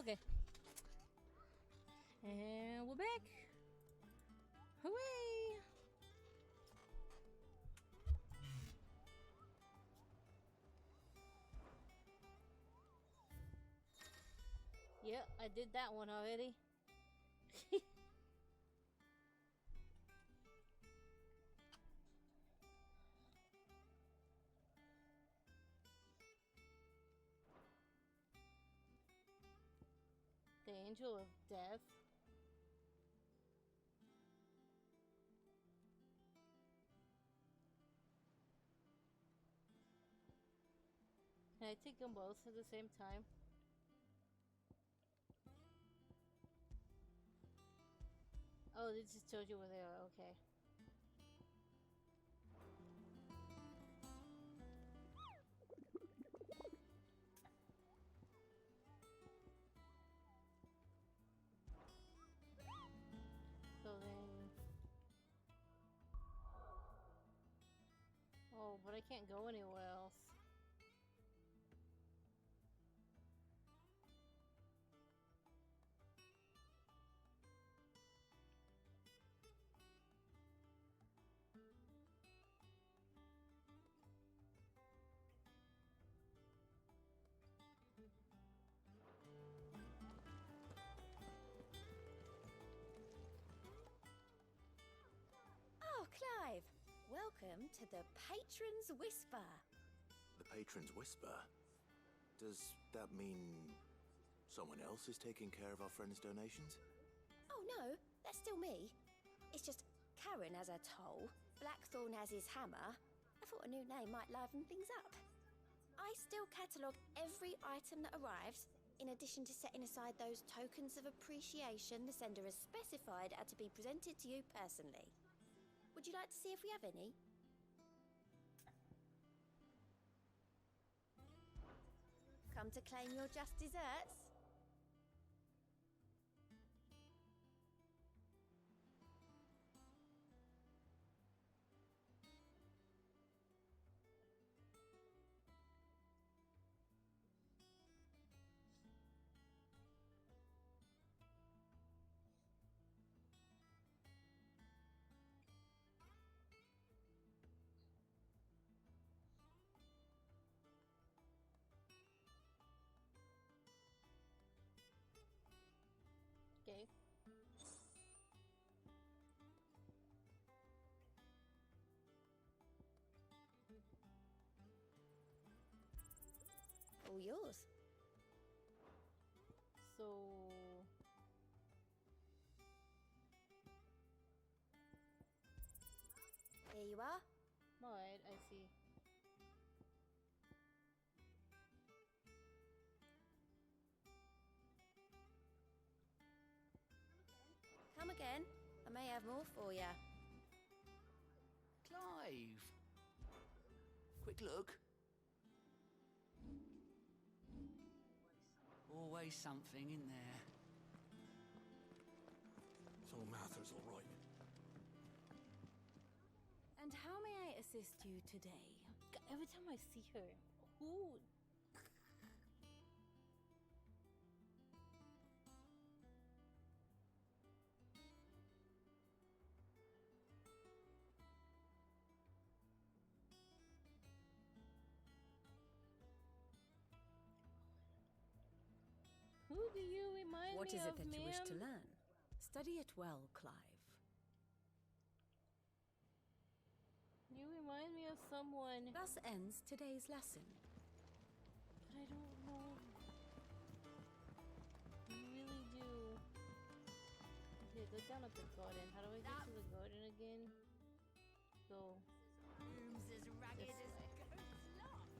Okay. And we're back. Hooray! Yep, I did that one already. The Angel of Death. Can I take them both at the same time? Oh, they just told you where they are. Okay. So then... Oh, but I can't go anywhere else. Oh, Clive! Welcome to the Patron's Whisper. The Patron's Whisper? Does that mean someone else is taking care of our friend's donations? Oh no, that's still me. It's just Karen has her toll, Blackthorn has his hammer. I thought a new name might liven things up. I still catalogue every item that arrives, in addition to setting aside those tokens of appreciation the sender has specified are to be presented to you personally. Would you like to see if we have any? Come to claim your just desserts? Okay. All yours. So... Here you are. Alright, I see. Come again. I may have more for you. Clive! Quick look. Always something in there. So Martha's all right. And how may I assist you today? Every time I see her, who... Who do you remind What me is of, it that you wish to ma'am? learn? Study it well, Clive. You remind me of someone. Thus ends today's lesson. But I don't know. You really do. Okay, go down at the garden. How do I get to the garden again? Go. Room's as ragged This as way. goat's locks.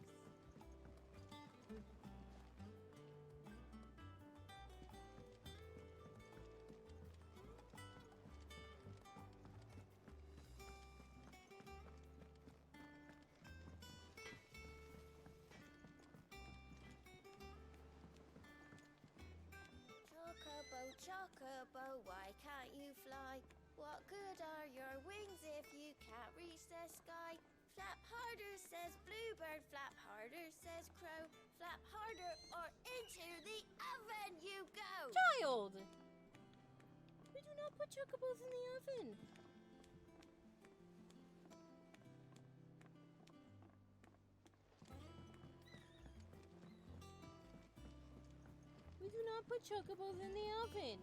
Chocobo, chocobo, why can't you fly? What good are your wings if you can't reach the sky? Flap harder, says bluebird, flap harder, says crow. Flap harder or into the oven you go! Child! We do not put chocobos in the oven. We do not put chocobos in the oven.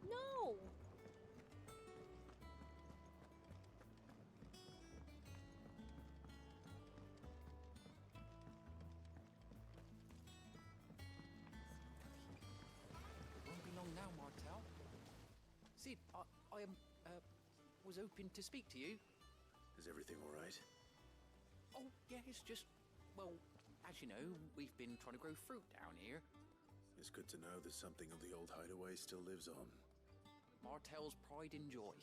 No! Won't be long now, Martel. Sid, I was hoping to speak to you. Is everything all right? Oh, yeah, it's just, well, as you know, we've been trying to grow fruit down here. It's good to know that something of the old hideaway still lives on. Martel's pride and joy.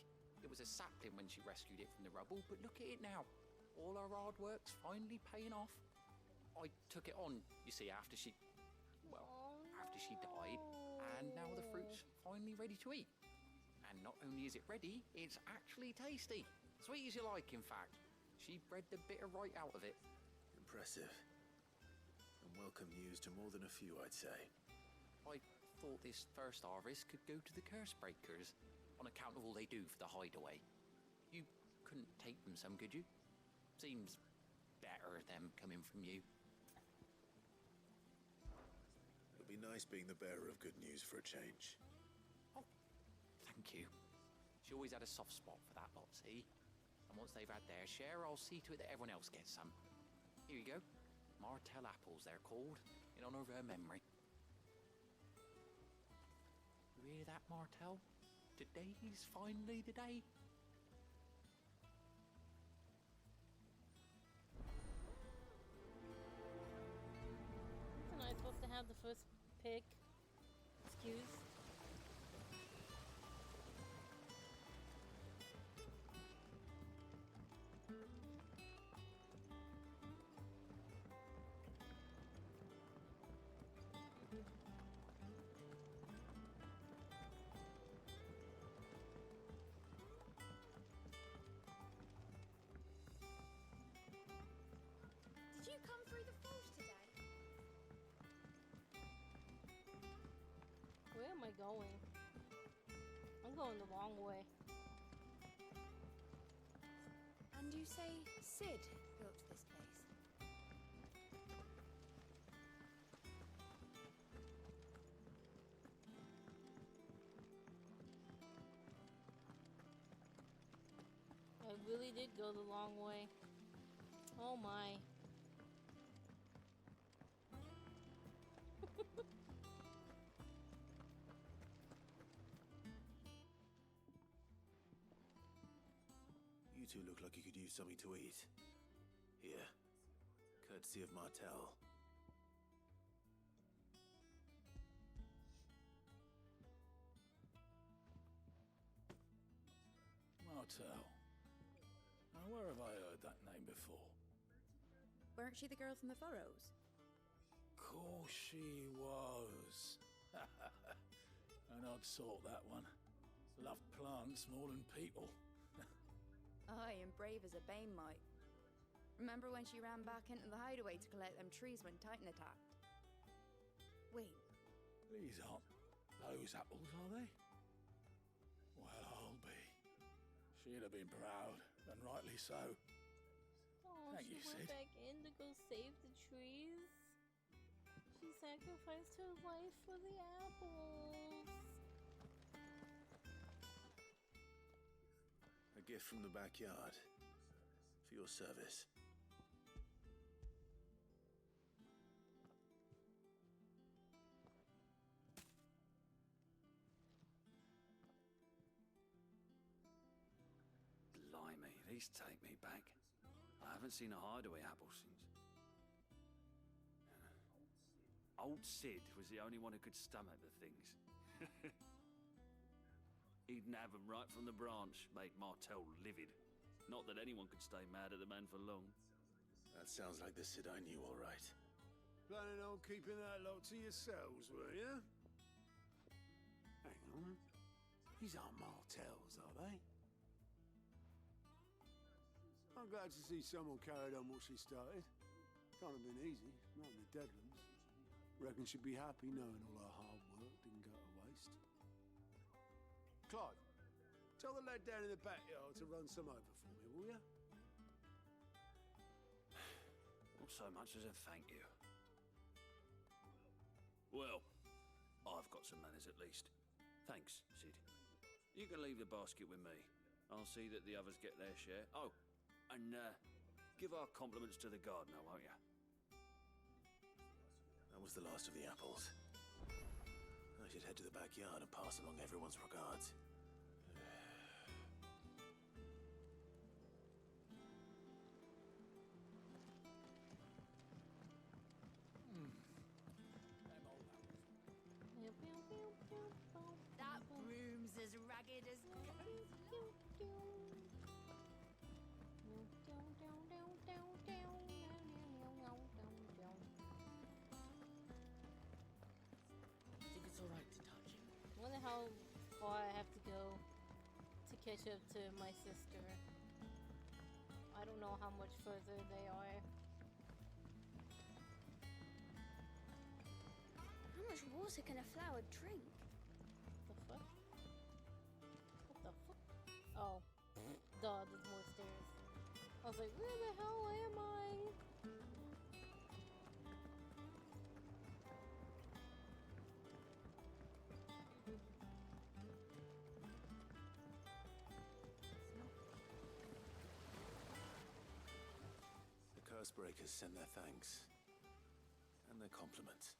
It was a sapling when she rescued it from the rubble, but look at it now. All our hard work's finally paying off. I took it on, you see, after she died, and now the fruit's finally ready to eat. And not only is it ready, it's actually tasty. Sweet as you like, in fact. She bred the bitter right out of it. Impressive. And welcome news to more than a few, I'd say. I thought this first harvest could go to the curse breakers, on account of all they do for the hideaway. You couldn't take them some, could you? Seems better them coming from you. It'll be nice being the bearer of good news for a change. Oh, thank you. She always had a soft spot for that lot, see? And once they've had their share, I'll see to it that everyone else gets some. Here you go. Martel apples, they're called, in honor of her memory. You hear that, Martel? Today's finally the day. Wasn't I supposed to have the first pick? Excuse. Did you come through the forge today? Where am I going? I'm going the wrong way. And you say Sid built this place? I really did go the long way. Oh my. You two look like you could use something to eat. Here, courtesy of Martel. Martel. Now, where have I heard that name before? Weren't she the girl from the Furrows? Course she was. An odd sort, that one. Loved plants more than people. Aye, and brave as a bane might. Remember when she ran back into the hideaway to collect them trees when Titan attacked? Wait. These aren't those apples, are they? Well, I'll be. She'd have been proud, and rightly so. Oh, Thank she you, went Sid. back in to go save the trees. She sacrificed her life for the apples. A gift from the backyard. For your service. Blimey, these take me back. I haven't seen a hideaway apple since. Old Sid was the only one who could stomach the things. He'd nab them right from the branch, made Martel livid. Not that anyone could stay mad at the man for long. That sounds like the Sid I knew, all right. Planning on keeping that lot to yourselves, were you? Hang on. These aren't Martels, are they? I'm glad to see someone carried on what she started. Can't have been easy, not in the Deadlands. Reckon she'd be happy knowing all her hard work didn't go to waste. Clive, tell the lad down in the backyard to run some over for me, will ya? Not so much as a thank you. Well, I've got some manners at least. Thanks, Sid. You can leave the basket with me. I'll see that the others get their share. Oh, and give our compliments to the gardener, won't you? That was the last of the apples. I should head to the backyard and pass along everyone's regards. That broom's as ragged as Think it's alright to touch him? I wonder how far I have to go to catch up to my sister. I don't know how much further they are. How much water can a flower drink? The fuck? What the fuck? Oh, duh, there's more stairs. I was like, where the hell am I? The Cursebreakers send their thanks. And their compliments.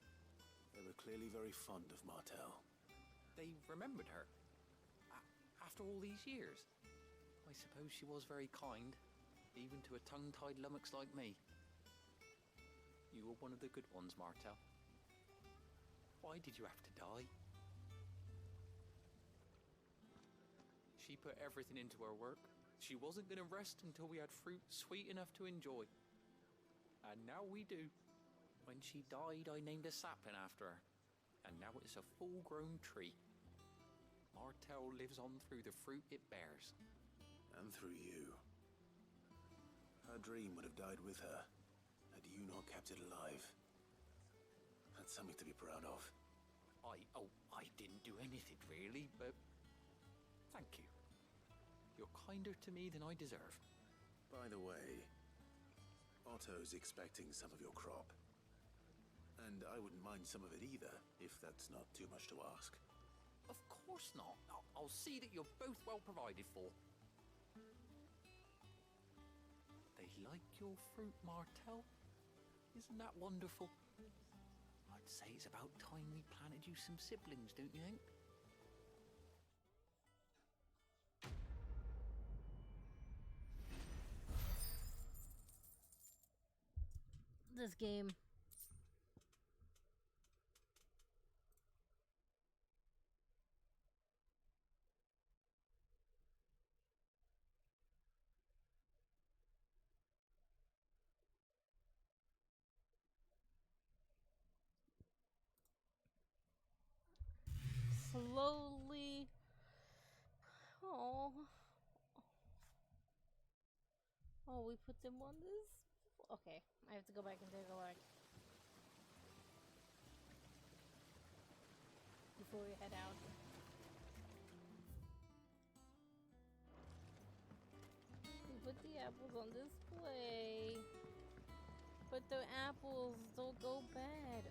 They were clearly very fond of Martell. They remembered her. After all these years. I suppose she was very kind, even to a tongue-tied lummox like me. You were one of the good ones, Martell. Why did you have to die? She put everything into her work. She wasn't going to rest until we had fruit sweet enough to enjoy. And now we do. When she died, I named a sapling after her. And now it's a full-grown tree. Martell lives on through the fruit it bears. And through you. Her dream would have died with her, had you not kept it alive. That's something to be proud of. I didn't do anything really, but thank you. You're kinder to me than I deserve. By the way, Otto's expecting some of your crop. And I wouldn't mind some of it either, if that's not too much to ask. Of course not. I'll see that you're both well provided for. They like your fruit, Martell. Isn't that wonderful? I'd say it's about time we planted you some siblings, don't you think? This game. Slowly. Oh. Oh, we put them on this? Okay, I have to go back and take a look. Before we head out. We put the apples on display. But the apples don't go bad.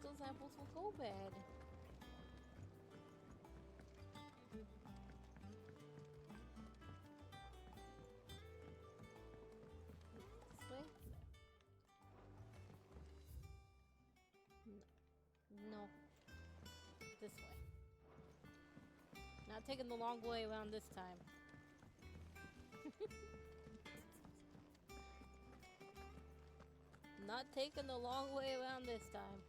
Those apples will go bad. This way? No. This way. Not taking the long way around this time. Not taking the long way around this time.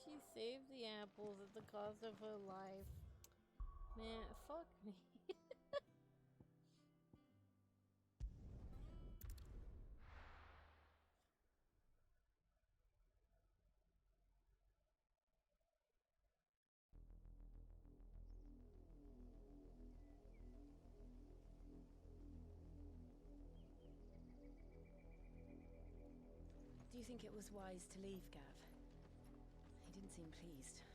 She saved the apples at the cost of her life. Man, fuck me. Do you think it was wise to leave, Gav? He didn't seem pleased.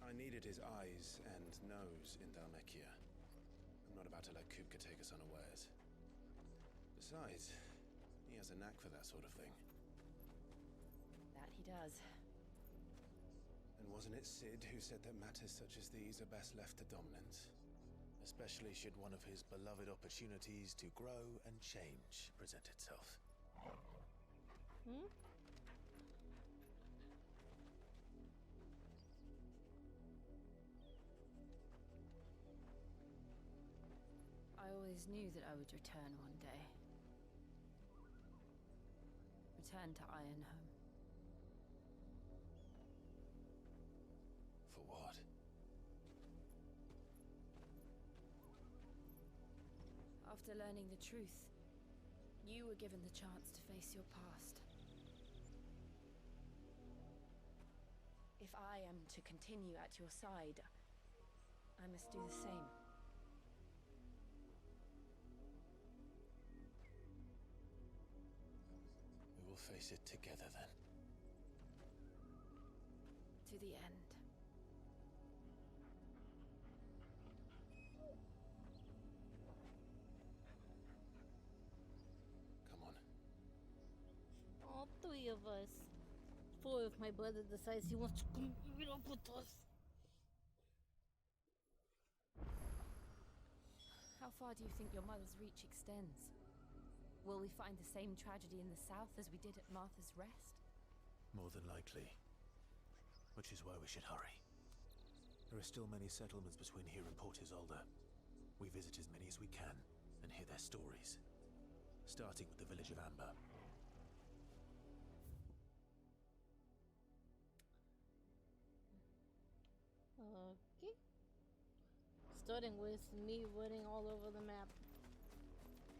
I needed his eyes and nose in Dhalmekia. I'm not about to let Kupka take us unawares. Besides, he has a knack for that sort of thing. That he does. And wasn't it Sid who said that matters such as these are best left to dominance? Especially should one of his beloved opportunities to grow and change present itself. Hmm? I always knew that I would return one day. Return to Ironhome. For what? After learning the truth, you were given the chance to face your past. If I am to continue at your side, I must do the same. We will face it together then. To the end. Come on. All three of us. Four if my brother decides he wants to come meet up with us. How far do you think your mother's reach extends? Will we find the same tragedy in the south as we did at Martha's Rest? More than likely. Which is why we should hurry. There are still many settlements between here and Port Isolde. We visit as many as we can and hear their stories. Starting with the village of Amber. Okay. Starting with me running all over the map.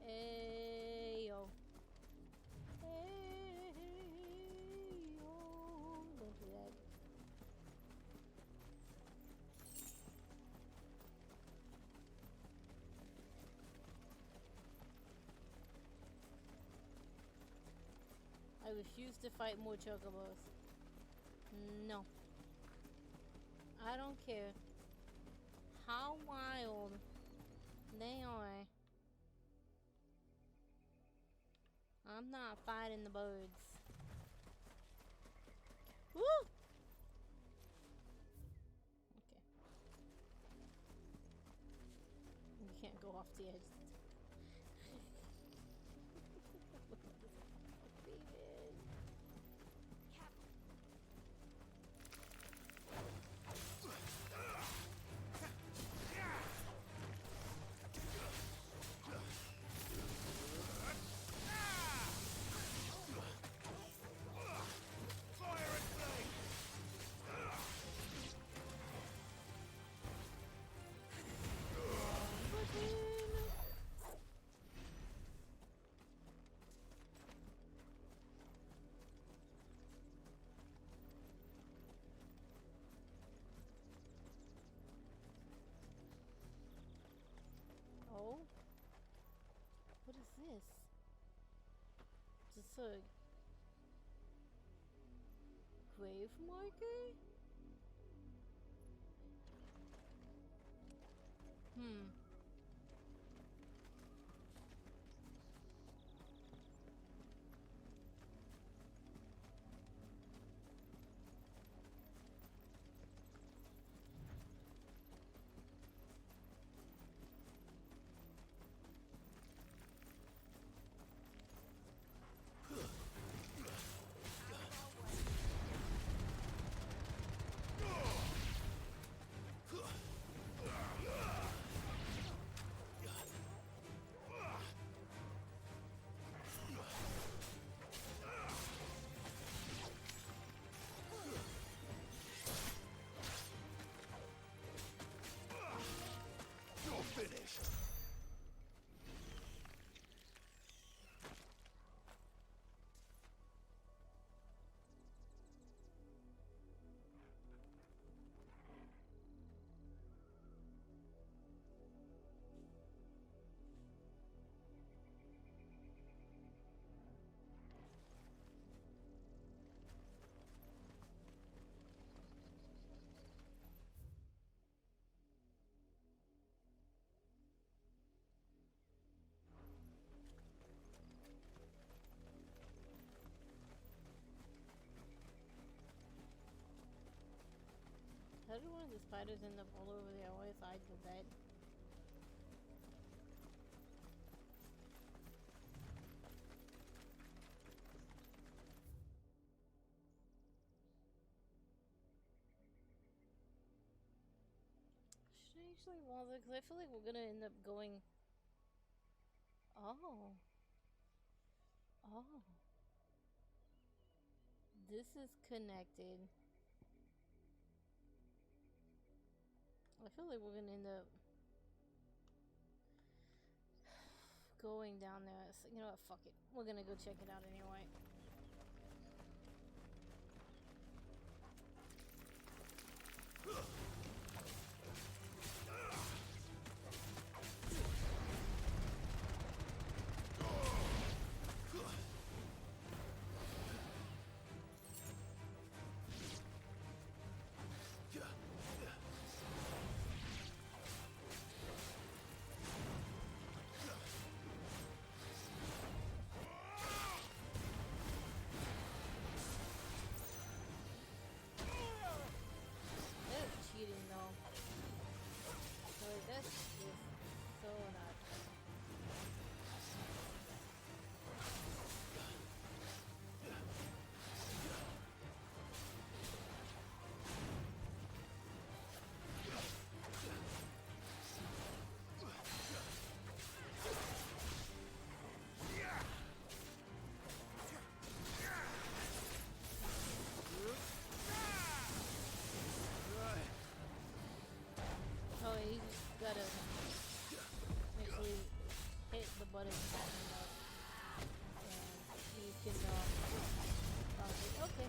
Hey yo. Hey yo. Don't do that. I refuse to fight more chocobos. No. I don't care how wild they are. I'm not fighting the birds. Woo! Okay. You can't go off the edge. Oh? What is this? It's a grave marker? that one of the spiders end up all over the other side of the bed? Should I actually want it? Because I feel like we're gonna end up going. Oh. Oh. This is connected. I feel like we're gonna end up going down there. So, you know what? Fuck it. We're gonna go check it out anyway. Gotta actually hit the button and you can okay.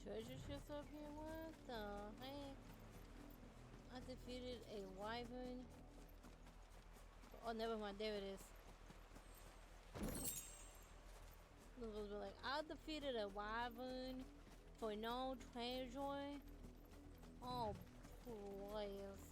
Treasure chest up here? What the heck? I defeated a wyvern. Oh, never mind. There it is. Those will be like, I defeated a wyvern for no treasure. Oh, please.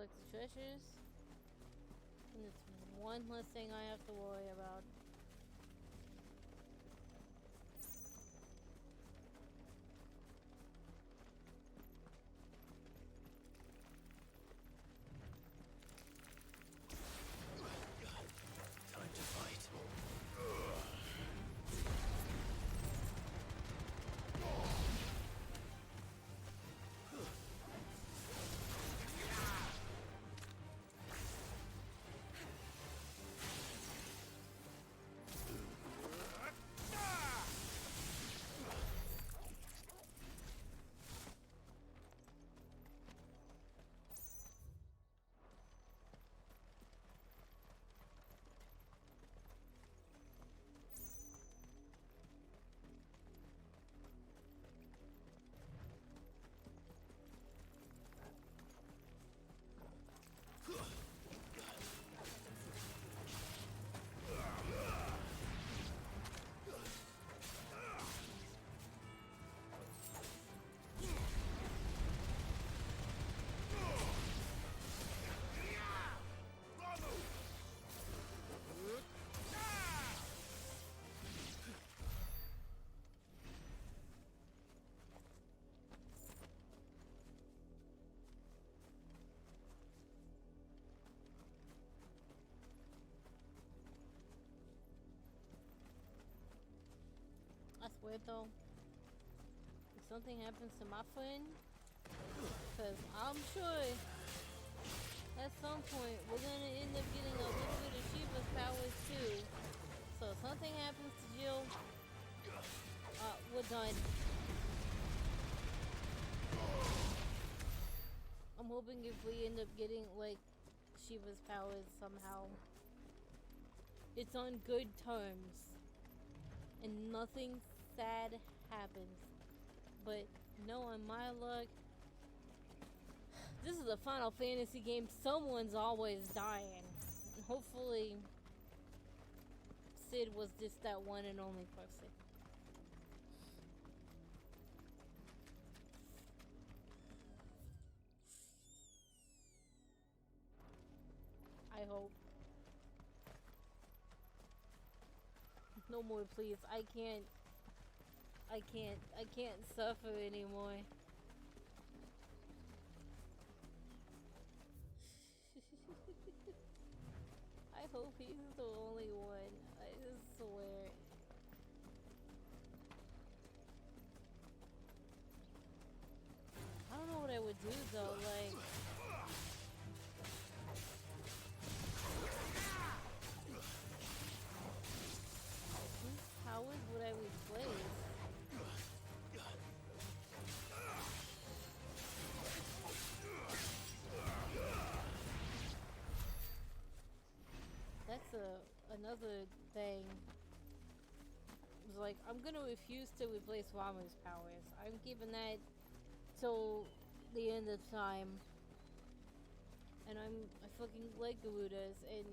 collect the treasures. And it's one less thing I have to worry about. Time to fight. I swear though, if something happens to my friend, because I'm sure at some point we're gonna end up getting a little bit of Shiva's powers too. So if something happens to Jill, we're done. I'm hoping if we end up getting like Shiva's powers somehow, it's on good terms and nothing sad happens. But no, on my luck, this is a Final Fantasy game. Someone's always dying. Hopefully Sid was just that one and only person. I hope. No more, please. I can't suffer anymore. I hope he's the only one. I just swear. I don't know what I would do though, like whose powers would I replace? That's another thing. It's like, I'm gonna refuse to replace Ramu's powers. I'm keeping that till the end of time. And I fucking like Garuda's, and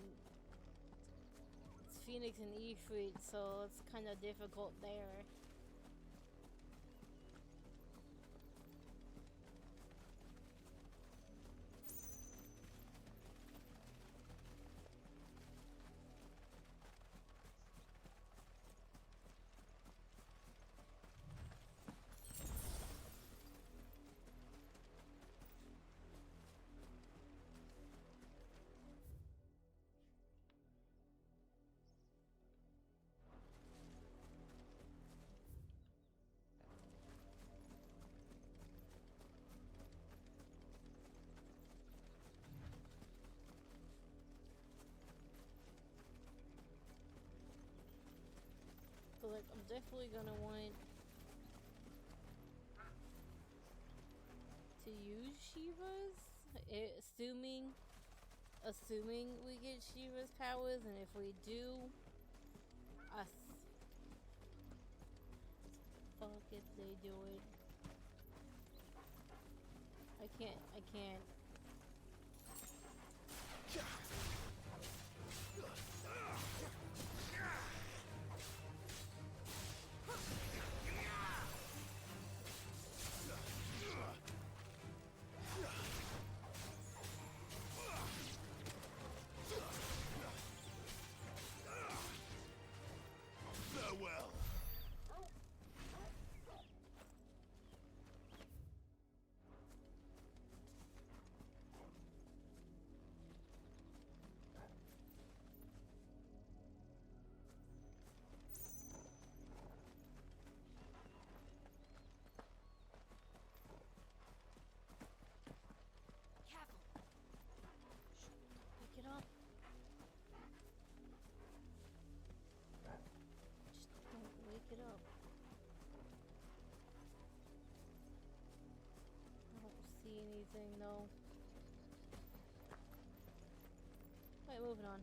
it's Phoenix and Ifrit, so it's kind of difficult there. So like, I'm definitely gonna want to use Shiva's, assuming we get Shiva's powers, and if we do, fuck if they do it. I can't. anything, though. Alright, moving on.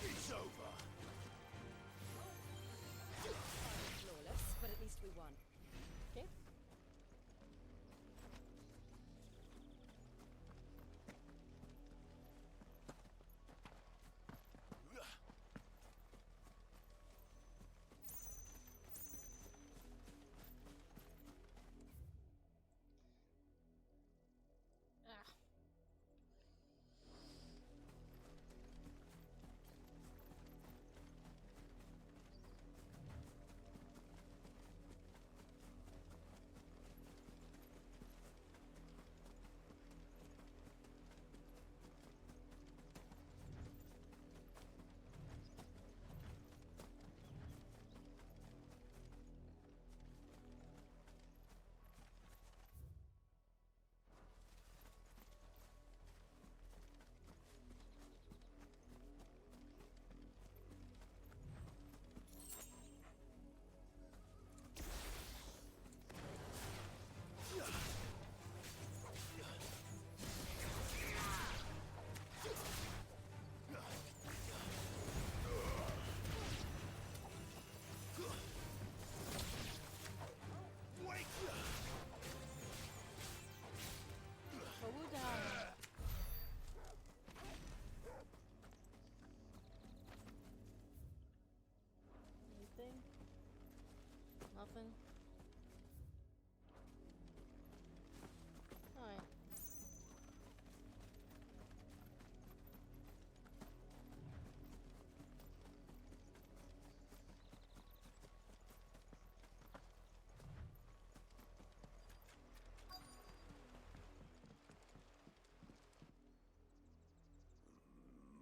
It's over. Flawless, but at least we won. Okay. Ah. Anything? Nothing? Alright.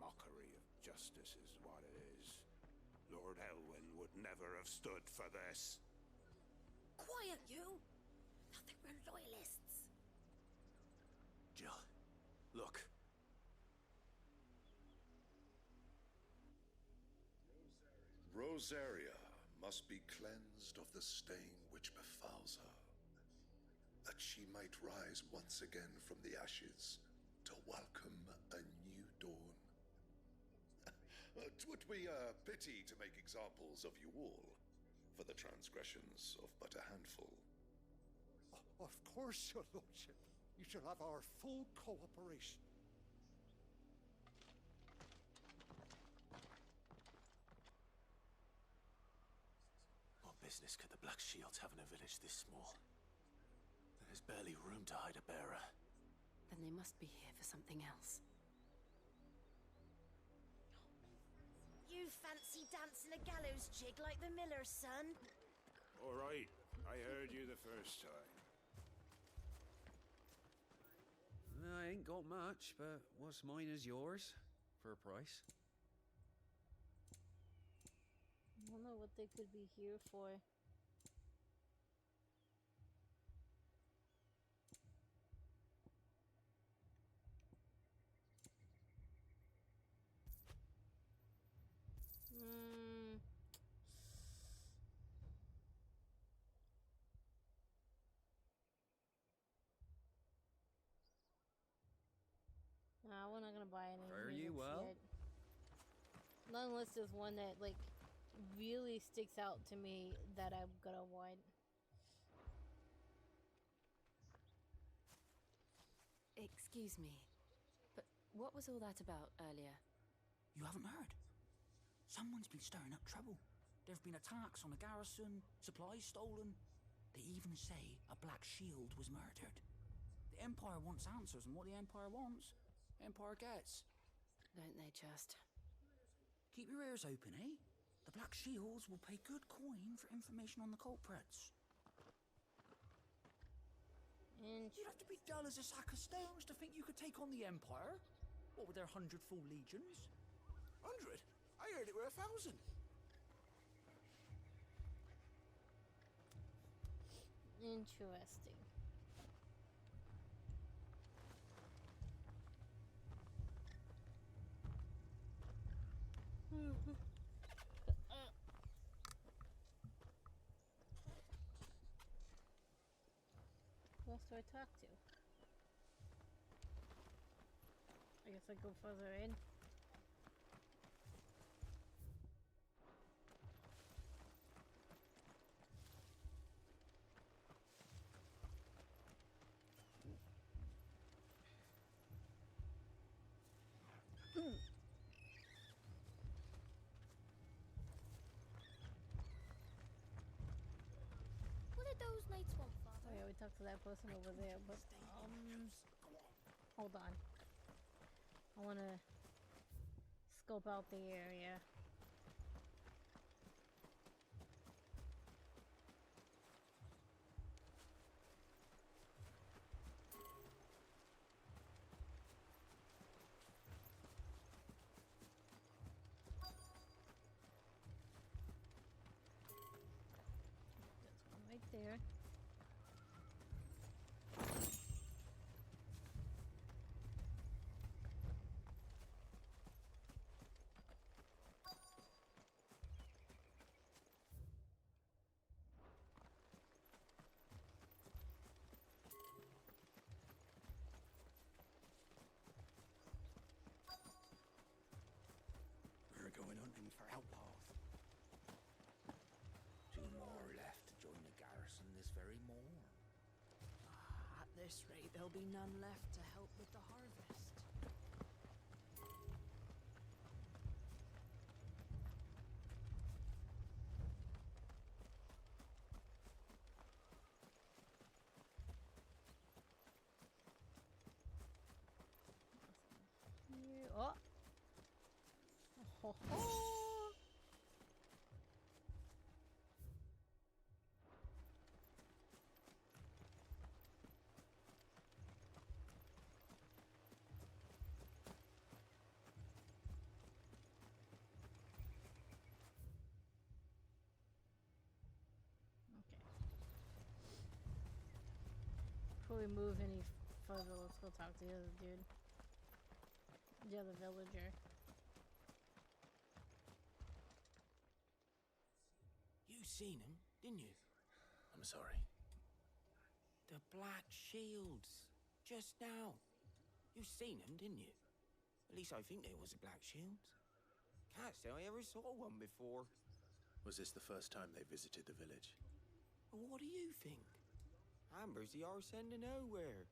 Mockery of justice is what it is. Lord Elwyn would never have stood for this. Quiet, you! Nothing, we're loyalists. Jill, look. Rosaria must be cleansed of the stain which befouls her, that she might rise once again from the ashes to welcome a new dawn. 'Twould be a pity to make examples of you all for the transgressions of but a handful. Of course, your lordship. You shall have our full cooperation. What business could the Black Shields have in a village this small? There's barely room to hide a bearer. Then they must be here for something else. You fancy dancing a gallows jig like the miller's son? All right, I heard you the first time. I ain't got much, but what's mine is yours, for a price. I don't know what they could be here for. Nah, we're not gonna buy any. Fare you well. Yet. Not unless there's one that like really sticks out to me that I'm gonna want. Excuse me, but what was all that about earlier? You haven't heard? Someone's been stirring up trouble. There have been attacks on the garrison, supplies stolen. They even say a Black Shield was murdered. The Empire wants answers, and what the Empire wants, Empire gets. Don't they just? Keep your ears open, eh? The Black Shields will pay good coin for information on the culprits. You'd have to be dull as a sack of stones to think you could take on the Empire. What with their 100 full legions? 100? I heard it were 1,000. Interesting. Who else do I talk to? I guess I go further in. What did those knights want, Father? Oh yeah, we talked to that person over there, but hold on. I want to scope out the area. There's one right there. We're going hunting for outlaws. 2 more left to join the garrison this very morn. At this rate, there'll be none left to help with the harvest. Here. Oh! Ho ho! Before we move any further, let's go talk to the other dude. The other villager. You seen him, didn't you? I'm sorry. The Black Shields. Just now. You seen them, didn't you? At least I think they was the Black Shields. Can't say I ever saw one before. Was this the first time they visited the village? What do you think? Amber's the arse end of nowhere.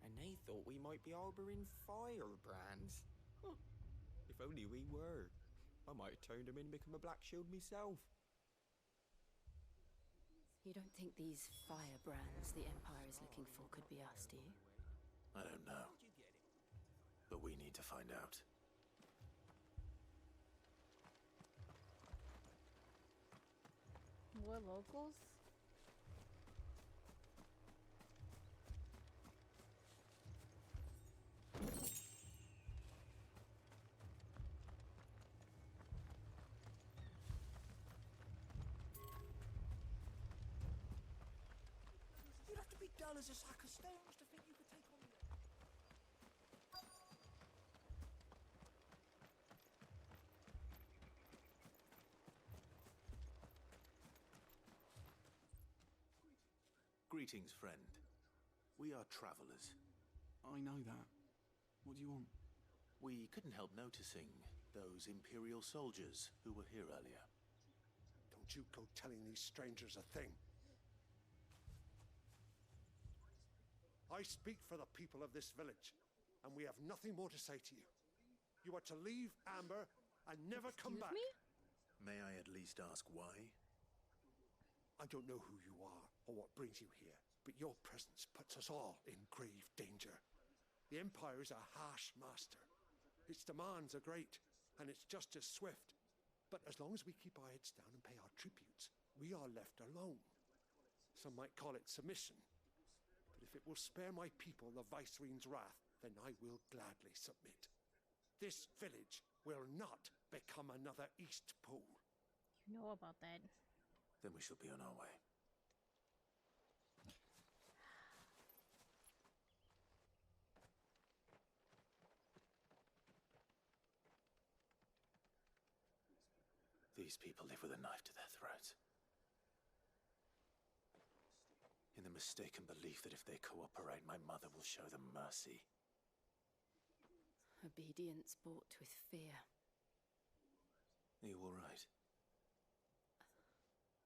And they thought we might be harboring firebrands. Huh. If only we were. I might have turned them in and become a Black Shield myself. You don't think these firebrands the Empire is looking for could be us, do you? I don't know. But we need to find out. More locals? You'd have to be dull as a sack of stones to think you could take on the... Greetings, friend. We are travelers. I know that. What do you want? We couldn't help noticing those Imperial soldiers who were here earlier. Don't you go telling these strangers a thing. I speak for the people of this village, and we have nothing more to say to you. You are to leave Amber and never come back. May I at least ask why? I don't know who you are or what brings you here, but your presence puts us all in grave danger. The Empire is a harsh master. Its demands are great, and its justice swift. But as long as we keep our heads down and pay our tributes, we are left alone. Some might call it submission. But if it will spare my people the Viceroy's wrath, then I will gladly submit. This village will not become another East Pool. You know about that. Then we shall be on our way. These people live with a knife to their throats. In the mistaken belief that if they cooperate, my mother will show them mercy. Obedience bought with fear. Are you all right?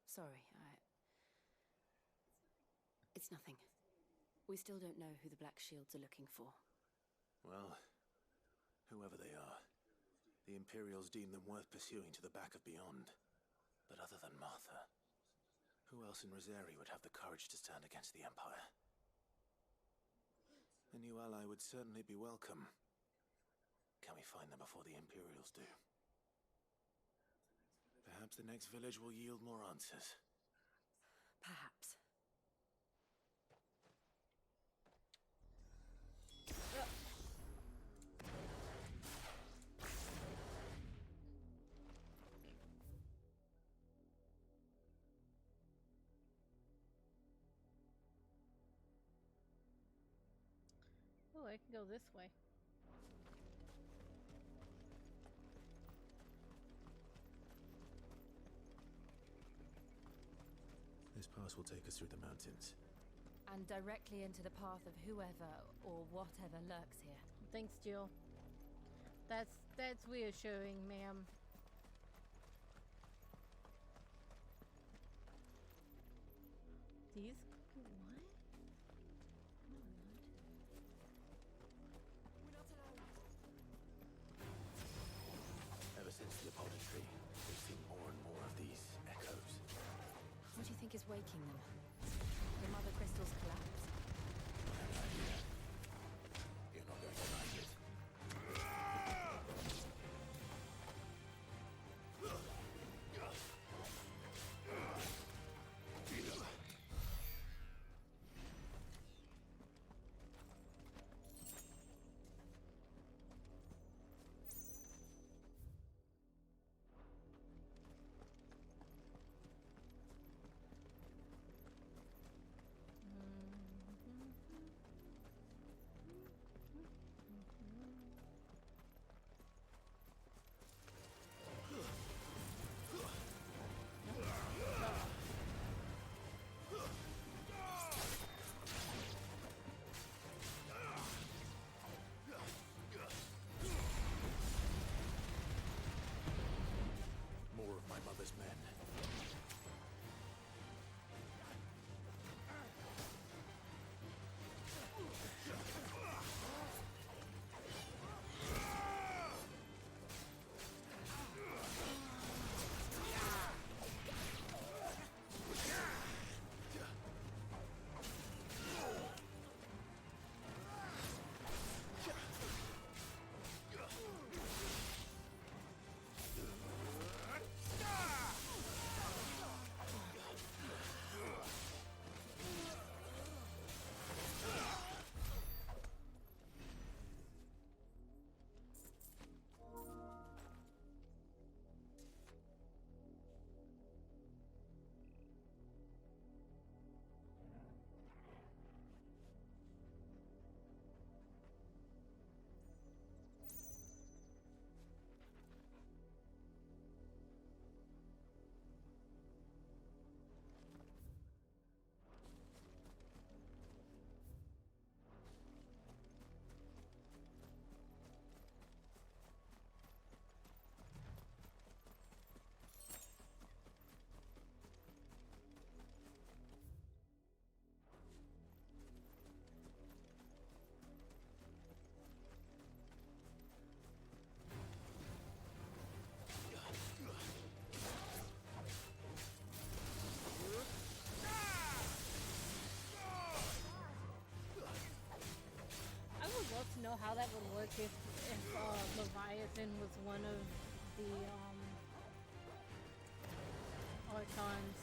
Sorry, It's nothing. We still don't know who the Black Shields are looking for. Well, whoever they are, the Imperials deem them worth pursuing to the back of beyond. But other than Martha, who else in Rosari would have the courage to stand against the Empire? A new ally would certainly be welcome. Can we find them before the Imperials do? Perhaps the next village will yield more answers. Perhaps. Oh, I can go this way. This pass will take us through the mountains. And directly into the path of whoever or whatever lurks here. Thanks, Jill. That's reassuring, ma'am. These what? Ever since the apology tree, we've seen more and more of these echoes. What do you think is waking them? The mother crystal's collapse? I have an idea. You're not going to like it. work if Leviathan was one of the Archons.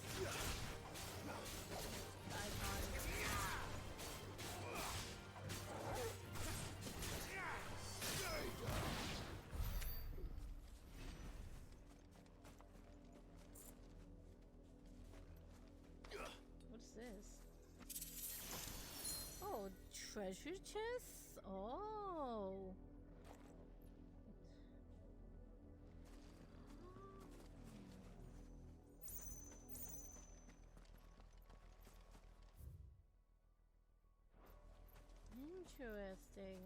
What's this? Oh, treasure chests? Oh. Interesting.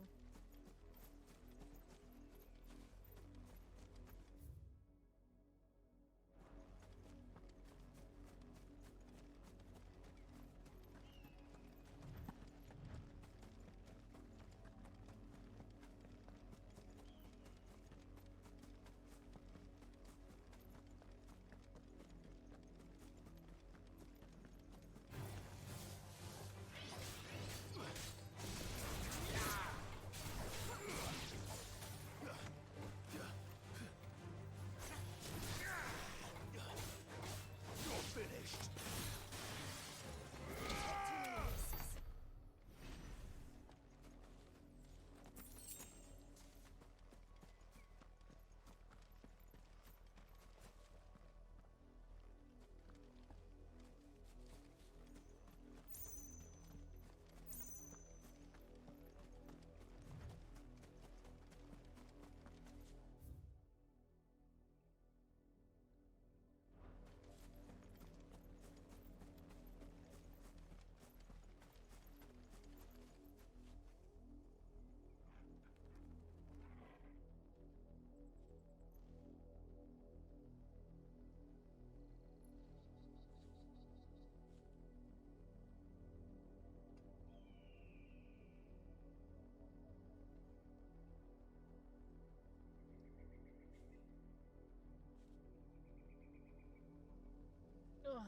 Ugh.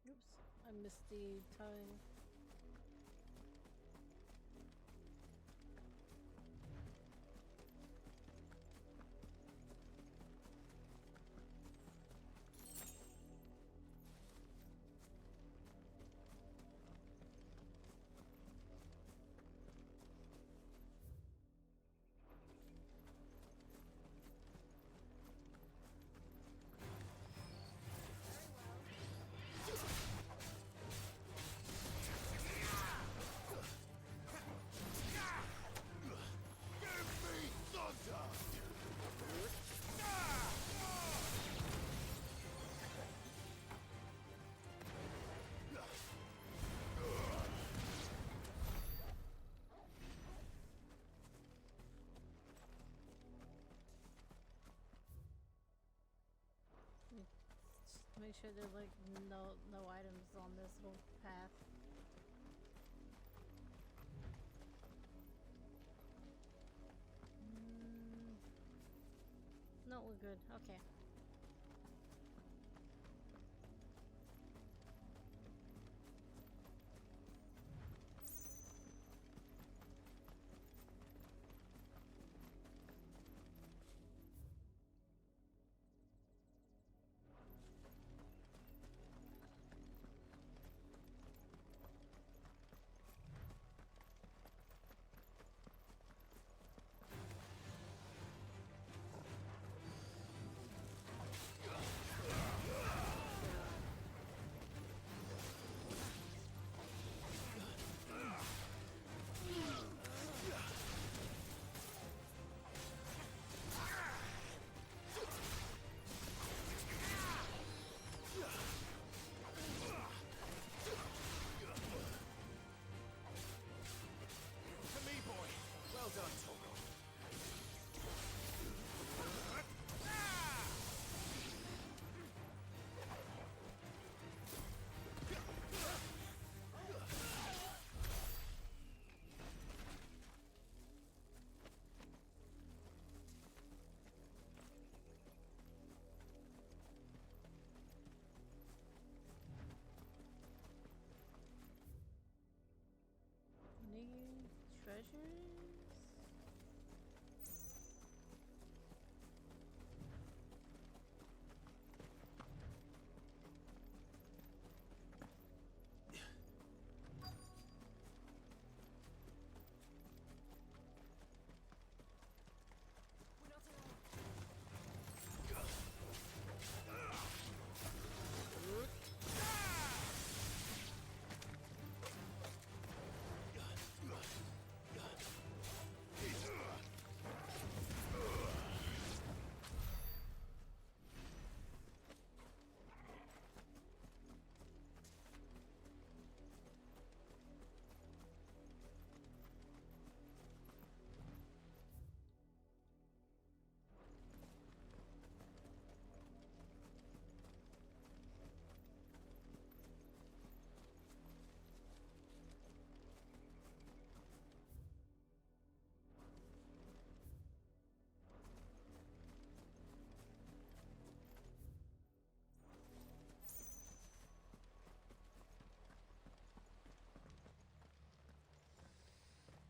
Oops, I missed the tongue. Make sure there's like no items on this little path. No, we're good. Okay.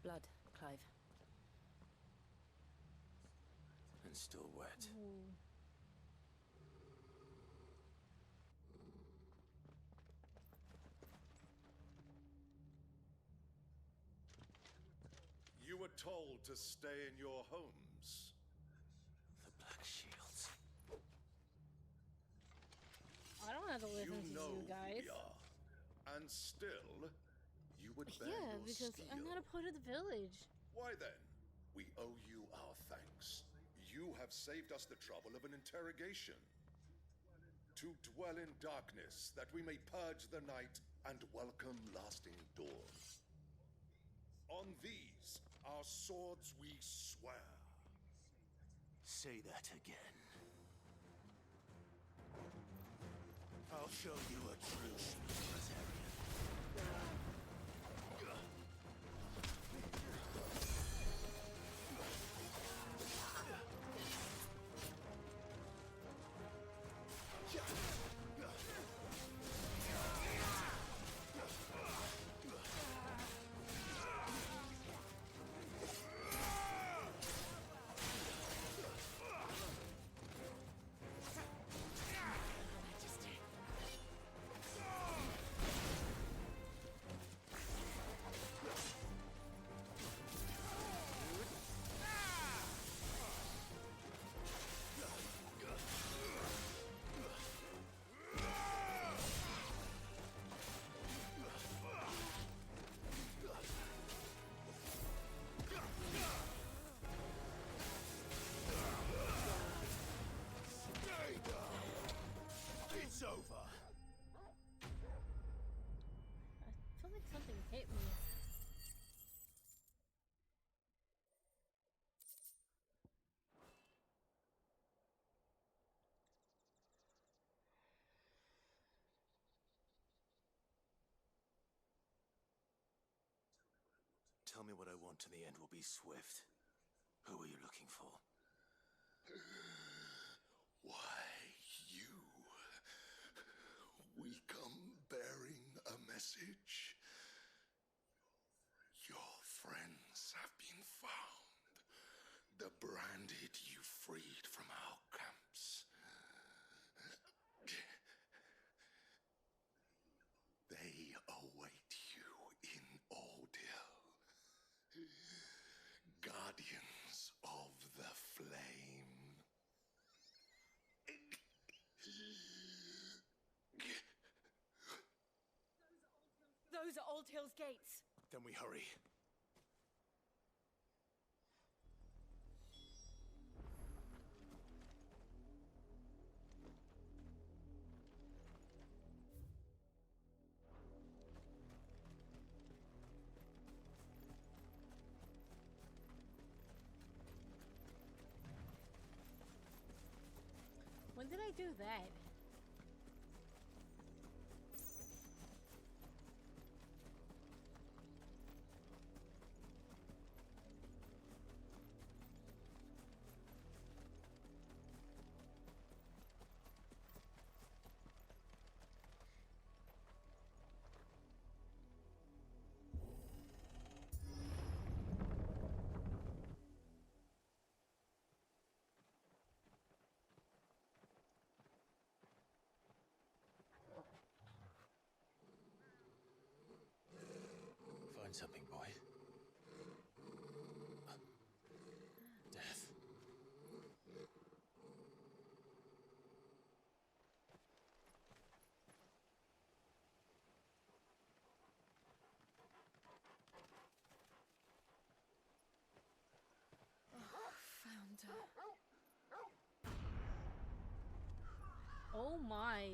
blood, Clive. And still wet. Ooh. You were told to stay in your homes. The Black Shields. I don't have to listen to know you guys. who we are. And still, you would bear Yeah, your because steel. I'm not a part of the village. Why then? We owe you our thanks. You have saved us the trouble of an interrogation. To dwell in darkness, that we may purge the night and welcome lasting dawn. On these, our swords we swear. Say that again. I'll show you a true Presarian. It's over. I feel like something hit me. Tell me what I want and the end will be swift. Who are you looking for? Why, you. We come bearing a message. Your friends have been found. The branded you freed from our camps. They await you in Ordeal. Guardians of the Flame. Those are Old Hill's gates. Then we hurry. When did I do that? Find something, boy. Death. Found her. Oh my.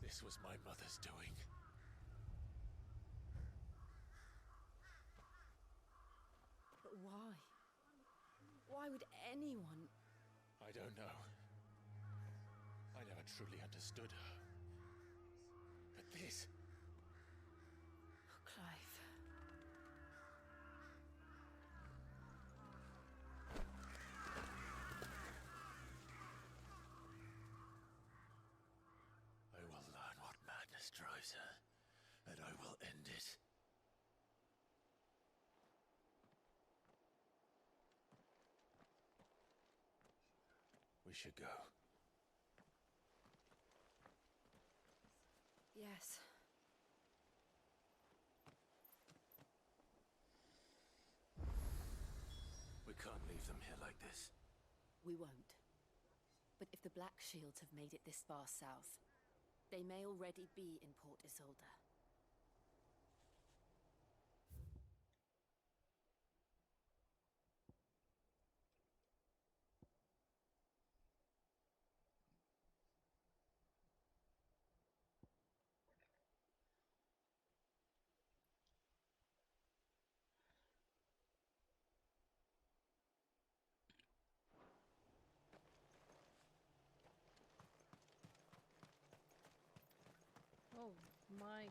This was my mother's doing. Why would anyone... I don't know. I never truly understood her. But this... Oh, Clive. I will learn what madness drives her, and I will end it. We should go. Yes. We can't leave them here like this. We won't. But if the Black Shields have made it this far south, they may already be in Port Isolde. Oh my.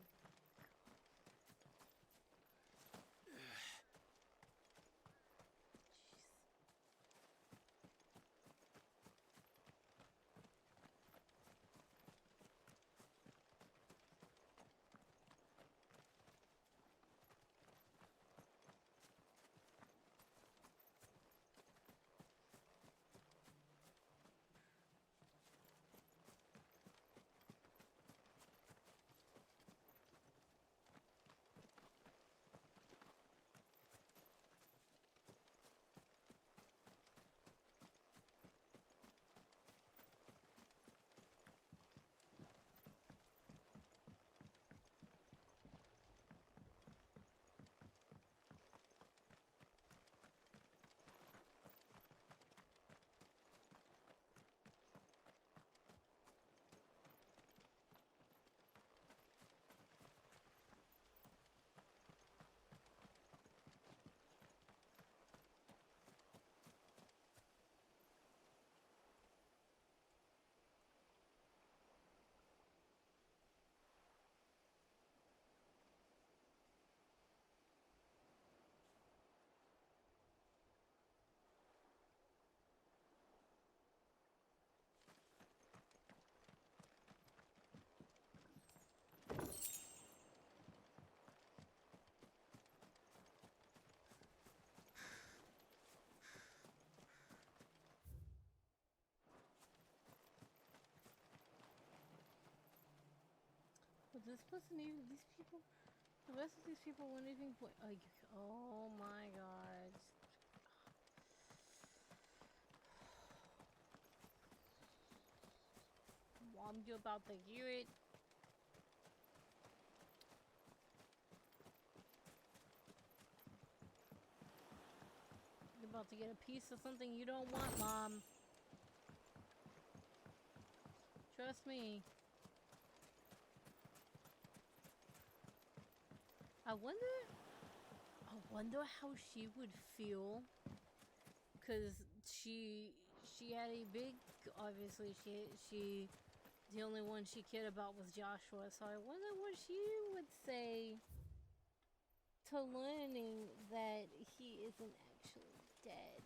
But this wasn't even, these people, the rest of these people weren't even, like, oh my god. Mom, you about to hear it. You're about to get a piece of something you don't want, Mom. Trust me. I wonder how she would feel, cause she had a big, obviously she the only one she cared about was Joshua, so I wonder what she would say to learning that he isn't actually dead.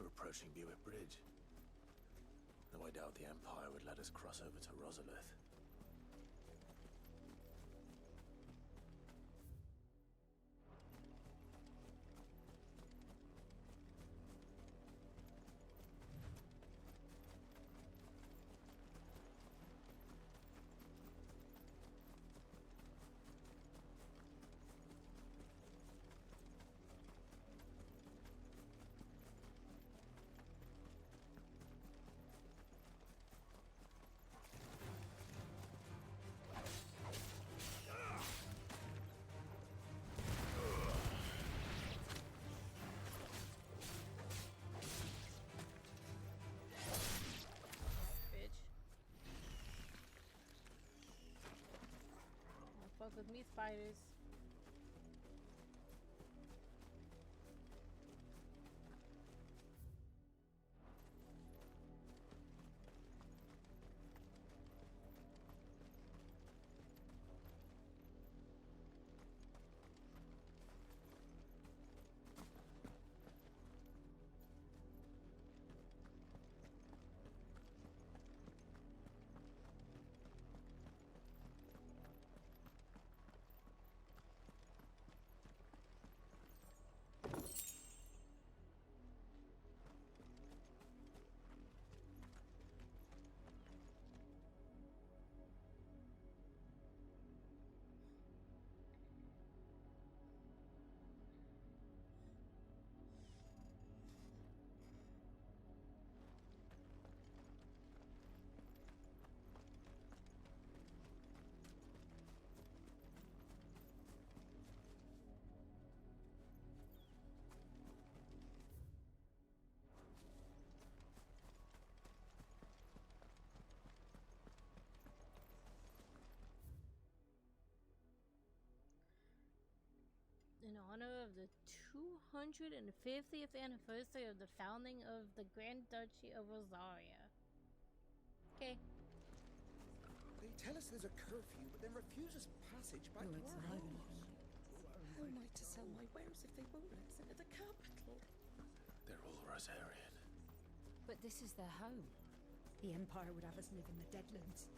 We're approaching Buick Bridge. Though I doubt the Empire would let us cross over to Rosalith. Fuck with me, spiders. In honor of the 250th anniversary of the founding of the Grand Duchy of Rosaria. Okay. They tell us there's a curfew, but then refuse us passage back to our homes. How am I to sell my wares if they won't let us into the capital? They're all Rosarian. But this is their home. The Empire would have us live in the Deadlands.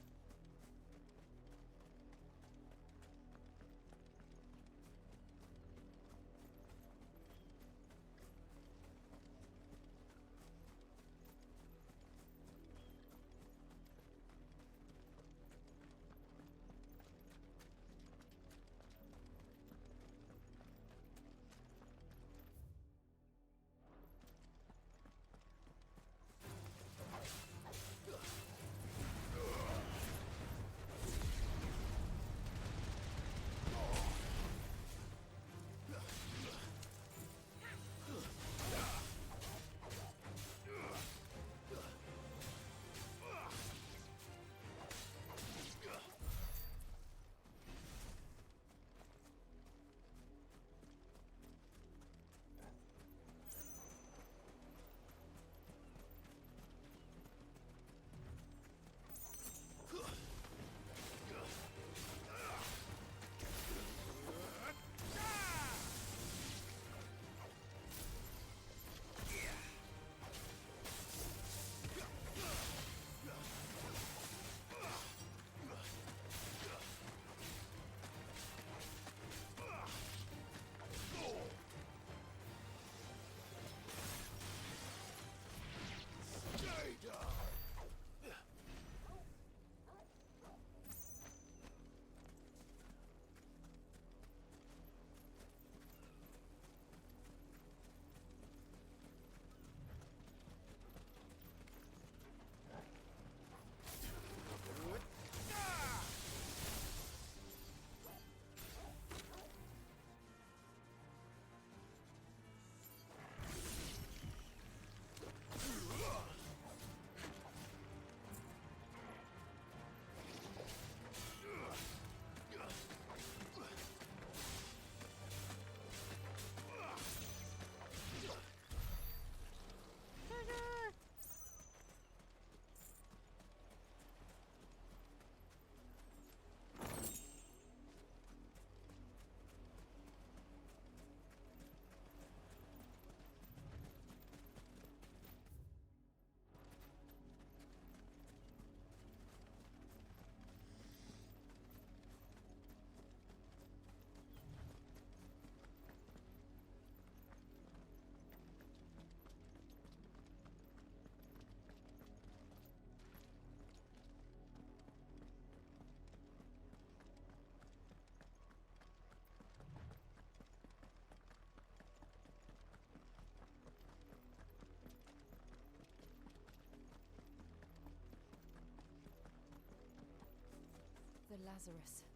Lazarus.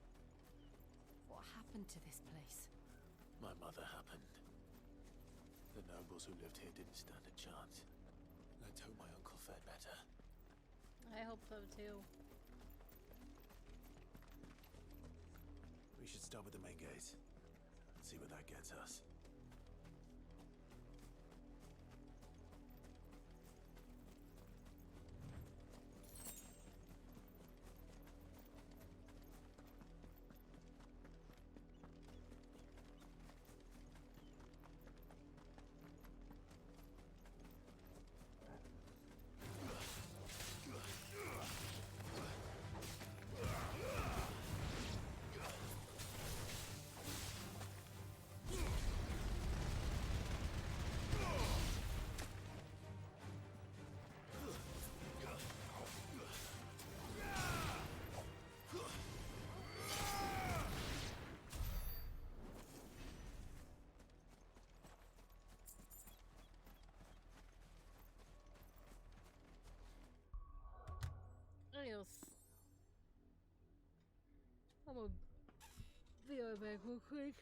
What happened to this place? My mother happened. The nobles who lived here didn't stand a chance. Let's hope my uncle fared better. I hope so too. We should start with the main gate and see where that gets us. Adios. I'm gonna be right back real quick.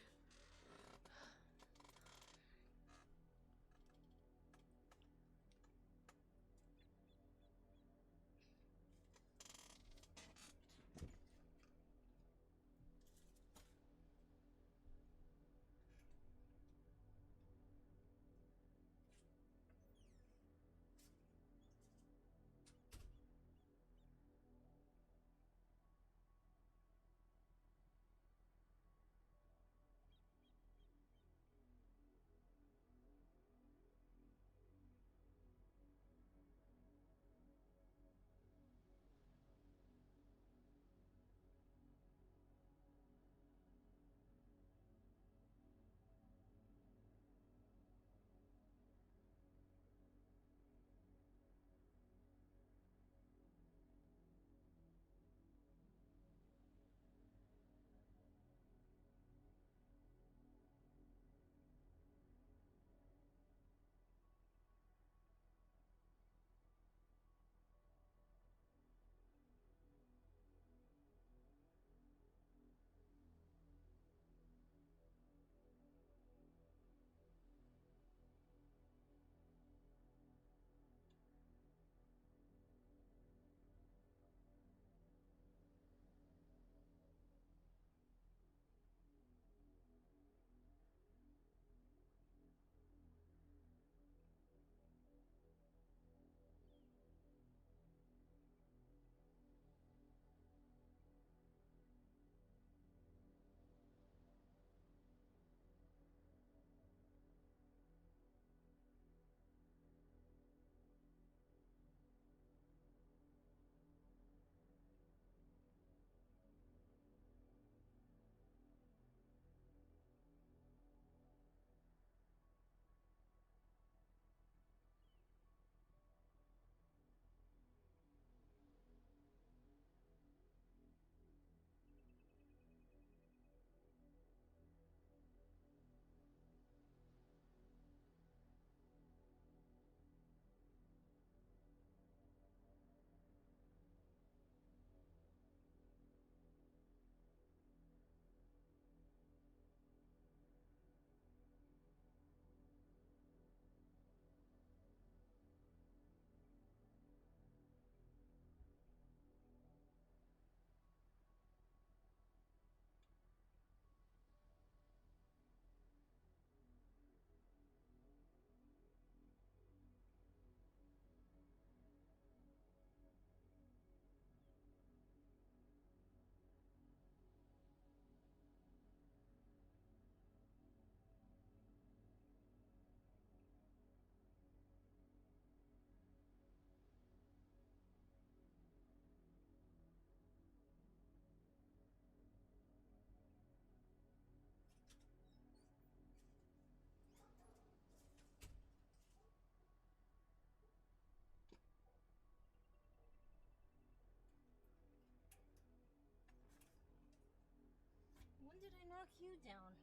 When did I knock you down?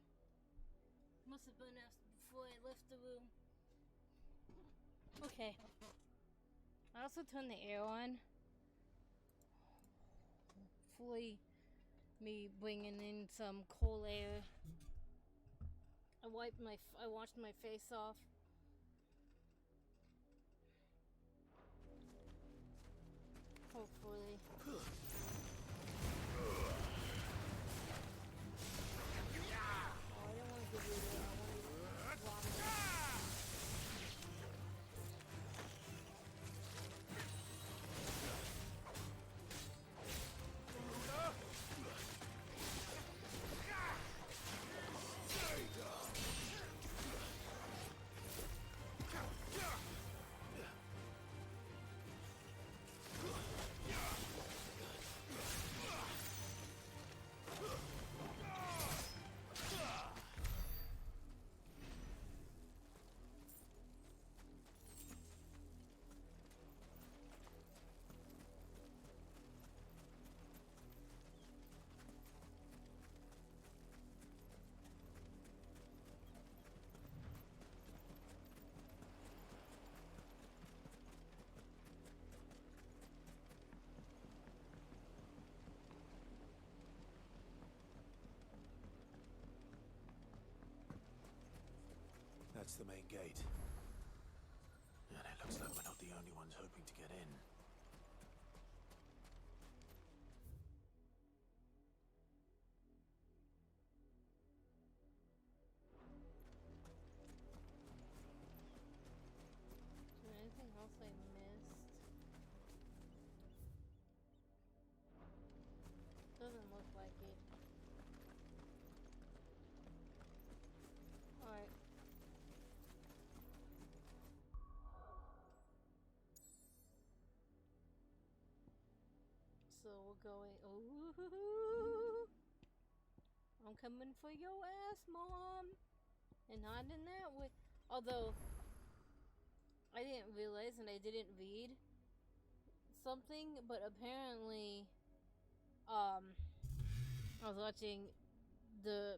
Must have been after before I left the room. Okay. I also turned the air on. Hopefully me bringing in some cool air. I washed my face off. Hopefully. Oh, I don't want to give you that. I want to vomit. That's the main gate. And it looks like we're not the only ones hoping to get in. Is there anything else I missed? Doesn't look like it. Alright. So we're going. Ooh, I'm coming for your ass, Mom. And not in that way. Although, I didn't realize and I didn't read something, but apparently, I was watching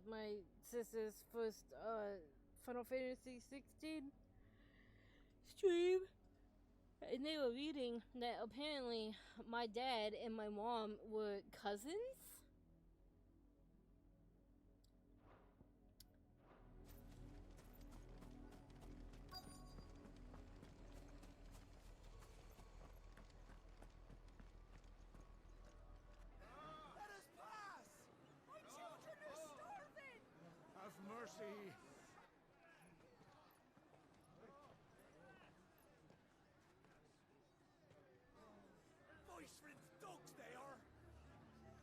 my sister's first Final Fantasy 16 stream, and they were reading that apparently my dad and my mom were cousins. Let us pass! My children are starving! Have mercy! Voice for the dogs they are!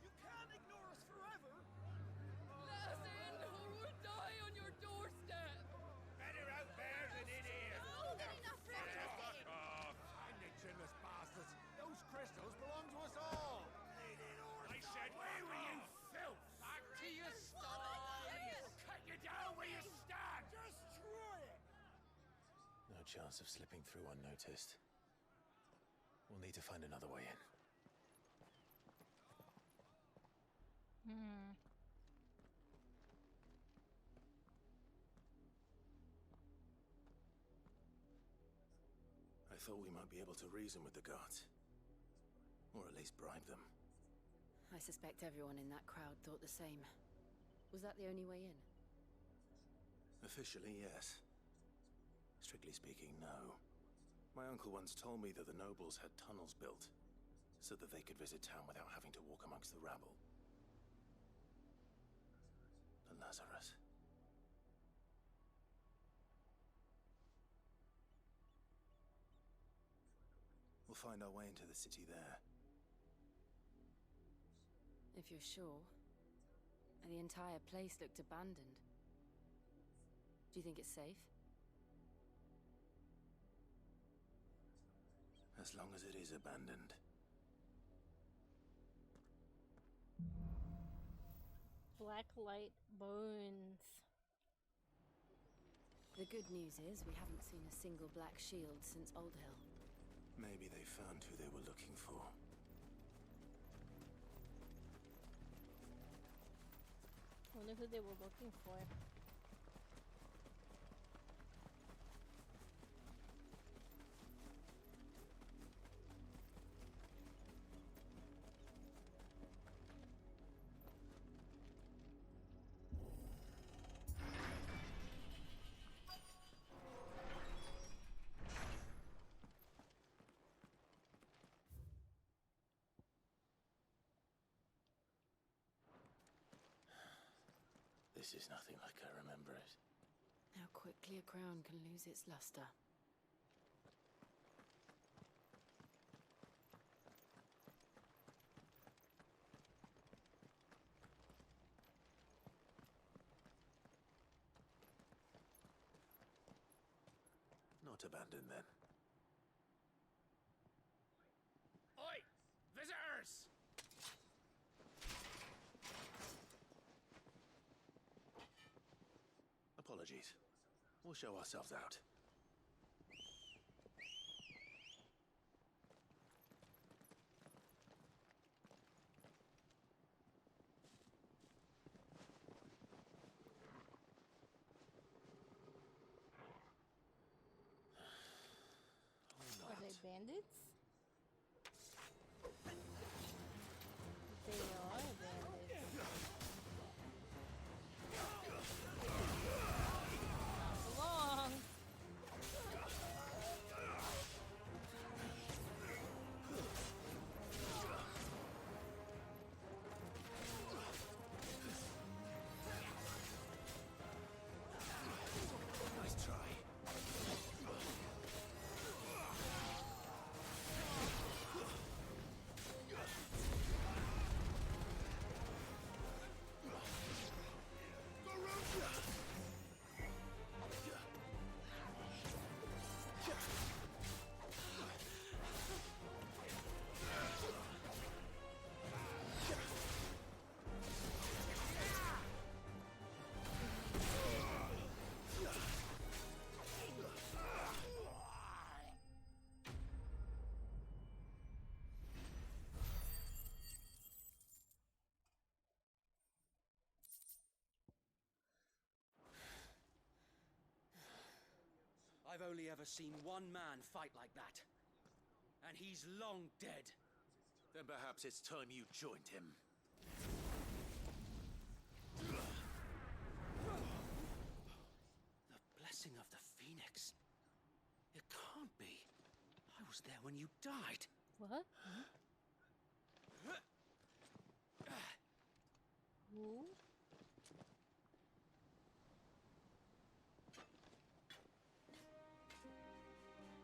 You can't ignore us forever! Let us in, or we'll die on your doorstep! Better out there than in here! No, they're enough for everyone! Fuck off! And the chinless bastards! Those crystals belong to us all! I said, where were you, filth? Back to your stall! We'll cut you down where you stand! Destroy it! No chance of slipping through unnoticed. We'll need to find another way in. I thought we might be able to reason with the guards. Or at least bribe them. I suspect everyone in that crowd thought the same. Was that the only way in? Officially, yes. Strictly speaking, no. My uncle once told me that the nobles had tunnels built, so that they could visit town without having to walk amongst the rabble. The Lazarus. We'll find our way into the city there. If you're sure. The entire place looked abandoned. Do you think it's safe? As long as it is abandoned. Black light burns. The good news is we haven't seen a single black shield since Old Hill. Maybe they found who they were looking for. Wonder who they were looking for. This is nothing like I remember it. How quickly a crown can lose its luster. Not abandoned, then. Oi! Visitors! Apologies. We'll show ourselves out. Are they bandits? They are bandits. Not for long. Nice try. I've only ever seen one man fight like that. And he's long dead. Then perhaps it's time you joined him. The blessing of the Phoenix. It can't be. I was there when you died. What? Who?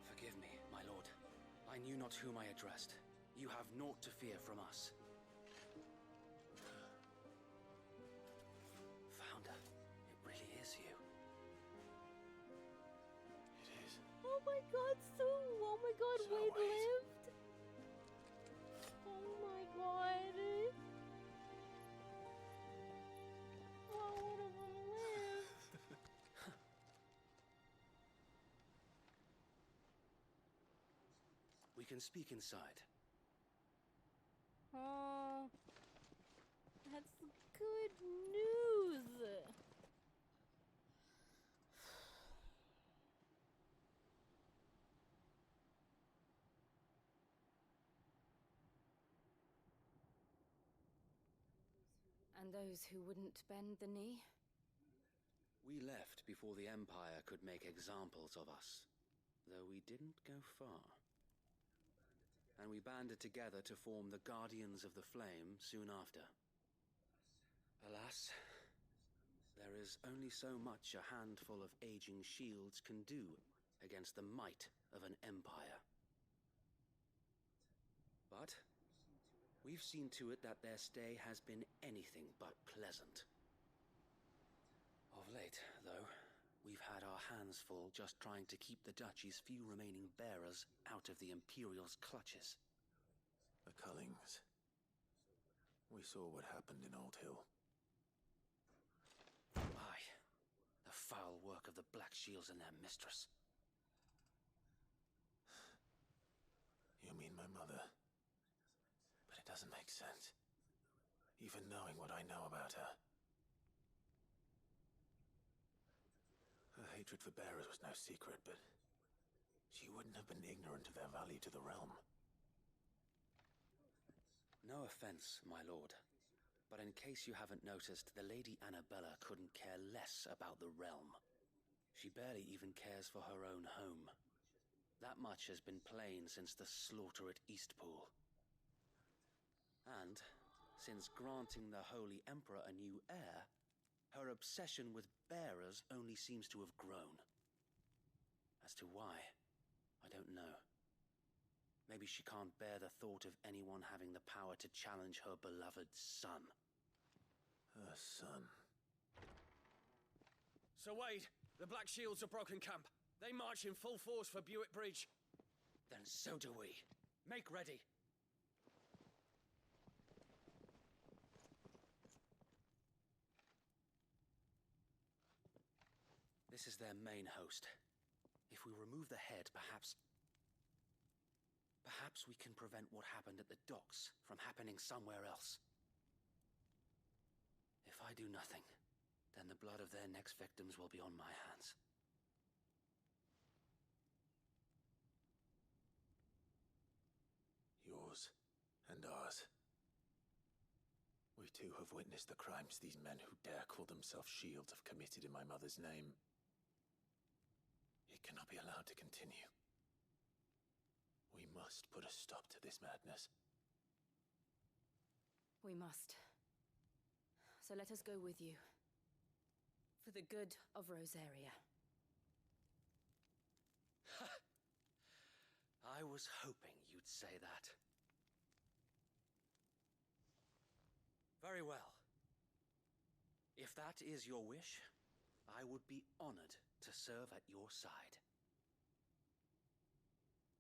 Forgive me, my lord. I knew not whom I addressed. You have naught to fear from us. Founder, it really is you. It is. Oh my god, Sue! Oh my god, So Wade wait. lived! Oh my god! Well, one of them lived! We can speak inside. Oh, that's good news! And those who wouldn't bend the knee? We left before the Empire could make examples of us, though we didn't go far. And we banded together to form the Guardians of the Flame soon after. Alas, there is only so much a handful of aging shields can do against the might of an empire. But we've seen to it that their stay has been anything but pleasant. Of late, though, we've had our hands full just trying to keep the Duchy's few remaining bearers out of the Imperial's clutches. The Cullings. We saw what happened in Old Hill. Aye, the foul work of the Black Shields and their mistress. You mean my mother? But it doesn't make sense. Even knowing what I know about her. Her hatred for bearers was no secret, but she wouldn't have been ignorant of their value to the realm. No offense, my lord, but in case you haven't noticed, the Lady Annabella couldn't care less about the realm. She barely even cares for her own home. That much has been plain since the slaughter at Eastpool. And, since granting the Holy Emperor a new heir, Her obsession with bearers only seems to have grown. As to why, I don't know. Maybe she can't bear the thought of anyone having the power to challenge her beloved son. Her son. Sir Wade, the Black Shields have broken camp. They march in full force for Buick Bridge. Then so do we. Make ready. This is their main host. If we remove the head, perhaps we can prevent what happened at the docks from happening somewhere else. If I do nothing, then the blood of their next victims will be on my hands. Yours and ours. We too have witnessed the crimes these men who dare call themselves shields have committed in my mother's name. It cannot be allowed to continue. We must put a stop to this madness. We must. So let us go with you. For the good of Rosaria. I was hoping you'd say that. Very well. If that is your wish, I would be honored to serve at your side.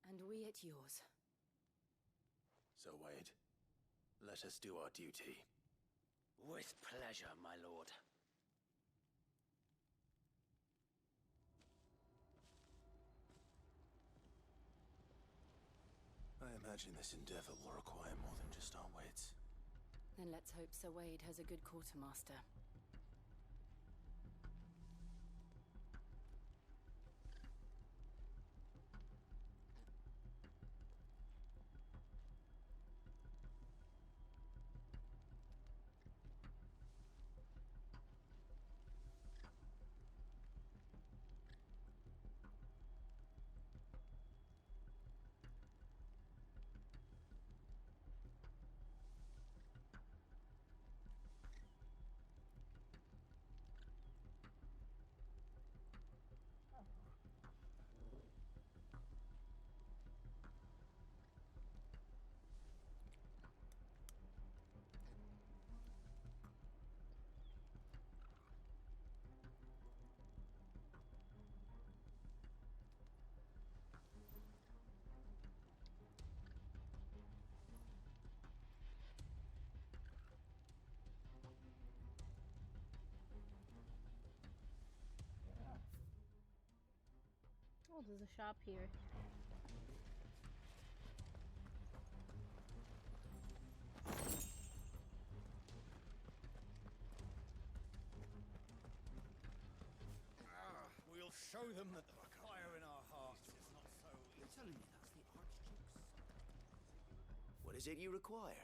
And we at yours. So, Wade, let us do our duty. With pleasure, my lord. I imagine this endeavor will require more than just our wits. Then let's hope Sir Wade has a good quartermaster. Oh, there's a shop here. We'll show them that the fire in our hearts is not so... You're telling me that's the Archduke's son? What is it you require?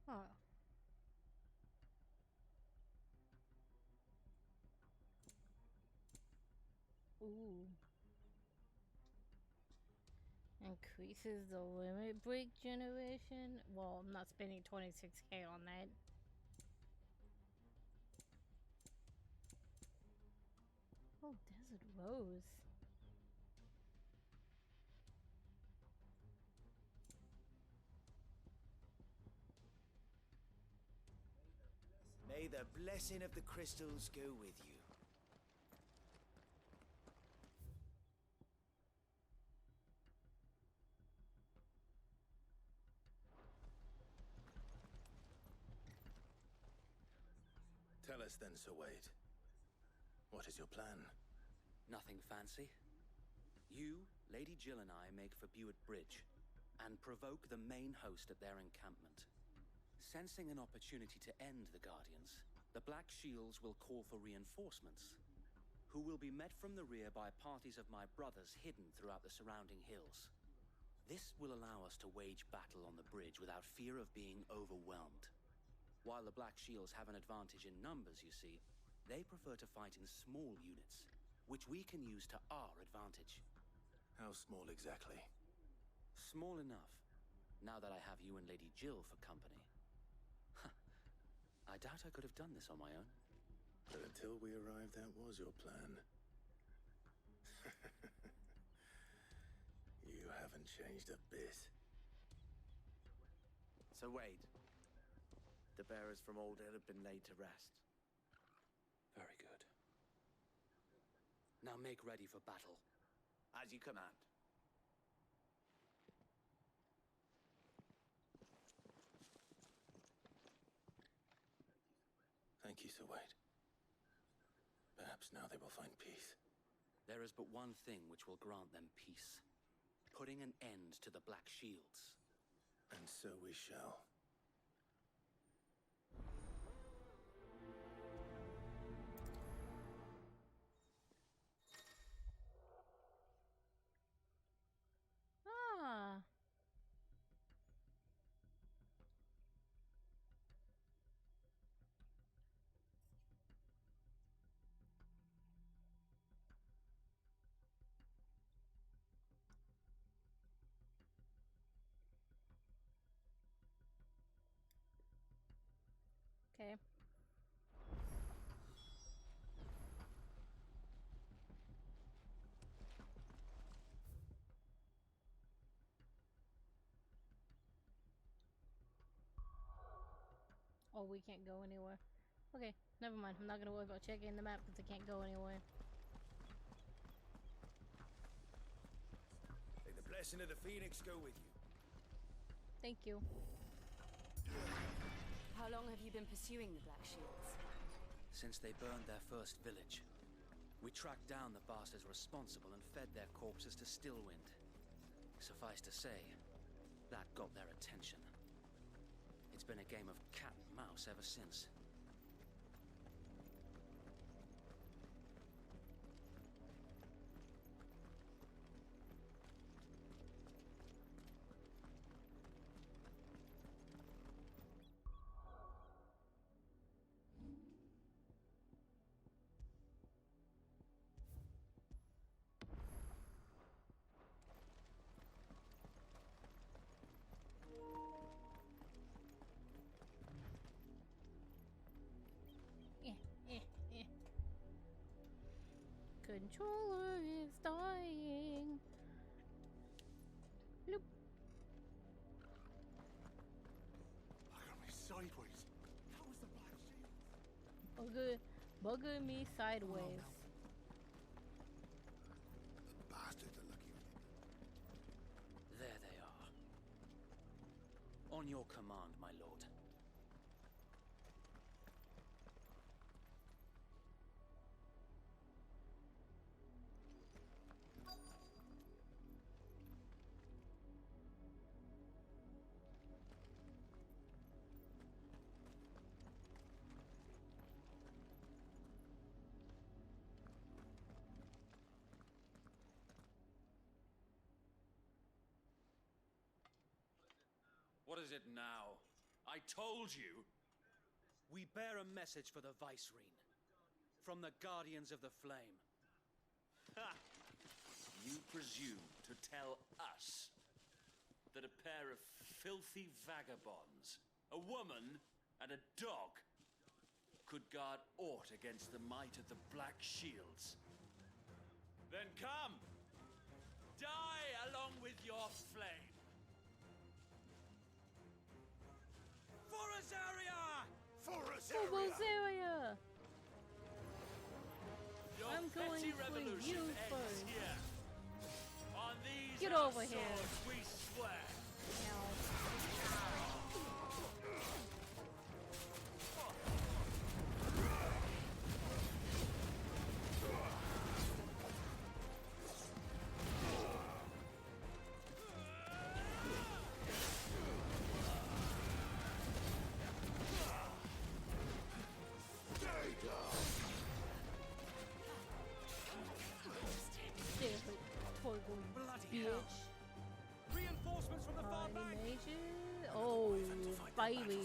Oh. Ooh. Increases the limit break generation. Well, I'm not spending 26k on that. Oh, Desert Rose. May the blessing of the crystals go with you. Tell us then, Sir Wade. What is your plan? Nothing fancy. You, Lady Jill and I make for Buett Bridge and provoke the main host at their encampment. Sensing an opportunity to end the Guardians, the Black Shields will call for reinforcements, who will be met from the rear by parties of my brothers hidden throughout the surrounding hills. This will allow us to wage battle on the bridge without fear of being overwhelmed. While the Black Shields have an advantage in numbers, you see, they prefer to fight in small units, which we can use to our advantage. How small exactly? Small enough, now that I have you and Lady Jill for company. I doubt I could have done this on my own. But until we arrived, that was your plan. You haven't changed a bit. So Wade, the bearers from Old Hill have been laid to rest. Very good. Now make ready for battle. As you command. Thank you, Sir Wade. Perhaps now they will find peace. There is but one thing which will grant them peace. Putting an end to the Black Shields. And so we shall. Ah. Okay. Oh, we can't go anywhere. Okay, never mind. I'm not gonna worry about checking the map because I can't go anywhere. May the blessing of the Phoenix go with you. Thank you. How long have you been pursuing the Black Shields? Since they burned their first village. We tracked down the bastards responsible and fed their corpses to Stillwind. Suffice to say, that got their attention. It's been a game of cat and mouse ever since. Controller is dying. Bloop. Look at me sideways. That was the Black Shield. Bugger me sideways. The bastards are lucky. There they are. On your command, my lord. What is it now? I told you! We bear a message for the Vicereine. From the Guardians of the Flame. Ha! You presume to tell us that a pair of filthy vagabonds, a woman and a dog, could guard aught against the might of the Black Shields? Then come! Die along with your flame! For Azaria! For Azaria! Your I'm going petty for revolution you ends first. here. On these Get our over here. swords we swear. reinforcements from the far back. Mages? Oh, baby.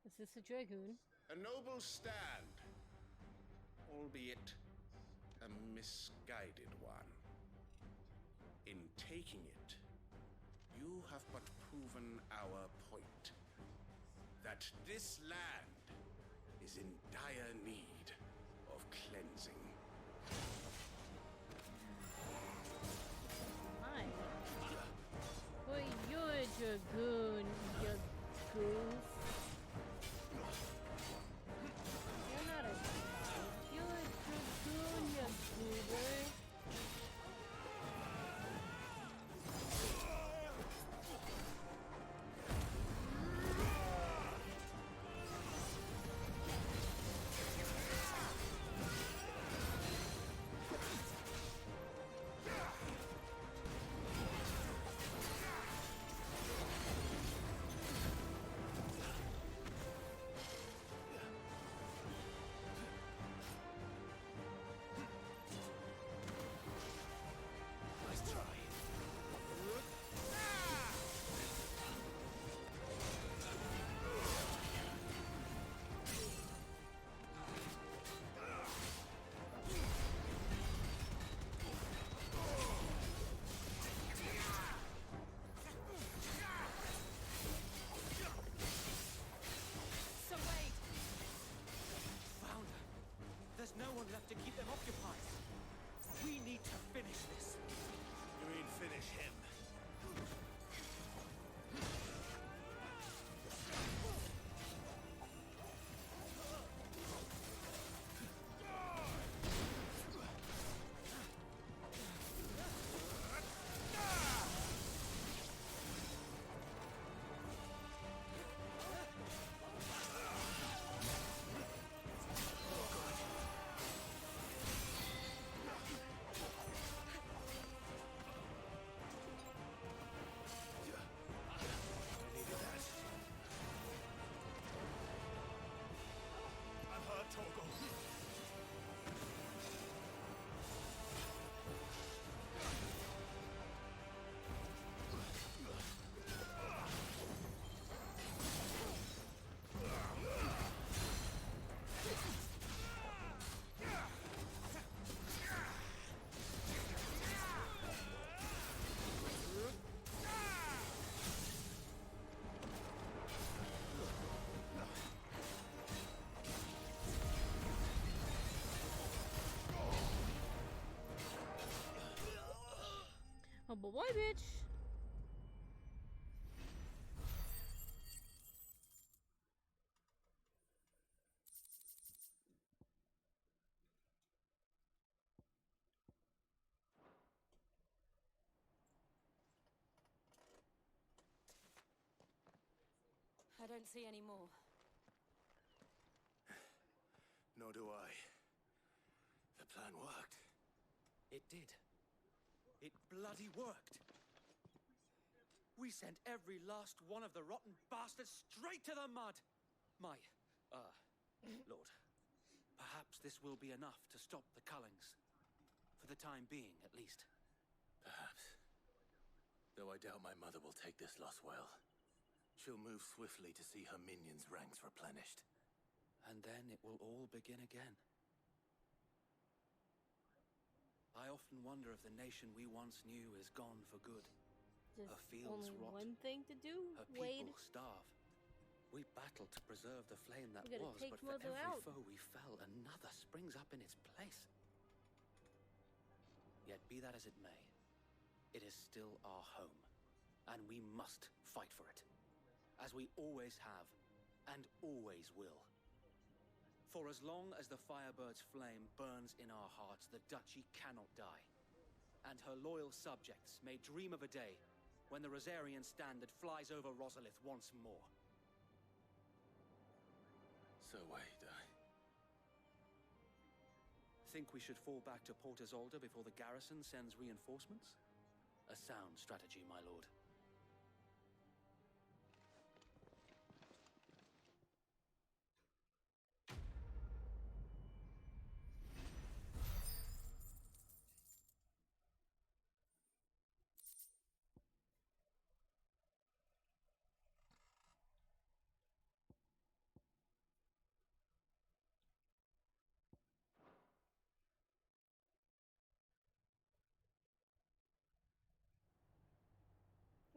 Is this a dragoon? A noble stand, albeit a misguided one. In taking it, you have but proven our point, that this land is in dire need of cleansing. Hi. Boy, you're a dragoon, you goof. You're not a spy. You're a dragoon, you goober. There's no one left to keep them occupied. We need to finish this. You mean finish him? Oh boy, bitch. I don't see any more. Nor do I. The plan worked. It did. It bloody worked. We sent every last one of the rotten bastards straight to the mud! Lord, perhaps this will be enough to stop the Cullings. For the time being, at least. Perhaps. Though I doubt my mother will take this loss well. She'll move swiftly to see her minions' ranks replenished. And then it will all begin again. I often wonder if the nation we once knew is gone for good. Just her fields only rot. one thing to do, Her Wade. people starve. We battled to preserve the flame that We gotta was, take but for Mother every out. foe we fell, another springs up in its place. Yet be that as it may, it is still our home, and we must fight for it, as we always have, and always will. For as long as the Firebird's flame burns in our hearts, the Duchy cannot die, and her loyal subjects may dream of a day when the Rosarian standard flies over Rosalith once more. So Wade, Think we should fall back to Port Isolde before the garrison sends reinforcements? A sound strategy, my lord.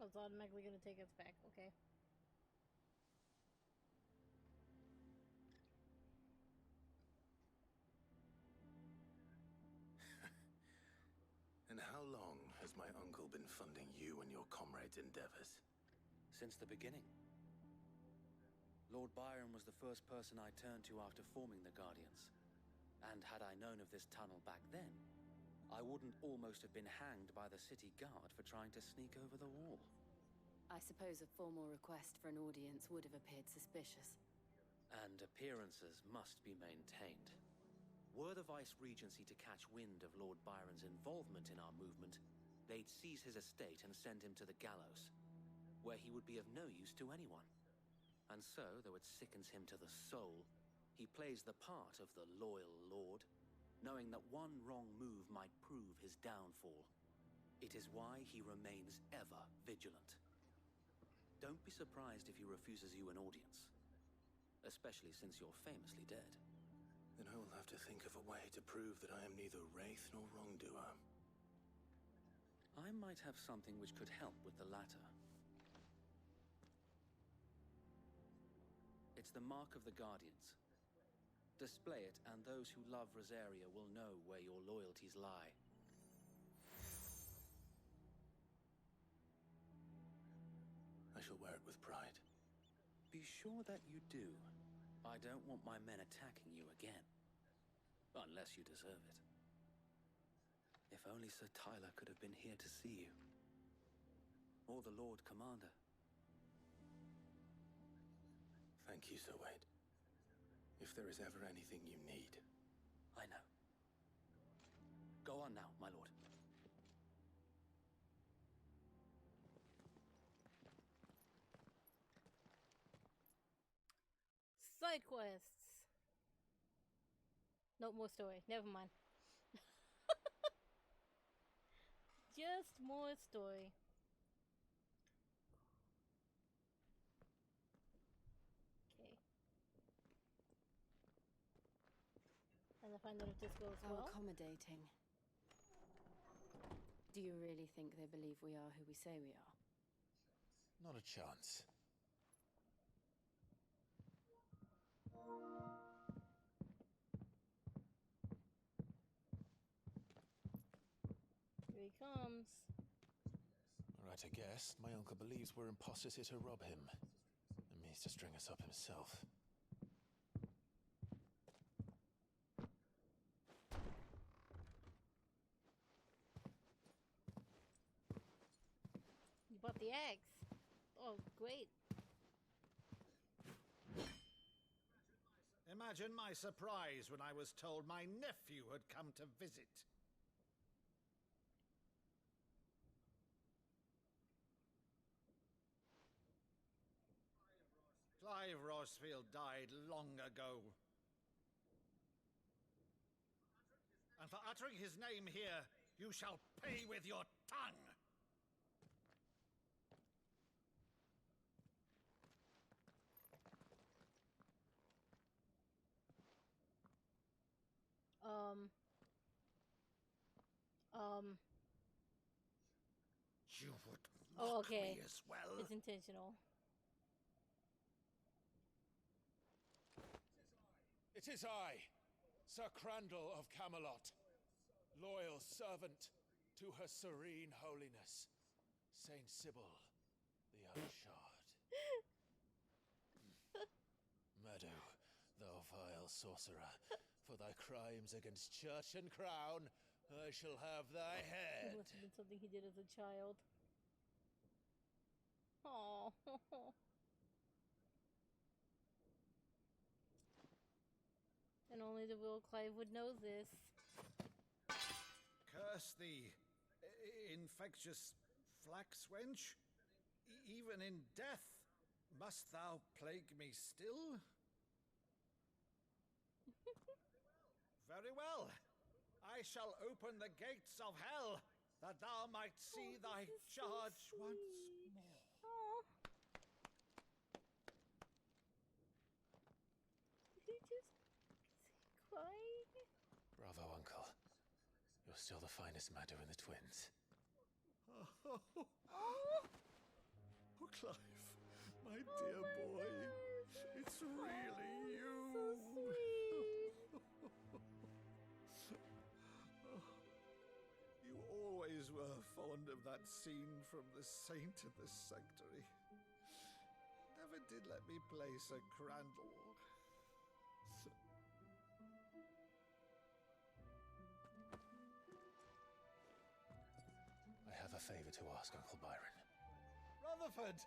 Oh, it's automatically gonna take us back, okay. And how long has my uncle been funding you and your comrades' endeavors? Since the beginning. Lord Byron was the first person I turned to after forming the Guardians. And had I known of this tunnel back then, I wouldn't almost have been hanged by the city guard for trying to sneak over the wall. I suppose a formal request for an audience would have appeared suspicious. And appearances must be maintained. Were the Vice-Regency to catch wind of Lord Byron's involvement in our movement, they'd seize his estate and send him to the gallows, where he would be of no use to anyone. And so, though it sickens him to the soul, he plays the part of the loyal lord, knowing that one wrong move might prove his downfall. It is why he remains ever vigilant. Don't be surprised if he refuses you an audience, especially since you're famously dead. Then I will have to think of a way to prove that I am neither wraith nor wrongdoer. I might have something which could help with the latter. It's the mark of the Guardians. Display it, and those who love Rosaria will know where your loyalties lie. I shall wear it with pride. Be sure that you do. I don't want my men attacking you again. Unless you deserve it. If only Sir Tyler could have been here to see you. Or the Lord Commander. Thank you, Sir Wade. If there is ever anything you need. I know. Go on now, my lord. Side quests. No more story. Never mind. Just more story. Okay. And to find out if this goes How well. accommodating. Do you really think they believe we are who we say we are? Not a chance. Here he comes. Right, I guess. My uncle believes we're imposters here to rob him. And means to string us up himself. You bought the eggs. Oh, great. Imagine my surprise when I was told my nephew had come to visit. Clive Rosfield died long ago. And for uttering his name here, you shall pay with your tongue! You would mock okay. me as well? It's intentional. It is I, Sir Crandall of Camelot, loyal servant to Her Serene Holiness, Saint Sybil the Unshard. Meadow, thou vile sorcerer, for thy crimes against church and crown, I shall have thy head. It must have been something he did as a child. Oh. And only the real Clive would know this. Curse thee, infectious flax wench. Even in death, must thou plague me still? Very well. I shall open the gates of hell, that thou might see thy charge once more. Oh. Did he just cry? Bravo, Uncle. You're still the finest Meadow in the twins. Oh, Clive, my dear boy, it's really you. So sweet. You always were fond of that scene from The Saint in the Sanctuary. Never did let me play Sir Crandall. I have a favor to ask, Uncle Byron. Rutherford,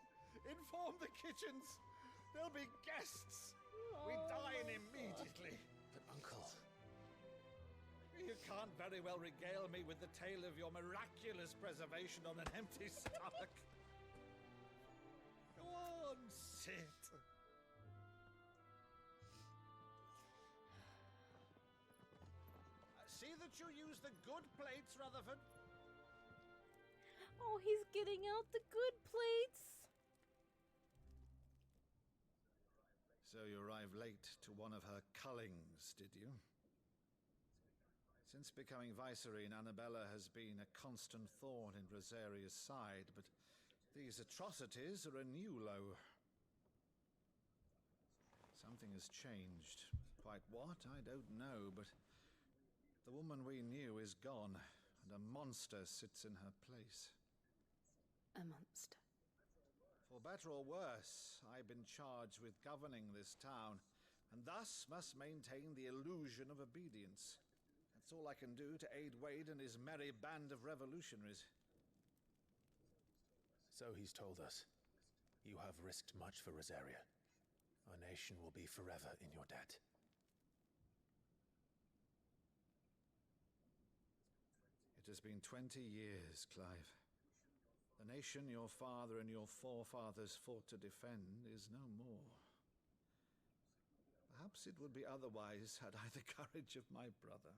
inform the kitchens. There'll be guests. We dine immediately. But, Uncle... You can't very well regale me with the tale of your miraculous preservation on an empty stomach. Go on, sit. See that you use the good plates, Rutherford. Oh, he's getting out the good plates. So you arrived late to one of her cullings, did you? Since becoming Vicereine, Annabella has been a constant thorn in Rosaria's side, but these atrocities are a new low. Something has changed. Quite what, I don't know, but the woman we knew is gone, and a monster sits in her place. A monster. For better or worse, I've been charged with governing this town, and thus must maintain the illusion of obedience. That's all I can do to aid Wade and his merry band of revolutionaries. So he's told us. You have risked much for Rosaria. Our nation will be forever in your debt. It has been 20 years, Clive. The nation your father and your forefathers fought to defend is no more. Perhaps it would be otherwise had I the courage of my brother.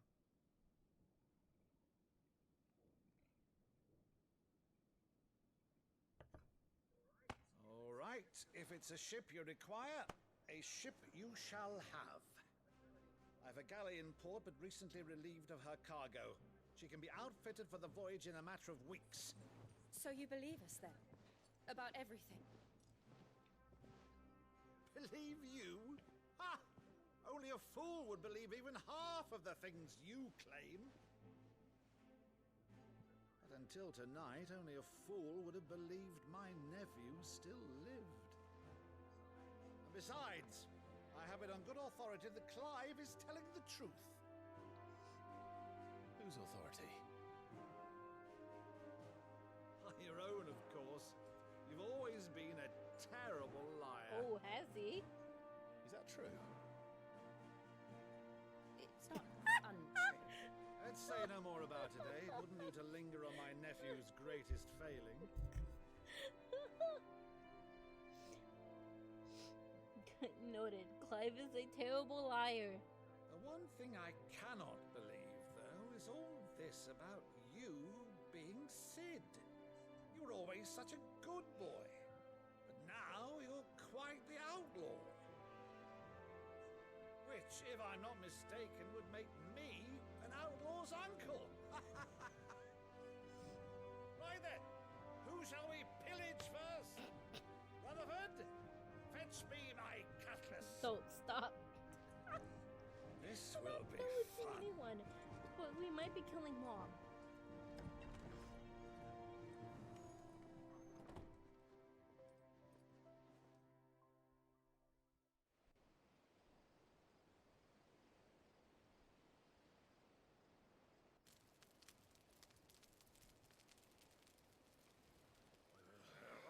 All right, if it's a ship you require, a ship you shall have. I've a galley in port, but recently relieved of her cargo. She can be outfitted for the voyage in a matter of weeks. So you believe us then? About everything? Believe you? Ha! Only a fool would believe even half of the things you claim. But until tonight, only a fool would have believed my nephew still lived. And besides, I have it on good authority that Clive is telling the truth. Whose authority? Your own, of course. You've always been a terrible liar. Oh, has he? Is that true? It's not untrue. Let's say no more about it, eh? It wouldn't do to linger on my nephew's greatest failing. Noted. Clive is a terrible liar. The one thing I cannot believe, though, is all this about you being Sid. You were always such a good boy, but now you're quite the outlaw. Which, if I'm not mistaken, would make me an outlaw's uncle. Right then, who shall we pillage first? Rutherford, fetch me my cutlass. Don't stop. This will be fun. Anyone, but we might be killing Mom.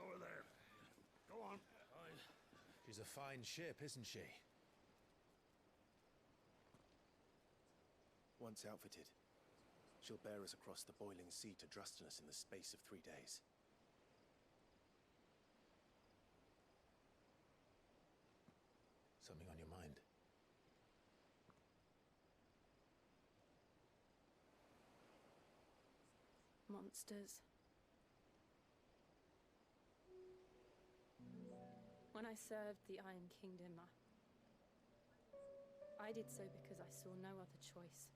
Over there. Go on. She's a fine ship, isn't she? Once outfitted, she'll bear us across the boiling sea to Drustinus in the space of 3 days. Something on your mind? Monsters. When I served the Iron Kingdom, I did so because I saw no other choice.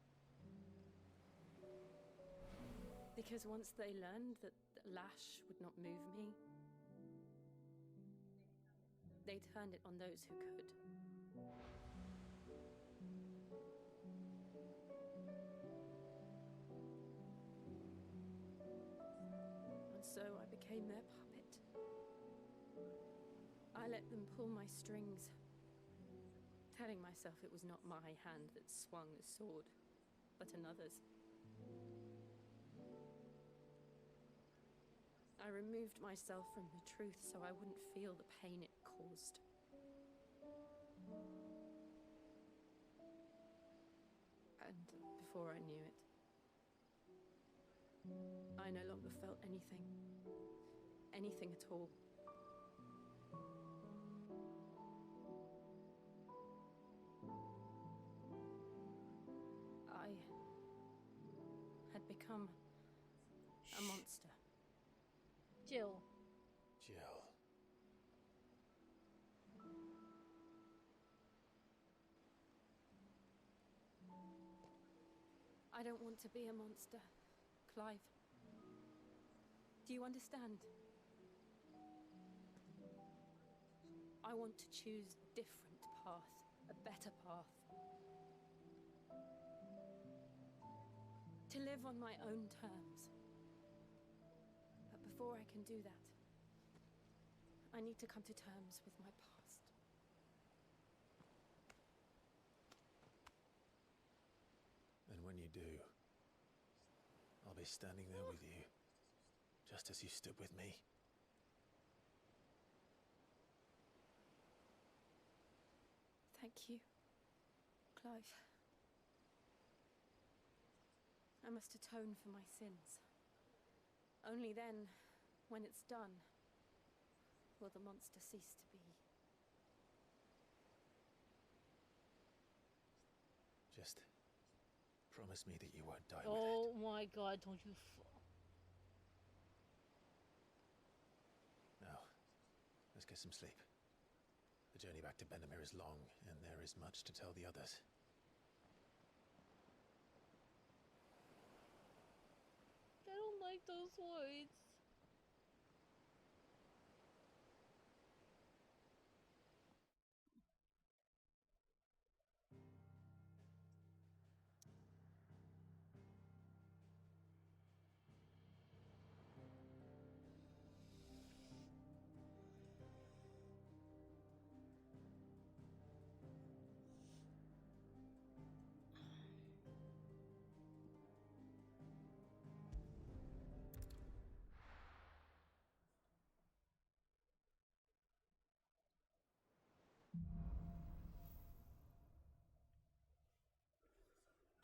Because once they learned that the lash would not move me, they turned it on those who could. And so I became their puppet. I let them pull my strings, telling myself it was not my hand that swung the sword, but another's. I removed myself from the truth so I wouldn't feel the pain it caused. And before I knew it, I no longer felt anything. Anything at all. I had become a monster. Jill. Jill. I don't want to be a monster, Clive. Do you understand? I want to choose a different path, a better path. To live on my own terms. But before I can do that, I need to come to terms with my past. And when you do, I'll be standing there with you, just as you stood with me. Thank you, Clive. I must atone for my sins. Only then, when it's done, will the monster cease to be. Just promise me that you won't die with it. Oh my god, don't you Now, let's get some sleep. The journey back to Benamir is long, and there is much to tell the others. I don't like those words.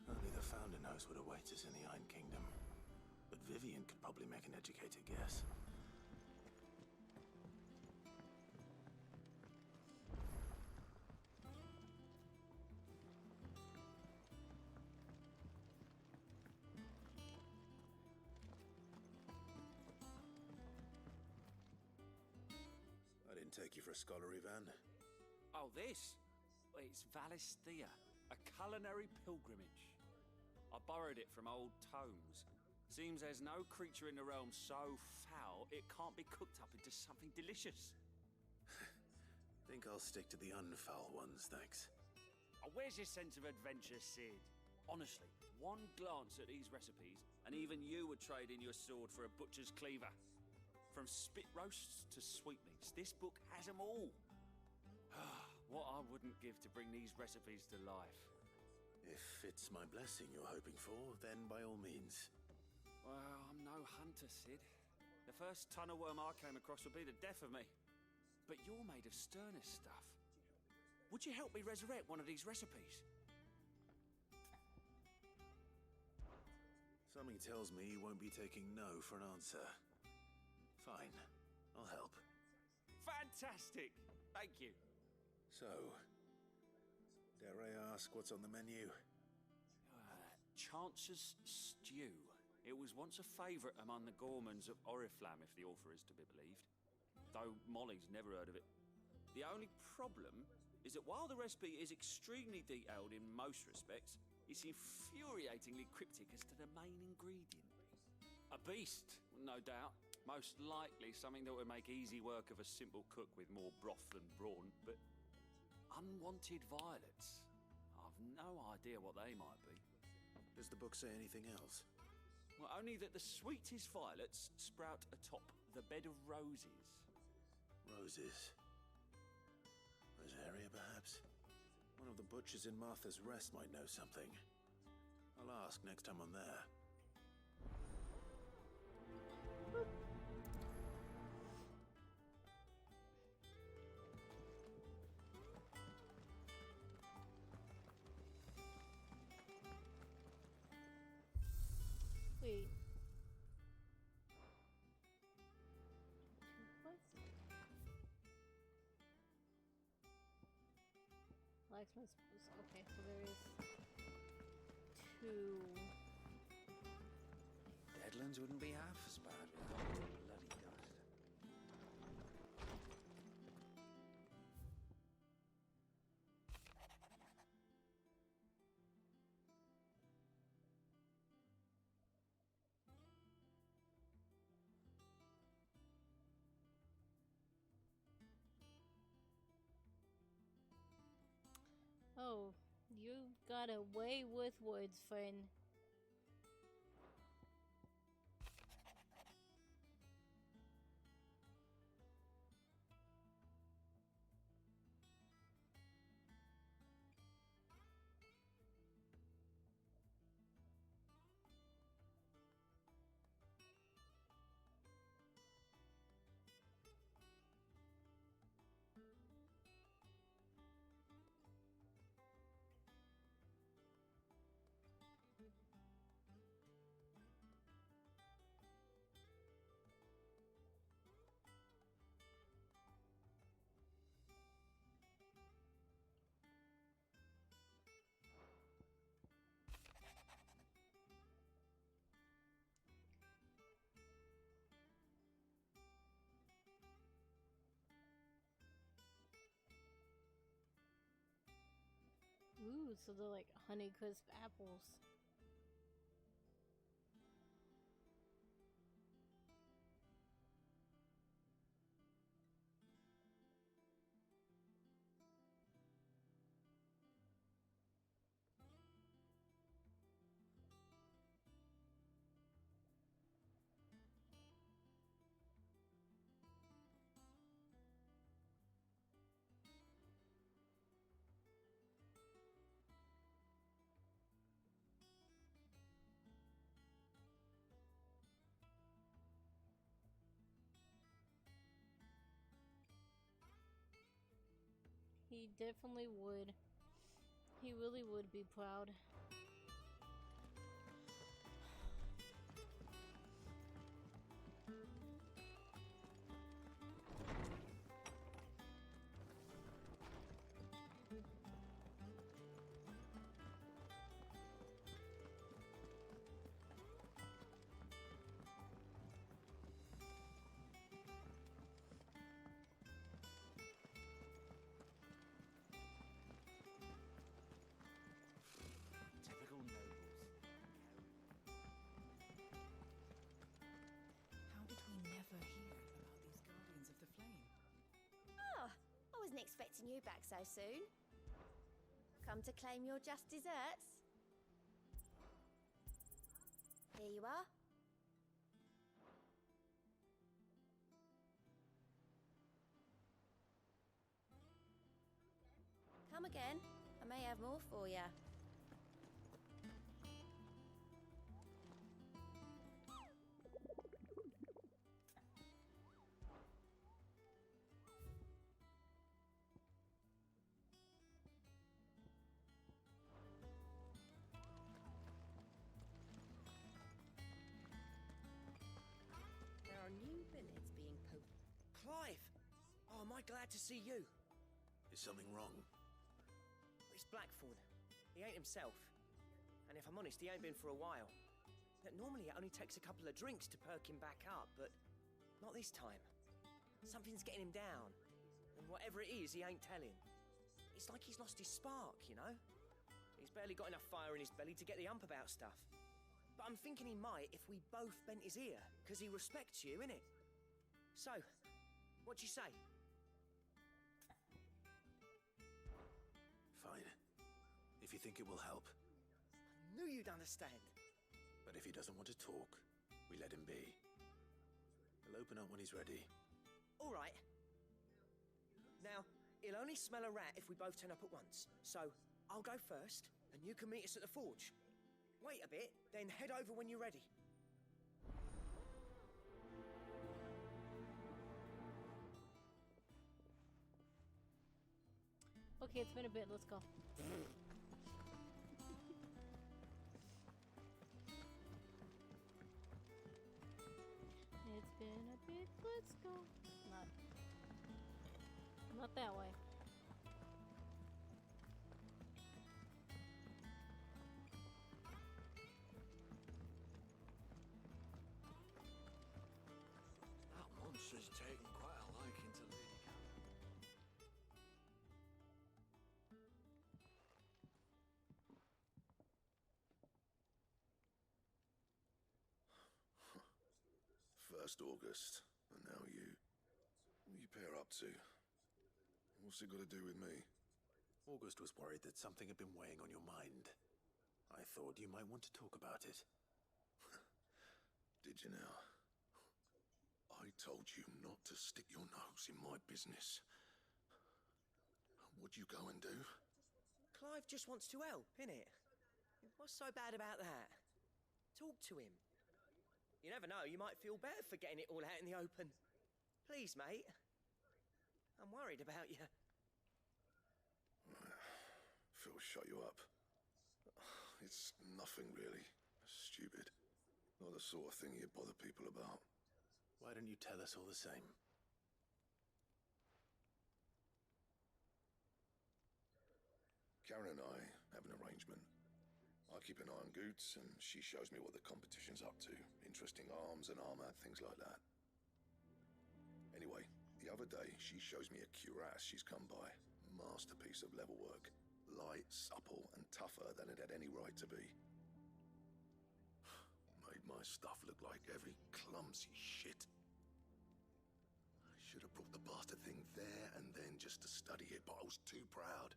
Only the Founder knows what awaits us in the Iron Kingdom. But Vivian could probably make an educated guess. take you for a scholarly van? Oh, this? It's Valisthea, a culinary pilgrimage. I borrowed it from old tomes. Seems there's no creature in the realm so foul it can't be cooked up into something delicious. Think I'll stick to the unfoul ones, thanks. Oh, where's your sense of adventure, Sid? Honestly, one glance at these recipes, and even you would trade in your sword for a butcher's cleaver. From spit roasts to sweetmeats, this book has them all. What I wouldn't give to bring these recipes to life. If it's my blessing you're hoping for, then by all means. Well, I'm no hunter, Sid. The first ton of worm I came across would be the death of me. But you're made of sterner stuff. Would you help me resurrect one of these recipes? Something tells me you won't be taking no for an answer. Fine, I'll help. Fantastic! Thank you. So, dare I ask what's on the menu? Chance's Stew. It was once a favourite among the gourmands of Oriflamme, if the author is to be believed. Though Molly's never heard of it. The only problem is that while the recipe is extremely detailed in most respects, it's infuriatingly cryptic as to the main ingredient. A beast, no doubt. Most likely something that would make easy work of a simple cook with more broth than brawn, but unwanted violets. I've no idea what they might be. Does the book say anything else? Well, only that the sweetest violets sprout atop the bed of roses. Roses. Rosaria, perhaps? One of the butchers in Martha's Rest might know something. I'll ask next time I'm there. Wait. Blacksmith's post. Okay, so there is 2. Deadlands wouldn't be half as bad without the bloody dust. Oh, you got away with words, friend. Ooh, so they're like Honeycrisp apples. He definitely would. He really would be proud. expecting you back so soon. Come to claim your just desserts? Here you are. Come again. I may have more for you. There are new billets being posted. Clive! Oh, am I glad to see you? Is something wrong? It's Blackthorn. He ain't himself. And if I'm honest, he ain't been for a while. Normally it only takes a couple of drinks to perk him back up, but not this time. Something's getting him down. And whatever it is, he ain't telling. It's like he's lost his spark, you know? He's barely got enough fire in his belly to get the ump about stuff. But I'm thinking he might if we both bent his ear, because he respects you, innit? So, what do you say? Fine. If you think it will help. I knew you'd understand. But if he doesn't want to talk, we let him be. He'll open up when he's ready. All right. Now, he'll only smell a rat if we both turn up at once. So, I'll go first, and you can meet us at the forge. Wait a bit, then head over when you're ready. Okay, it's been a bit. Let's go. It's been a bit. Let's go. Not that way. That monster's taken quite a liking to Lady Cameron. First August, and now you. What are you pair up to? What's it got to do with me? August was worried that something had been weighing on your mind. I thought you might want to talk about it. Did you now? I told you not to stick your nose in my business. What'd you go and do? Clive just wants to help, innit? What's so bad about that? Talk to him. You never know, you might feel better for getting it all out in the open. Please, mate. I'm worried about you. Phil shut you up. It's nothing really. Stupid. Not the sort of thing you bother people about. Why don't you tell us all the same? Karen and I have an arrangement. I keep an eye on Goots, and she shows me what the competition's up to. Interesting arms and armor, things like that. Anyway, the other day, she shows me a cuirass she's come by. Masterpiece of level work. Light, supple, and tougher than it had any right to be. Made my stuff look like heavy, clumsy shit. I should have brought the bastard thing there and then just to study it, but I was too proud.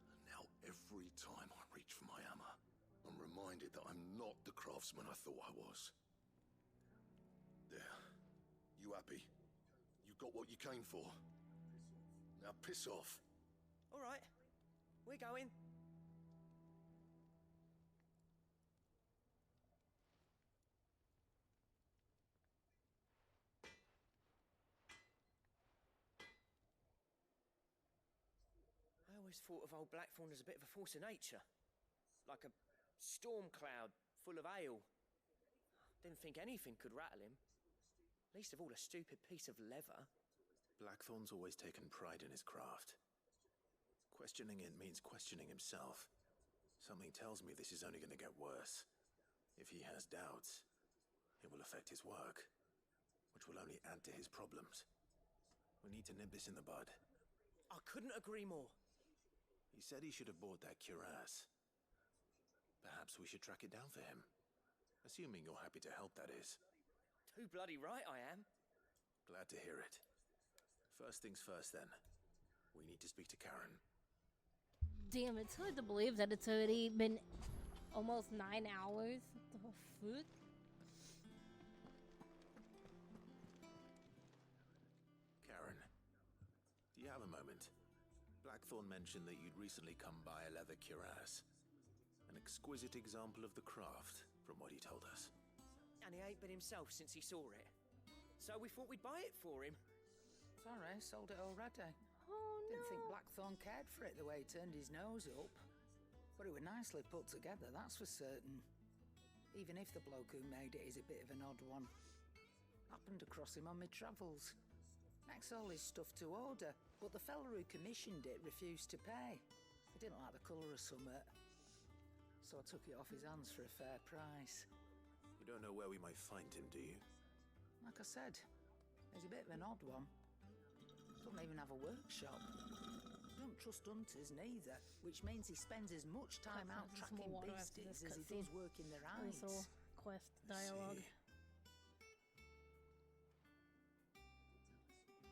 And now every time I reach for my hammer, I'm reminded that I'm not the craftsman I thought I was. There. You happy? You got what you came for? Now piss off. All right. We're going. I always thought of old Blackthorn as a bit of a force of nature. Like a storm cloud full of ale. Didn't think anything could rattle him. Least of all a stupid piece of leather. Blackthorn's always taken pride in his craft. Questioning it means questioning himself. Something tells me this is only going to get worse. If he has doubts, it will affect his work, which will only add to his problems. We need to nip this in the bud. I couldn't agree more. He said he should have bought that cuirass. Perhaps we should track it down for him. Assuming you're happy to help, that is. Too bloody right I am. Glad to hear it. First things first, then. We need to speak to Karen. Damn, it's hard to believe that it's already been almost 9 hours. The food? Karen, do you have a moment? Blackthorn mentioned that you'd recently come by a leather cuirass. An exquisite example of the craft, from what he told us. And he ain't been himself since he saw it. So we thought we'd buy it for him. Sorry, sold it already. Oh, Didn't think Blackthorn cared for it the way he turned his nose up. But it was nicely put together, that's for certain. Even if the bloke who made it is a bit of an odd one. Happened across him on my travels. Next all his stuff to order, but the fella who commissioned it refused to pay. He didn't like the colour of summit. So I took it off his hands for a fair price. You don't know where we might find him, do you? Like I said, he's a bit of an odd one. Doesn't even have a workshop. Don't trust hunters neither, which means he spends as much time out tracking beasties as he does working their eyes. This little quest dialogue.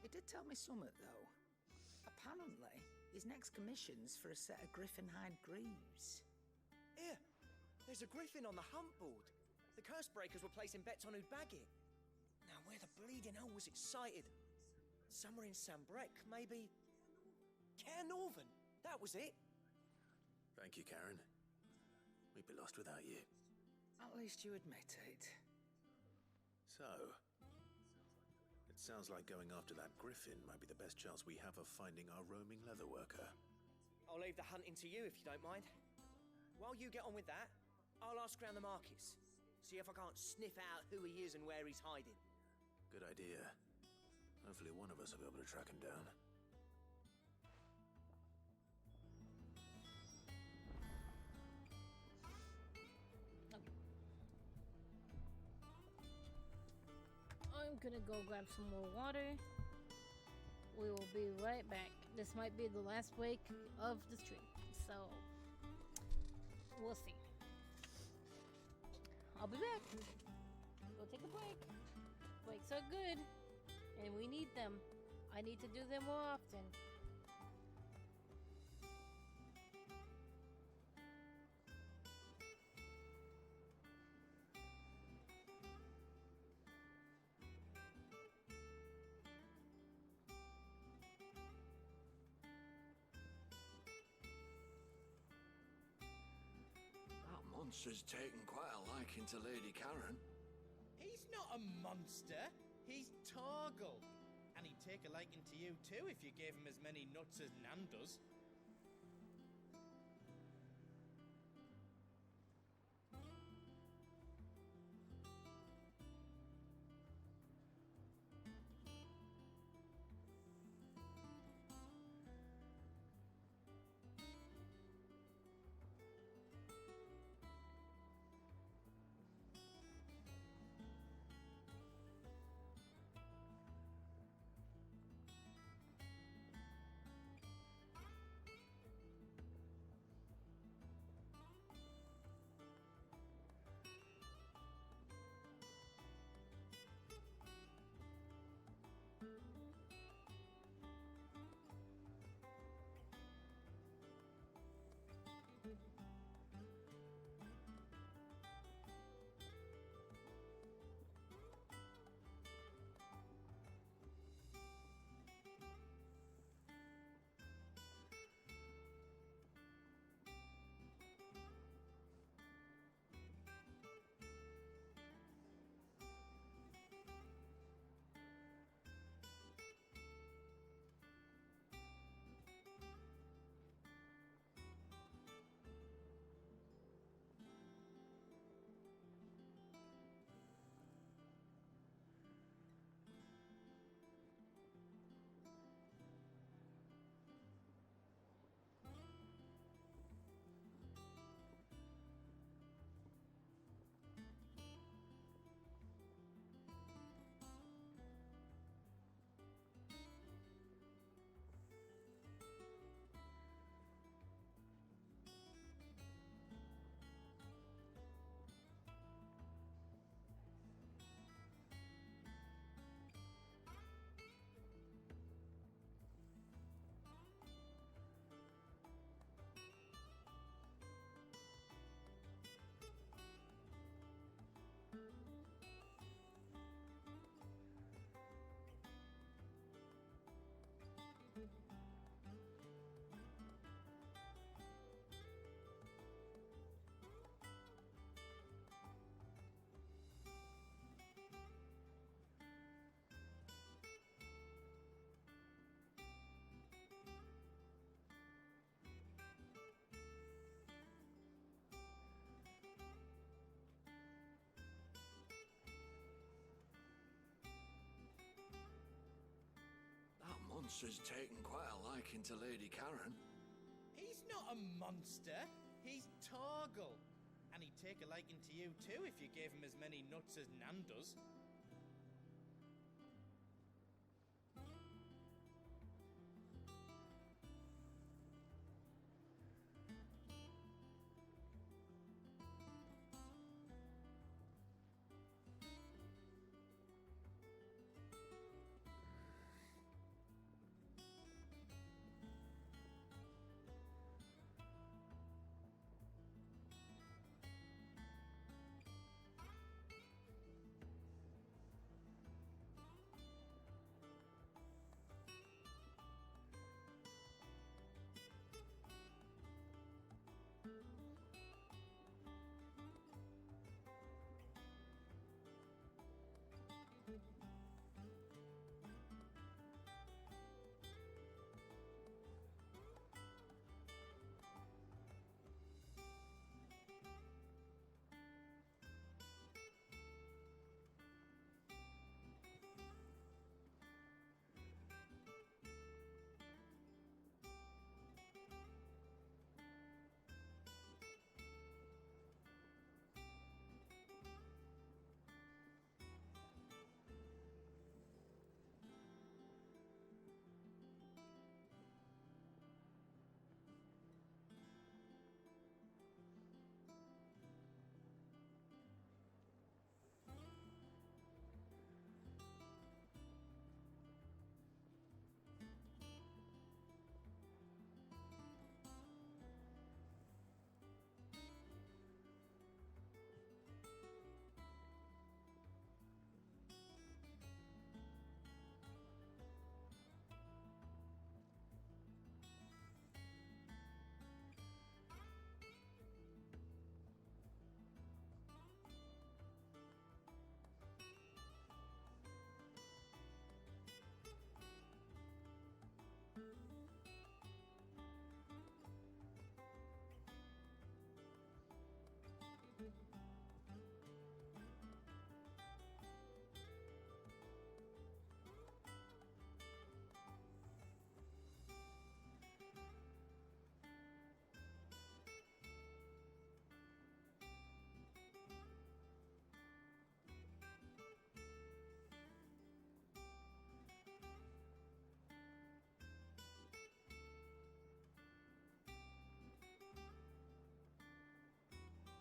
He did tell me something though. Apparently, his next commission's for a set of griffin hide greaves. Here, there's a griffin on the hunt board. The curse breakers were placing bets on who'd bag it. Now, where the bleeding hell was it sighted? Somewhere in Sambrec, maybe. Care Northern, that was it. Thank you, Karen. We'd be lost without you. At least you admit it. So, it sounds like going after that griffin might be the best chance we have of finding our roaming leather worker. I'll leave the hunting to you if you don't mind. While you get on with that, I'll ask around the markets. See if I can't sniff out who he is and where he's hiding. Good idea. Hopefully one of us will be able to track him down. I'm gonna go grab some more water. We will be right back. This might be the last break of the stream, so we'll see. I'll be back. Go take a break. Breaks are good, and we need them. I need to do them more often. That monster's taken quite a liking to Lady Karen. He's not a monster. He's Torgal. And he'd take a liking to you too if you gave him as many nuts as Nan does. monster's taken quite a liking to Lady Karen. He's not a monster. He's Torgal. And he'd take a liking to you too if you gave him as many nuts as Nan does.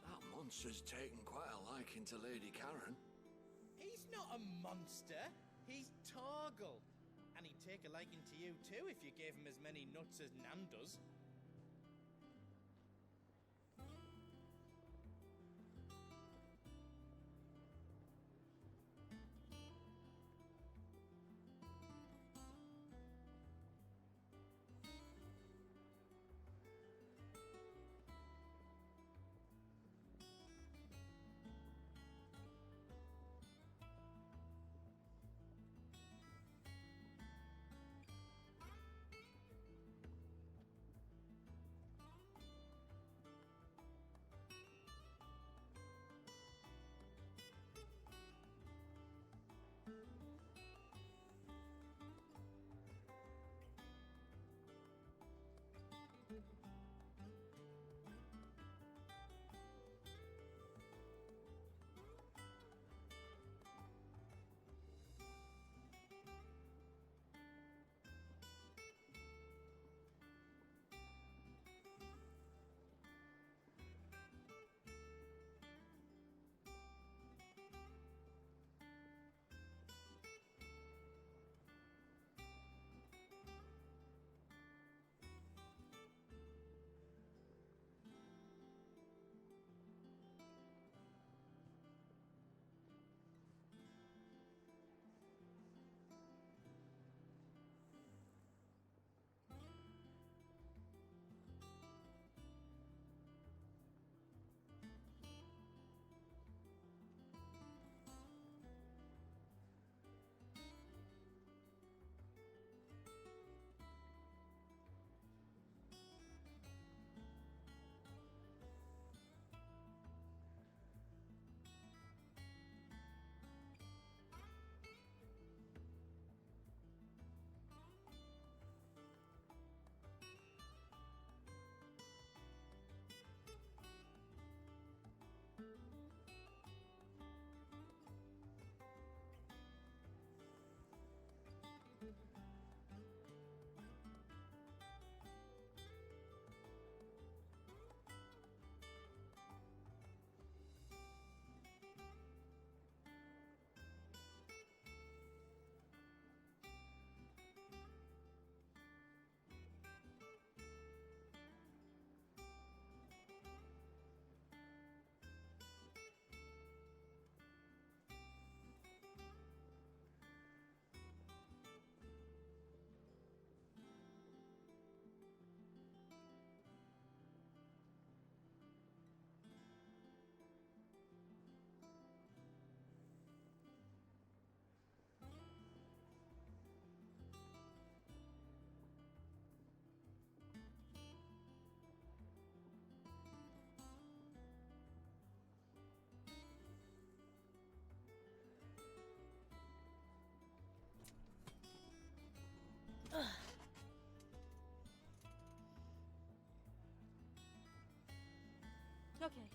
That monster's taken quite a liking to Lady Karen. He's not a monster. He's Torgal. And he'd take a liking to you too if you gave him as many nuts as Nan does. Okay.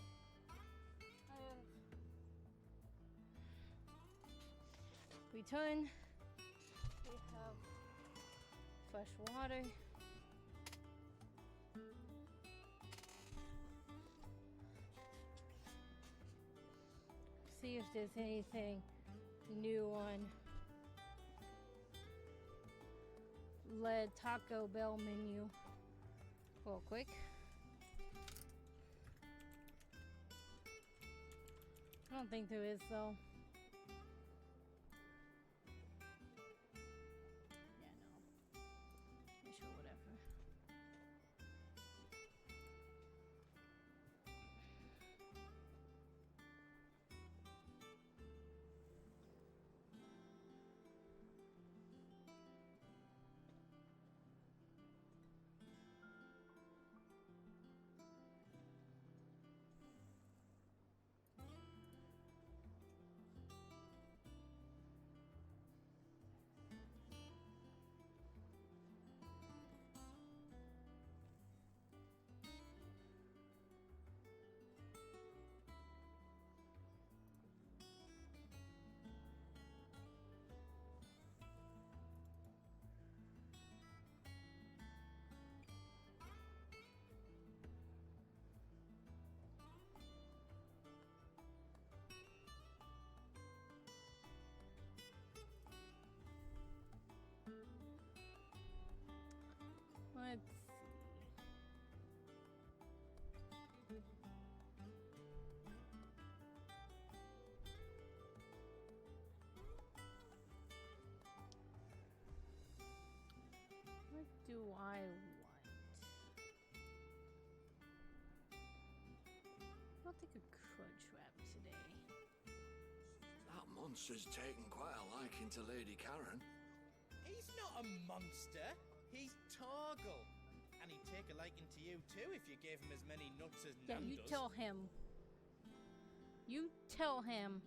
Return. We have fresh water. See if there's anything new on the Taco Bell menu real quick. I don't think there is though. Sure, whatever. Let's see. What do I want? I'll take a crunch wrap today. That monster's taken quite a liking to Lady Karen. He's not a monster. He's Torgal. And he'd take a liking to you too if you gave him as many nuts as Yeah, Nan you does. tell him. You tell him.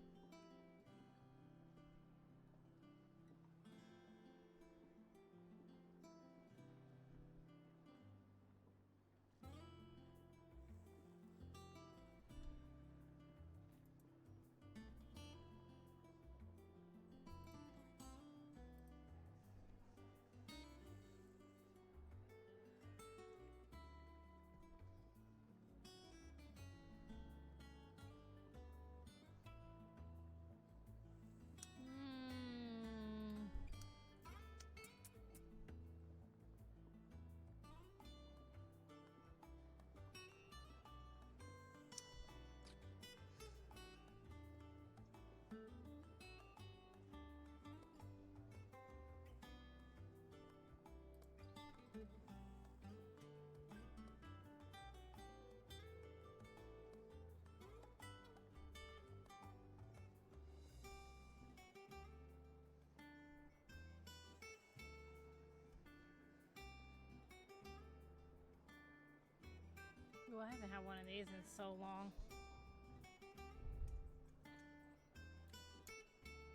Well, I haven't had one of these in so long.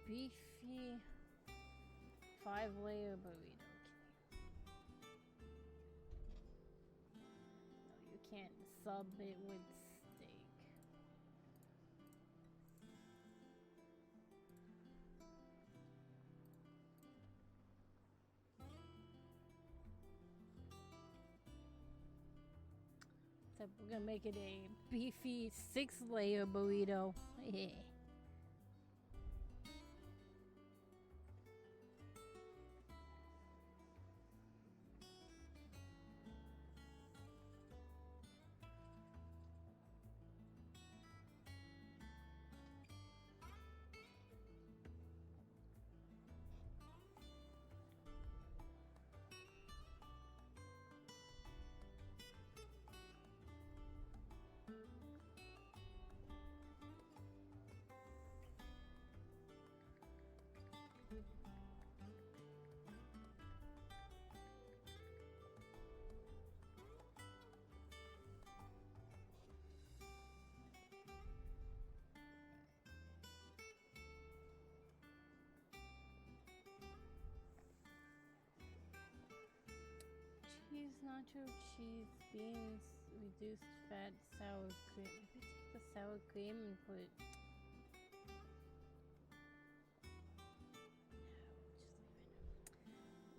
Beefy 5-layer burrito. No, you can't sub it with steak. So we're gonna make it a beefy 6-layer burrito. Yeah. Cheese, nacho cheese, beans. reduced fat sour cream. Maybe take the sour cream and put.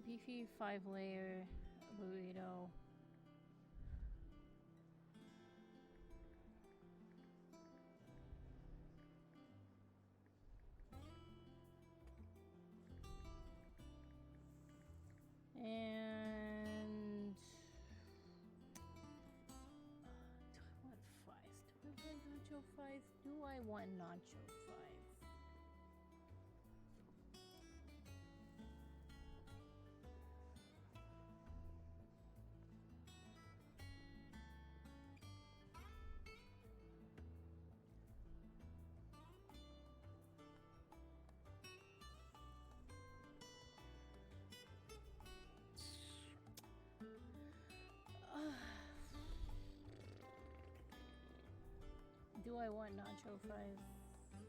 Beefy 5-layer burrito. And do I want fries? Do I want nacho fries? Do I want nacho fries? Do I want nacho fries? Yes.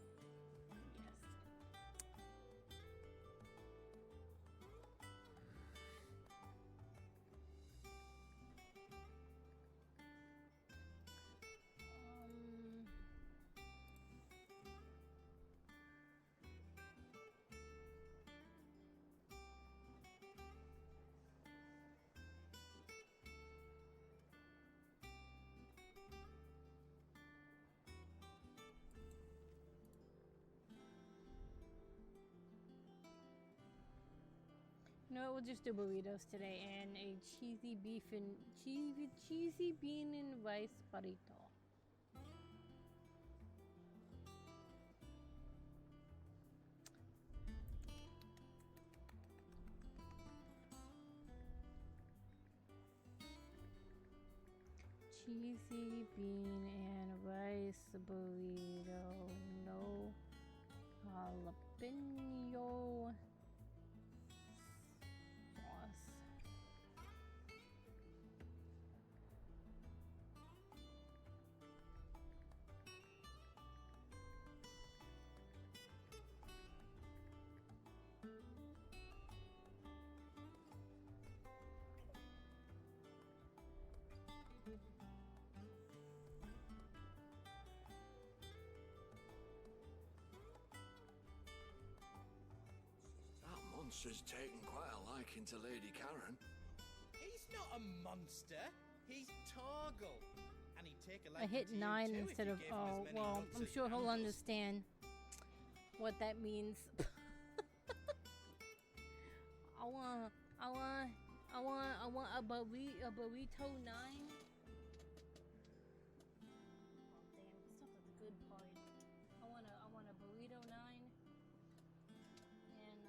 No, we'll just do burritos today and a cheesy bean and rice burrito. Cheesy bean and rice burrito. No jalapeno sauce. That monster's taken quite a liking to Lady Karen. He's not a monster. He's Torgal. And he'd take a I hit liking to you 9 too if instead you of gave him as oh many well. nuts I'm as sure he'll Nando's. understand what that means. I want a burrito 9. Oh damn, this stuff is a good part. I want a burrito 9 and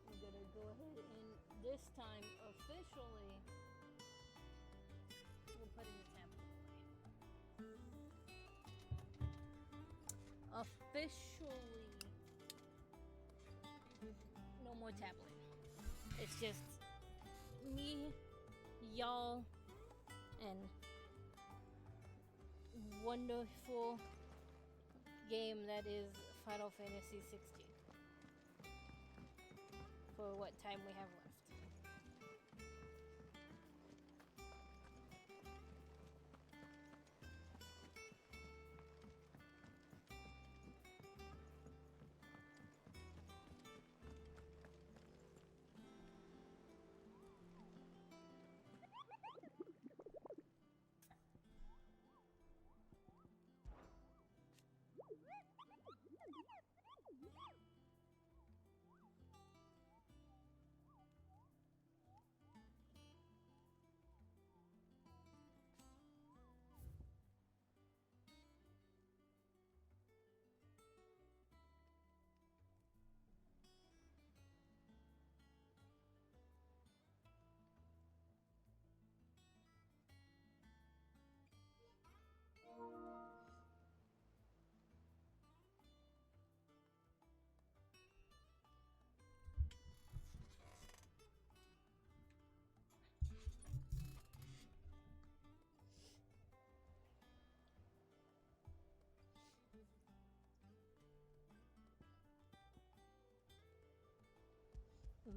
I'm gonna go ahead and this time officially we'll put in the tablet. Officially no more tablet. It's just me, y'all, and wonderful game that is Final Fantasy 16. For what time we have left.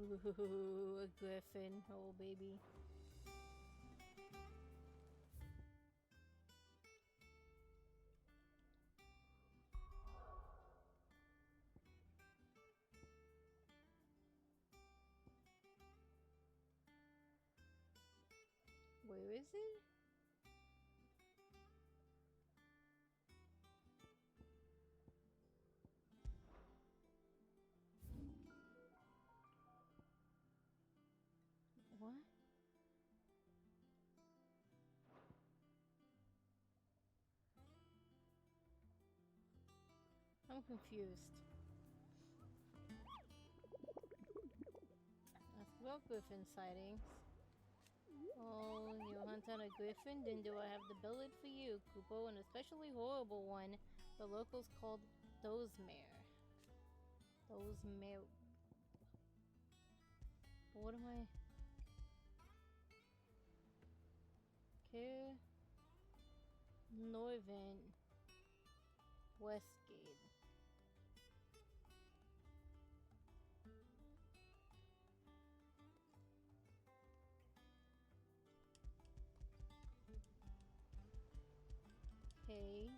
Ooh, a griffin. Oh, baby. Where is it? What? I'm confused. Ask about griffin sightings. Oh, you hunt on a griffin? Then do I have the billet for you, Kupo, an especially horrible one the locals called Thozemare. Thozemare. What am I? Care Norvin Westgate. Okay.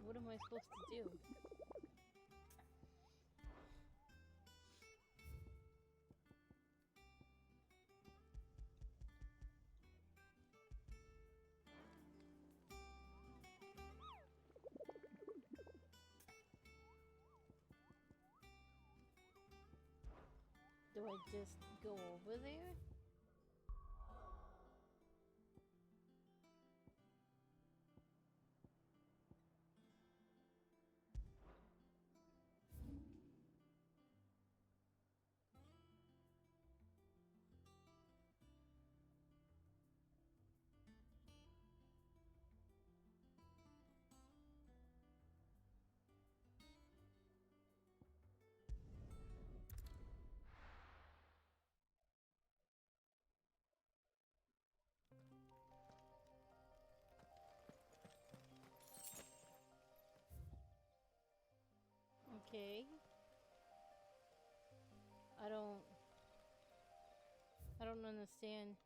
What am I supposed to do? Do I just go over there? Okay. I don't understand.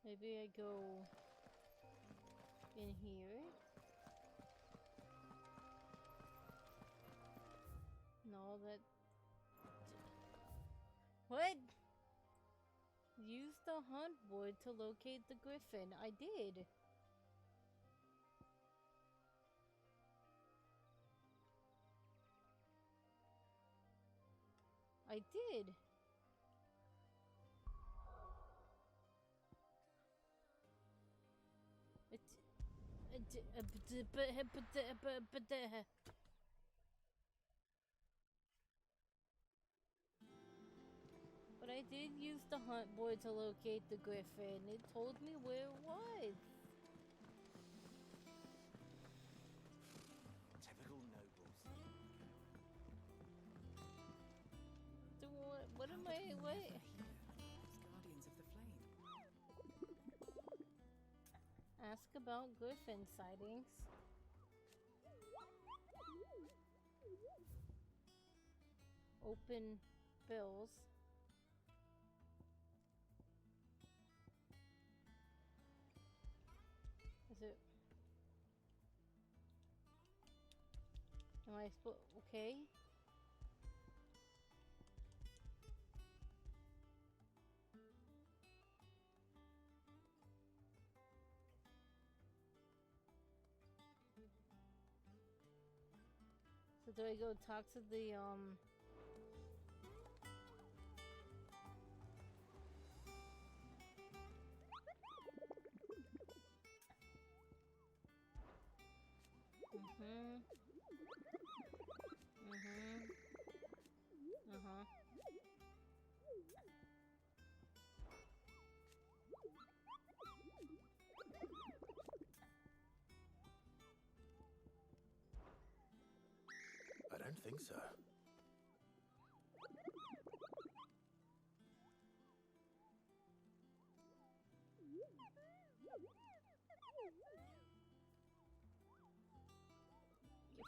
Maybe I go in here? No, that... What? Use the hunt board to locate the griffin. I did. I did. But I did use the hunt board to locate the griffin. It told me where it was. Typical nobles. So what am I? What? Guardians of the Flame. Ask about griffin sightings. Open bills. Is it? Am I supposed? Okay. So do I go talk to the I don't think so.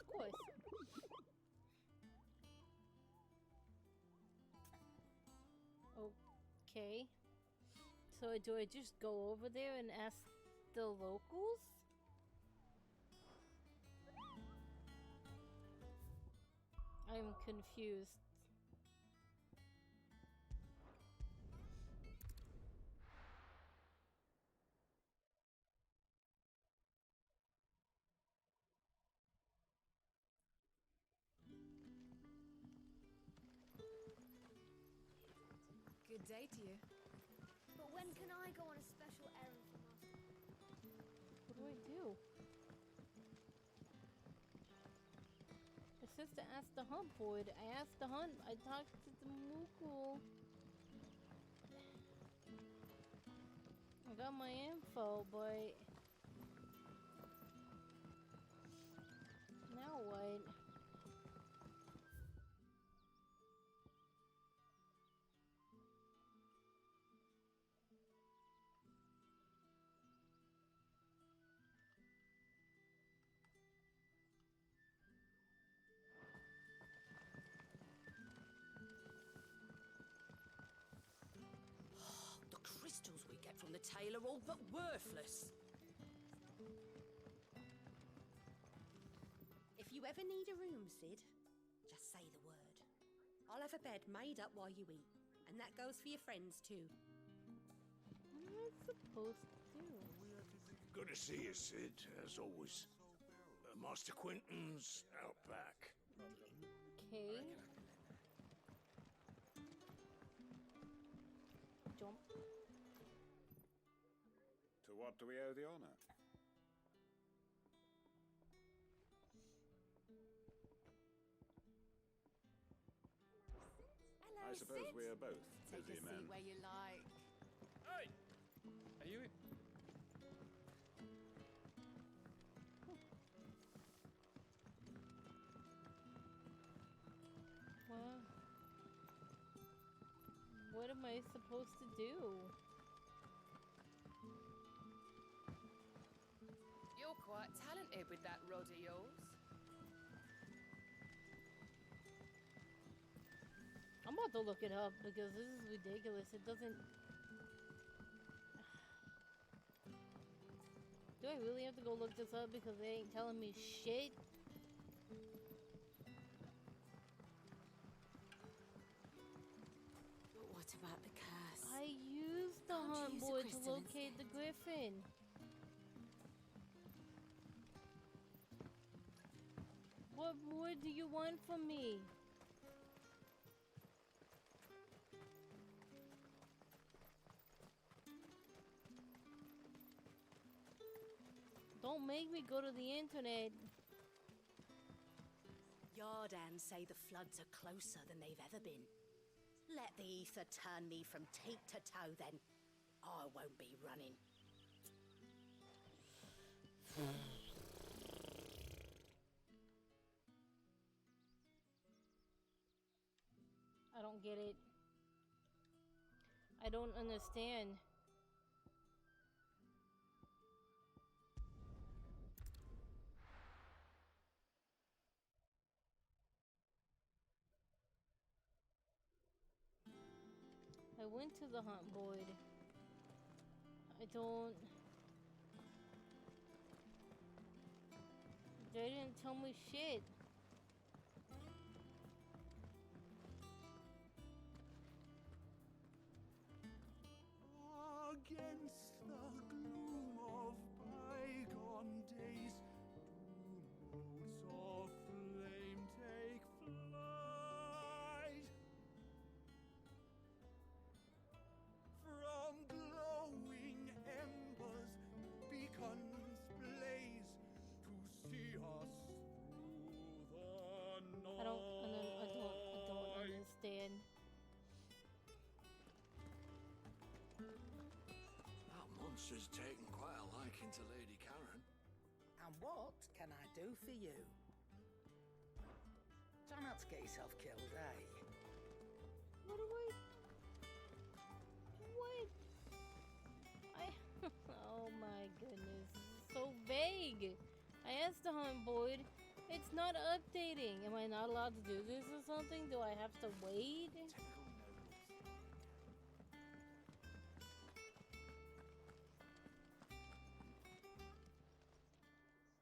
Of course. Okay. So do I just go over there and ask the locals? I'm confused. Good day to you. But when can I go on a special errand for Master? What do I do? It says to ask the hunt board. I asked the hunt. I talked to the Moogle. I got my info, but now what? The crystals we get from the tail are all but worthless. If you ever need a room, Sid, just say the word. I'll have a bed made up while you eat. And that goes for your friends, too. What am I supposed to do? Good to see you, Sid, as always. Master Quentin's out back. Okay. Jump. To what do we owe the honor? Hello, I suppose Sid. we are both Take busy a men. seat where you like. Hey! Are you... Well, what am I supposed to do? You're quite talented with that rod of yours. I'm about to look it up because this is ridiculous. It doesn't... Do I really have to go look this up because they ain't telling me shit? But what about the curse? I used the Can't you hunt use a board to crystal locate the griffin. What more do you want from me? Don't make me go to the internet. Yardan say the floods are closer than they've ever been. Let the ether turn me from teat to toe, then. I won't be running. I don't get it. I don't understand. I went to the hunt board. I don't... They didn't tell me shit. Against the gloom of bygone days, do motes of flame take flight. From glowing embers, beacons blaze to see us through the night. I don't understand. That monster's taken quite a liking to Lady Karen. And what can I do for you? Try not to get yourself killed, eh? What do I... What? Oh my goodness. This is so vague. I asked the hunt board It's not updating. Am I not allowed to do this or something? Do I have to wait?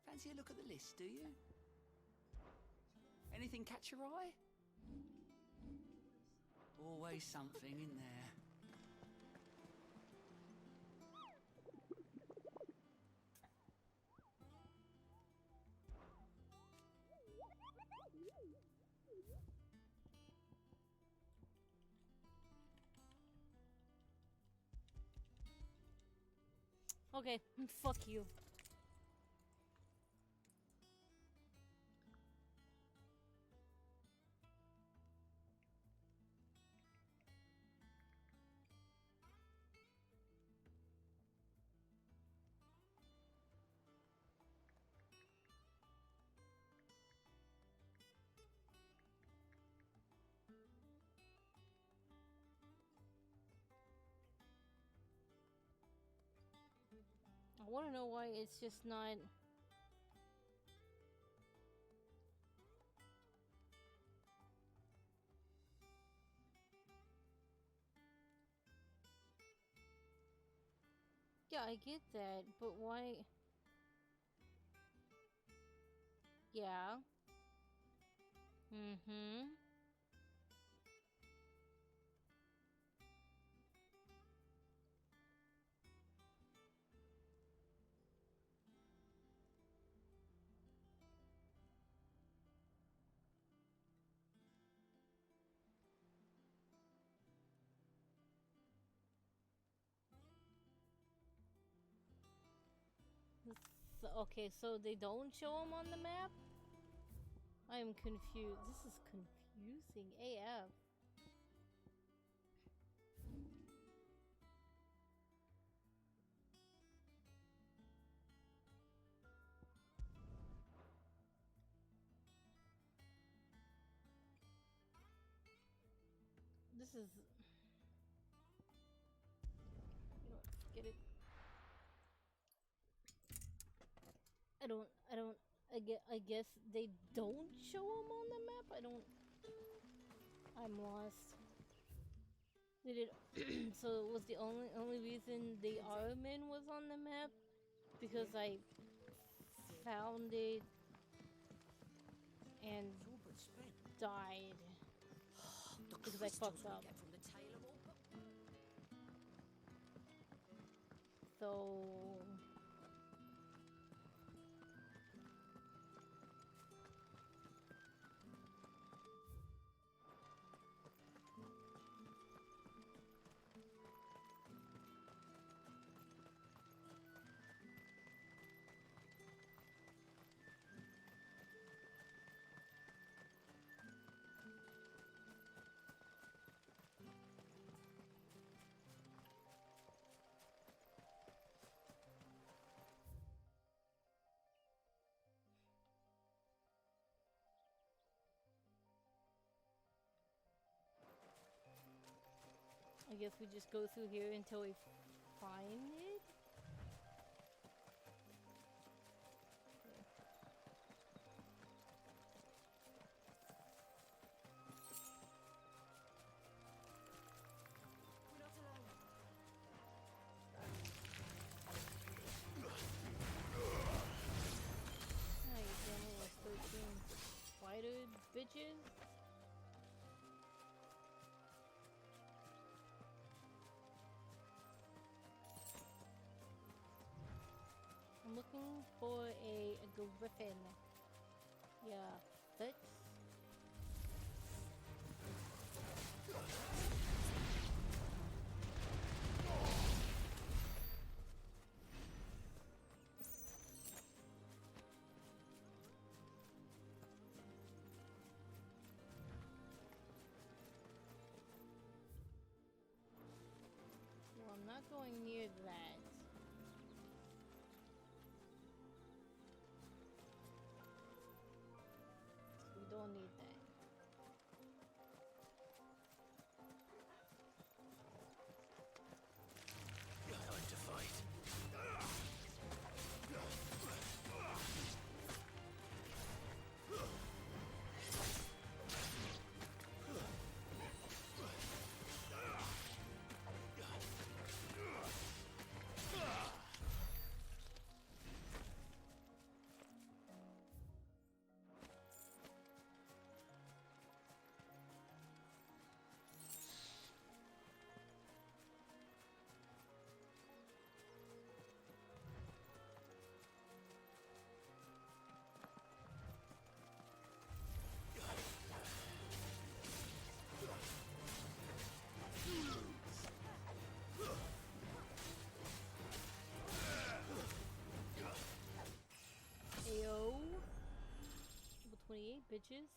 Fancy a look at the list, do you? Anything catch your eye? Always something in there. Okay, fuck you. I want to know why it's just not. Yeah, I get that, but why? Yeah. Mm-hmm. Okay, so they don't show them on the map? I am confused. This is confusing AF. This is... I don't get it. I guess they don't show them on the map? I'm lost. Did it... So it was the only reason the Armin was on the map? Because I found it and died. Because I fucked up. So... I guess we just go through here until we find it? Hi, you family was 13 spider bitches? I'm looking for a griffin. Yeah, fits. Well, I'm not going near that. Don't need that. Time to fight. Okay, bitches.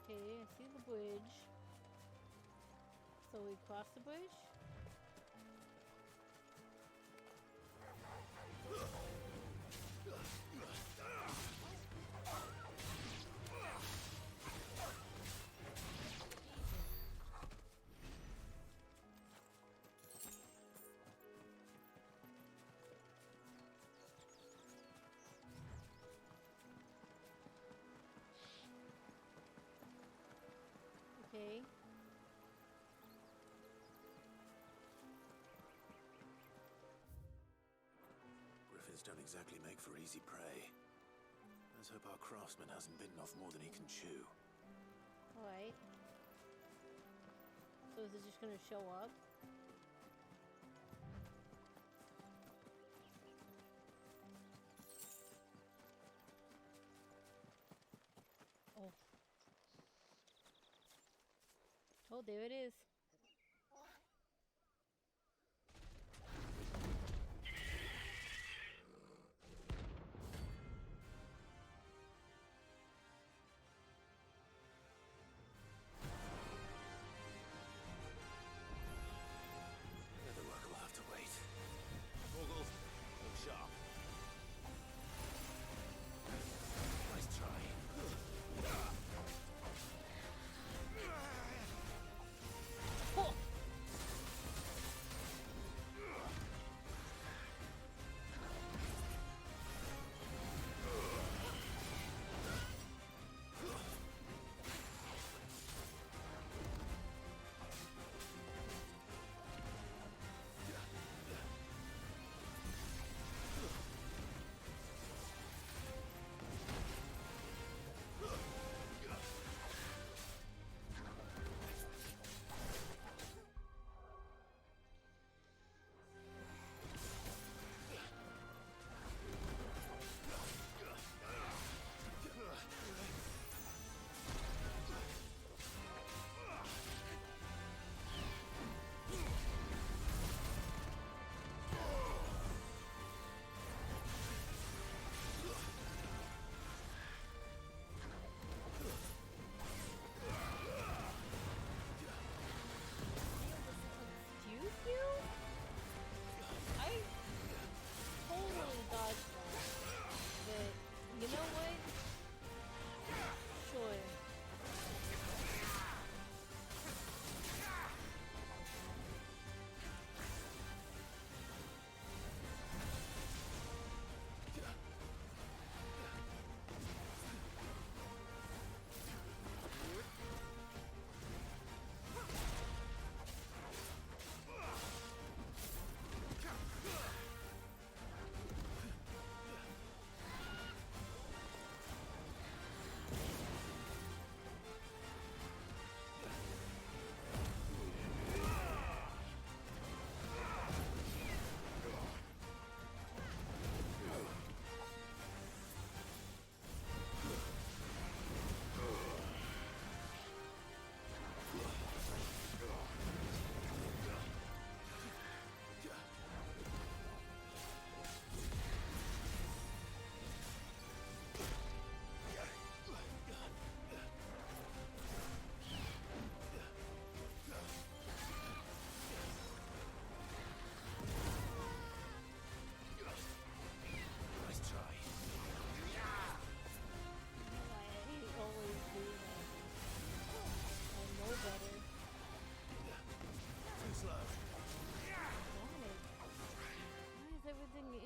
Okay, I see the bridge. So we cross the bridge? Okay. Griffins don't exactly make for easy prey. Let's hope our craftsman hasn't bitten off more than he can chew. Alright. So is it just gonna show up? Oh. Oh, there it is. The work will have to wait. Goggles, look sharp. Nice try. Oh.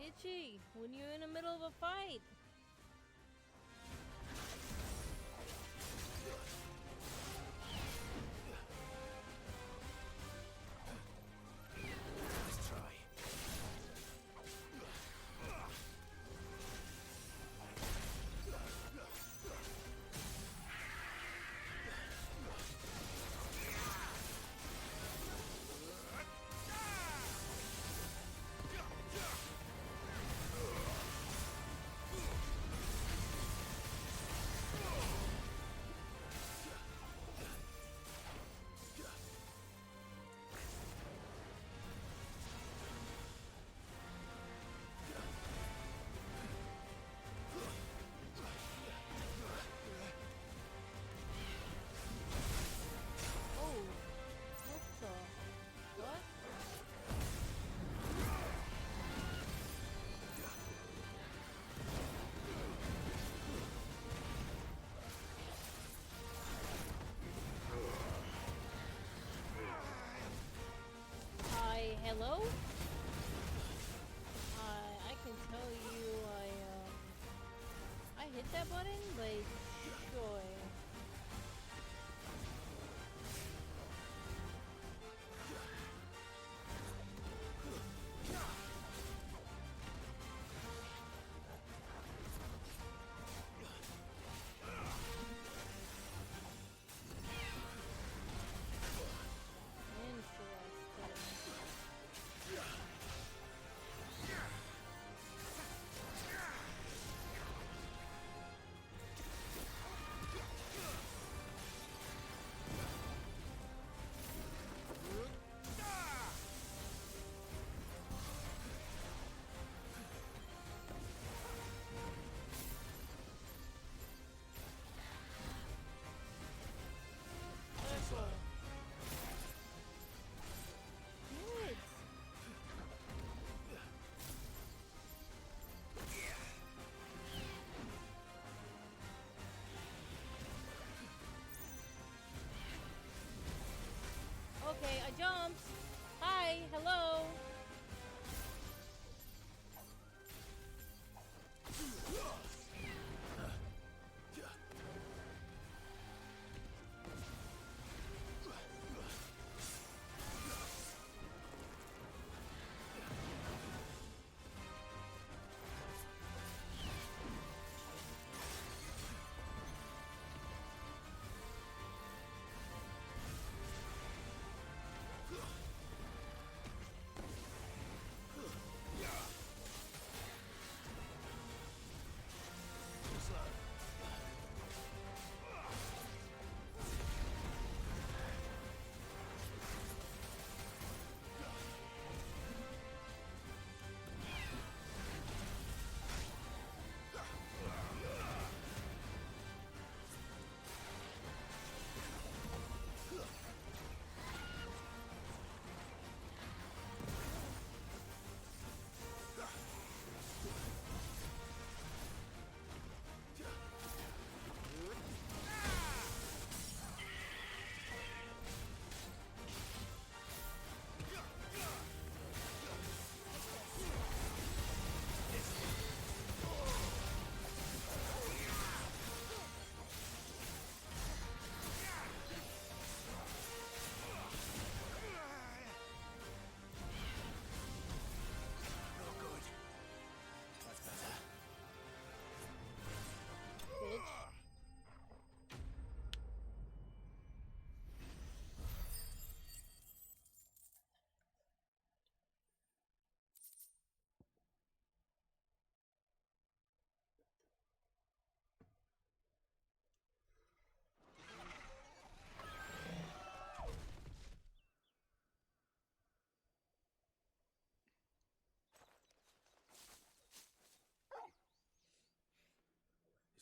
itchy when you're in the middle of a fight. Nice try. Okay, I jumped. Hi, hello.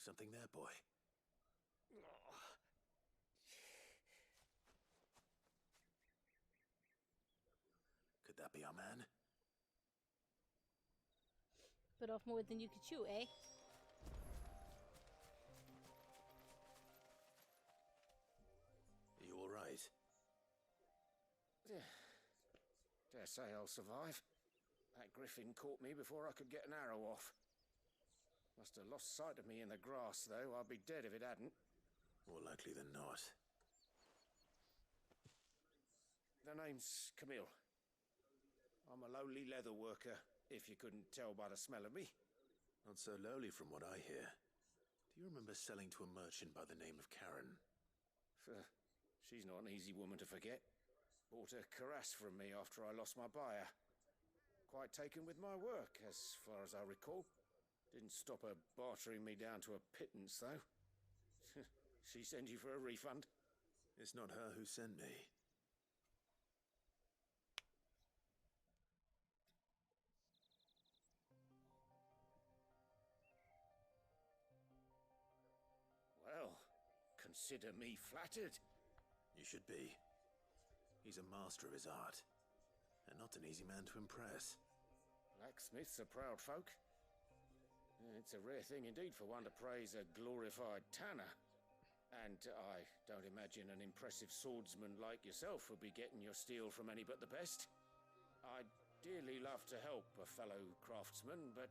Something there, boy. Could that be our man? Bit off more than you could chew, eh? Are you alright? Dare say I'll survive. That griffin caught me before I could get an arrow off. Must have lost sight of me in the grass, though. I'd be dead if it hadn't. More likely than not. The name's Camille. I'm a lowly leather worker, if you couldn't tell by the smell of me. Not so lowly from what I hear. Do you remember selling to a merchant by the name of Karen? She's not an easy woman to forget. Bought a cuirass from me after I lost my buyer. Quite taken with my work, as far as I recall. Didn't stop her bartering me down to a pittance, though. She send you for a refund? It's not her who sent me. Well, consider me flattered. You should be. He's a master of his art, and not an easy man to impress. Blacksmiths are proud folk. It's a rare thing indeed for one to praise a glorified tanner. And I don't imagine an impressive swordsman like yourself would be getting your steel from any but the best. I'd dearly love to help a fellow craftsman, but...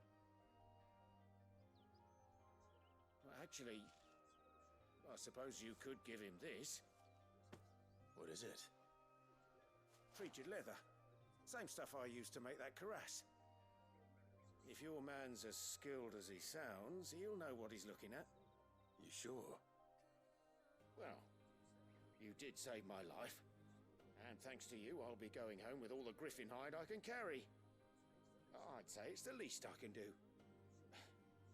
Well, actually, I suppose you could give him this. What is it? Treated leather. Same stuff I used to make that cuirass. If your man's as skilled as he sounds, he'll know what he's looking at. You sure? Well, you did save my life. And thanks to you, I'll be going home with all the griffin hide I can carry. I'd say it's the least I can do.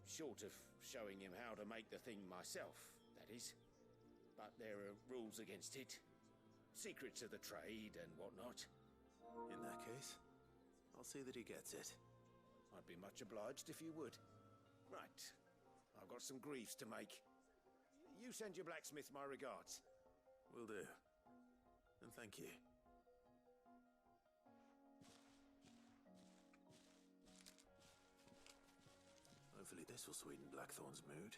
Short of showing him how to make the thing myself, that is. But there are rules against it. Secrets of the trade and whatnot. In that case, I'll see that he gets it. I'd be much obliged if you would. Right. I've got some greaves to make. You send your blacksmith my regards. Will do. And thank you. Hopefully this will sweeten Blackthorn's mood.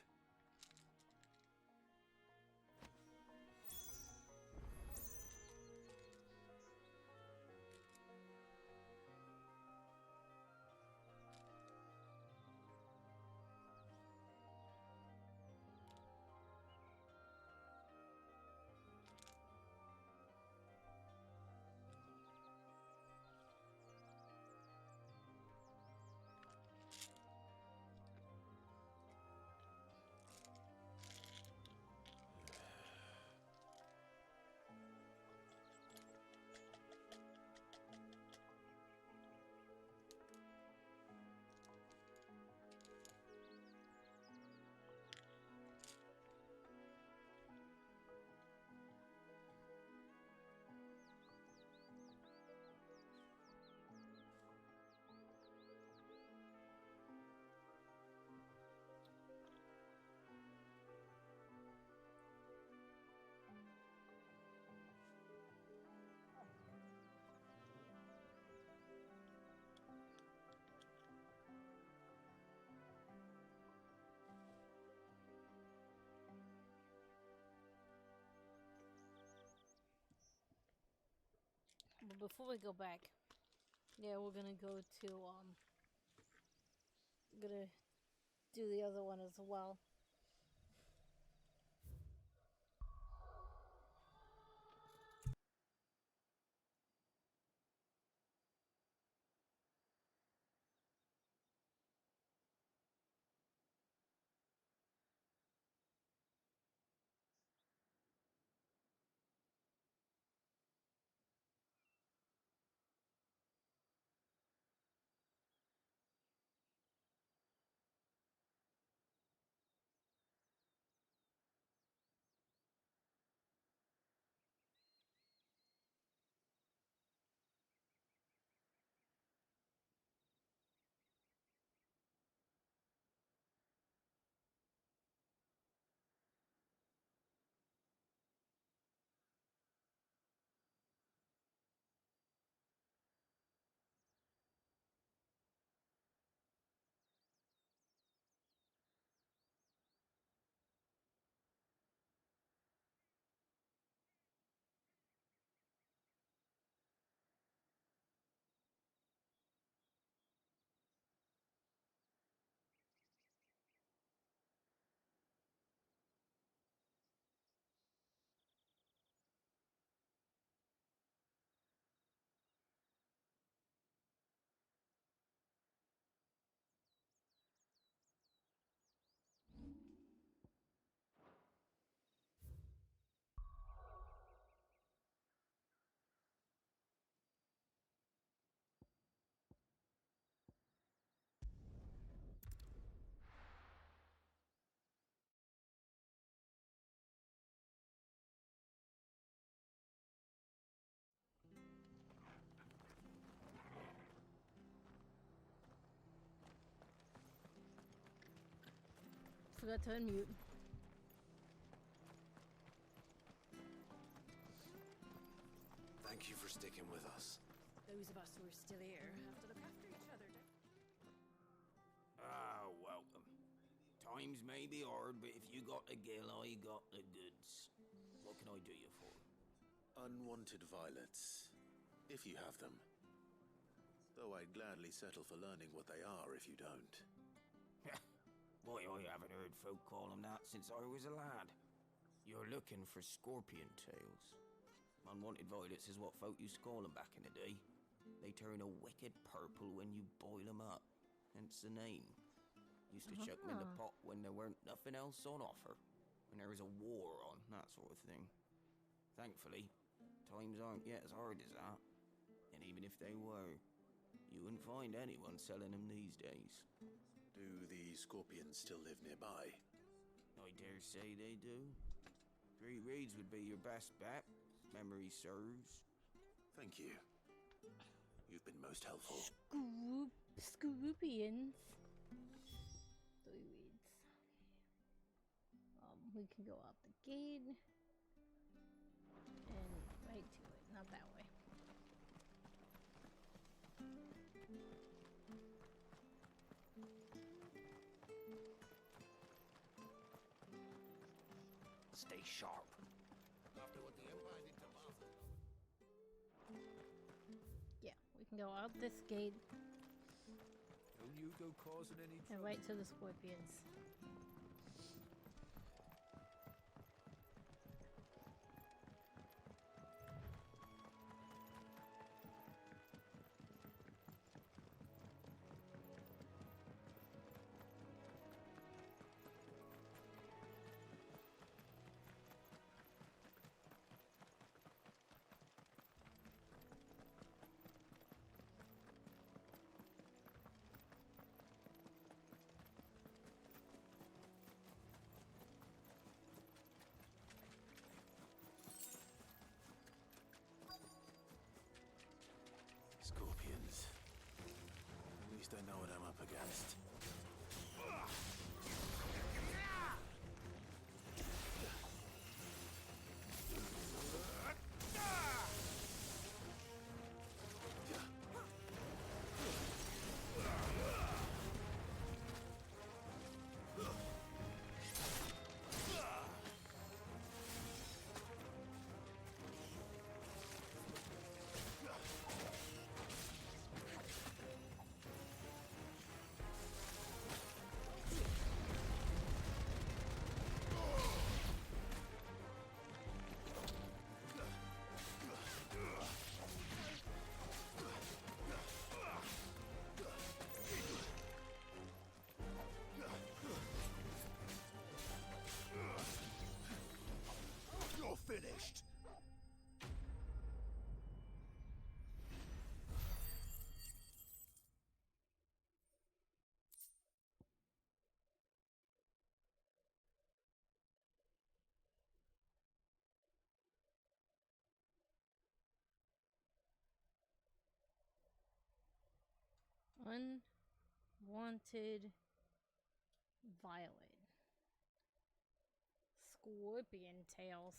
before we go back, yeah, we're gonna go to gonna do the other one as well. Forgot to unmute. Thank you for sticking with us. Those of us who are still here have to look after each other. Ah, welcome. Times may be hard, but if you got the gill, I got the goods. What can I do you for? Unwanted violets, if you have them. Though I'd gladly settle for learning what they are if you don't. Boy, I haven't heard folk call them that since I was a lad. You're looking for scorpion tails. Unwanted violets is what folk used to call them back in the day. They turn a wicked purple when you boil them up, hence the name. Used to chuck them in the pot when there weren't nothing else on offer, when there was a war on, that sort of thing. Thankfully, times aren't yet as hard as that. And even if they were, you wouldn't find anyone selling them these days. Do the scorpions still live nearby? I dare say they do. 3 reeds would be your best bet, memory serves. Thank you. You've been most helpful. Scorpions. 3 reeds. We can go out the gate and right to it, not that way. Stay sharp. After what the Empire did to Martha. Yeah, we can go out this gate Don't you go causing any and right to the scorpions. Scorpions. At least I know what I'm up against. finished. Unwanted violet. Scorpion tails.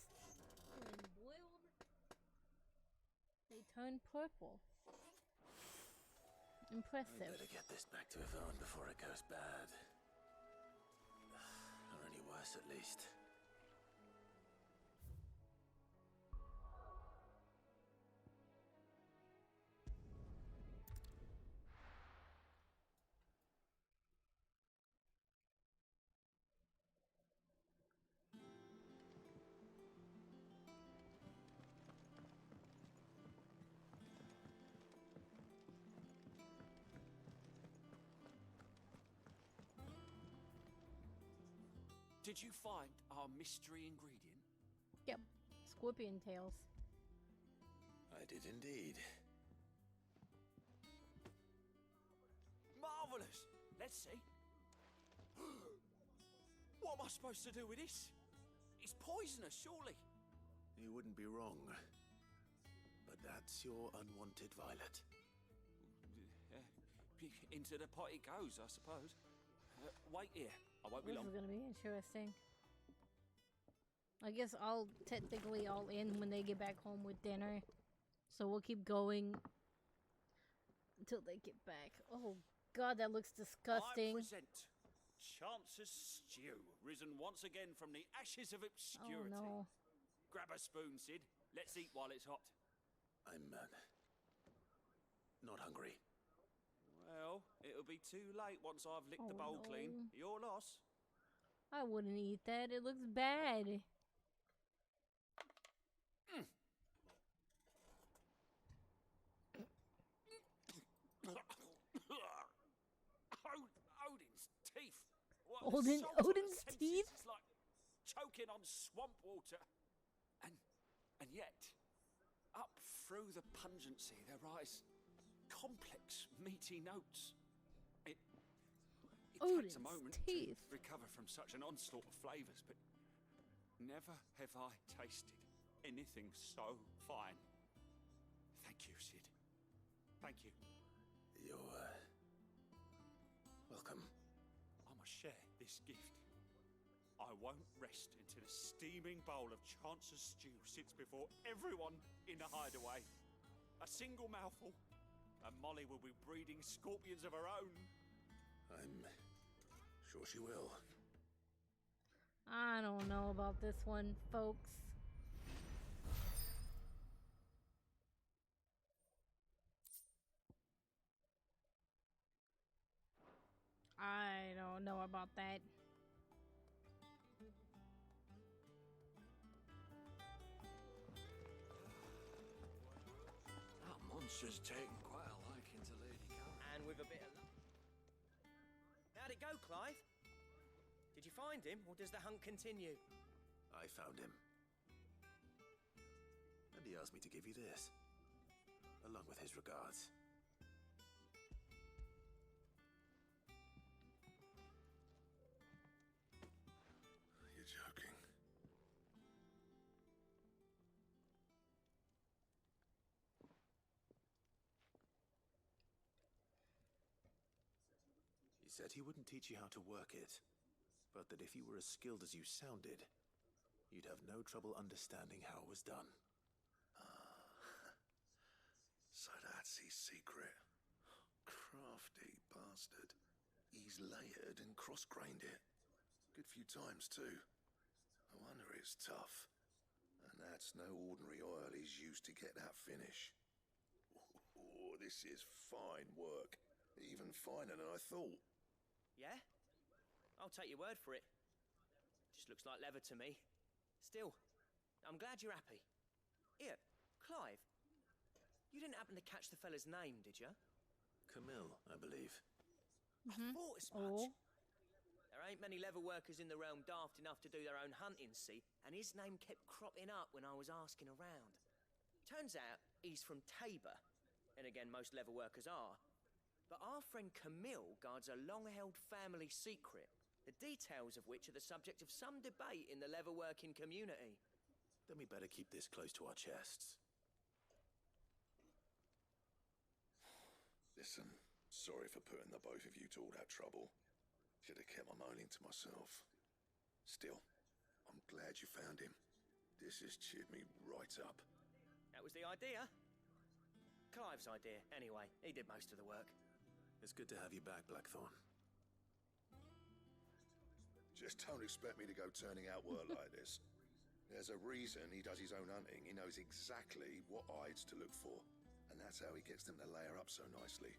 When boiled, they turn purple. Impressive. I better get this back to Yvonne before it goes bad. Or any worse, at least. Did you find our mystery ingredient? Yep. Scorpion tails. I did indeed. Marvelous! Let's see. What am I supposed to do with this? It's poisonous, surely. You wouldn't be wrong. But that's your unwanted violet. Into the pot it goes, I suppose. Wait here. I won't be This long. is gonna be interesting. I guess I'll technically all in when they get back home with dinner. So we'll keep going until they get back. Oh god, that looks disgusting. I present Chance's stew, risen once again from the ashes of obscurity. Oh no. Grab a spoon, Sid. Let's eat while it's hot. I'm not hungry. Well, it'll be too late once I've licked the bowl no. clean. Your loss. I wouldn't eat that. It looks bad. Odin's teeth. What the salt on the Odin's senses teeth? is like choking on swamp water. And yet, up through the pungency, there rise complex, meaty notes. It takes a moment teeth. to recover from such an onslaught of flavours, but never have I tasted anything so fine. Thank you, Sid. Thank you. You're welcome. I must share this gift. I won't rest until a steaming bowl of Chance's stew sits before everyone in the hideaway. A single mouthful, and Molly will be breeding scorpions of her own. I'm sure she will. I don't know about this one, folks. I don't know about that. That monster's taken quite a liking to Lady Karen. And with a bit of luck. How'd it go, Clive? Did you find him, or does the hunt continue? I found him. And he asked me to give you this, along with his regards. You're joking. He said he wouldn't teach you how to work it, but that if you were as skilled as you sounded, you'd have no trouble understanding how it was done. So that's his secret. Crafty bastard. He's layered and cross-grained it. Good few times, too. No wonder it's tough. And that's no ordinary oil he's used to get that finish. Oh, this is fine work. Even finer than I thought. Yeah? I'll take your word for it. Just looks like leather to me. Still, I'm glad you're happy. Here, Clive. You didn't happen to catch the fella's name, did you? Camille, I believe. I thought as much. There There ain't many leather workers in the realm daft enough to do their own hunting, see? And his name kept cropping up when I was asking around. Turns out he's from Tabor. And again, most leather workers are. But our friend Camille guards a long-held family secret, the details of which are the subject of some debate in the leather-working community. Then we better keep this close to our chests. Listen, sorry for putting the both of you to all that trouble. Should have kept my moaning to myself. Still, I'm glad you found him. This has cheered me right up. That was the idea. Clive's idea, anyway. He did most of the work. It's good to have you back, Blackthorn. Just don't expect me to go turning out work like this. There's a reason he does his own hunting. He knows exactly what hides to look for. And that's how he gets them to layer up so nicely.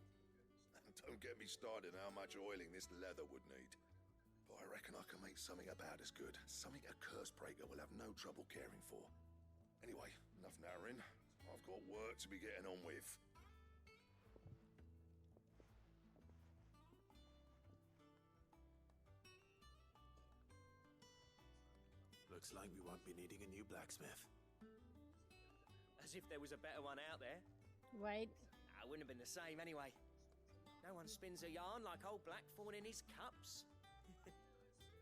And don't get me started on how much oiling this leather would need. But I reckon I can make something about as good. Something a curse breaker will have no trouble caring for. Anyway, enough narrowing. I've got work to be getting on with. Looks like we won't be needing a new blacksmith. As if there was a better one out there. Right. It wouldn't have been the same anyway. No one spins a yarn like old Blackthorn in his cups.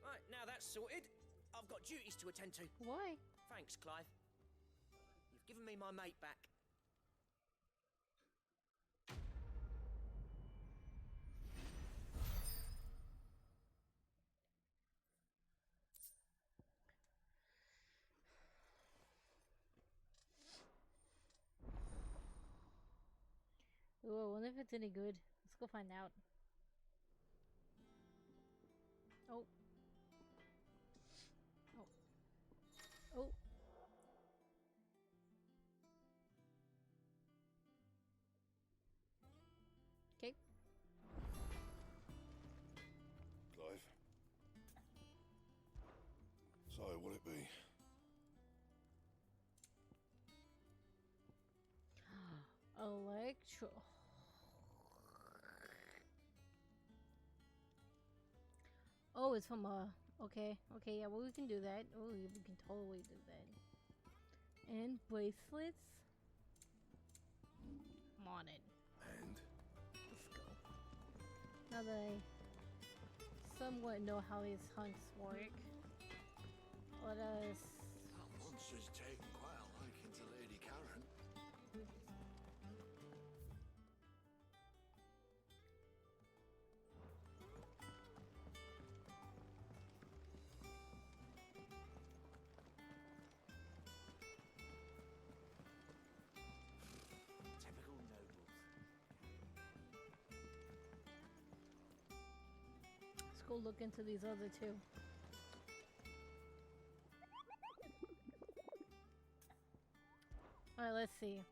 Right, now that's sorted. I've got duties to attend to. Why? Thanks, Clive. You've given me my mate back. Ooh, I wonder if it's any good. Let's go find out. Oh. Oh. Oh. Okay. Clive? So, will it be? Electro. Oh, it's from okay, yeah, well we can do that. Oh, we can totally do that. And bracelets. I'm on it. And let's go. Now that I somewhat know how these hunts work, let us. That monster's taken quite a liking to Lady Karen. Let's go look into these other two. Alright, let's see.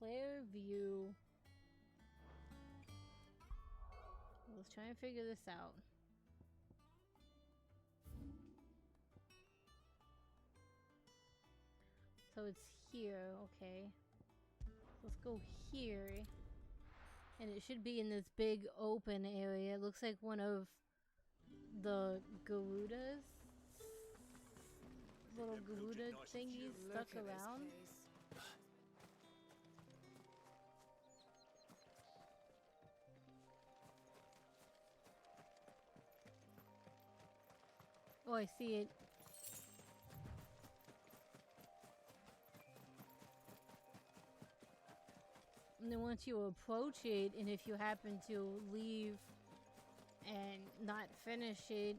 Clear view. Let's try and figure this out. So it's here, okay. Let's go here. And it should be in this big open area. It looks like one of the Garudas. Little Garuda thingies stuck around. Oh, I see it. And then once you approach it, and if you happen to leave and not finish it,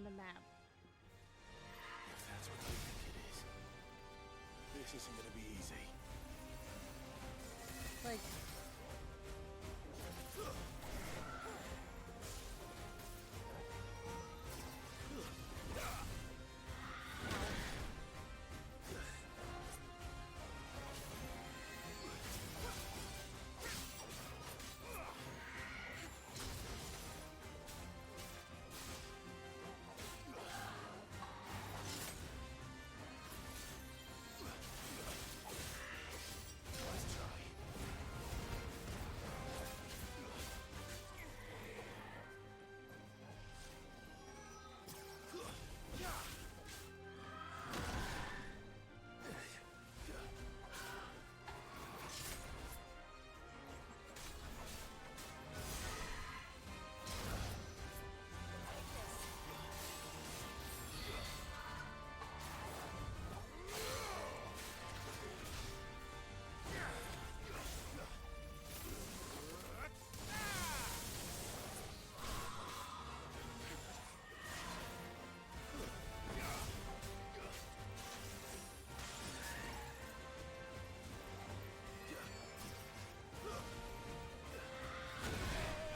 on the map. If that's what you think it is, this isn't gonna be easy. Like,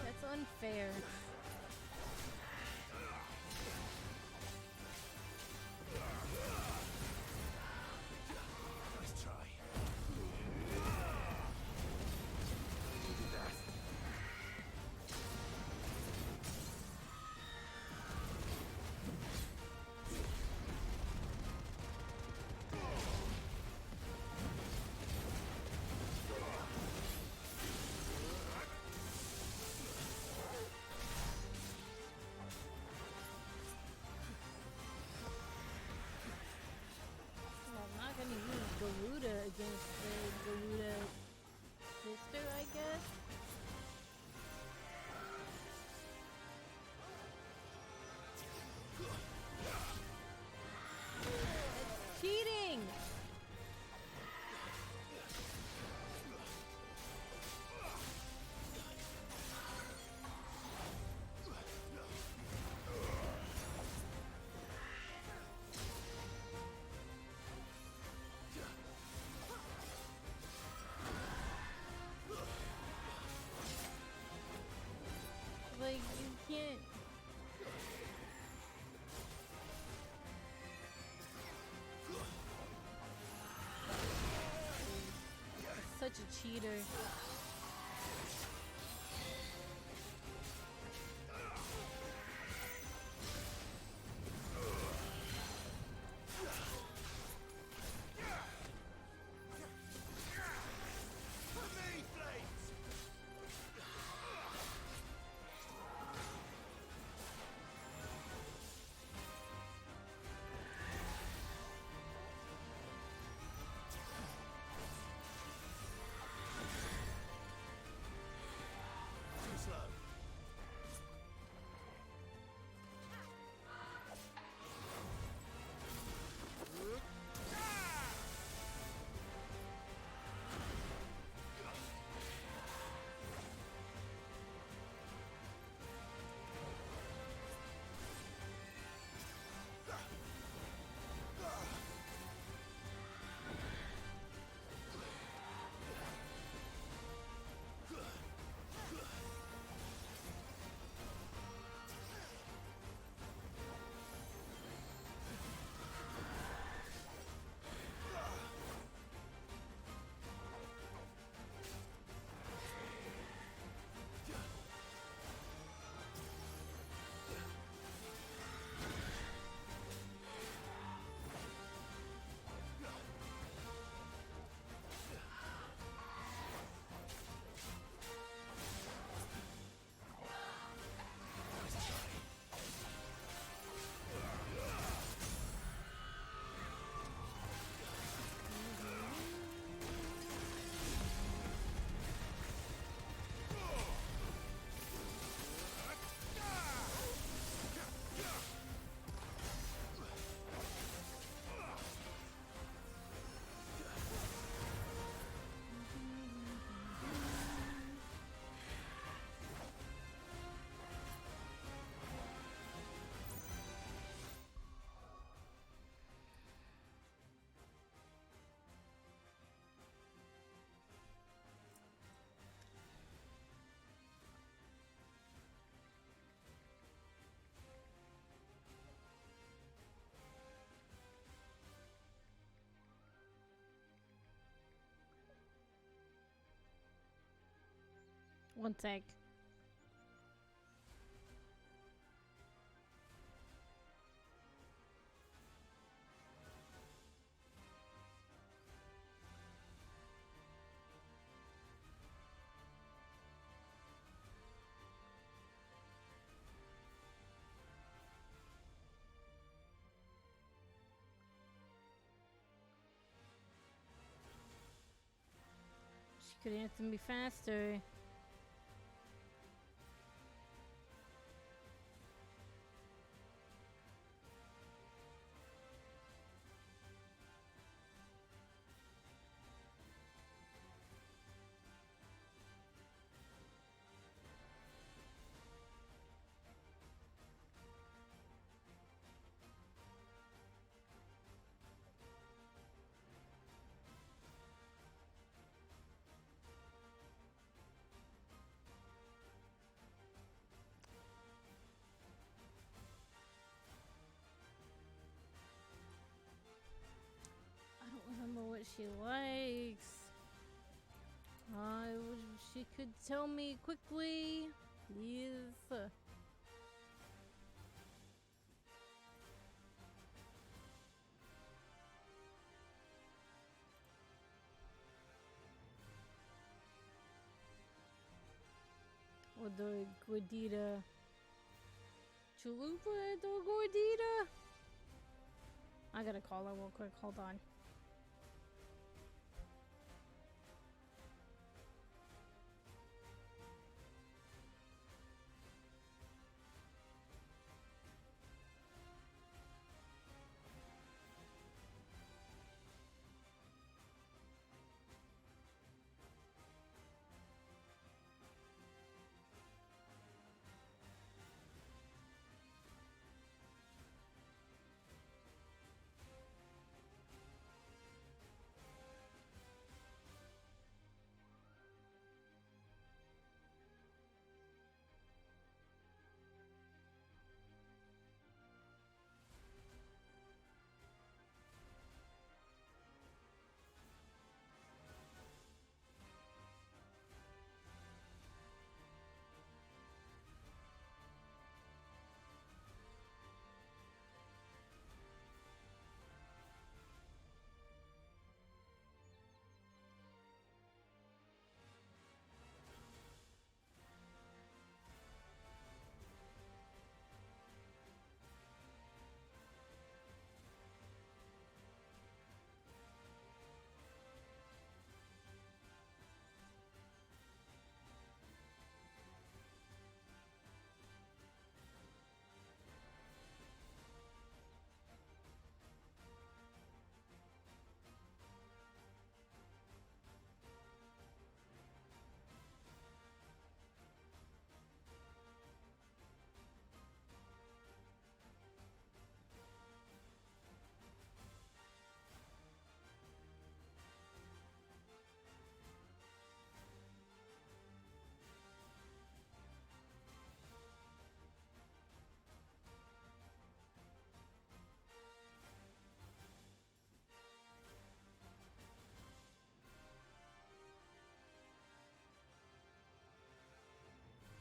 that's unfair. Nice try. You did that. Well, I'm not gonna use Garuda against the Garuda sister, I guess. It's cheating! Like, you can't. Such a cheater. One sec. She could answer me faster. I don't remember what she likes. I wish she could tell me quickly. Please. Or the gordita. Chalupa or gordita? I gotta call her real quick. Hold on.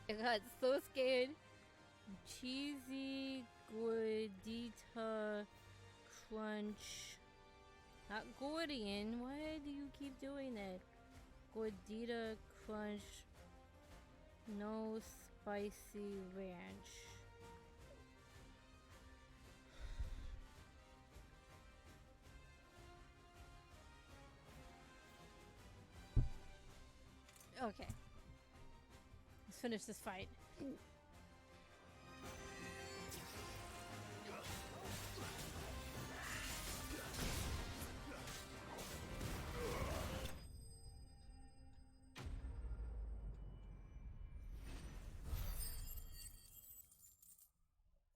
I got so scared. Cheesy gordita crunch. Not Gordian. Why do you keep doing that? Gordita crunch. No spicy ranch. Okay. Let's finish this fight.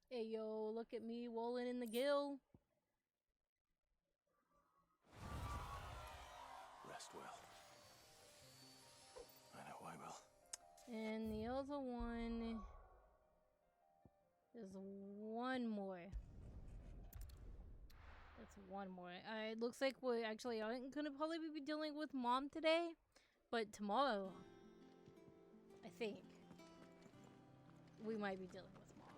Hey yo, look at me rolling in the gill. Rest well. I know I will. And the other one is one more. That's one more. It looks like we're actually gonna probably be dealing with Mom today, but tomorrow I think we might be dealing with Mom.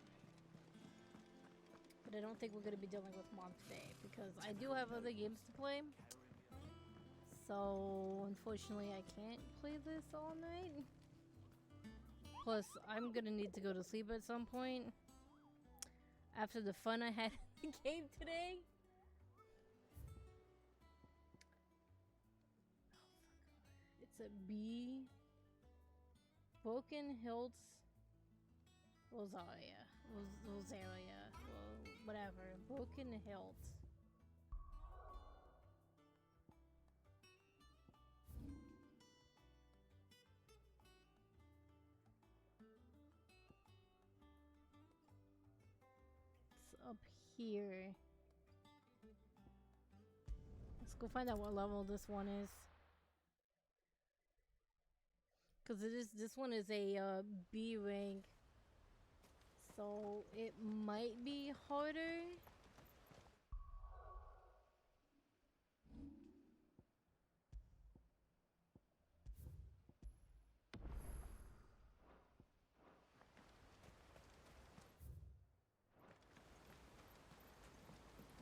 But I don't think we're going to be dealing with Mom today because I do have other games to play. So, unfortunately, I can't play this all night. Plus, I'm going to need to go to sleep at some point. After the fun I had in the game today. It's a B. Broken Hills. Rosaria. Rosaria. Well, whatever. Broken Hills. Up here. Let's go find out what level this one is. Because this one is a B rank. So it might be harder.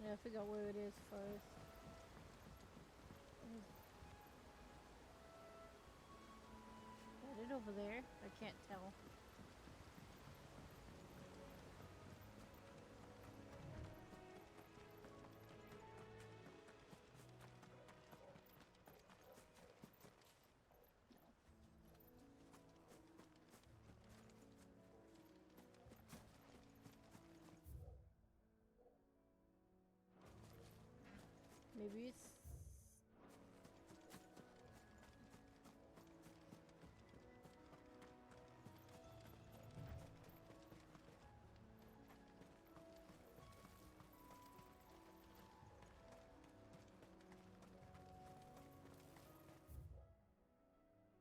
Yeah, figure out where it is first. Is it over there? I can't tell. Maybe it's...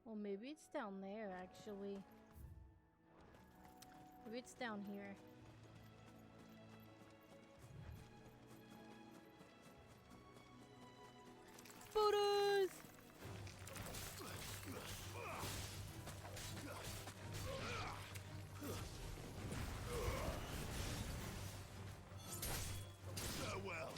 Well, maybe it's down there, actually. Maybe it's down here. Photos! Farewell.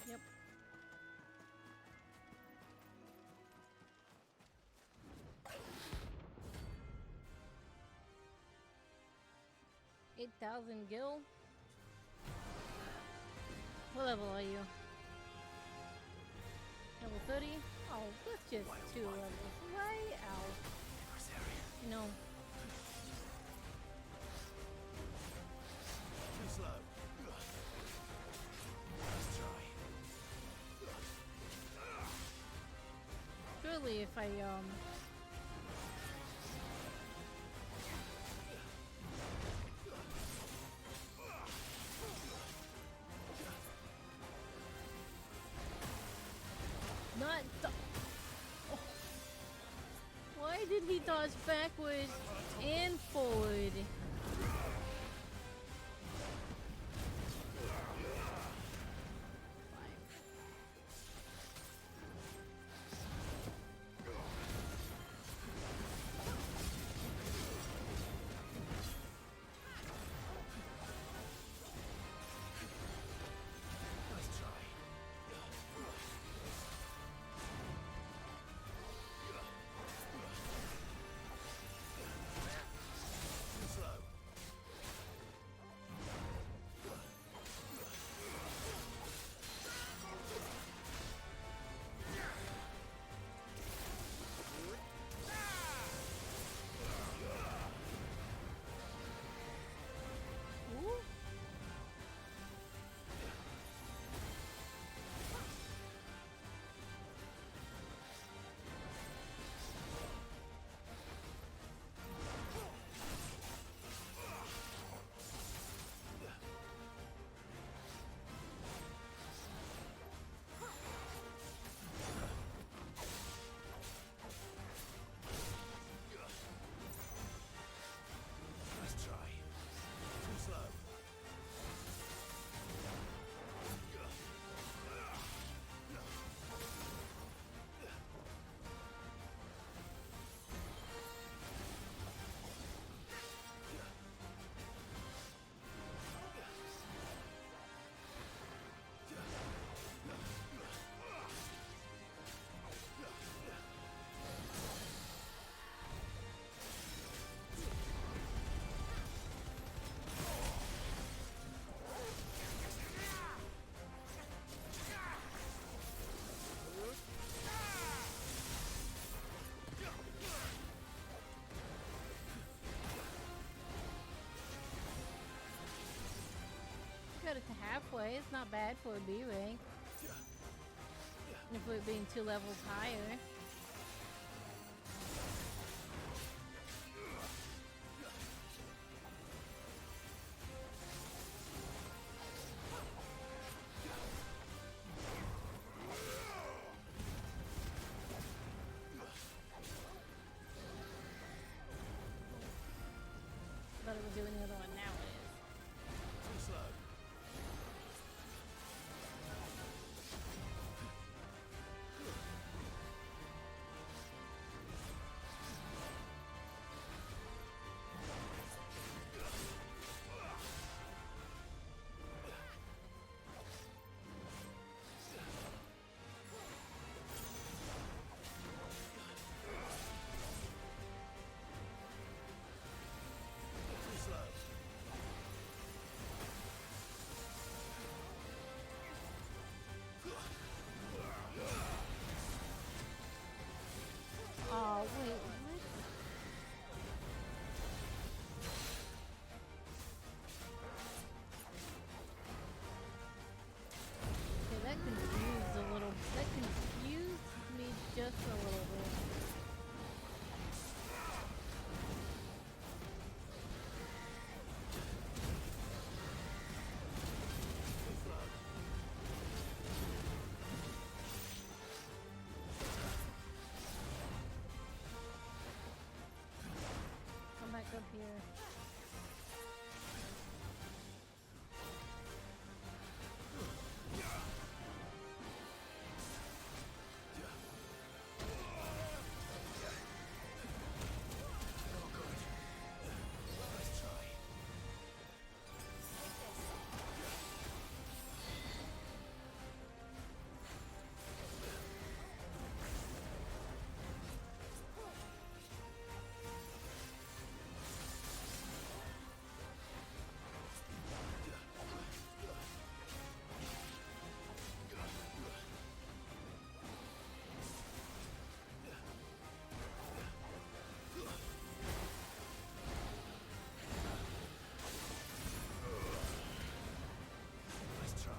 Yep. $8,000 gil. What level are you? Level 30? Oh, that's just 2 levels. Right out. You know. Too slow. Let's try. Surely if I not oh. Why did he dodge backwards and forward? Too slow. cut it to halfway. It's not bad for a B rank. If we're being 2 levels higher. Thought it was doing the other one, now it is. Too slow. Too slow. Oh, wait, what? Okay, that confused a little. That confused me just a little bit. Come back up here. Nice try.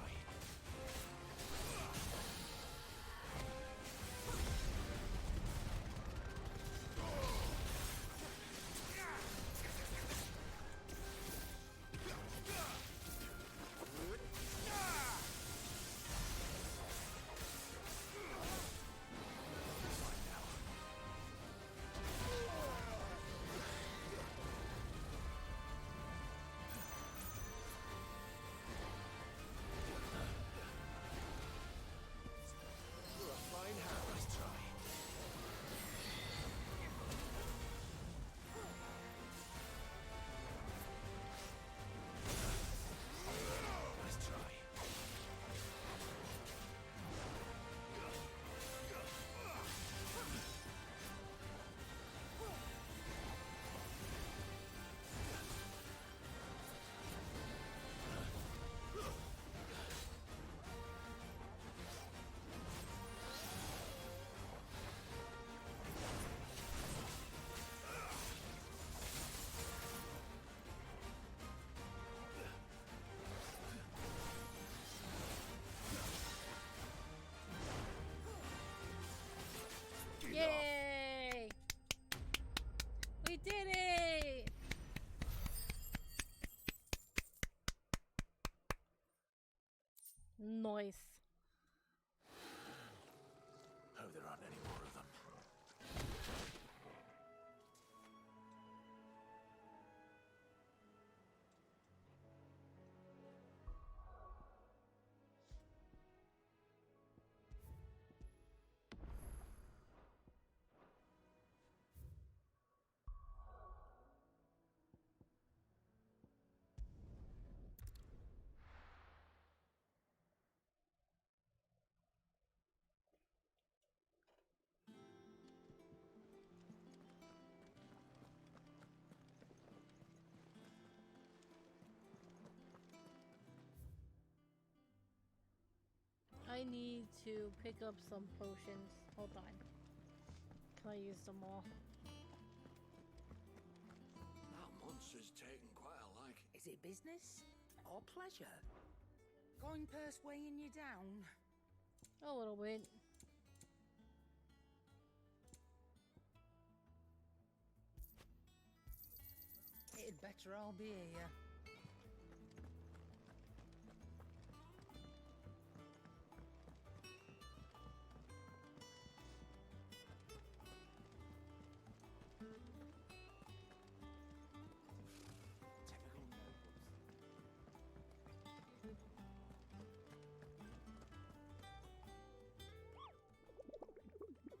You're a fine hand. Nice try. Nice try. Yay! We did it! Nice. Hope there aren't any more of them. I need to pick up some potions. Hold on. Can I use them all? That monster's taken quite a like. Is it business or pleasure? Coin purse weighing you down? A little bit. It'd better all be here.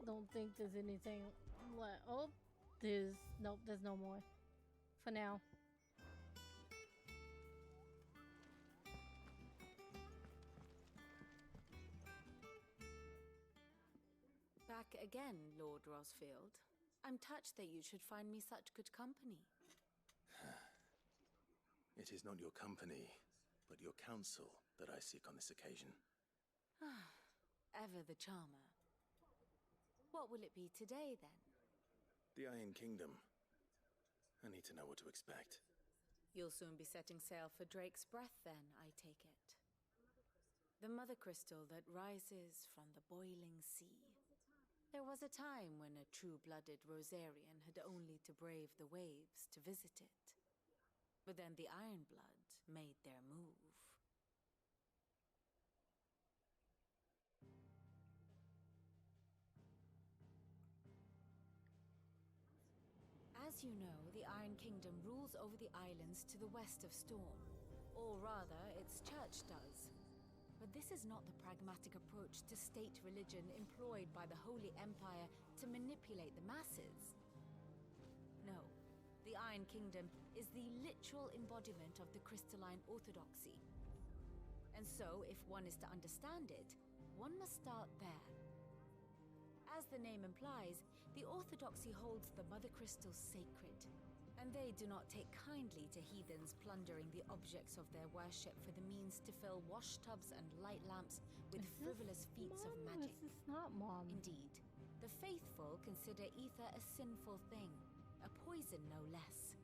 Don't think there's anything left. Oh, there's nope. There's no more for now. Back again, Lord Rosfield. I'm touched that you should find me such good company. It is not your company, but your counsel that I seek on this occasion. Ever the charmer. What will it be today, then? The Iron Kingdom. I need to know what to expect. You'll soon be setting sail for Drake's Breath, then, I take it. The mother crystal that rises from the boiling sea. There was a time when a true-blooded Rosarian had only to brave the waves to visit it. But then the Ironblood made their move. As you know, the Iron Kingdom rules over the islands to the west of Storm. Or rather, its church does. But this is not the pragmatic approach to state religion employed by the Holy Empire to manipulate the masses. No, the Iron Kingdom is the literal embodiment of the crystalline orthodoxy. And so, if one is to understand it, one must start there. As the name implies, the orthodoxy holds the Mother Crystals sacred, and they do not take kindly to heathens plundering the objects of their worship for the means to fill washtubs and light lamps with frivolous feats of magic. This is not Mom. Indeed, the faithful consider ether a sinful thing, a poison no less.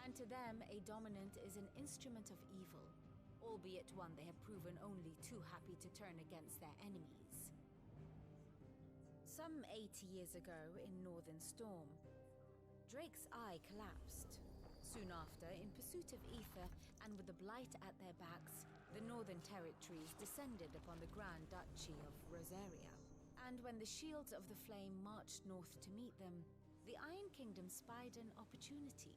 And to them, a dominant is an instrument of evil, albeit one they have proven only too happy to turn against their enemies. Some 80 years ago, in Northern Storm, Drake's eye collapsed. Soon after, in pursuit of ether, and with the blight at their backs, the Northern Territories descended upon the Grand Duchy of Rosaria. And when the Shields of the Flame marched north to meet them, the Iron Kingdom spied an opportunity.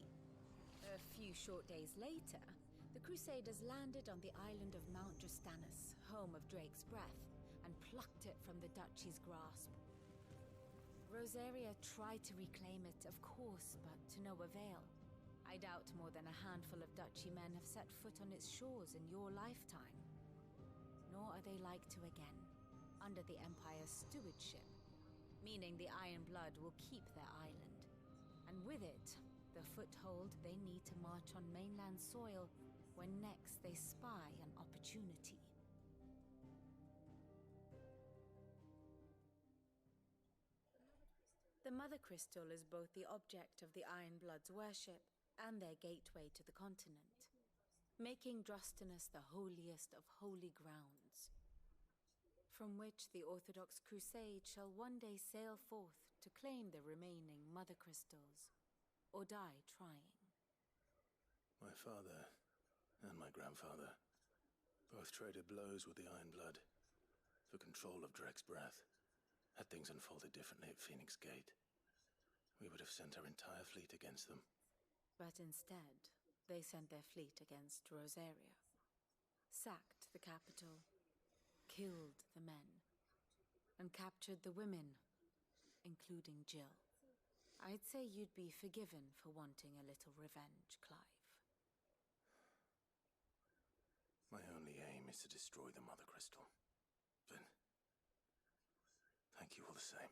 A few short days later, the Crusaders landed on the island of Mount Drastanus, home of Drake's Breath, and plucked it from the Duchy's grasp. Rosaria tried to reclaim it, of course, but to no avail. I doubt more than a handful of Duchy men have set foot on its shores in your lifetime. Nor are they like to again, under the Empire's stewardship, meaning the Iron Blood will keep their island. And with it, the foothold they need to march on mainland soil when next they spy an opportunity. The Mother Crystal is both the object of the Iron Blood's worship and their gateway to the continent, making Drastanus the holiest of holy grounds, from which the Orthodox Crusade shall one day sail forth to claim the remaining Mother Crystals, or die trying. My father and my grandfather both traded blows with the Iron Blood for control of Drake's Breath. Had things unfolded differently at Phoenix Gate, we would have sent our entire fleet against them. But instead, they sent their fleet against Rosaria, sacked the capital, killed the men, and captured the women, including Jill. I'd say you'd be forgiven for wanting a little revenge, Clive. My only aim is to destroy the Mother Crystal. Then, thank you all the same.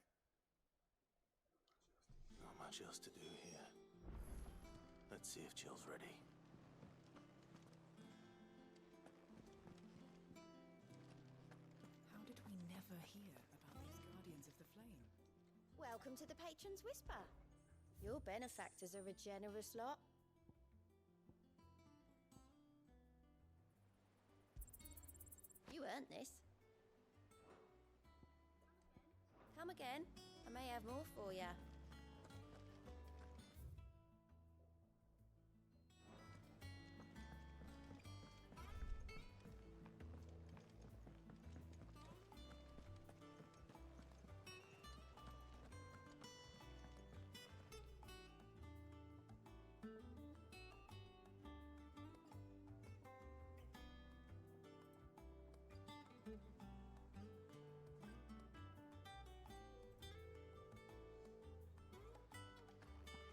Not much else to do here. Let's see if Jill's ready. How did we never hear about these Guardians of the Flame? Welcome to the Patron's Whisper. Your benefactors are a generous lot. learnt this. Come again. I may have more for ya.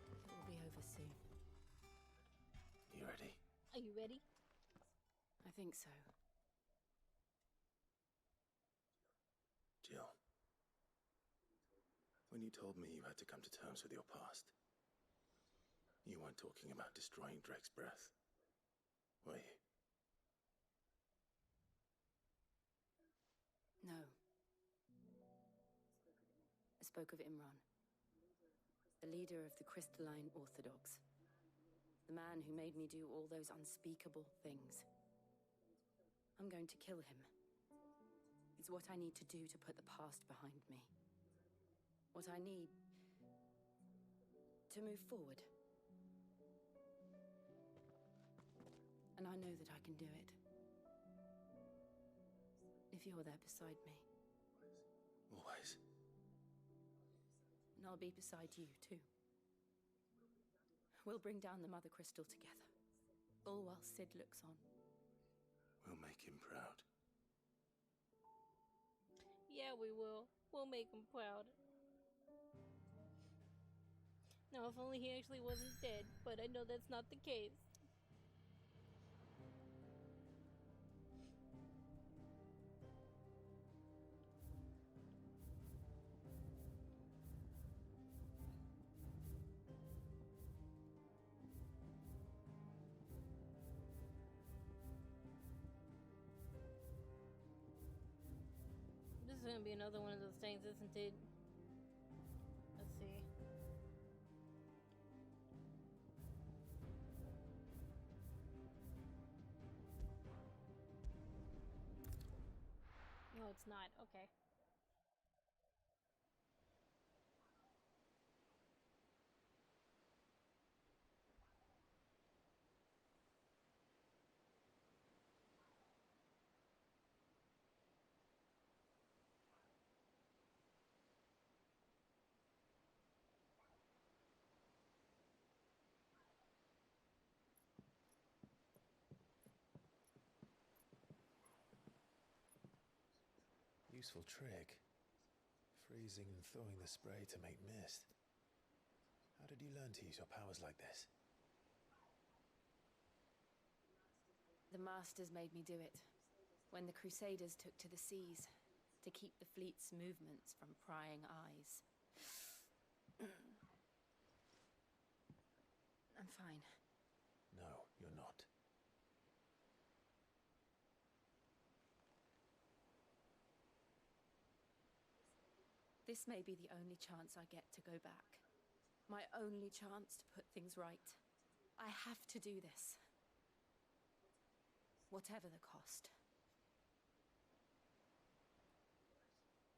It will be over soon. You ready? Are you ready? I think so. Jill, when you told me you had to come to terms with your past, you weren't talking about destroying Drake's breath, were you? No. I spoke of Imran, the leader of the Crystalline Orthodox. The man who made me do all those unspeakable things. I'm going to kill him. It's what I need to do to put the past behind me. What I need to move forward. And I know that I can do it. If you're there beside me. Always. And I'll be beside you, too. We'll bring down the Mother Crystal together. All while Sid looks on. We'll make him proud. Yeah, we will. We'll make him proud. Now, if only he actually wasn't dead, but I know that's not the case. This is gonna be another one of those things, isn't it? Let's see. No, it's not. Okay. Useful trick. Freezing and thawing the spray to make mist. How did you learn to use your powers like this? The Masters made me do it. When the Crusaders took to the seas, to keep the fleet's movements from prying eyes. I'm fine. No, you're not. This may be the only chance I get to go back. My only chance to put things right. I have to do this. Whatever the cost.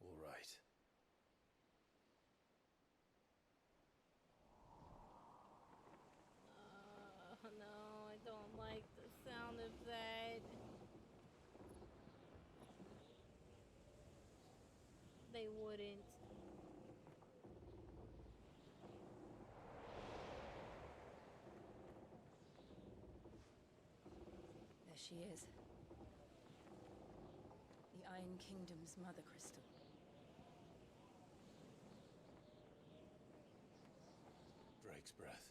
All right. No, I don't like the sound of that. They wouldn't. There she is. The Iron Kingdom's Mother Crystal. Drake's breath.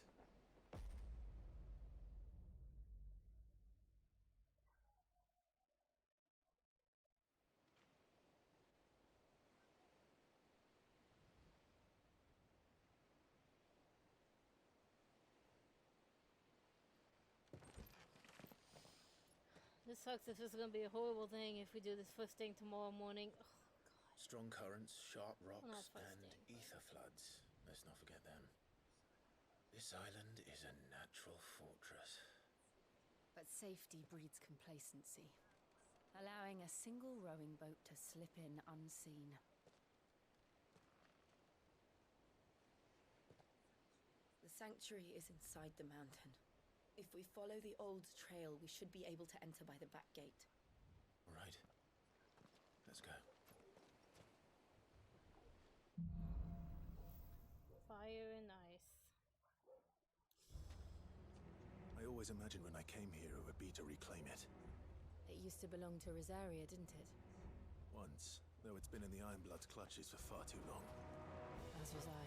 This sucks if this is gonna be a horrible thing if we do this first thing tomorrow morning. Oh, God. Strong currents, sharp rocks, Well, not first and thing. ether floods. Let's not forget them. This island is a natural fortress. But safety breeds complacency. Allowing allowing a single rowing boat to slip in unseen. The sanctuary is inside the mountain. If we follow the old trail, we should be able to enter by the back gate. All right. Let's go. Fire and ice. I always imagined when I came here it would be to reclaim it. It used to belong to Rosaria, didn't it? Once, though it's been in the Ironblood's clutches for far too long. As was I.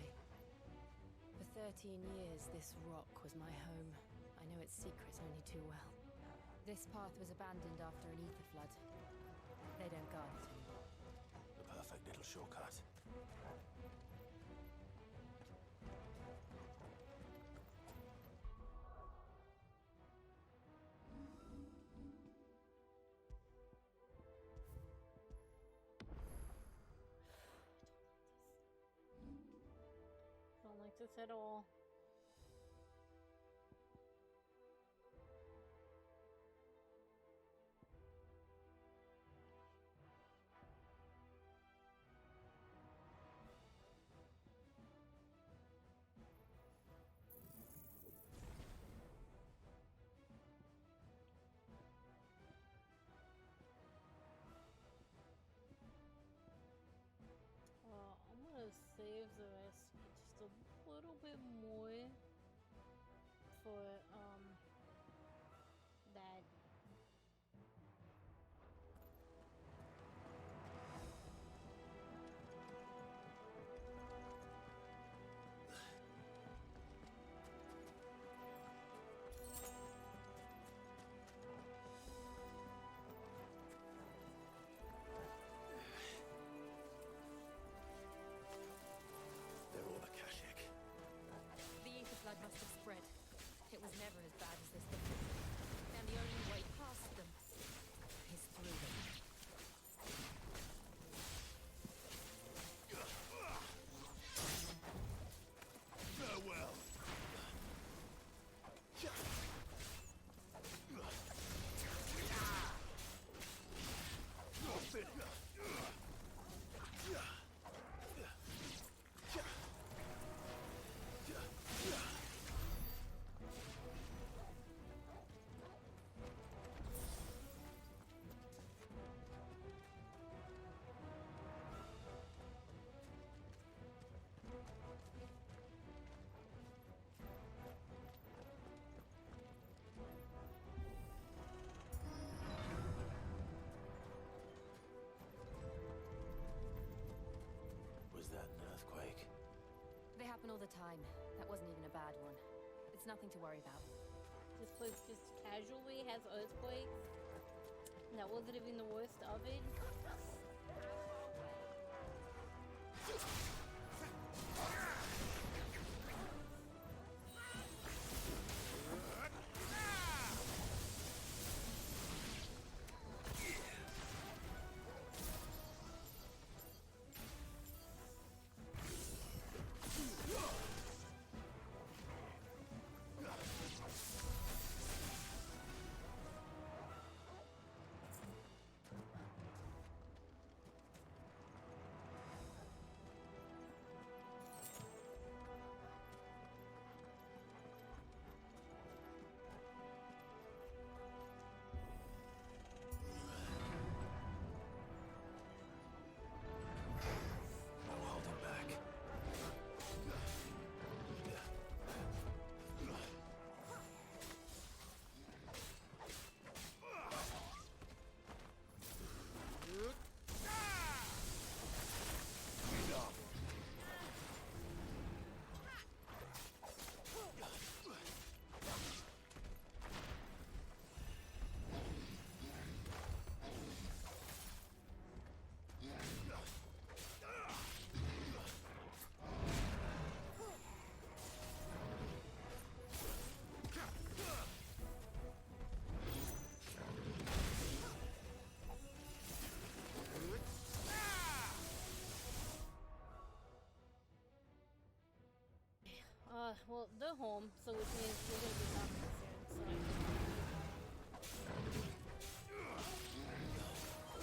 For 13 years, this rock was my home. I know its secrets only too well. This path was abandoned after an ether flood. They don't guard it anymore. The perfect little shortcut. Don't like this at all. I'm gonna save the recipe just a little bit more for that. They're all Akashic. The ether flood must have spread. It was never as bad as this before. And the only way past them is through them. Farewell. Was that an earthquake? They happen all the time. That wasn't even a bad one. It's nothing to worry about. This place just casually has earthquakes. That wasn't even the worst of it. No holding back. Well, they're home, so which means we're gonna be talking soon, so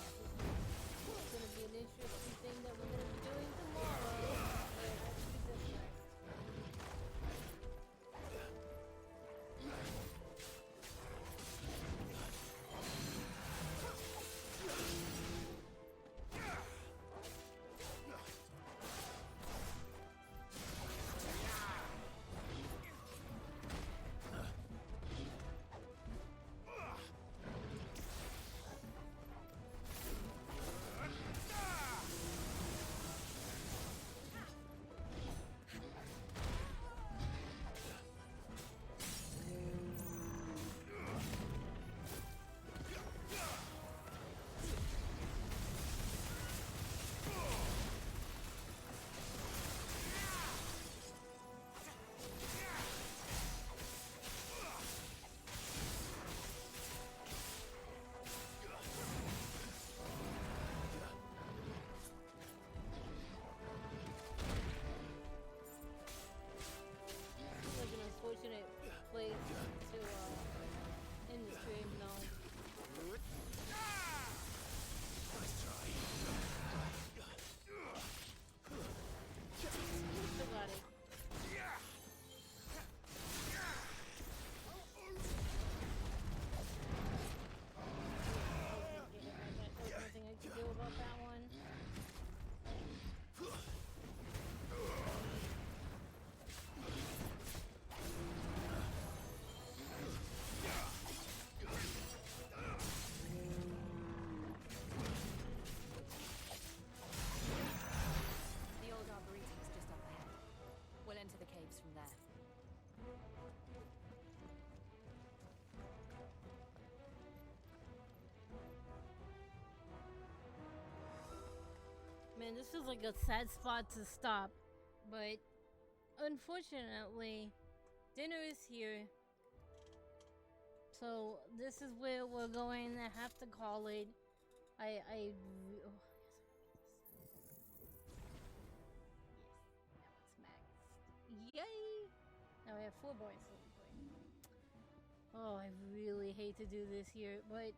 man, this feels like a sad spot to stop. But unfortunately, dinner is here. So this is where we're going to have to call it. Yay! Now we have 4 boys. Oh, I really hate to do this here, but